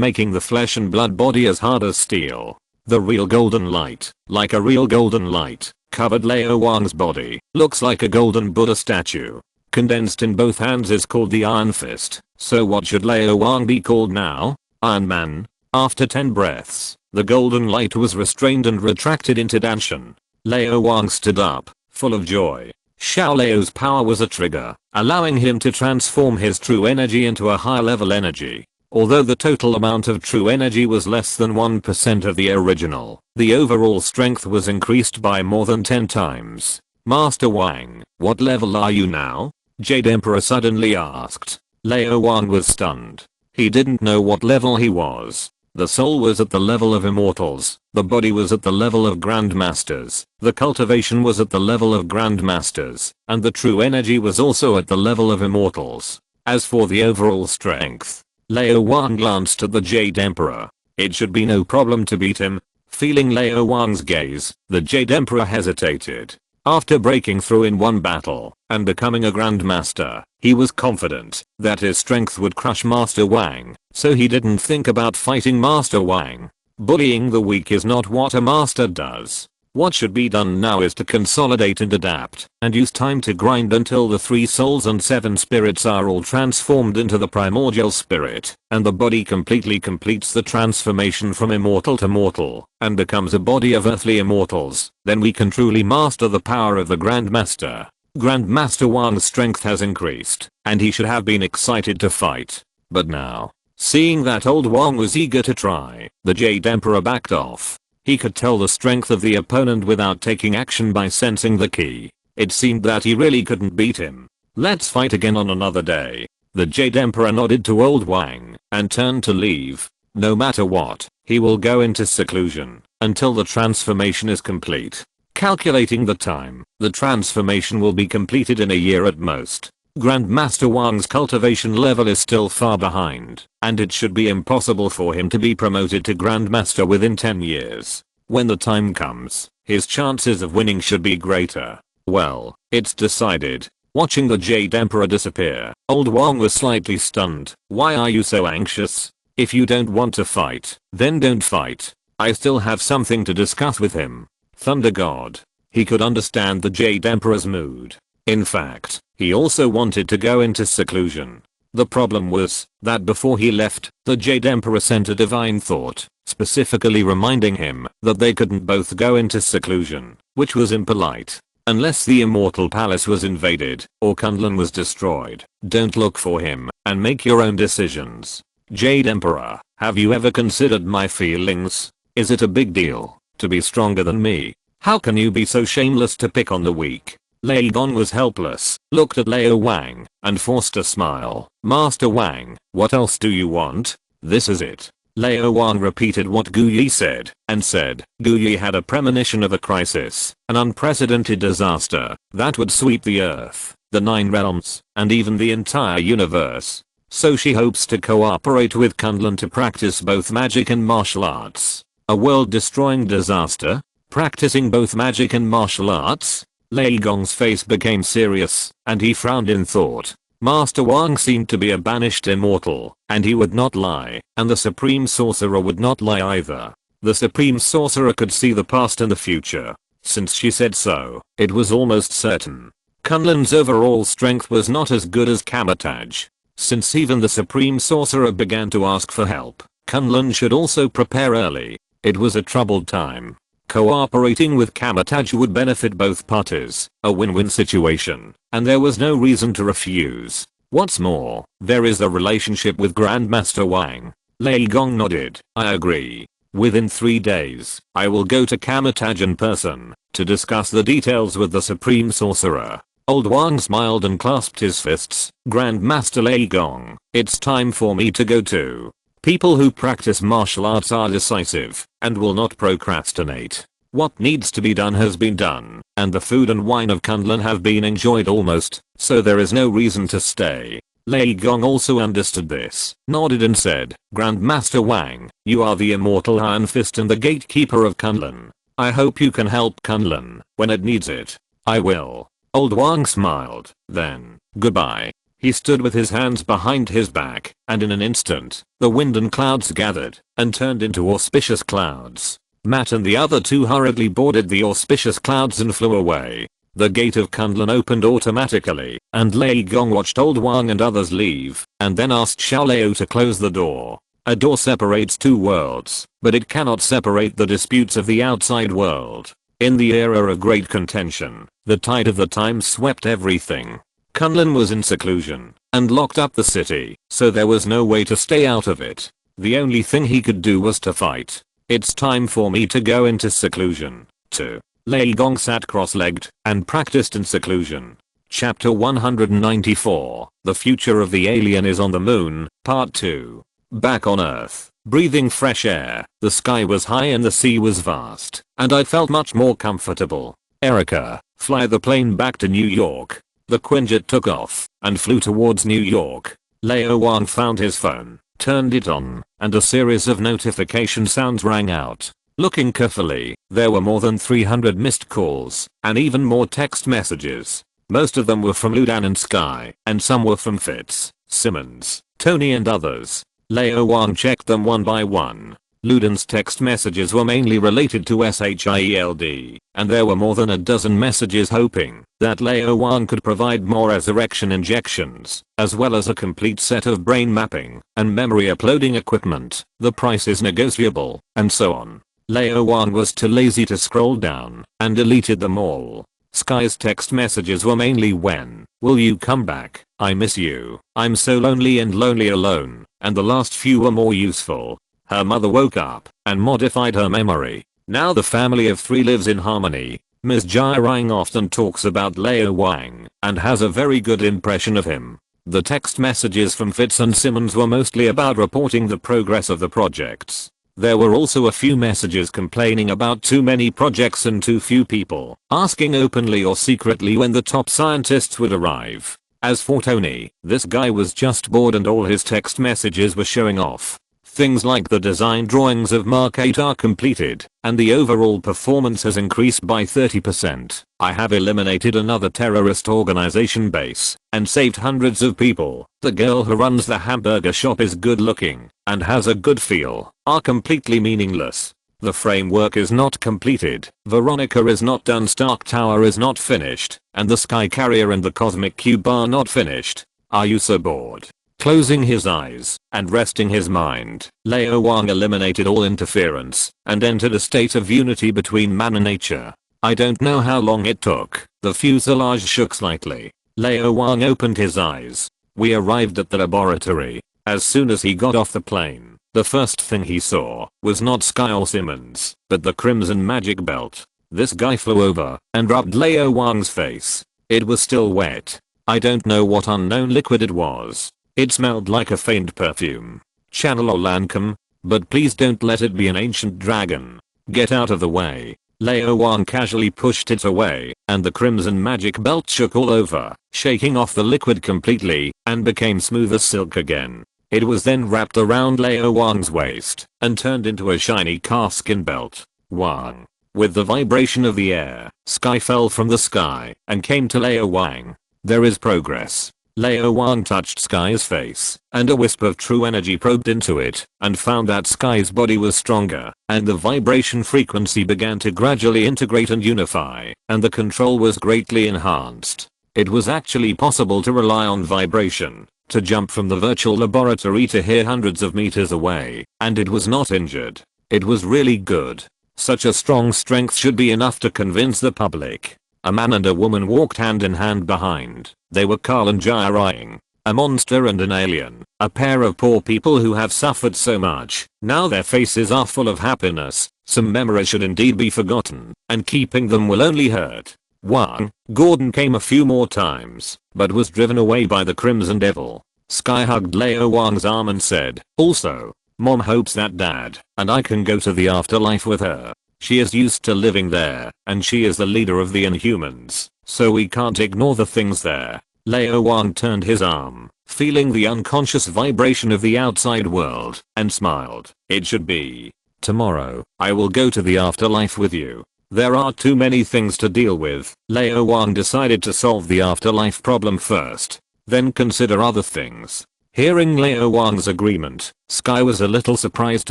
making the flesh and blood body as hard as steel. The real golden light, like a real golden light, covered Lao Wang's body, looks like a golden Buddha statue. Condensed in both hands is called the Iron Fist. So what should Lao Wang be called now? Iron Man? After 10 breaths, the golden light was restrained and retracted into Danshan. Lao Wang stood up, full of joy. Xiaolao's power was a trigger, allowing him to transform his true energy into a higher level energy. Although the total amount of true energy was less than 1% of the original, the overall strength was increased by more than 10 times. Master Wang, what level are you now? Jade Emperor suddenly asked. Lao Wang was stunned. He didn't know what level he was. The soul was at the level of immortals, the body was at the level of grandmasters, the cultivation was at the level of grandmasters, and the true energy was also at the level of immortals. As for the overall strength, Lao Wang glanced at the Jade Emperor. It should be no problem to beat him. Feeling Lao Wang's gaze, the Jade Emperor hesitated. After breaking through in one battle and becoming a Grandmaster, he was confident that his strength would crush Master Wang, so he didn't think about fighting Master Wang. Bullying the weak is not what a master does. What should be done now is to consolidate and adapt, and use time to grind until the 3 souls and 7 spirits are all transformed into the primordial spirit, and the body completely completes the transformation from immortal to mortal, and becomes a body of earthly immortals. Then we can truly master the power of the Grandmaster. Grandmaster Wang's strength has increased, and he should have been excited to fight. But now, seeing that old Wang was eager to try, the Jade Emperor backed off. He could tell the strength of the opponent without taking action by sensing the ki. It seemed that he really couldn't beat him. Let's fight again on another day. The Jade Emperor nodded to old Wang and turned to leave. No matter what, he will go into seclusion until the transformation is complete. Calculating the time, the transformation will be completed in a year at most. Grandmaster Wang's cultivation level is still far behind, and it should be impossible for him to be promoted to Grandmaster within 10 years. When the time comes, his chances of winning should be greater. Well, it's decided. Watching the Jade Emperor disappear, old Wang was slightly stunned. Why are you so anxious? If you don't want to fight, then don't fight. I still have something to discuss with him. Thunder God. He could understand the Jade Emperor's mood. In fact, he also wanted to go into seclusion. The problem was that before he left, the Jade Emperor sent a divine thought, specifically reminding him that they couldn't both go into seclusion, which was impolite. Unless the Immortal Palace was invaded, or Kunlun was destroyed, don't look for him, and make your own decisions. Jade Emperor, have you ever considered my feelings? Is it a big deal to be stronger than me? How can you be so shameless to pick on the weak? Lao Wang was helpless, looked at Lao Wang, and forced a smile. Master Wang, what else do you want? This is it. Lao Wang repeated what Gu Yi said, and said, Gu Yi had a premonition of a crisis, an unprecedented disaster, that would sweep the earth, the 9 realms, and even the entire universe. So she hopes to cooperate with Kunlun to practice both magic and martial arts. A world-destroying disaster? Practicing both magic and martial arts? Lao Gong's face became serious, and he frowned in thought. Master Wang seemed to be a banished immortal, and he would not lie, and the Supreme Sorcerer would not lie either. The Supreme Sorcerer could see the past and the future. Since she said so, it was almost certain. Kunlun's overall strength was not as good as Kamataj. Since even the Supreme Sorcerer began to ask for help, Kunlun should also prepare early. It was a troubled time. Cooperating with Kamataj would benefit both parties, a win-win situation, and there was no reason to refuse. What's more, there is a relationship with Grandmaster Wang. Lao Gong nodded. I agree. Within 3 days, I will go to Kamataj in person to discuss the details with the Supreme Sorcerer. Old Wang smiled and clasped his fists. Grandmaster Lao Gong, it's time for me to go too. People who practice martial arts are decisive and will not procrastinate. What needs to be done has been done, and the food and wine of Kunlun have been enjoyed almost, so there is no reason to stay. Lao Gong also understood this, nodded and said, Grandmaster Wang, you are the immortal Iron Fist and the gatekeeper of Kunlun. I hope you can help Kunlun when it needs it. I will. Old Wang smiled, then, goodbye. He stood with his hands behind his back, and in an instant, the wind and clouds gathered, and turned into auspicious clouds. Matt and the other two hurriedly boarded the auspicious clouds and flew away. The gate of Kunlun opened automatically, and Lao Gong watched Old Wang and others leave, and then asked Xiao Lao to close the door. A door separates 2 worlds, but it cannot separate the disputes of the outside world. In the era of great contention, the tide of the times swept everything. Kunlun was in seclusion, and locked up the city, so there was no way to stay out of it. The only thing he could do was to fight. It's time for me to go into seclusion, too. Lao Gong sat cross-legged, and practiced in seclusion. Chapter 194, The Future of the Alien is on the Moon, Part 2. Back on Earth, breathing fresh air, the sky was high and the sea was vast, and I felt much more comfortable. Erica, fly the plane back to New York. The Quinjet took off and flew towards New York. Lao Wang found his phone, turned it on, and a series of notification sounds rang out. Looking carefully, there were more than 300 missed calls, and even more text messages. Most of them were from Ludan and Sky, and some were from Fitz, Simmons, Tony and others. Lao Wang checked them one by one. Ludan's text messages were mainly related to SHIELD, and there were more than a dozen messages hoping that Lao Wang could provide more resurrection injections, as well as a complete set of brain mapping and memory uploading equipment. The price is negotiable, and so on. Lao Wang was too lazy to scroll down, and deleted them all. Sky's text messages were mainly when will you come back, I miss you, I'm so lonely and lonely alone, and the last few were more useful. Her mother woke up and modified her memory. Now the family of 3 lives in harmony. Ms. Jirang often talks about Lao Wang and has a very good impression of him. The text messages from Fitz and Simmons were mostly about reporting the progress of the projects. There were also a few messages complaining about too many projects and too few people, asking openly or secretly when the top scientists would arrive. As for Tony, this guy was just bored and all his text messages were showing off. Things like the design drawings of Mark 8 are completed, and the overall performance has increased by 30%. I have eliminated another terrorist organization base, and saved hundreds of people. The girl who runs the hamburger shop is good looking, and has a good feel, are completely meaningless. The framework is not completed, Veronica is not done, Stark Tower is not finished, and the Sky Carrier and the Cosmic Cube are not finished. Are you so bored? Closing his eyes and resting his mind, Lao Wang eliminated all interference and entered a state of unity between man and nature. I don't know how long it took. The fuselage shook slightly. Lao Wang opened his eyes. We arrived at the laboratory. As soon as he got off the plane, the first thing he saw was not Skyle Simmons, but the Crimson Magic Belt. This guy flew over and rubbed Lao Wang's face. It was still wet. I don't know what unknown liquid it was. It smelled like a faint perfume. Channel Olancome, but please don't let it be an ancient dragon. Get out of the way. Lao Wang casually pushed it away, and the Crimson Magic Belt shook all over, shaking off the liquid completely, and became smooth as silk again. It was then wrapped around Lao Wang's waist, and turned into a shiny calfskin belt. Wang. With the vibration of the air, sky fell from the sky, and came to Lao Wang. There is progress. Lao Wang touched Sky's face, and a wisp of true energy probed into it, and found that Sky's body was stronger, and the vibration frequency began to gradually integrate and unify, and the control was greatly enhanced. It was actually possible to rely on vibration, to jump from the virtual laboratory to here hundreds of meters away, and it was not injured. It was really good. Such a strong strength should be enough to convince the public. A man and a woman walked hand in hand behind. They were Carl and Jairing, a monster and an alien, a pair of poor people who have suffered so much. Now their faces are full of happiness. Some memories should indeed be forgotten, and keeping them will only hurt. Wang, Gordon came a few more times, but was driven away by the Crimson Devil. Sky hugged Lao Wang's arm and said, also, Mom hopes that Dad and I can go to the afterlife with her. She is used to living there, and she is the leader of the Inhumans, so we can't ignore the things there. Lao Wang turned his arm, feeling the unconscious vibration of the outside world, and smiled. It should be. Tomorrow, I will go to the afterlife with you. There are too many things to deal with. Lao Wang decided to solve the afterlife problem first, then consider other things. Hearing Lao Wang's agreement, Sky was a little surprised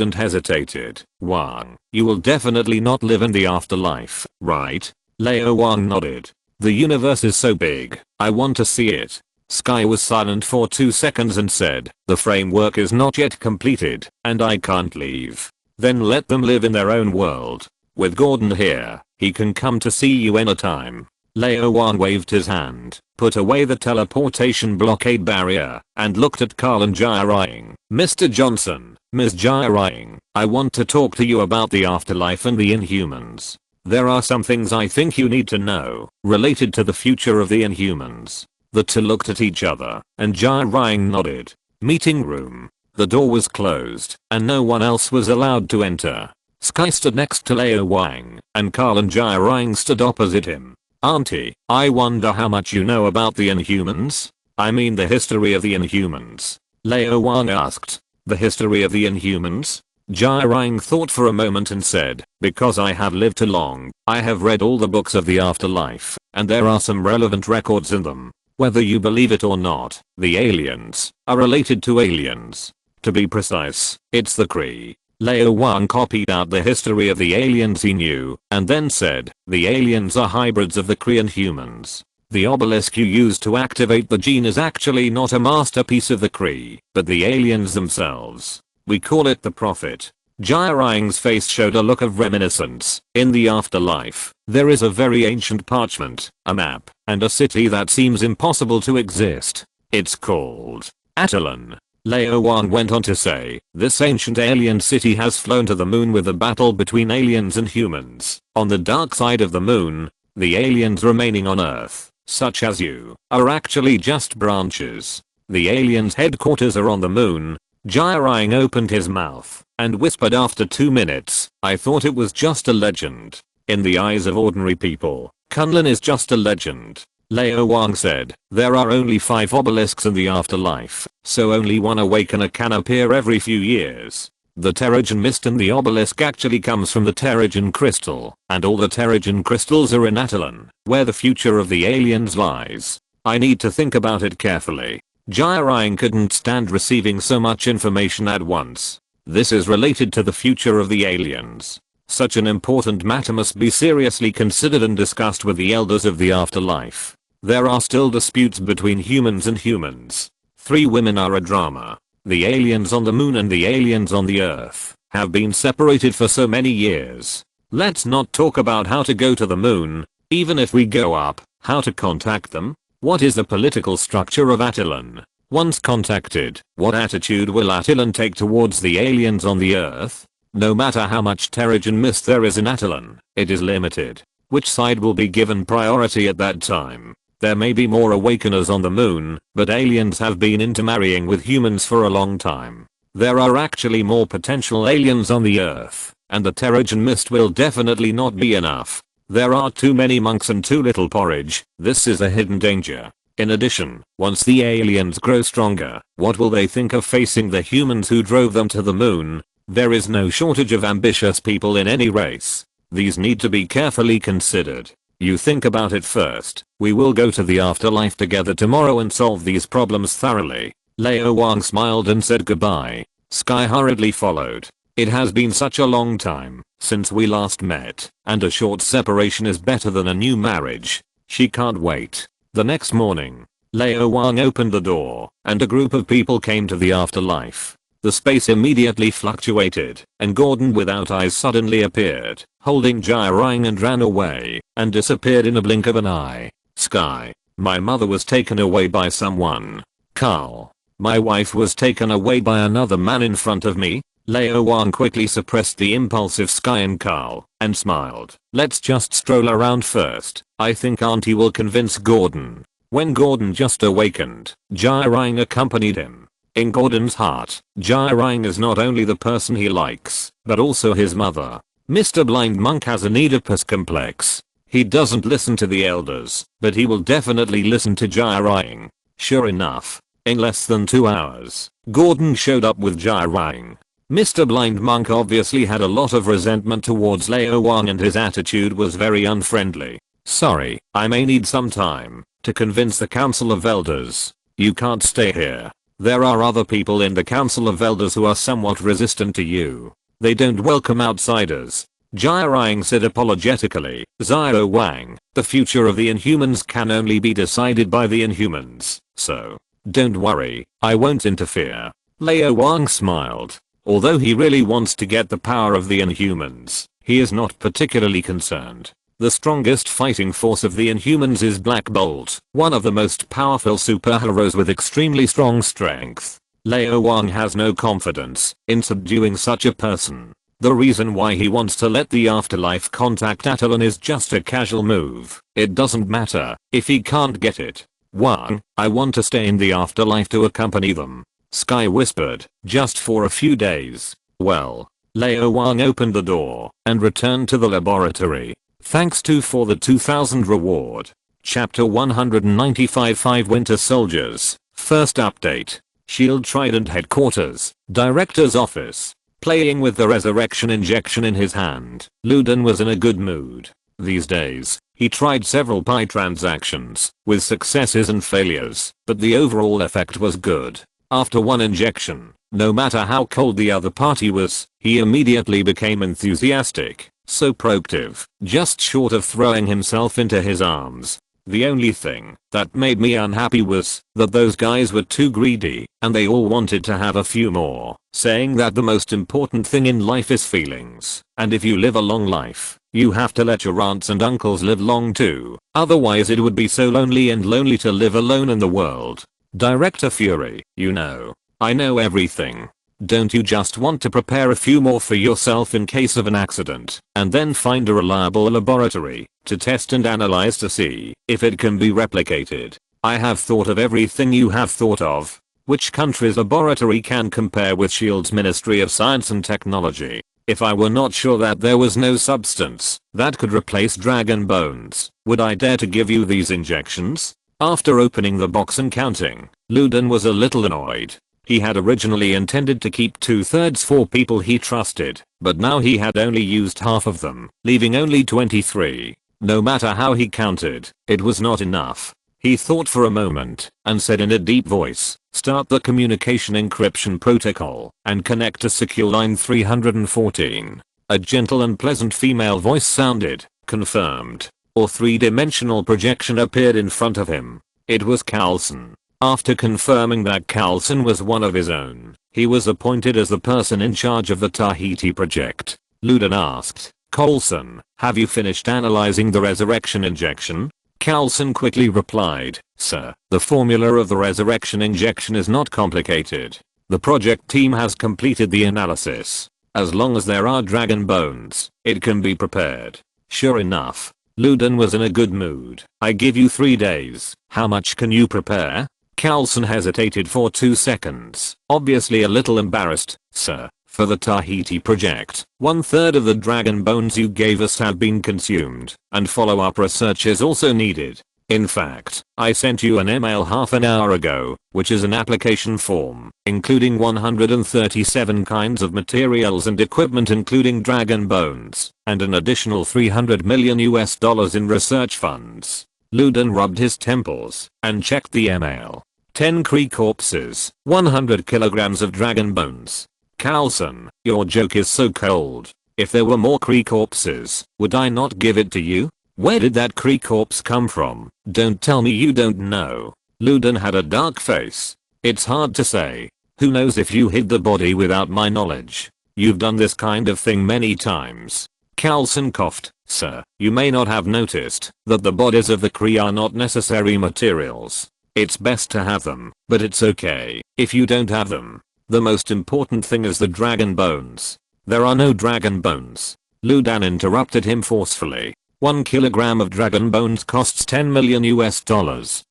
and hesitated. Wang, you will definitely not live in the afterlife, right? Lao Wang nodded. The universe is so big, I want to see it. Sky was silent for 2 seconds and said, the framework is not yet completed, and I can't leave. Then let them live in their own world. With Gordon here, he can come to see you anytime. Lao Wang waved his hand, put away the teleportation blockade barrier, and looked at Carl and Jairing. Mr. Johnson, Ms. Jairing, I want to talk to you about the afterlife and the Inhumans. There are some things I think you need to know, related to the future of the Inhumans. The two looked at each other, and Jairing nodded. Meeting room. The door was closed, and no one else was allowed to enter. Sky stood next to Lao Wang, and Carl and Jairing stood opposite him. Auntie, I wonder how much you know about the Inhumans? I mean the history of the Inhumans. Lao Wang asked. The history of the Inhumans? Jairing thought for a moment and said, because I have lived too long, I have read all the books of the afterlife, and there are some relevant records in them. Whether you believe it or not, the aliens are related to aliens. To be precise, it's the Kree. Lao Wang copied out the history of the aliens he knew, and then said, the aliens are hybrids of the Kree and humans. The obelisk you used to activate the gene is actually not a masterpiece of the Kree, but the aliens themselves. We call it the Prophet. Jairing's face showed a look of reminiscence. In the afterlife, there is a very ancient parchment, a map, and a city that seems impossible to exist. It's called Attilan. Lao Wang went on to say, this ancient alien city has flown to the moon with a battle between aliens and humans. On the dark side of the moon, the aliens remaining on Earth, such as you, are actually just branches. The aliens' headquarters are on the moon, Jiraiya opened his mouth and whispered after 2 minutes, I thought it was just a legend. In the eyes of ordinary people, Kunlun is just a legend. Lao Wang said, there are only 5 obelisks in the afterlife, so only one awakener can appear every few years. The Terrigen mist in the obelisk actually comes from the Terrigen crystal, and all the Terrigen crystals are in Attilan, where the future of the aliens lies. I need to think about it carefully. Jiraiya couldn't stand receiving so much information at once. This is related to the future of the aliens. Such an important matter must be seriously considered and discussed with the elders of the afterlife. There are still disputes between humans and humans. 3 women are a drama. The aliens on the moon and the aliens on the earth have been separated for so many years. Let's not talk about how to go to the moon, even if we go up, how to contact them. What is the political structure of Attilan? Once contacted, what attitude will Attilan take towards the aliens on the earth? No matter how much Terrigen mist there is in Attilan, it is limited. Which side will be given priority at that time? There may be more awakeners on the moon, but aliens have been intermarrying with humans for a long time. There are actually more potential aliens on the earth, and the Terrigen mist will definitely not be enough. There are too many monks and too little porridge. This is a hidden danger. In addition, once the aliens grow stronger, what will they think of facing the humans who drove them to the moon? There is no shortage of ambitious people in any race. These need to be carefully considered. You think about it first. We will go to the afterlife together tomorrow and solve these problems thoroughly. Lao Wang smiled and said goodbye. Sky hurriedly followed. It has been such a long time since we last met, and a short separation is better than a new marriage. She can't wait. The next morning, Lao Wang opened the door, and a group of people came to the afterlife. The space immediately fluctuated, and Gordon without eyes suddenly appeared, holding Jiraiya and ran away, and disappeared in a blink of an eye. Sky. My mother was taken away by someone. Carl. My wife was taken away by another man in front of me. Lao Wang quickly suppressed the impulse of Sky and Carl, and smiled. Let's just stroll around first. I think Auntie will convince Gordon. When Gordon just awakened, Jiraiya accompanied him. In Gordon's heart, Jiraiya is not only the person he likes, but also his mother. Mr. Blind Monk has an Oedipus complex. He doesn't listen to the elders, but he will definitely listen to Jiraiya. Sure enough, in less than 2 hours, Gordon showed up with Jiraiya. Mr. Blind Monk obviously had a lot of resentment towards Lao Wang and his attitude was very unfriendly. Sorry, I may need some time to convince the Council of Elders. You can't stay here. There are other people in the Council of Elders who are somewhat resistant to you. They don't welcome outsiders. Jiraiya said apologetically. Lao Wang, the future of the Inhumans can only be decided by the Inhumans, so don't worry, I won't interfere. Lao Wang smiled. Although he really wants to get the power of the Inhumans, he is not particularly concerned. The strongest fighting force of the Inhumans is Black Bolt, one of the most powerful superheroes with extremely strong strength. Lao Wang has no confidence in subduing such a person. The reason why he wants to let the afterlife contact Attilan is just a casual move. It doesn't matter if he can't get it. Wang, I want to stay in the afterlife to accompany them. Sky whispered, just for a few days. Well, Lao Wang opened the door and returned to the laboratory. Thanks to for the 2000 reward. Chapter 195 5 Winter Soldiers. First update. Shield Trident Headquarters. Director's Office. Playing with the resurrection injection in his hand, Luden was in a good mood. These days, he tried several pie transactions, with successes and failures, but the overall effect was good. After one injection, no matter how cold the other party was, he immediately became enthusiastic. So proactive, just short of throwing himself into his arms. The only thing that made me unhappy was that those guys were too greedy and they all wanted to have a few more, saying that the most important thing in life is feelings, and if you live a long life, you have to let your aunts and uncles live long too, otherwise it would be so lonely to live alone in the world. Director Fury, you know, I know everything. Don't you just want to prepare a few more for yourself in case of an accident, and then find a reliable laboratory to test and analyze to see if it can be replicated? I have thought of everything you have thought of. Which country's laboratory can compare with S.H.I.E.L.D.'s Ministry of Science and Technology? If I were not sure that there was no substance that could replace dragon bones, would I dare to give you these injections? After opening the box and counting, Luden was a little annoyed. He had originally intended to keep 2/3 for people he trusted, but now he had only used half of them, leaving only 23. No matter how he counted, it was not enough. He thought for a moment and said in a deep voice, "Start the communication encryption protocol and connect to secure line 314. A gentle and pleasant female voice sounded, "Confirmed." A three-dimensional projection appeared in front of him. It was Carlson. After confirming that Carlson was one of his own, he was appointed as the person in charge of the Tahiti project. Luden asked, "Carlson, have you finished analyzing the resurrection injection?" Carlson quickly replied, "Sir, the formula of the resurrection injection is not complicated. The project team has completed the analysis. As long as there are dragon bones, it can be prepared." Sure enough, Luden was in a good mood. "I give you 3 days. How much can you prepare?" Carlson hesitated for 2 seconds, obviously a little embarrassed. "Sir, for the Tahiti project, 1/3 of the dragon bones you gave us have been consumed, and follow-up research is also needed. In fact, I sent you an email half an hour ago, which is an application form, including 137 kinds of materials and equipment including dragon bones, and an additional $300 million in research funds." Luden rubbed his temples and checked the email. 10 Kree corpses, 100 kilograms of dragon bones. Carlson, your joke is so cold. If there were more Kree corpses, would I not give it to you? Where did that Kree corpse come from? Don't tell me you don't know. Luden had a dark face. "It's hard to say. Who knows if you hid the body without my knowledge? You've done this kind of thing many times." Carlson coughed. "Sir, you may not have noticed that the bodies of the Kree are not necessary materials. It's best to have them, but it's okay if you don't have them. The most important thing is the dragon bones." "There are no dragon bones." Luden interrupted him forcefully. 1 kilogram of dragon bones costs $10 million,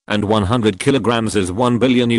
and 100 kilograms is $1 billion.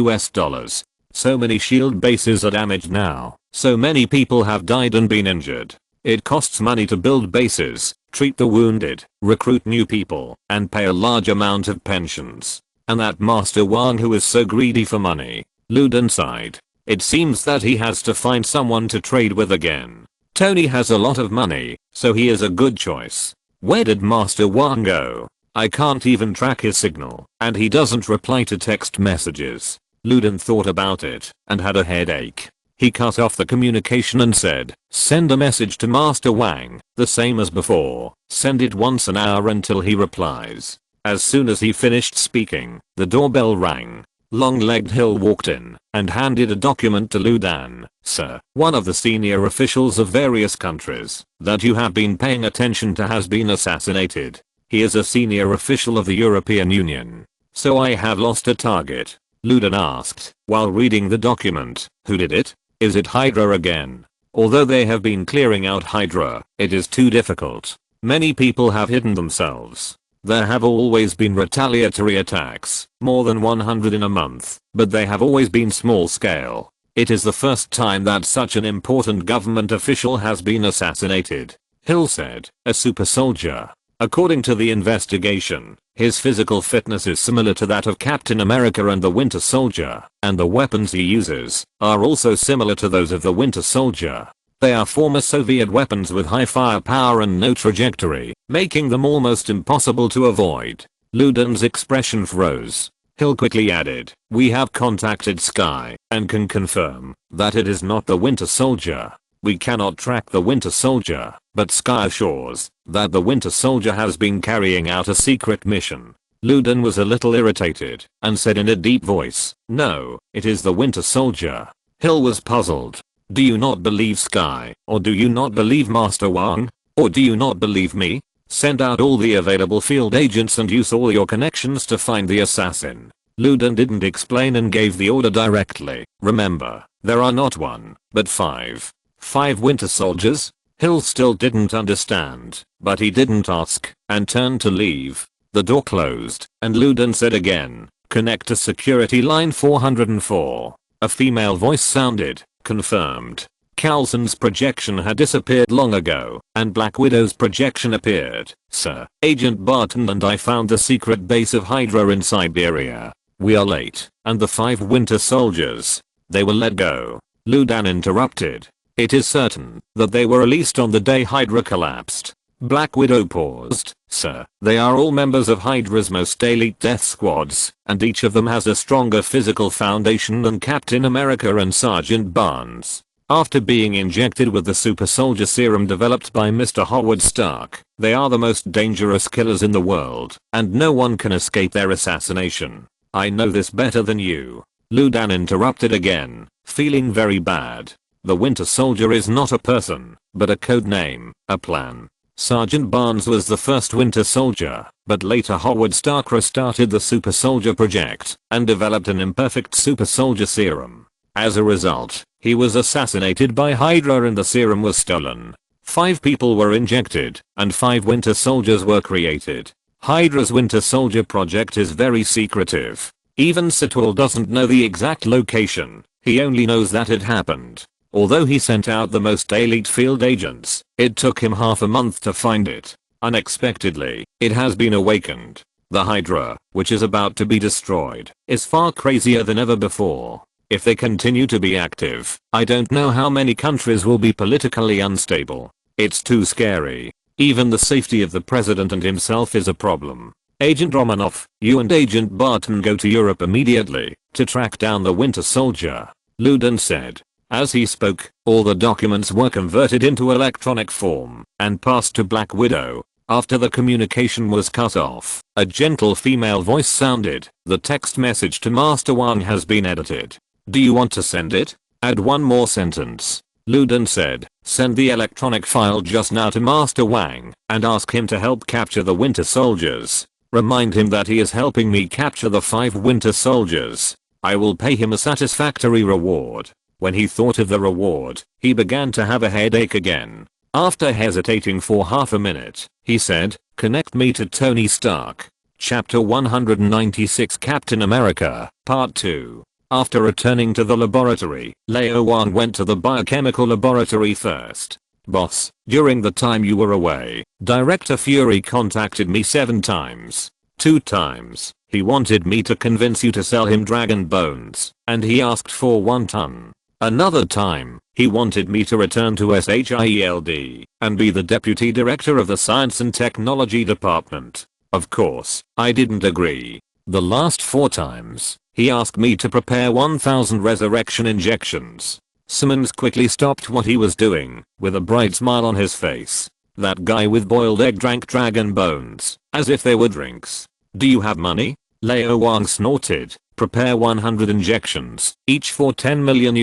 So many S.H.I.E.L.D. bases are damaged now. So many people have died and been injured. It costs money to build bases, treat the wounded, recruit new people, and pay a large amount of pensions. And that Master Wang who is so greedy for money. Luden sighed. It seems that he has to find someone to trade with again. Tony has a lot of money, so he is a good choice. Where did Master Wang go? I can't even track his signal, and he doesn't reply to text messages. Luden thought about it, and had a headache. He cut off the communication and said, "Send a message to Master Wang, the same as before. Send it once an hour until he replies." As soon as he finished speaking, the doorbell rang. Long-legged Hill walked in and handed a document to Luden. "Sir, one of the senior officials of various countries that you have been paying attention to has been assassinated. He is a senior official of the European Union. So I have lost a target." Luden asked, while reading the document, "Who did it? Is it Hydra again?" Although they have been clearing out Hydra, it is too difficult. Many people have hidden themselves. There have always been retaliatory attacks, more than 100 in a month, but they have always been small scale. It is the first time that such an important government official has been assassinated. Hill said, "A super soldier. According to the investigation, his physical fitness is similar to that of Captain America and the Winter Soldier, and the weapons he uses are also similar to those of the Winter Soldier. They are former Soviet weapons with high firepower and no trajectory, making them almost impossible to avoid." Luden's expression froze. Hill quickly added, "We have contacted Sky and can confirm that it is not the Winter Soldier. We cannot track the Winter Soldier, but Sky assures that the Winter Soldier has been carrying out a secret mission." Luden was a little irritated and said in a deep voice, "No, it is the Winter Soldier." Hill was puzzled. "Do you not believe Sky, or do you not believe Master Wang, or do you not believe me? Send out all the available field agents and use all your connections to find the assassin." Luden didn't explain and gave the order directly. "Remember, there are not 1, but 5. 5 Winter Soldiers?" Hill still didn't understand, but he didn't ask, and turned to leave. The door closed, and Luden said again, "Connect to security line 404. A female voice sounded. Confirmed. Coulson's projection had disappeared long ago, and Black Widow's projection appeared. Sir, Agent Barton and I found the secret base of Hydra in Siberia. We are late, and the 5 Winter Soldiers. They were let go. Ludan interrupted. It is certain that they were released on the day Hydra collapsed. Black Widow paused. Sir, they are all members of Hydra's most elite death squads, and each of them has a stronger physical foundation than Captain America and Sergeant Barnes. After being injected with the super soldier serum developed by Mr. Howard Stark, they are the most dangerous killers in the world, and no one can escape their assassination. I know this better than you. Ludan interrupted again, feeling very bad. The Winter Soldier is not a person, but a code name, a plan. Sergeant Barnes was the first Winter Soldier, but later Howard Stark restarted the Super Soldier project and developed an imperfect Super Soldier serum. As a result, he was assassinated by Hydra and the serum was stolen. 5 people were injected, and 5 Winter Soldiers were created. Hydra's Winter Soldier project is very secretive. Even Sitwell doesn't know the exact location, he only knows that it happened. Although he sent out the most elite field agents, it took him half a month to find it. Unexpectedly, it has been awakened. The Hydra, which is about to be destroyed, is far crazier than ever before. If they continue to be active, I don't know how many countries will be politically unstable. It's too scary. Even the safety of the president and himself is a problem. Agent Romanoff, you and Agent Barton go to Europe immediately to track down the Winter Soldier, Ludan said. As he spoke, all the documents were converted into electronic form and passed to Black Widow. After the communication was cut off, a gentle female voice sounded. The text message to Master Wang has been edited. Do you want to send it? Add one more sentence. Ludan said, send the electronic file just now to Master Wang and ask him to help capture the Winter Soldiers. Remind him that he is helping me capture the 5 Winter Soldiers. I will pay him a satisfactory reward. When he thought of the reward, he began to have a headache again. After hesitating for half a minute, he said, connect me to Tony Stark. Chapter 196 Captain America, Part 2. After returning to the laboratory, Lao Wang went to the biochemical laboratory first. Boss, during the time you were away, Director Fury contacted me 7 times. 2 times, he wanted me to convince you to sell him dragon bones, and he asked for 1 ton. Another time, he wanted me to return to SHIELD and be the deputy director of the Science and Technology Department. Of course, I didn't agree. The last 4 times, he asked me to prepare 1000 resurrection injections. Simmons quickly stopped what he was doing, with a bright smile on his face. That guy with boiled egg drank dragon bones, as if they were drinks. Do you have money? Lao Wang snorted. Prepare 100 injections, each for $10 million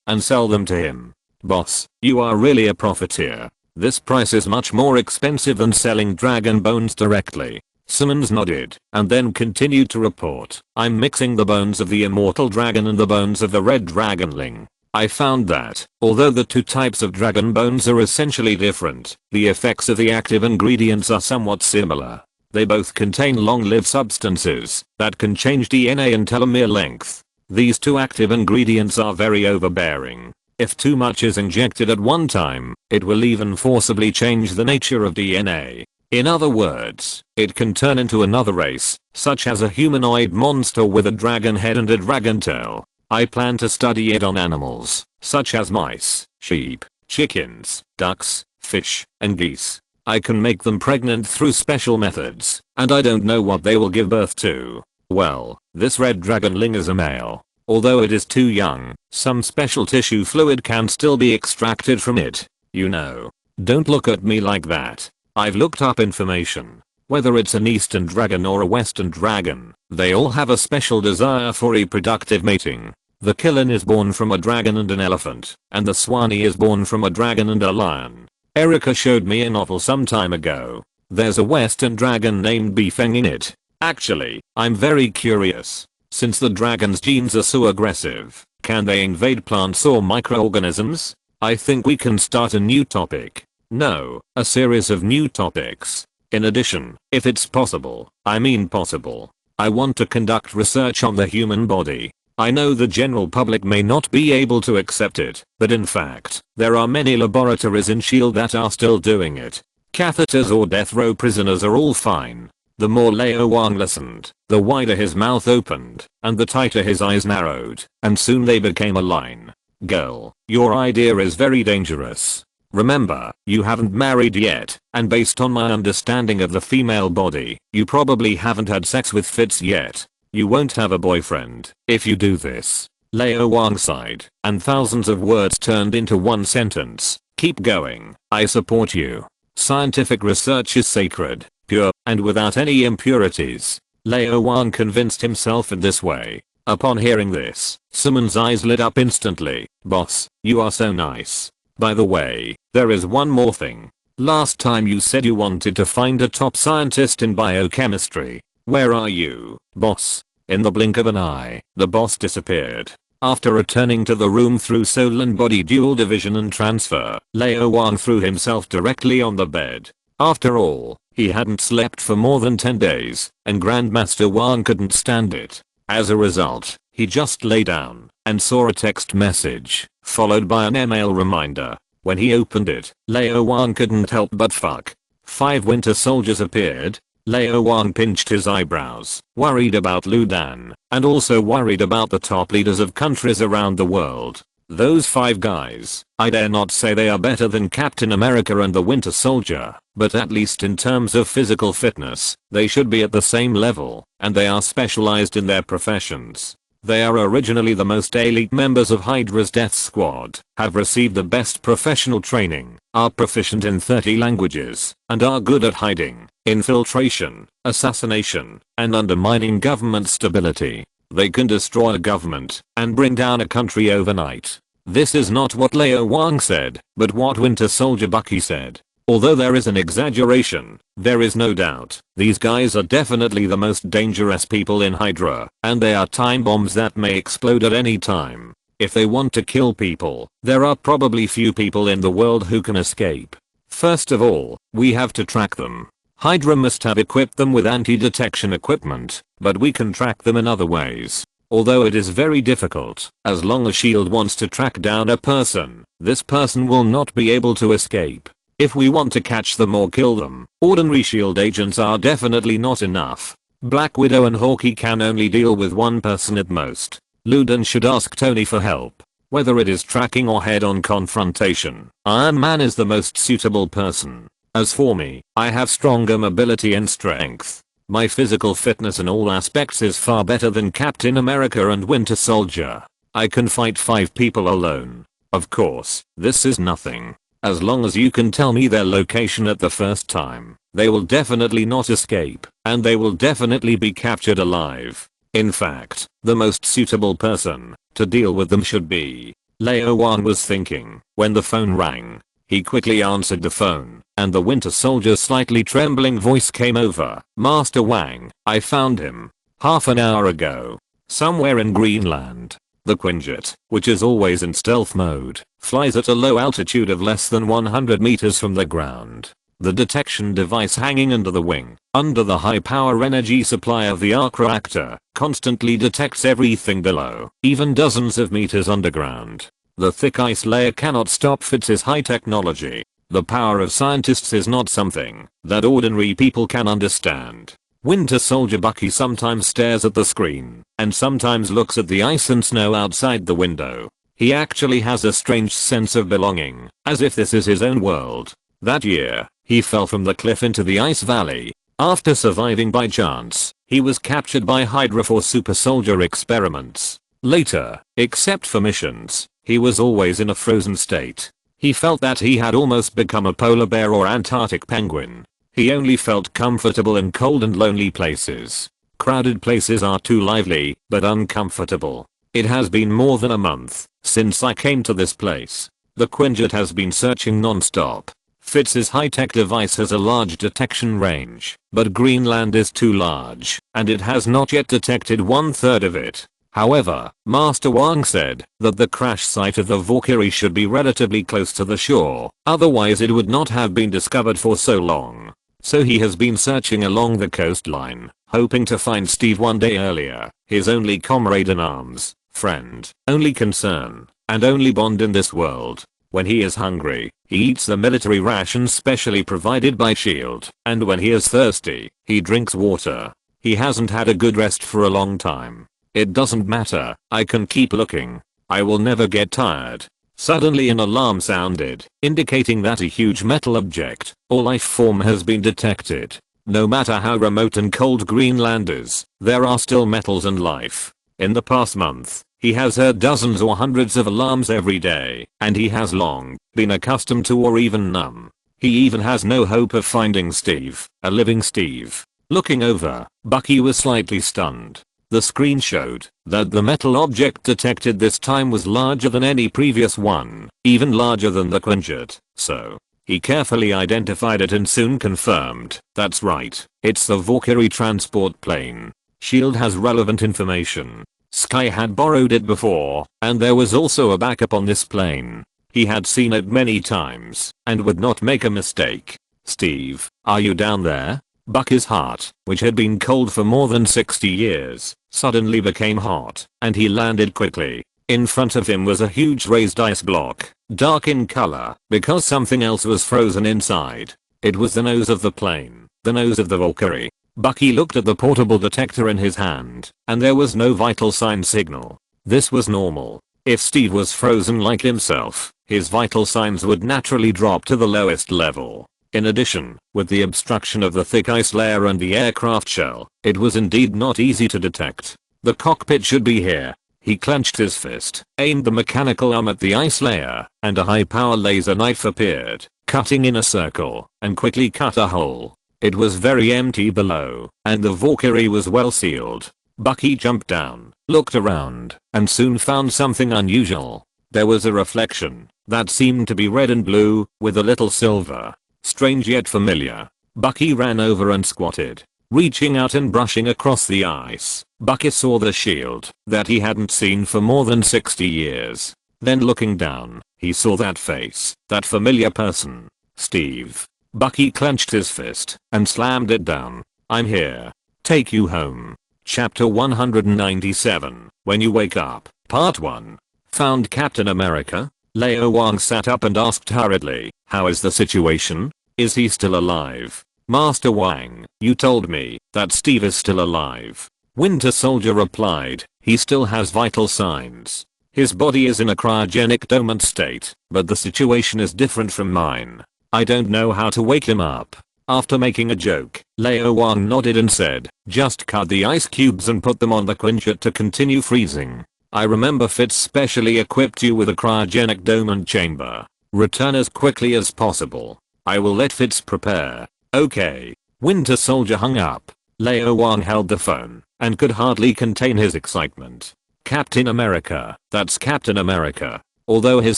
and sell them to him. Boss, you are really a profiteer. This price is much more expensive than selling dragon bones directly. Simmons nodded, and then continued to report. I'm mixing the bones of the immortal dragon and the bones of the red dragonling. I found that, although the 2 types of dragon bones are essentially different, the effects of the active ingredients are somewhat similar. They both contain long-lived substances that can change DNA and telomere length. These 2 active ingredients are very overbearing. If too much is injected at one time, it will even forcibly change the nature of DNA. In other words, it can turn into another race, such as a humanoid monster with a dragon head and a dragon tail. I plan to study it on animals, such as mice, sheep, chickens, ducks, fish, and geese. I can make them pregnant through special methods, and I don't know what they will give birth to. Well, this red dragonling is a male. Although it is too young, some special tissue fluid can still be extracted from it. You know. Don't look at me like that. I've looked up information. Whether it's an eastern dragon or a western dragon, they all have a special desire for reproductive mating. The Killin is born from a dragon and an elephant, and the Swanee is born from a dragon and a lion. Erica showed me a novel some time ago. There's a western dragon named Beefeng in it. Actually, I'm very curious. Since the dragon's genes are so aggressive, can they invade plants or microorganisms? I think we can start a new topic. No, a series of new topics. In addition, if it's possible, I mean possible, I want to conduct research on the human body. I know the general public may not be able to accept it, but in fact, there are many laboratories in SHIELD that are still doing it. Catheters or death row prisoners are all fine. The more Lao Wang listened, the wider his mouth opened, and the tighter his eyes narrowed, and soon they became a line. Girl, your idea is very dangerous. Remember, you haven't married yet, and based on my understanding of the female body, you probably haven't had sex with Fitz yet. You won't have a boyfriend if you do this. Lao Wang sighed, and thousands of words turned into one sentence. Keep going, I support you. Scientific research is sacred, pure, and without any impurities. Lao Wang convinced himself in this way. Upon hearing this, Simon's eyes lit up instantly. Boss, you are so nice. By the way, there is one more thing. Last time you said you wanted to find a top scientist in biochemistry. Where are you, boss? In the blink of an eye, the boss disappeared. After returning to the room through soul and body dual division and transfer, Lao Wang threw himself directly on the bed. After all, he hadn't slept for more than 10 days, and Grandmaster Wang couldn't stand it. As a result, he just lay down and saw a text message, followed by an email reminder. When he opened it, Lao Wang couldn't help but fuck. 5 winter soldiers appeared. Lao Wang pinched his eyebrows, worried about Lu Dan, and also worried about the top leaders of countries around the world. Those 5 guys, I dare not say they are better than Captain America and the Winter Soldier, but at least in terms of physical fitness, they should be at the same level, and they are specialized in their professions. They are originally the most elite members of Hydra's death squad, have received the best professional training, are proficient in 30 languages, and are good at hiding, infiltration, assassination, and undermining government stability. They can destroy a government and bring down a country overnight. This is not what Lao Wang said, but what Winter Soldier Bucky said. Although there is an exaggeration, there is no doubt, these guys are definitely the most dangerous people in Hydra, and they are time bombs that may explode at any time. If they want to kill people, there are probably few people in the world who can escape. First of all, we have to track them. Hydra must have equipped them with anti-detection equipment, but we can track them in other ways. Although it is very difficult, as long as SHIELD wants to track down a person, this person will not be able to escape. If we want to catch them or kill them, ordinary SHIELD agents are definitely not enough. Black Widow and Hawkeye can only deal with one person at most. Lu Dan should ask Tony for help. Whether it is tracking or head-on confrontation, Iron Man is the most suitable person. As for me, I have stronger mobility and strength. My physical fitness in all aspects is far better than Captain America and Winter Soldier. I can fight 5 people alone. Of course, this is nothing. As long as you can tell me their location at the first time, they will definitely not escape, and they will definitely be captured alive. In fact, the most suitable person to deal with them should be. Lao Wang was thinking when the phone rang. He quickly answered the phone, and the Winter Soldier's slightly trembling voice came over. Master Wang, I found him. Half an hour ago. Somewhere in Greenland. The Quinjet, which is always in stealth mode, flies at a low altitude of less than 100 meters from the ground. The detection device hanging under the wing, under the high power energy supply of the arc reactor, constantly detects everything below, even dozens of meters underground. The thick ice layer cannot stop Fitz's high technology. The power of scientists is not something that ordinary people can understand. Winter Soldier Bucky sometimes stares at the screen, and sometimes looks at the ice and snow outside the window. He actually has a strange sense of belonging, as if this is his own world. That year, he fell from the cliff into the ice valley. After surviving by chance, he was captured by Hydra for super soldier experiments. Later, except for missions, he was always in a frozen state. He felt that he had almost become a polar bear or Antarctic penguin. He only felt comfortable in cold and lonely places. Crowded places are too lively, but uncomfortable. It has been more than a month since I came to this place. The Quinjet has been searching non-stop. Fitz's high-tech device has a large detection range, but Greenland is too large, and it has not yet detected 1/3 of it. However, Master Wang said that the crash site of the Valkyrie should be relatively close to the shore, otherwise it would not have been discovered for so long. So he has been searching along the coastline, hoping to find Steve one day earlier, his only comrade in arms. friend, only concern, and only bond in this world. When he is hungry, he eats the military rations specially provided by SHIELD, and when he is thirsty, he drinks water. He hasn't had a good rest for a long time. It doesn't matter, I can keep looking. I will never get tired. Suddenly an alarm sounded, indicating that a huge metal object, or life form has been detected. No matter how remote and cold Greenland is, there are still metals and life. In the past month, he has heard dozens or hundreds of alarms every day, and he has long been accustomed to or even numb. He even has no hope of finding Steve, a living Steve. Looking over, Bucky was slightly stunned. The screen showed that the metal object detected this time was larger than any previous one, even larger than the Quinjet, so he carefully identified it and soon confirmed, that's right, it's the Valkyrie transport plane. SHIELD has relevant information. Sky had borrowed it before, and there was also a backup on this plane. He had seen it many times, and would not make a mistake. Steve, are you down there? Bucky's heart, which had been cold for more than 60 years, suddenly became hot, and he landed quickly. In front of him was a huge raised ice block, dark in color, because something else was frozen inside. It was the nose of the plane, the nose of the Valkyrie. Bucky looked at the portable detector in his hand, and there was no vital sign signal. This was normal. If Steve was frozen like himself, his vital signs would naturally drop to the lowest level. In addition, with the obstruction of the thick ice layer and the aircraft shell, it was indeed not easy to detect. The cockpit should be here. He clenched his fist, aimed the mechanical arm at the ice layer, and a high-power laser knife appeared, cutting in a circle, and quickly cut a hole. It was very empty below, and the Valkyrie was well sealed. Bucky jumped down, looked around, and soon found something unusual. There was a reflection that seemed to be red and blue, with a little silver. Strange yet familiar. Bucky ran over and squatted. Reaching out and brushing across the ice, Bucky saw the shield that he hadn't seen for more than 60 years. Then looking down, he saw that face, that familiar person. Steve. Bucky clenched his fist and slammed it down. I'm here. Take you home. Chapter 197. When You Wake Up. Part 1. Found Captain America? Lao Wang sat up and asked hurriedly, how is the situation? Is he still alive? Master Wang, you told me that Steve is still alive. Winter Soldier replied, he still has vital signs. His body is in a cryogenic dormant state, but the situation is different from mine. I don't know how to wake him up. After making a joke, Lao Wang nodded and said, just cut the ice cubes and put them on the Quinjet to continue freezing. I remember Fitz specially equipped you with a cryogenic dormant chamber. Return as quickly as possible. I will let Fitz prepare. Okay. Winter Soldier hung up. Lao Wang held the phone and could hardly contain his excitement. Captain America, that's Captain America. Although his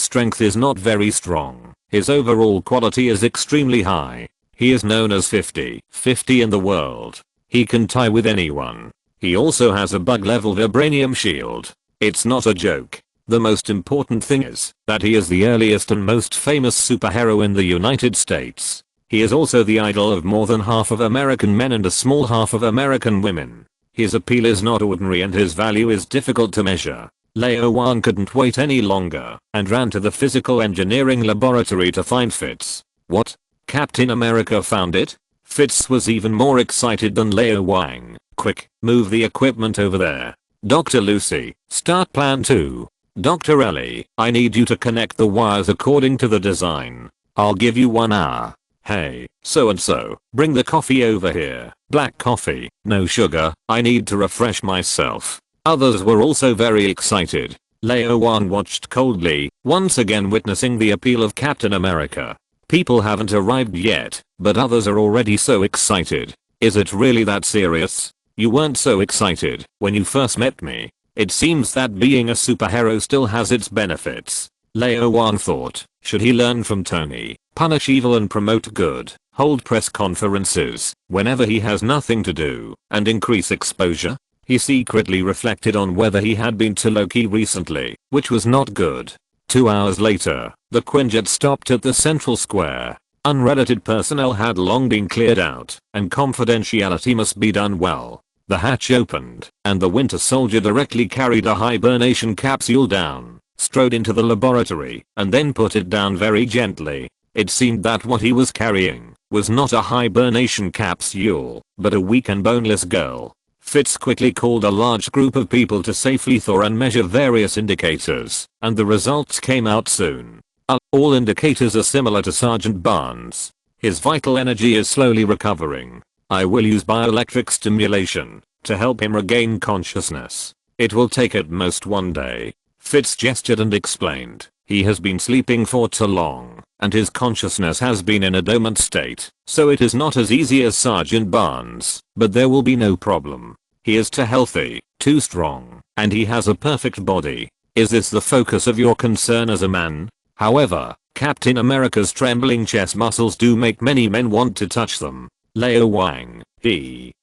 strength is not very strong, his overall quality is extremely high. He is known as 50/50 in the world. He can tie with anyone. He also has a bug-level vibranium shield. It's not a joke. The most important thing is that he is the earliest and most famous superhero in the United States. He is also the idol of more than half of American men and a small half of American women. His appeal is not ordinary and his value is difficult to measure. Lao Wang couldn't wait any longer and ran to the physical engineering laboratory to find Fitz. What? Captain America found it? Fitz was even more excited than Lao Wang. Quick, move the equipment over there. Dr. Lucy, start plan 2. Dr. Ellie, I need you to connect the wires according to the design. I'll give you 1 hour. Hey, so and so, bring the coffee over here. Black coffee, no sugar, I need to refresh myself. Others were also very excited. Lao Wang watched coldly, once again witnessing the appeal of Captain America. People haven't arrived yet, but others are already so excited. Is it really that serious? You weren't so excited when you first met me. It seems that being a superhero still has its benefits. Lao Wang thought, should he learn from Tony, punish evil and promote good, hold press conferences whenever he has nothing to do, and increase exposure? He secretly reflected on whether he had been to Loki recently, which was not good. 2 hours later, the Quinjet stopped at the central square. Unrelated personnel had long been cleared out, and confidentiality must be done well. The hatch opened, and the Winter Soldier directly carried a hibernation capsule down, strode into the laboratory, and then put it down very gently. It seemed that what he was carrying was not a hibernation capsule, but a weak and boneless girl. Fitz quickly called a large group of people to safely thaw and measure various indicators, and the results came out soon. All indicators are similar to Sergeant Barnes. His vital energy is slowly recovering. I will use bioelectric stimulation to help him regain consciousness. It will take at most 1 day. Fitz gestured and explained. He has been sleeping for too long, and his consciousness has been in a dormant state, so it is not as easy as Sergeant Barnes, but there will be no problem. He is too healthy, too strong, and he has a perfect body. Is this the focus of your concern as a man? However, Captain America's trembling chest muscles do make many men want to touch them. Lao Wang,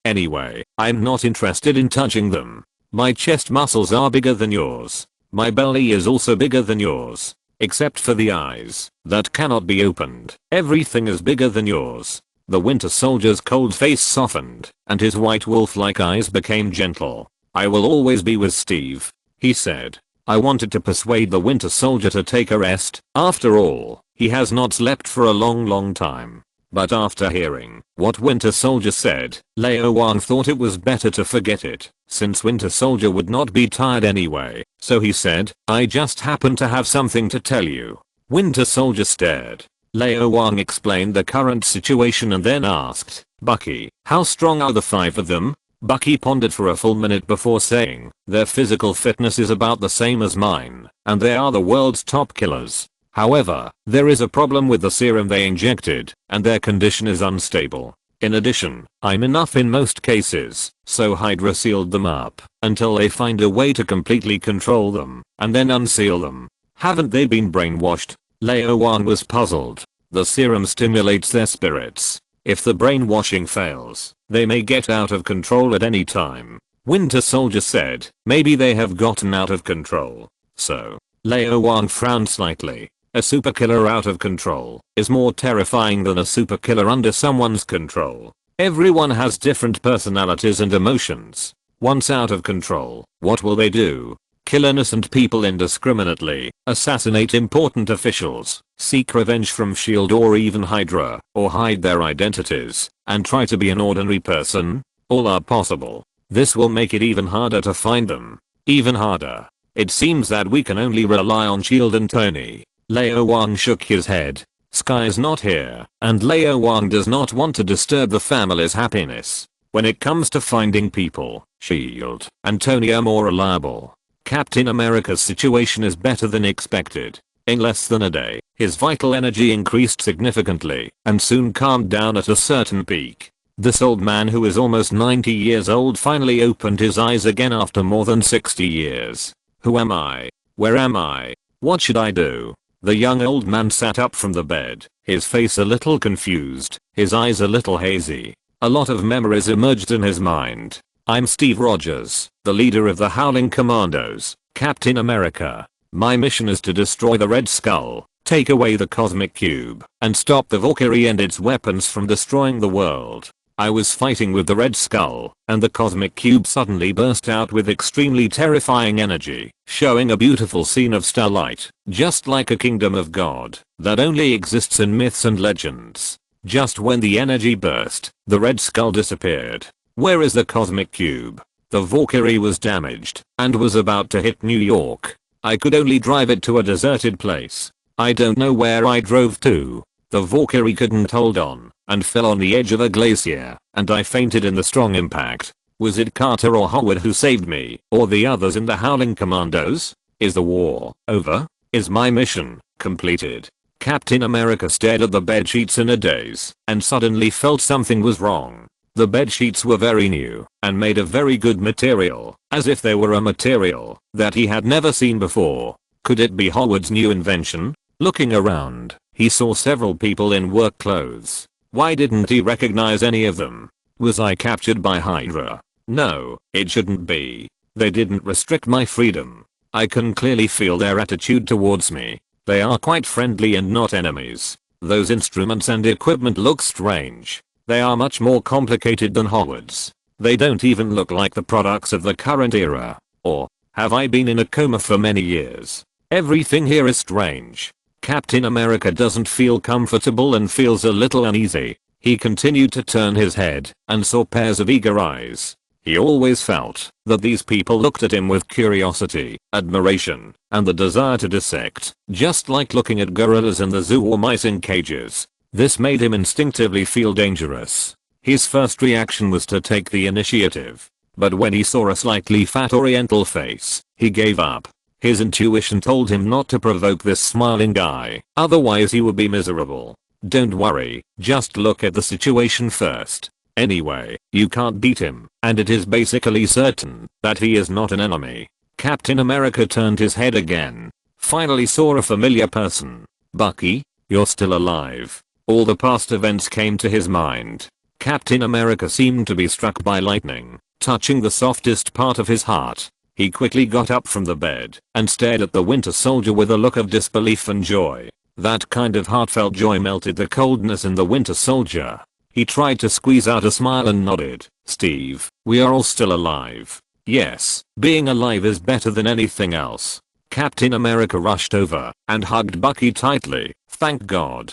anyway, I'm not interested in touching them. My chest muscles are bigger than yours. My belly is also bigger than yours. Except for the eyes, that cannot be opened. Everything is bigger than yours. The Winter Soldier's cold face softened, and his white wolf-like eyes became gentle. I will always be with Steve, he said. I wanted to persuade the Winter Soldier to take a rest. After all, he has not slept for a long time. But after hearing what Winter Soldier said, Lao Wang thought it was better to forget it, since Winter Soldier would not be tired anyway. So he said, I just happen to have something to tell you. Winter Soldier stared. Lao Wang explained the current situation and then asked, Bucky, how strong are the 5 of them? Bucky pondered for a full minute before saying, their physical fitness is about the same as mine, and they are the world's top killers. However, there is a problem with the serum they injected, and their condition is unstable. In addition, I'm enough in most cases, so Hydra sealed them up until they find a way to completely control them, and then unseal them. Haven't they been brainwashed? Lao Wang was puzzled. The serum stimulates their spirits. If the brainwashing fails, they may get out of control at any time. Winter Soldier said, maybe they have gotten out of control. So, Lao Wang frowned slightly. A superkiller out of control is more terrifying than a superkiller under someone's control. Everyone has different personalities and emotions. Once out of control, what will they do? Kill innocent people indiscriminately, assassinate important officials, seek revenge from S.H.I.E.L.D. or even Hydra, or hide their identities, and try to be an ordinary person? All are possible. This will make it even harder to find them. Even harder. It seems that we can only rely on S.H.I.E.L.D. and Tony. Lao Wang shook his head. Sky is not here, and Lao Wang does not want to disturb the family's happiness. When it comes to finding people, S.H.I.E.L.D. and Tony are more reliable. Captain America's situation is better than expected. In less than a day, his vital energy increased significantly, and soon calmed down at a certain peak. This old man who is almost 90 years old finally opened his eyes again after more than 60 years. Who am I? Where am I? What should I do? The young old man sat up from the bed, his face a little confused, his eyes a little hazy. A lot of memories emerged in his mind. I'm Steve Rogers, the leader of the Howling Commandos, Captain America. My mission is to destroy the Red Skull, take away the Cosmic Cube, and stop the Valkyrie and its weapons from destroying the world. I was fighting with the Red Skull, and the Cosmic Cube suddenly burst out with extremely terrifying energy, showing a beautiful scene of starlight, just like a kingdom of God, that only exists in myths and legends. Just when the energy burst, the Red Skull disappeared. Where is the Cosmic Cube? The Valkyrie was damaged, and was about to hit New York. I could only drive it to a deserted place. I don't know where I drove to. The Valkyrie couldn't hold on, and fell on the edge of a glacier, and I fainted in the strong impact. Was it Carter or Howard who saved me, or the others in the Howling Commandos? Is the war over? Is my mission completed? Captain America stared at the bedsheets in a daze, and suddenly felt something was wrong. The bedsheets were very new, and made of very good material, as if they were a material that he had never seen before. Could it be Howard's new invention? Looking around, he saw several people in work clothes. Why didn't he recognize any of them? Was I captured by Hydra? No, it shouldn't be. They didn't restrict my freedom. I can clearly feel their attitude towards me. They are quite friendly and not enemies. Those instruments and equipment look strange. They are much more complicated than Howard's. They don't even look like the products of the current era. Or, have I been in a coma for many years? Everything here is strange. Captain America doesn't feel comfortable and feels a little uneasy. He continued to turn his head and saw pairs of eager eyes. He always felt that these people looked at him with curiosity, admiration, and the desire to dissect, just like looking at gorillas in the zoo or mice in cages. This made him instinctively feel dangerous. His first reaction was to take the initiative. But when he saw a slightly fat oriental face, he gave up. His intuition told him not to provoke this smiling guy, otherwise he would be miserable. Don't worry, just look at the situation first. Anyway, you can't beat him, and it is basically certain that he is not an enemy. Captain America turned his head again. Finally saw a familiar person. Bucky, you're still alive. All the past events came to his mind. Captain America seemed to be struck by lightning, touching the softest part of his heart. He quickly got up from the bed and stared at the Winter Soldier with a look of disbelief and joy. That kind of heartfelt joy melted the coldness in the Winter Soldier. He tried to squeeze out a smile and nodded. Steve, we are all still alive. Yes, being alive is better than anything else. Captain America rushed over and hugged Bucky tightly. Thank God.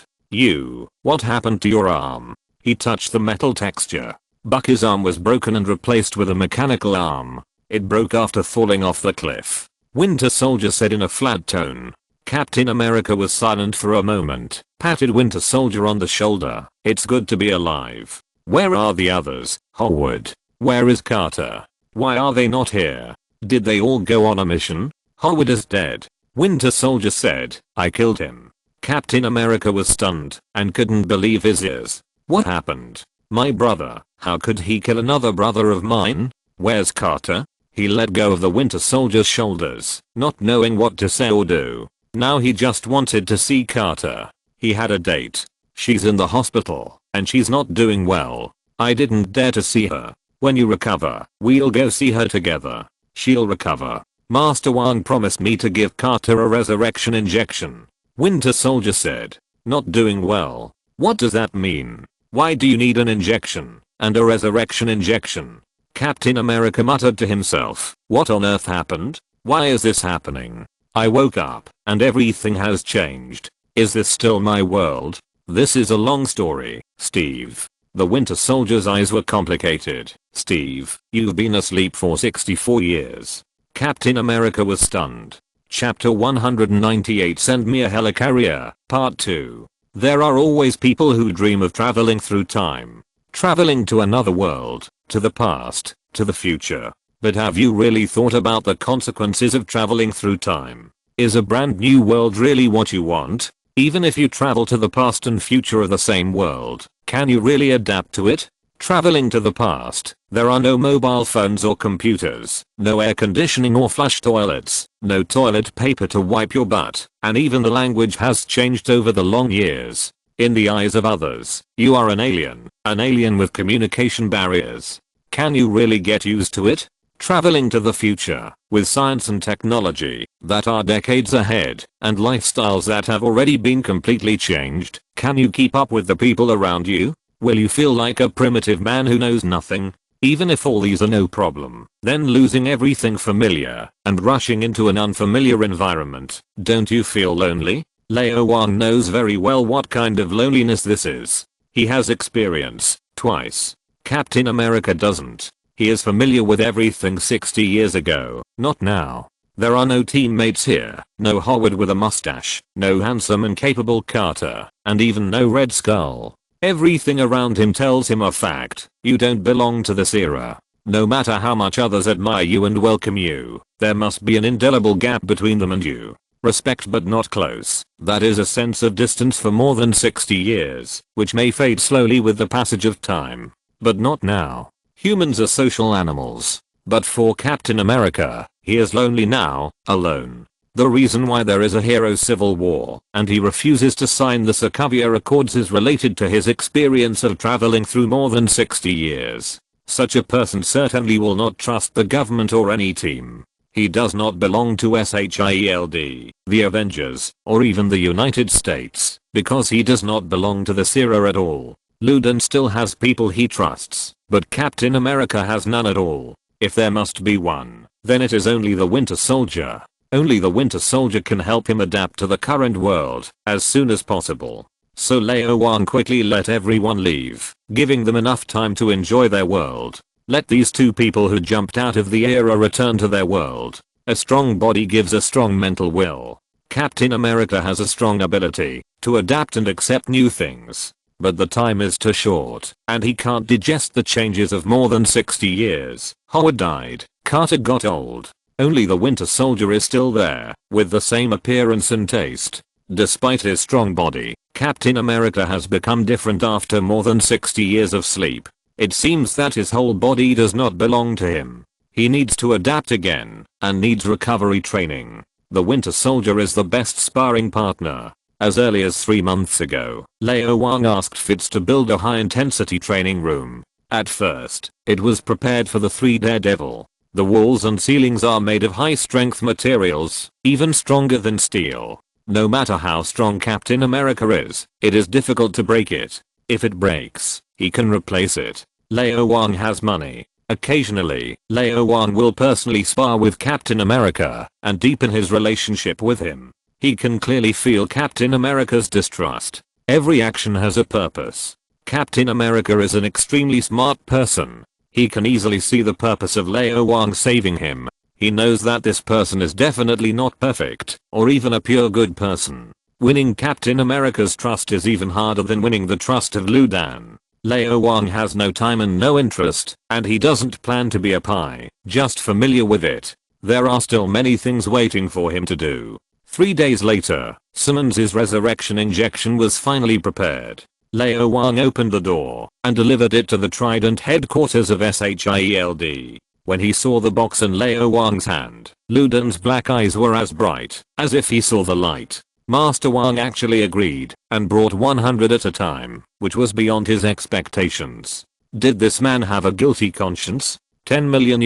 What happened to your arm? He touched the metal texture. Bucky's arm was broken and replaced with a mechanical arm. It broke after falling off the cliff. Winter Soldier said in a flat tone. Captain America was silent for a moment, patted Winter Soldier on the shoulder. It's good to be alive. Where are the others, Howard? Where is Carter? Why are they not here? Did they all go on a mission? Howard is dead. Winter Soldier said, I killed him. Captain America was stunned and couldn't believe his ears. What happened? My brother. How could he kill another brother of mine? Where's Carter? He let go of the Winter Soldier's shoulders, not knowing what to say or do. Now he just wanted to see Carter. He had a date. She's in the hospital, and she's not doing well. I didn't dare to see her. When you recover, we'll go see her together. She'll recover. Master Wang promised me to give Carter a resurrection injection. Winter Soldier said. Not doing well. What does that mean? Why do you need an injection, and a resurrection injection? Captain America muttered to himself. What on earth happened? Why is this happening? I woke up, and everything has changed. Is this still my world? This is a long story, Steve. The Winter Soldier's eyes were complicated. Steve, you've been asleep for 64 years. Captain America was stunned. Chapter 198 Send Me a Helicarrier, Part 2. There are always people who dream of traveling through time. Traveling to another world, to the past, to the future. But have you really thought about the consequences of traveling through time? Is a brand new world really what you want? Even if you travel to the past and future of the same world, can you really adapt to it? Traveling to the past, there are no mobile phones or computers, no air conditioning or flush toilets, no toilet paper to wipe your butt, and even the language has changed over the long years. In the eyes of others, you are an alien with communication barriers. Can you really get used to it? Traveling to the future, with science and technology that are decades ahead, and lifestyles that have already been completely changed, can you keep up with the people around you? Will you feel like a primitive man who knows nothing? Even if all these are no problem, then losing everything familiar and rushing into an unfamiliar environment, don't you feel lonely? Lao Wang knows very well what kind of loneliness this is. He has experience, twice. Captain America doesn't. He is familiar with everything 60 years ago, not now. There are no teammates here, no Howard with a mustache, no handsome and capable Carter, and even no Red Skull. Everything around him tells him a fact. You don't belong to this era. No matter how much others admire you and welcome you, there must be an indelible gap between them and you. Respect but not close. That is a sense of distance for more than 60 years, which may fade slowly with the passage of time. But not now. Humans are social animals. But for Captain America, he is lonely now, alone. The reason why there is a hero civil war, and he refuses to sign the Sokovia Accords is related to his experience of traveling through more than 60 years. Such a person certainly will not trust the government or any team. He does not belong to SHIELD, the Avengers, or even the United States, because he does not belong to this era at all. Luden still has people he trusts, but Captain America has none at all. If there must be one, then it is only the Winter Soldier. Only the Winter Soldier can help him adapt to the current world as soon as possible. So Lao Wang quickly let everyone leave, giving them enough time to enjoy their world. Let these two people who jumped out of the era return to their world. A strong body gives a strong mental will. Captain America has a strong ability to adapt and accept new things. But the time is too short, and he can't digest the changes of more than 60 years. Howard died, Carter got old. Only the Winter Soldier is still there, with the same appearance and taste. Despite his strong body, Captain America has become different after more than 60 years of sleep. It seems that his whole body does not belong to him. He needs to adapt again, and needs recovery training. The Winter Soldier is the best sparring partner. As early as 3 months ago, Lao Wang asked Fitz to build a high-intensity training room. At first, it was prepared for the 3 Daredevil. The walls and ceilings are made of high-strength materials, even stronger than steel. No matter how strong Captain America is, it is difficult to break it. If it breaks, he can replace it. Lao Wang has money. Occasionally, Lao Wang will personally spar with Captain America and deepen his relationship with him. He can clearly feel Captain America's distrust. Every action has a purpose. Captain America is an extremely smart person. He can easily see the purpose of Lao Wang saving him. He knows that this person is definitely not perfect, or even a pure good person. Winning Captain America's trust is even harder than winning the trust of Lu Dan. Lao Wang has no time and no interest, and he doesn't plan to be a pie, just familiar with it. There are still many things waiting for him to do. 3 days later, Simmons's resurrection injection was finally prepared. Lao Wang opened the door and delivered it to the Trident headquarters of SHIELD. When he saw the box in Lao Wang's hand, Lu Dan's black eyes were as bright as if he saw the light. Master Wang actually agreed and brought 100 at a time, which was beyond his expectations. Did this man have a guilty conscience? $10 million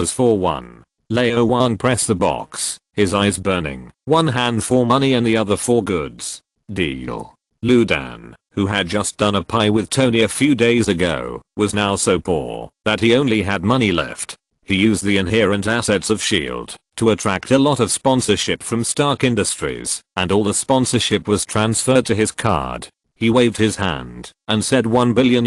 for one. Lao Wang pressed the box, his eyes burning, one hand for money and the other for goods. Deal. Lu Dan, who had just done a pie with Tony a few days ago, was now so poor that he only had money left. He used the inherent assets of S.H.I.E.L.D. to attract a lot of sponsorship from Stark Industries, and all the sponsorship was transferred to his card. He waved his hand and said $1 billion.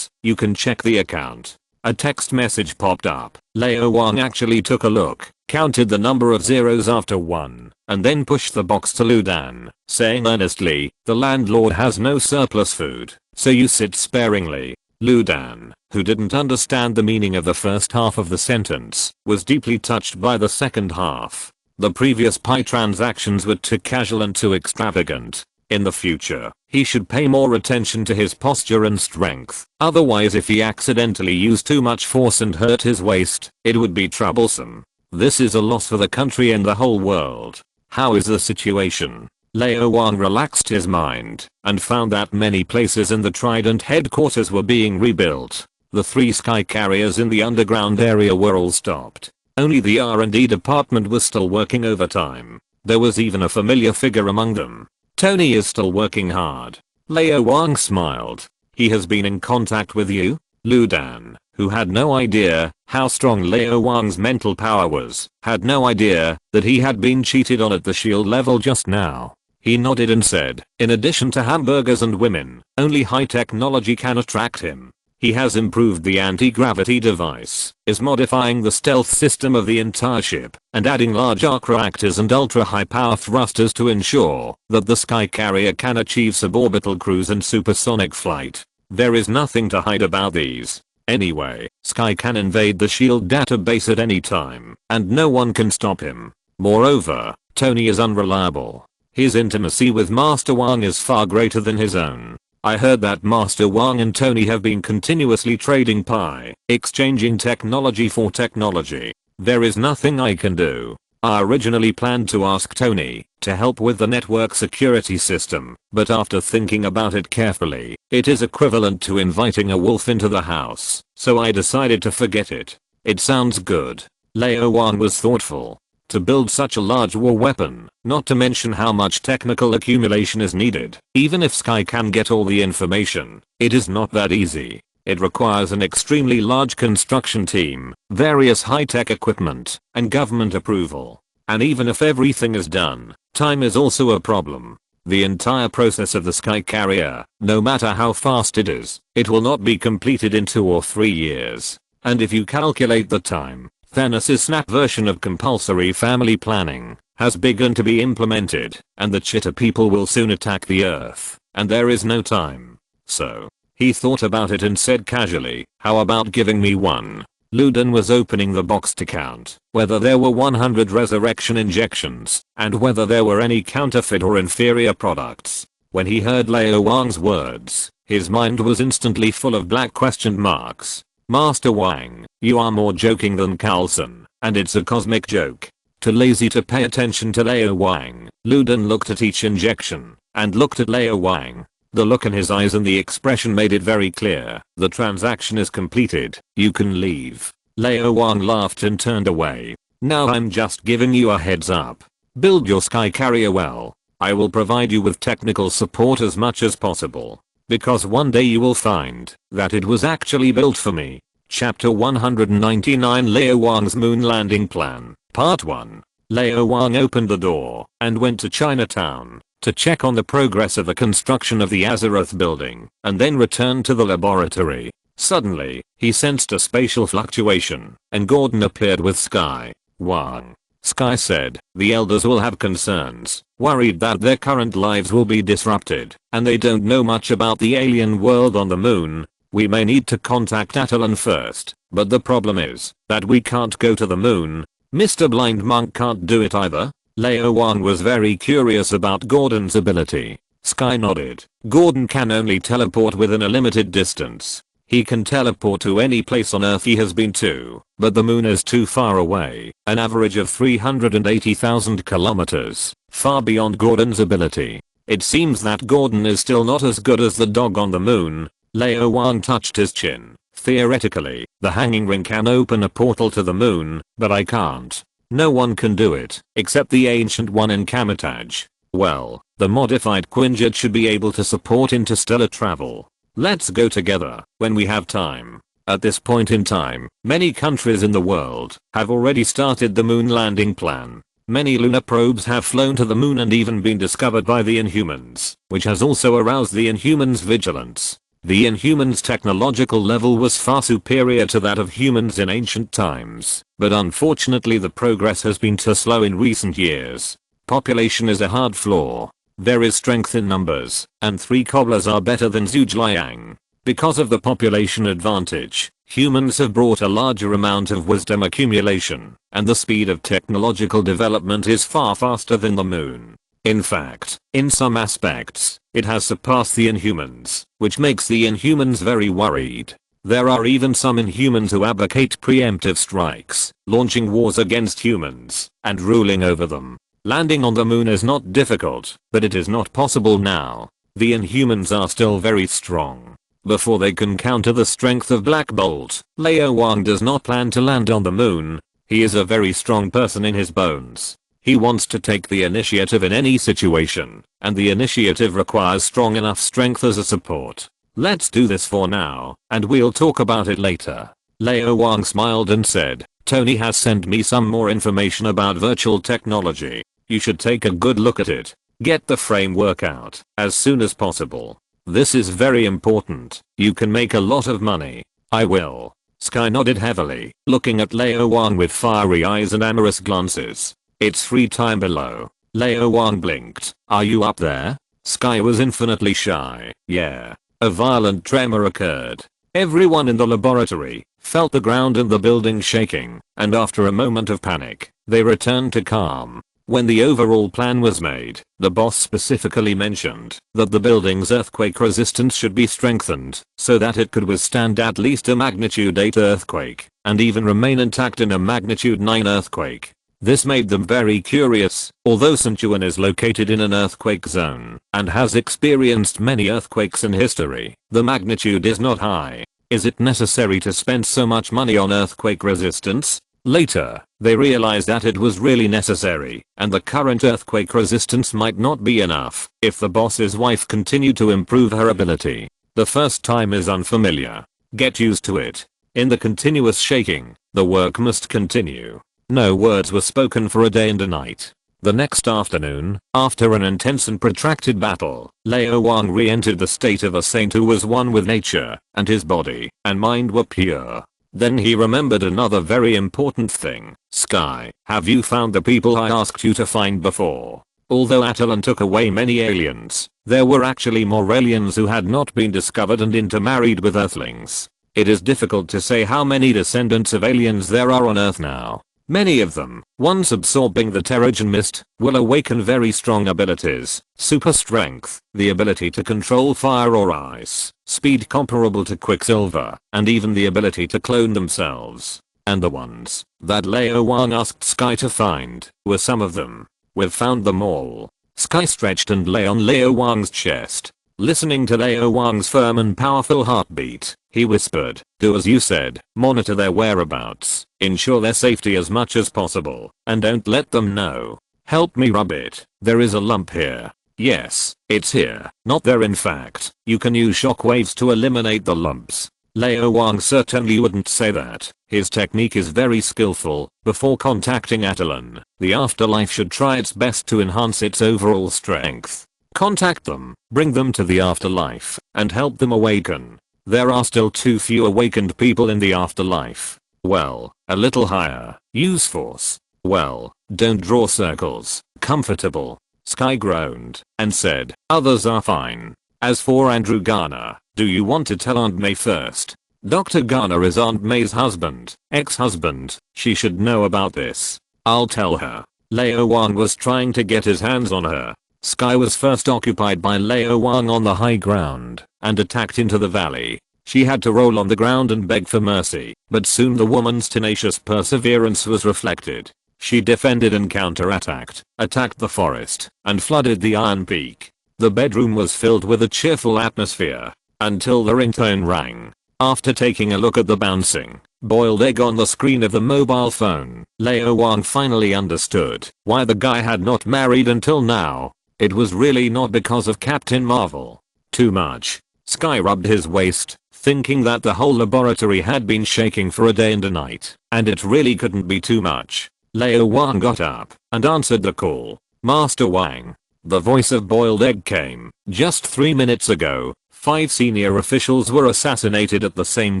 You can check the account. A text message popped up. Lao Wang actually took a look, counted the number of zeros after 1, and then pushed the box to Lu Dan, saying earnestly, "The landlord has no surplus food, so you sit sparingly." Lu Dan, who didn't understand the meaning of the first half of the sentence, was deeply touched by the second half. The previous pie transactions were too casual and too extravagant. In the future, he should pay more attention to his posture and strength. Otherwise, if he accidentally used too much force and hurt his waist, it would be troublesome. This is a loss for the country and the whole world. How is the situation? Lao Wang relaxed his mind and found that many places in the Trident headquarters were being rebuilt. The 3 sky carriers in the underground area were all stopped. Only the R&D department was still working overtime. There was even a familiar figure among them. Tony is still working hard. Lao Wang smiled. He has been in contact with you? Lu Dan, who had no idea how strong Lao Wang's mental power was, had no idea that he had been cheated on at the S.H.I.E.L.D. level just now. He nodded and said, in addition to hamburgers and women, only high technology can attract him. He has improved the anti-gravity device, is modifying the stealth system of the entire ship, and adding large arc reactors and ultra-high power thrusters to ensure that the sky carrier can achieve suborbital cruise and supersonic flight. There is nothing to hide about these. Anyway, Sky can invade the S.H.I.E.L.D. database at any time, and no one can stop him. Moreover, Tony is unreliable. His intimacy with Master Wang is far greater than his own. I heard that Master Wang and Tony have been continuously trading pie, exchanging technology for technology. There is nothing I can do. I originally planned to ask Tony to help with the network security system, but after thinking about it carefully, it is equivalent to inviting a wolf into the house, so I decided to forget it. It sounds good. Lao Wang was thoughtful. To build such a large war weapon, not to mention how much technical accumulation is needed, even if Sky can get all the information, it is not that easy. It requires an extremely large construction team, various high-tech equipment, and government approval. And even if everything is done, time is also a problem. The entire process of the sky carrier, no matter how fast it is, it will not be completed in 2 or 3 years. And if you calculate the time, Thanos' snap version of compulsory family planning has begun to be implemented, and the Chitta people will soon attack the Earth, and there is no time. So, he thought about it and said casually, how about giving me one? Ludin was opening the box to count whether there were 100 resurrection injections, and whether there were any counterfeit or inferior products. When he heard Lao Wang's words, his mind was instantly full of black question marks. Master Wang, you are more joking than Carlson, and it's a cosmic joke. Too lazy to pay attention to Lao Wang, Ludin looked at each injection, and looked at Lao Wang. The look in his eyes and the expression made it very clear. The transaction is completed, you can leave. Lao Wang laughed and turned away. Now I'm just giving you a heads up. Build your sky carrier well. I will provide you with technical support as much as possible. Because one day you will find that it was actually built for me. Chapter 199 Lao Wang's Moon Landing Plan, Part 1. Lao Wang opened the door and went to Chinatown to check on the progress of the construction of the Azeroth building, and then returned to the laboratory. Suddenly, he sensed a spatial fluctuation, and Gordon appeared with Sky. Wang. Sky said, the elders will have concerns, worried that their current lives will be disrupted, and they don't know much about the alien world on the moon. We may need to contact Atalan first, but the problem is that we can't go to the moon. Mr. Blind Monk can't do it either. Lao Wang was very curious about Gordon's ability. Sky nodded. Gordon can only teleport within a limited distance. He can teleport to any place on Earth he has been to, but the moon is too far away, an average of 380,000 kilometers, far beyond Gordon's ability. It seems that Gordon is still not as good as the dog on the moon. Lao Wang touched his chin. Theoretically, the hanging ring can open a portal to the moon, but I can't. No one can do it, except the ancient one in Kamitaj. Well, the modified Quinjet should be able to support interstellar travel. Let's go together when we have time. At this point in time, many countries in the world have already started the moon landing plan. Many lunar probes have flown to the moon and even been discovered by the Inhumans, which has also aroused the Inhumans' vigilance. The Inhumans' technological level was far superior to that of humans in ancient times, but unfortunately the progress has been too slow in recent years. Population is a hard flaw. There is strength in numbers, and 3 cobblers are better than Zhujiang. Because of the population advantage, humans have brought a larger amount of wisdom accumulation, and the speed of technological development is far faster than the moon. In fact, in some aspects, it has surpassed the Inhumans, which makes the Inhumans very worried. There are even some Inhumans who advocate preemptive strikes, launching wars against humans, and ruling over them. Landing on the moon is not difficult, but it is not possible now. The Inhumans are still very strong. Before they can counter the strength of Black Bolt, Lao Wang does not plan to land on the moon. He is a very strong person in his bones. He wants to take the initiative in any situation, and the initiative requires strong enough strength as a support. Let's do this for now, and we'll talk about it later. Lao Wang smiled and said, Tony has sent me some more information about virtual technology. You should take a good look at it. Get the framework out as soon as possible. This is very important. You can make a lot of money. I will. Sky nodded heavily, looking at Lao Wang with fiery eyes and amorous glances. It's free time below. Lao Wang blinked. Are you up there? Sky was infinitely shy. Yeah. A violent tremor occurred. Everyone in the laboratory felt the ground and the building shaking, and after a moment of panic, they returned to calm. When the overall plan was made, the boss specifically mentioned that the building's earthquake resistance should be strengthened so that it could withstand at least a magnitude 8 earthquake, and even remain intact in a magnitude 9 earthquake. This made them very curious. Although Sichuan is located in an earthquake zone and has experienced many earthquakes in history, the magnitude is not high. Is it necessary to spend so much money on earthquake resistance? Later, they realized that it was really necessary, and the current earthquake resistance might not be enough if the boss's wife continued to improve her ability. The first time is unfamiliar. Get used to it. In the continuous shaking, the work must continue. No words were spoken for a day and a night. The next afternoon, after an intense and protracted battle, Lao Wang re-entered the state of a saint who was one with nature, and his body and mind were pure. Then he remembered another very important thing. Sky, have you found the people I asked you to find before? Although Atalan took away many aliens, there were actually more aliens who had not been discovered and intermarried with Earthlings. It is difficult to say how many descendants of aliens there are on Earth now. Many of them, once absorbing the Terrigen mist, will awaken very strong abilities, super strength, the ability to control fire or ice, speed comparable to Quicksilver, and even the ability to clone themselves. And the ones that Lao Wang asked Sky to find were some of them. We've found them all. Sky stretched and lay on Lao Wang's chest. Listening to Lao Wang's firm and powerful heartbeat, he whispered, "Do as you said, monitor their whereabouts, ensure their safety as much as possible, and don't let them know. Help me rub it. There is a lump here. Yes, it's here, not there in fact. You can use shockwaves to eliminate the lumps." Lao Wang certainly wouldn't say that. His technique is very skillful. Before contacting Atalan, the afterlife should try its best to enhance its overall strength. Contact them, bring them to the afterlife, and help them awaken. There are still too few awakened people in the afterlife. Well, a little higher. Use force. Well, don't draw circles. Comfortable. Sky groaned and said, "Others are fine. As for Andrew Garner, do you want to tell Aunt May first? Dr. Garner is Aunt May's husband, ex-husband. She should know about this. I'll tell her." Lao Wang was trying to get his hands on her. Sky was first occupied by Lao Wang on the high ground and attacked into the valley. She had to roll on the ground and beg for mercy, but soon the woman's tenacious perseverance was reflected. She defended and counterattacked, attacked the forest, and flooded the Iron Peak. The bedroom was filled with a cheerful atmosphere until the ringtone rang. After taking a look at the bouncing, boiled egg on the screen of the mobile phone, Lao Wang finally understood why the guy had not married until now. It was really not because of Captain Marvel. Too much. Sky rubbed his waist, thinking that the whole laboratory had been shaking for a day and a night, and it really couldn't be too much. Lao Wang got up and answered the call. "Master Wang." The voice of Boiled Egg came. "Just 3 minutes ago, 5 senior officials were assassinated at the same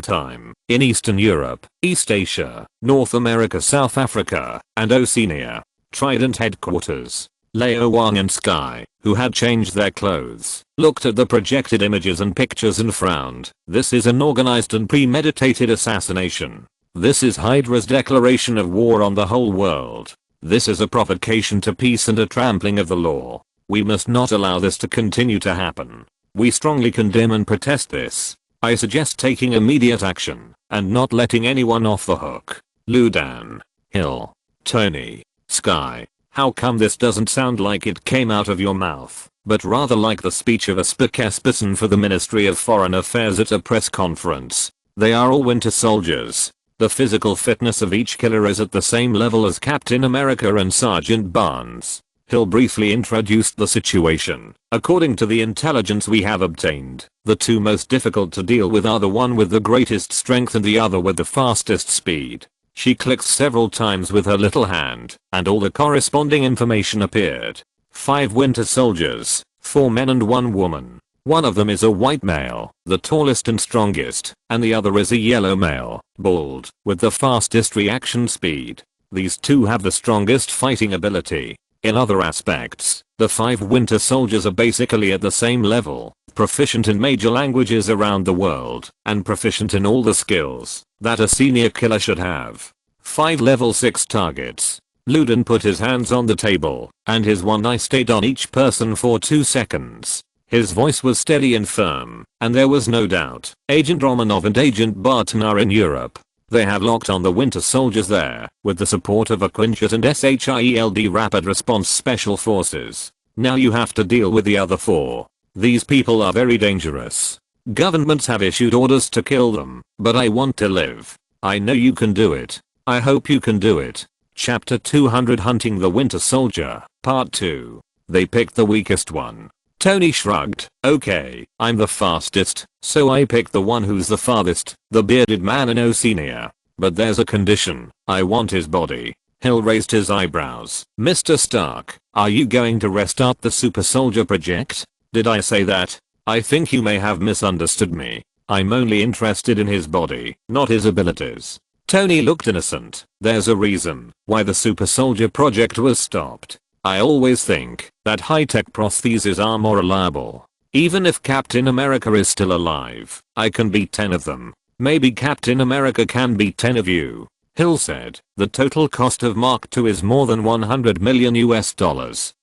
time, in Eastern Europe, East Asia, North America, South Africa, and Oceania. Trident headquarters." Lao Wang and Sky, who had changed their clothes, looked at the projected images and pictures and frowned. This is an organized and premeditated assassination. This is Hydra's declaration of war on the whole world. This is a provocation to peace and a trampling of the law. We must not allow this to continue to happen. We strongly condemn and protest this. I suggest taking immediate action and not letting anyone off the hook. Ludan, Hill, Tony, Sky. How come this doesn't sound like it came out of your mouth, but rather like the speech of a spokesperson for the Ministry of Foreign Affairs at a press conference? They are all winter soldiers. The physical fitness of each killer is at the same level as Captain America and Sergeant Barnes. Hill briefly introduced the situation. According to the intelligence we have obtained, the two most difficult to deal with are the one with the greatest strength and the other with the fastest speed. She clicked several times with her little hand, and all the corresponding information appeared. 5 winter soldiers, 4 men and 1 woman. One of them is a white male, the tallest and strongest, and the other is a yellow male, bald, with the fastest reaction speed. These two have the strongest fighting ability. In other aspects, the 5 winter soldiers are basically at the same level, proficient in major languages around the world, and proficient in all the skills that a senior killer should have. 5 level 6 targets. Ludan put his hands on the table, and his one eye stayed on each person for 2 seconds. His voice was steady and firm, and there was no doubt. Agent Romanov and Agent Barton are in Europe. They have locked on the winter soldiers there, with the support of a Quinjet and SHIELD Rapid Response Special Forces. Now you have to deal with the other 4. These people are very dangerous. Governments have issued orders to kill them, but I want to live. I know you can do it. I hope you can do it. Chapter 200 Hunting the Winter Soldier, Part 2. They picked the weakest one. Tony shrugged. Okay, I'm the fastest, so I pick the one who's the farthest, the bearded man in Oceania. But there's a condition, I want his body. Hill raised his eyebrows. Mr. Stark, are you going to restart the super soldier project? Did I say that? I think you may have misunderstood me. I'm only interested in his body, not his abilities. Tony looked innocent. There's a reason why the super soldier project was stopped. I always think that high-tech prostheses are more reliable. Even if Captain America is still alive, I can beat 10 of them. Maybe Captain America can beat 10 of you. Hill said, the total cost of Mark II is more than $100 million,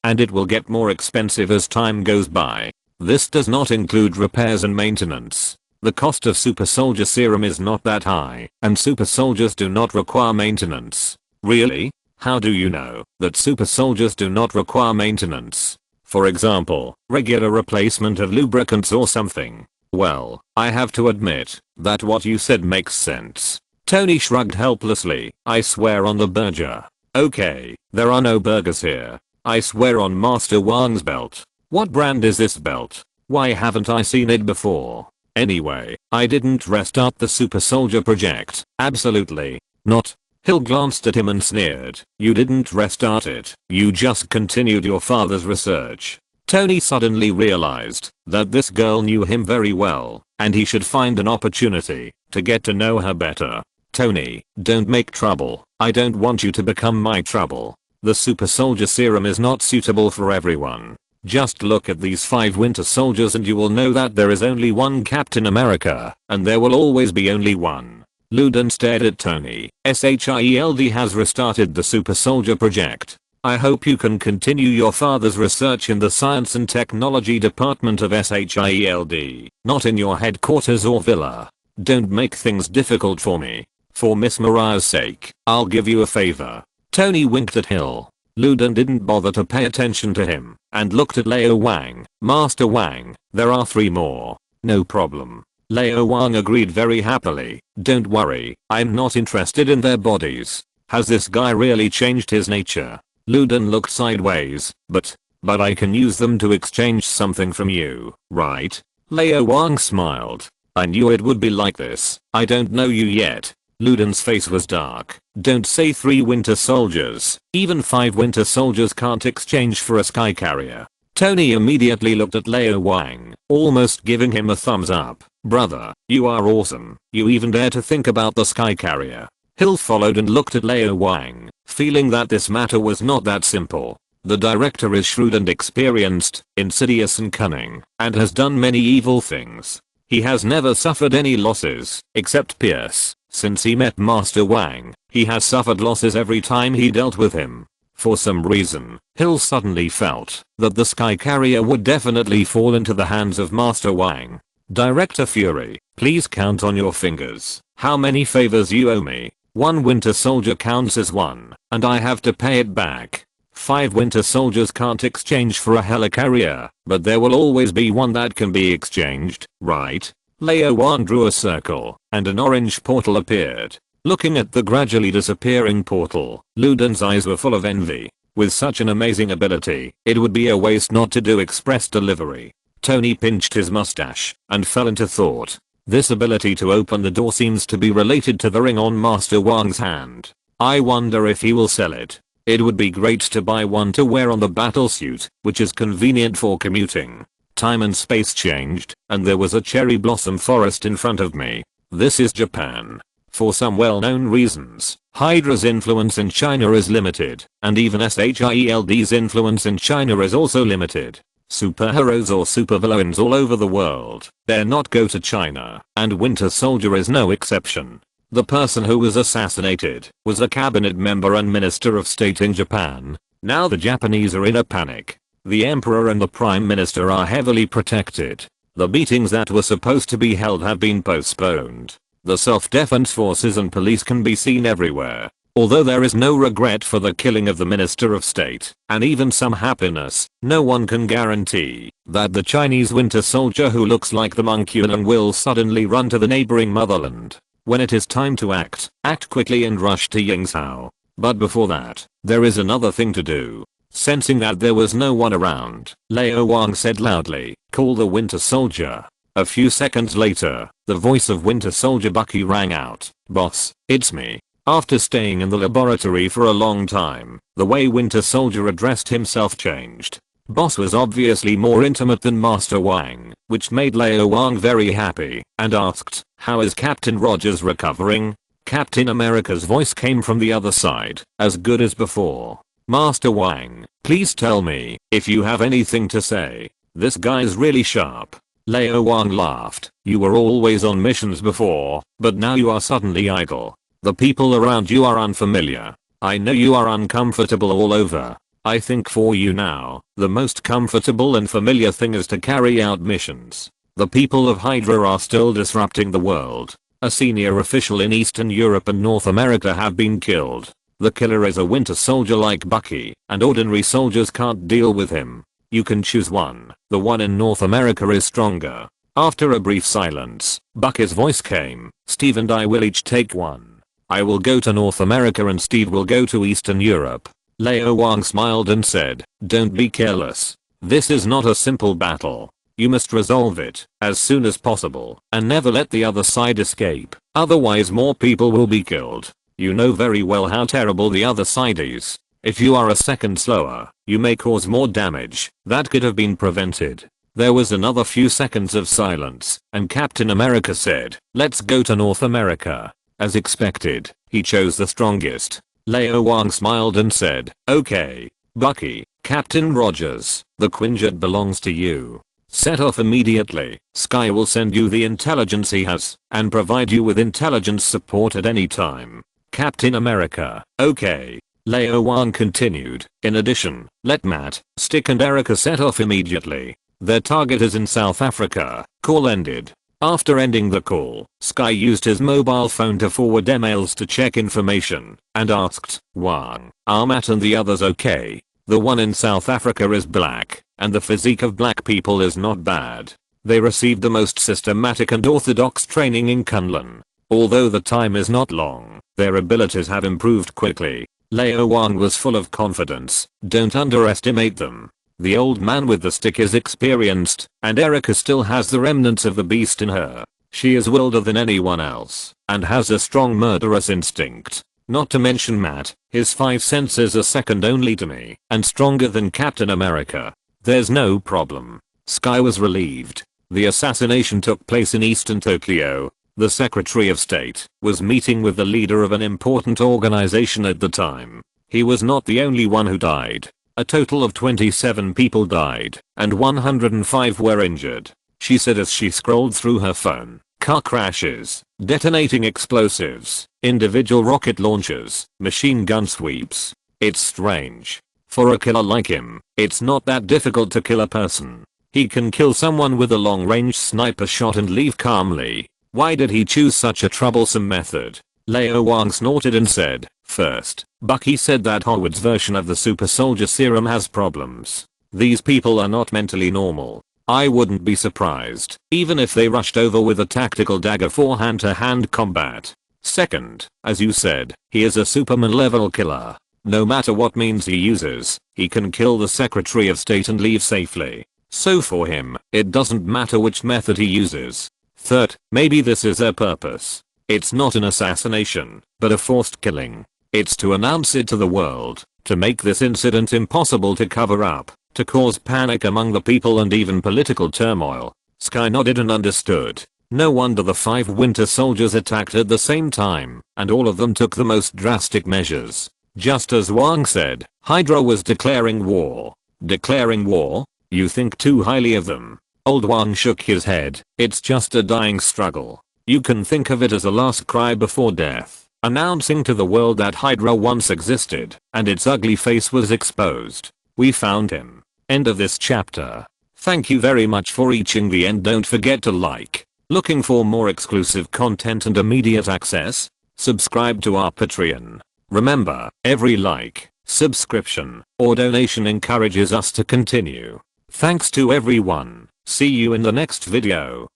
and it will get more expensive as time goes by. This does not include repairs and maintenance. The cost of super soldier serum is not that high, and super soldiers do not require maintenance. Really? How do you know that super soldiers do not require maintenance? For example, regular replacement of lubricants or something. Well, I have to admit that what you said makes sense. Tony shrugged helplessly. I swear on the burger. Okay, there are no burgers here. I swear on Master Wang's belt. What brand is this belt? Why haven't I seen it before? Anyway, I didn't restart the super soldier project. Absolutely not. Hill glanced at him and sneered. You didn't restart it. You just continued your father's research. Tony suddenly realized that this girl knew him very well, and he should find an opportunity to get to know her better. Tony, don't make trouble. I don't want you to become my trouble. The super soldier serum is not suitable for everyone. Just look at these 5 winter soldiers and you will know that there is only one Captain America, and there will always be only one. Luden stared at Tony. SHIELD has restarted the super soldier project. I hope you can continue your father's research in the science and technology department of SHIELD, not in your headquarters or villa. Don't make things difficult for me. For Miss Mariah's sake, I'll give you a favor. Tony winked at Hill. Luden didn't bother to pay attention to him and looked at Lao Wang. Master Wang, there are 3 more. No problem. Lao Wang agreed very happily. Don't worry, I'm not interested in their bodies. Has this guy really changed his nature? Luden looked sideways. But I can use them to exchange something from you, right? Lao Wang smiled. I knew it would be like this. I don't know you yet. Luden's face was dark. Don't say 3 winter soldiers. Even 5 winter soldiers can't exchange for a sky carrier. Tony immediately looked at Lao Wang, almost giving him a thumbs up. Brother, you are awesome. You even dare to think about the sky carrier. Hill followed and looked at Lao Wang, feeling that this matter was not that simple. The director is shrewd and experienced, insidious and cunning, and has done many evil things. He has never suffered any losses, except Pierce. Since he met Master Wang, he has suffered losses every time he dealt with him. For some reason, Hill suddenly felt that the sky carrier would definitely fall into the hands of Master Wang. Director Fury, please count on your fingers how many favors you owe me. 1 winter soldier counts as 1, and I have to pay it back. 5 winter soldiers can't exchange for a helicarrier, but there will always be one that can be exchanged, right? Lao Wang drew a circle, and an orange portal appeared. Looking at the gradually disappearing portal, Luden's eyes were full of envy. With such an amazing ability, it would be a waste not to do express delivery. Tony pinched his mustache and fell into thought. This ability to open the door seems to be related to the ring on Master Wang's hand. I wonder if he will sell it. It would be great to buy one to wear on the battlesuit, which is convenient for commuting. Time and space changed, and there was a cherry blossom forest in front of me. This is Japan. For some well-known reasons, Hydra's influence in China is limited, and even SHIELD's influence in China is also limited. Superheroes or supervillains all over the world dare not go to China, and Winter Soldier is no exception. The person who was assassinated was a cabinet member and minister of state in Japan. Now the Japanese are in a panic. The emperor and the prime minister are heavily protected. The meetings that were supposed to be held have been postponed. The self-defense forces and police can be seen everywhere. Although there is no regret for the killing of the Minister of State, and even some happiness, no one can guarantee that the Chinese Winter Soldier who looks like the Monkulan will suddenly run to the neighboring motherland. When it is time to act quickly and rush to Yingzhou. But before that, there is another thing to do. Sensing that there was no one around, Lao Wang said loudly, "Call the Winter Soldier." A few seconds later, the voice of Winter Soldier Bucky rang out, "Boss, it's me." After staying in the laboratory for a long time, the way Winter Soldier addressed himself changed. Boss was obviously more intimate than Master Wang, which made Lao Wang very happy, and asked, "How is Captain Rogers recovering?" Captain America's voice came from the other side, "As good as before." "Master Wang, please tell me if you have anything to say. This guy's really sharp." Lao Wang laughed. "You were always on missions before, but now you are suddenly idle. The people around you are unfamiliar. I know you are uncomfortable all over. I think for you now, the most comfortable and familiar thing is to carry out missions. The people of Hydra are still disrupting the world. A senior official in Eastern Europe and North America have been killed. The killer is a Winter Soldier like Bucky, and ordinary soldiers can't deal with him. You can choose one. The one in North America is stronger." After a brief silence, Bucky's voice came, "Steve and I will each take one. I will go to North America and Steve will go to Eastern Europe." Lao Wang smiled and said, "Don't be careless. This is not a simple battle. You must resolve it as soon as possible and never let the other side escape. Otherwise more people will be killed. You know very well how terrible the other side is. If you are a second slower, you may cause more damage that could have been prevented." There was another few seconds of silence, and Captain America said, "Let's go to North America." As expected, he chose the strongest. Lao Wang smiled and said, "Okay, Bucky, Captain Rogers, the Quinjet belongs to you. Set off immediately. Sky will send you the intelligence he has, and provide you with intelligence support at any time." Captain America, "Okay." Lao Wang continued, "In addition, let Matt, Stick and Erica set off immediately. Their target is in South Africa." Call ended. After ending the call, Sky used his mobile phone to forward emails to check information, and asked, "Wang, are Matt and the others okay? The one in South Africa is black, and the physique of black people is not bad. They received the most systematic and orthodox training in Kunlun. Although the time is not long, their abilities have improved quickly." Lao Wang was full of confidence. "Don't underestimate them. The old man with the stick is experienced, and Erica still has the remnants of the beast in her. She is wilder than anyone else, and has a strong murderous instinct. Not to mention Matt, his 5 senses are second only to me, and stronger than Captain America. There's no problem." Sky was relieved. The assassination took place in Eastern Tokyo. The Secretary of State was meeting with the leader of an important organization at the time. He was not the only one who died. A total of 27 people died, and 105 were injured. She said as she scrolled through her phone. Car crashes, detonating explosives, individual rocket launchers, machine gun sweeps. It's strange. For a killer like him, it's not that difficult to kill a person. He can kill someone with a long-range sniper shot and leave calmly. Why did he choose such a troublesome method? Lao Wang snorted and said, "First, Bucky said that Howard's version of the super soldier serum has problems. These people are not mentally normal. I wouldn't be surprised, even if they rushed over with a tactical dagger for hand-to-hand combat. Second, as you said, he is a Superman level killer. No matter what means he uses, he can kill the Secretary of State and leave safely. So for him, it doesn't matter which method he uses. Third, maybe this is their purpose. It's not an assassination, but a forced killing. It's to announce it to the world, to make this incident impossible to cover up, to cause panic among the people and even political turmoil." Sky nodded and understood. No wonder the 5 Winter Soldiers attacked at the same time, and all of them took the most drastic measures. Just as Wang said, Hydra was declaring war. Declaring war? You think too highly of them. Old Wang shook his head. It's just a dying struggle. You can think of it as a last cry before death, announcing to the world that Hydra once existed, and its ugly face was exposed. We found him. End of this chapter. Thank you very much for reaching the end. Don't forget to like. Looking for more exclusive content and immediate access? Subscribe to our Patreon. Remember, every like, subscription, or donation encourages us to continue. Thanks to everyone. See you in the next video.